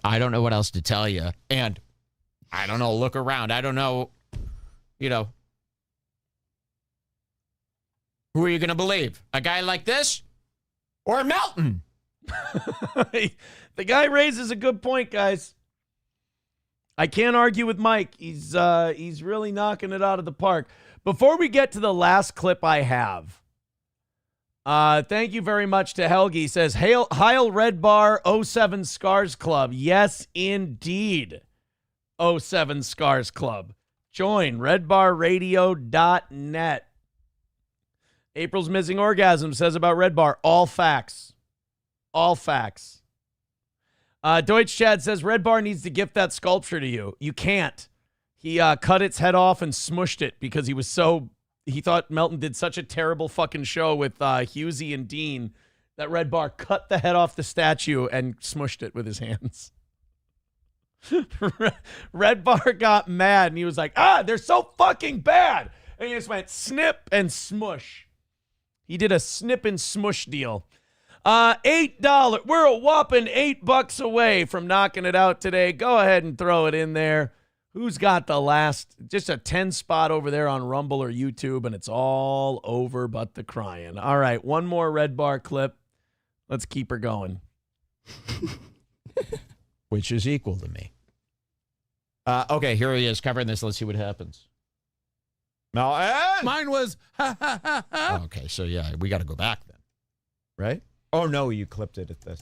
I don't know what else to tell you. And I don't know, look around. I don't know, who are you going to believe? A guy like this or Melton? The guy raises a good point, guys. I can't argue with Mike. He's really knocking it out of the park. Before we get to the last clip I have, thank you very much to Helgi. He says, Heil Red Bar 07 Scars Club. Yes, indeed. 07 Scars Club. Join redbarradio.net. April's missing orgasm says about Red Bar, all facts. All facts. Deutsch Chad says Red Bar needs to gift that sculpture to you. You can't. He cut its head off and smushed it because he thought Melton did such a terrible fucking show with Husey and Dean that Red Bar cut the head off the statue and smushed it with his hands. Red Bar got mad and he was like, they're so fucking bad. And he just went snip and smush. He did a snip and smush deal. $8. We're a whopping $8 away from knocking it out today. Go ahead and throw it in there. Who's got the last? Just a 10 spot over there on Rumble or YouTube, and it's all over but the crying. All right, one more Red Bar clip. Let's keep her going. Which is equal to me. Okay, here he is covering this. Let's see what happens. Mine was ha ha ha ha. Okay, so yeah, we got to go back then, right? Oh no, you clipped it at the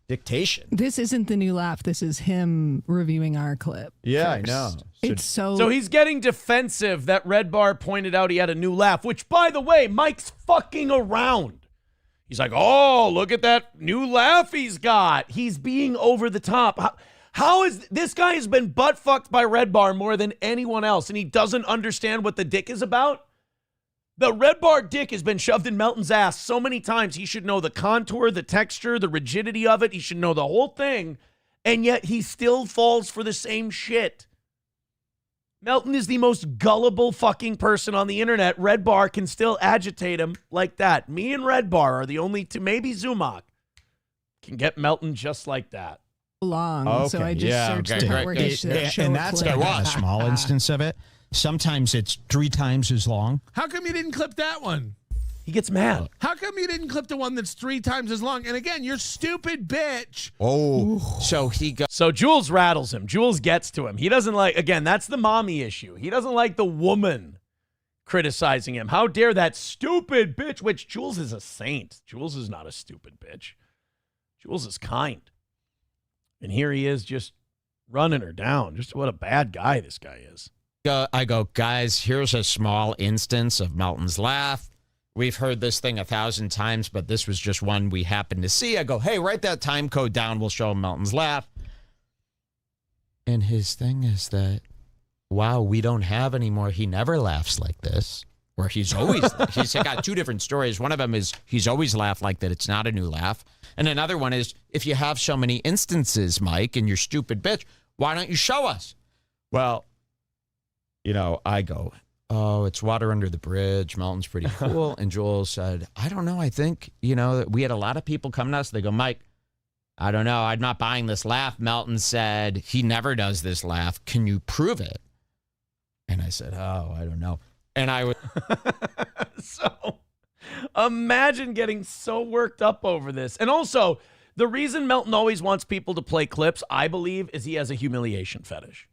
dictation. This isn't the new laugh. This is him reviewing our clip. Yeah, first. I know. It's So he's getting defensive that Red Bar pointed out he had a new laugh, which, by the way, Mike's fucking around. He's like, oh, look at that new laugh he's got. He's being over the top. How is this guy has been butt fucked by Red Bar more than anyone else, and he doesn't understand what the dick is about? The Red Bar dick has been shoved in Melton's ass so many times. He should know the contour, the texture, the rigidity of it. He should know the whole thing, and yet he still falls for the same shit. Melton is the most gullible fucking person on the internet. Red Bar can still agitate him like that. Me and Red Bar are the only two, maybe Zumach, can get Melton just like that. Long, Okay, so I just searched the part where he should show And a that's clip. a small instance of it. Sometimes it's 3 times as long. How come you didn't clip that one? He gets mad. How come you didn't clip the one that's 3 times as long? And again, you're stupid bitch. Oh, so he got. So Jules rattles him. Jules gets to him. He doesn't like, again, that's the mommy issue. He doesn't like the woman criticizing him. How dare that stupid bitch, which Jules is a saint. Jules is not a stupid bitch. Jules is kind. And here he is just running her down. Just what a bad guy this guy is. I go, guys, here's a small instance of Melton's laugh. We've heard this thing 1,000 times, but this was just one we happened to see. I go, hey, write that time code down. We'll show him Melton's laugh. And his thing is that, wow, we don't have anymore. He never laughs like this. Or he's always, he's got 2 different stories. One of them is he's always laughed like that. It's not a new laugh. And another one is, if you have so many instances, Mike, and you're stupid bitch, why don't you show us? Well, you know, I go, oh, it's water under the bridge. Melton's pretty cool. And Joel said, I don't know. I think, you know, we had a lot of people come to us. They go, Mike, I don't know. I'm not buying this laugh. Melton said he never does this laugh. Can you prove it? And I said, oh, I don't know. And I would. So imagine getting so worked up over this. And also, the reason Melton always wants people to play clips, I believe, is he has a humiliation fetish.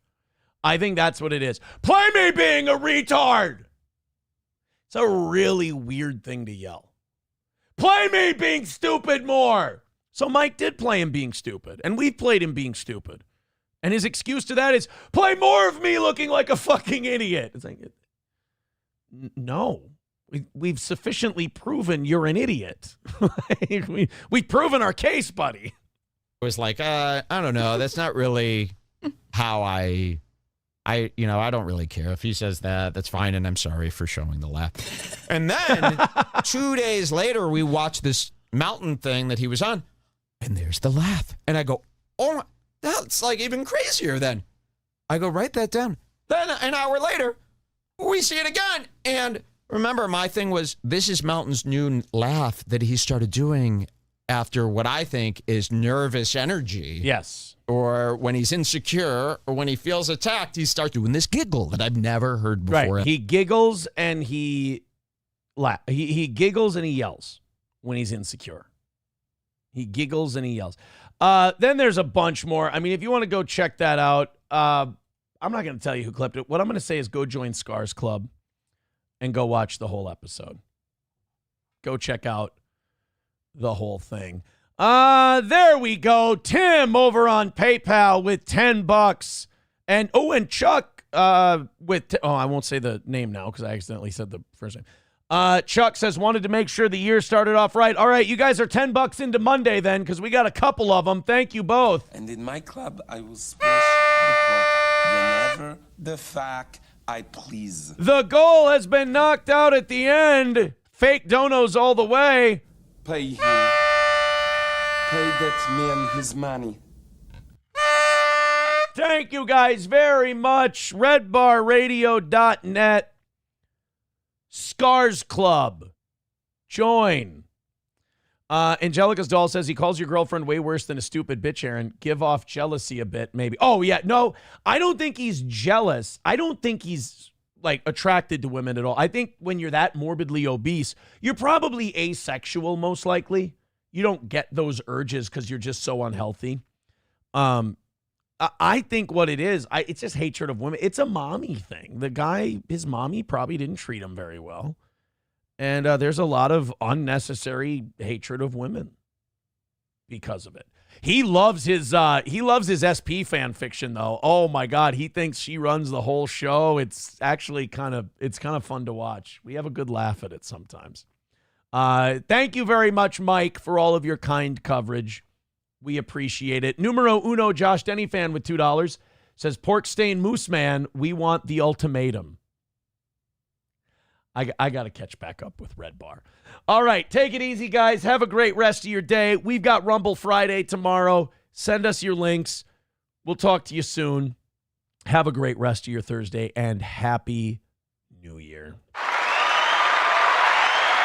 I think that's what it is. Play me being a retard. It's a really weird thing to yell. Play me being stupid more. So Mike did play him being stupid, and we've played him being stupid. And his excuse to that is, play more of me looking like a fucking idiot. It's like, no. We've sufficiently proven you're an idiot. We've proven our case, buddy. It was like, I don't know. That's not really how I don't really care. If he says that, that's fine, and I'm sorry for showing the laugh. And then 2 days later, we watched this Melton thing that he was on, and there's the laugh. And I go, oh, that's like even crazier then. I go, write that down. Then an hour later, we see it again. And remember, my thing was, this is Melton's new laugh that he started doing after what I think is nervous energy. Yes. Or when he's insecure, or when he feels attacked, he starts doing this giggle that I've never heard before. Right. He giggles and he giggles and he yells when he's insecure. He giggles and he yells. Then there's a bunch more. I mean, if you want to go check that out, I'm not going to tell you who clipped it. What I'm going to say is go join Scars Club and go watch the whole episode. Go check out the whole thing. There we go. Tim over on PayPal with $10. And Chuck I won't say the name now because I accidentally said the first name. Chuck says, wanted to make sure the year started off right. All right, you guys are $10 into Monday then because we got a couple of them. Thank you both. And in my club, I will splash the pot whenever the fuck I please. The goal has been knocked out at the end. Fake donos all the way. Pay him. Pay that man his money. Thank you guys very much. RedBarRadio.net. Scars Club. Join. Angelica's doll says he calls your girlfriend way worse than a stupid bitch, Aaron. Give off jealousy a bit, maybe. Oh, yeah. No, I don't think he's jealous. I don't think he's, like, attracted to women at all. I think when you're that morbidly obese, you're probably asexual, most likely. You don't get those urges because you're just so unhealthy. I think what it is, it's just hatred of women. It's a mommy thing. The guy, his mommy probably didn't treat him very well. And there's a lot of unnecessary hatred of women because of it. He loves his SP fan fiction though. Oh my God, he thinks she runs the whole show. It's actually kind of fun to watch. We have a good laugh at it sometimes. Thank you very much, Mike, for all of your kind coverage. We appreciate it. Numero uno, Josh Denny fan with $2 says, Pork Stain Moose Man, we want the ultimatum. I got to catch back up with Red Bar. All right, take it easy, guys. Have a great rest of your day. We've got Rumble Friday tomorrow. Send us your links. We'll talk to you soon. Have a great rest of your Thursday, and Happy New Year.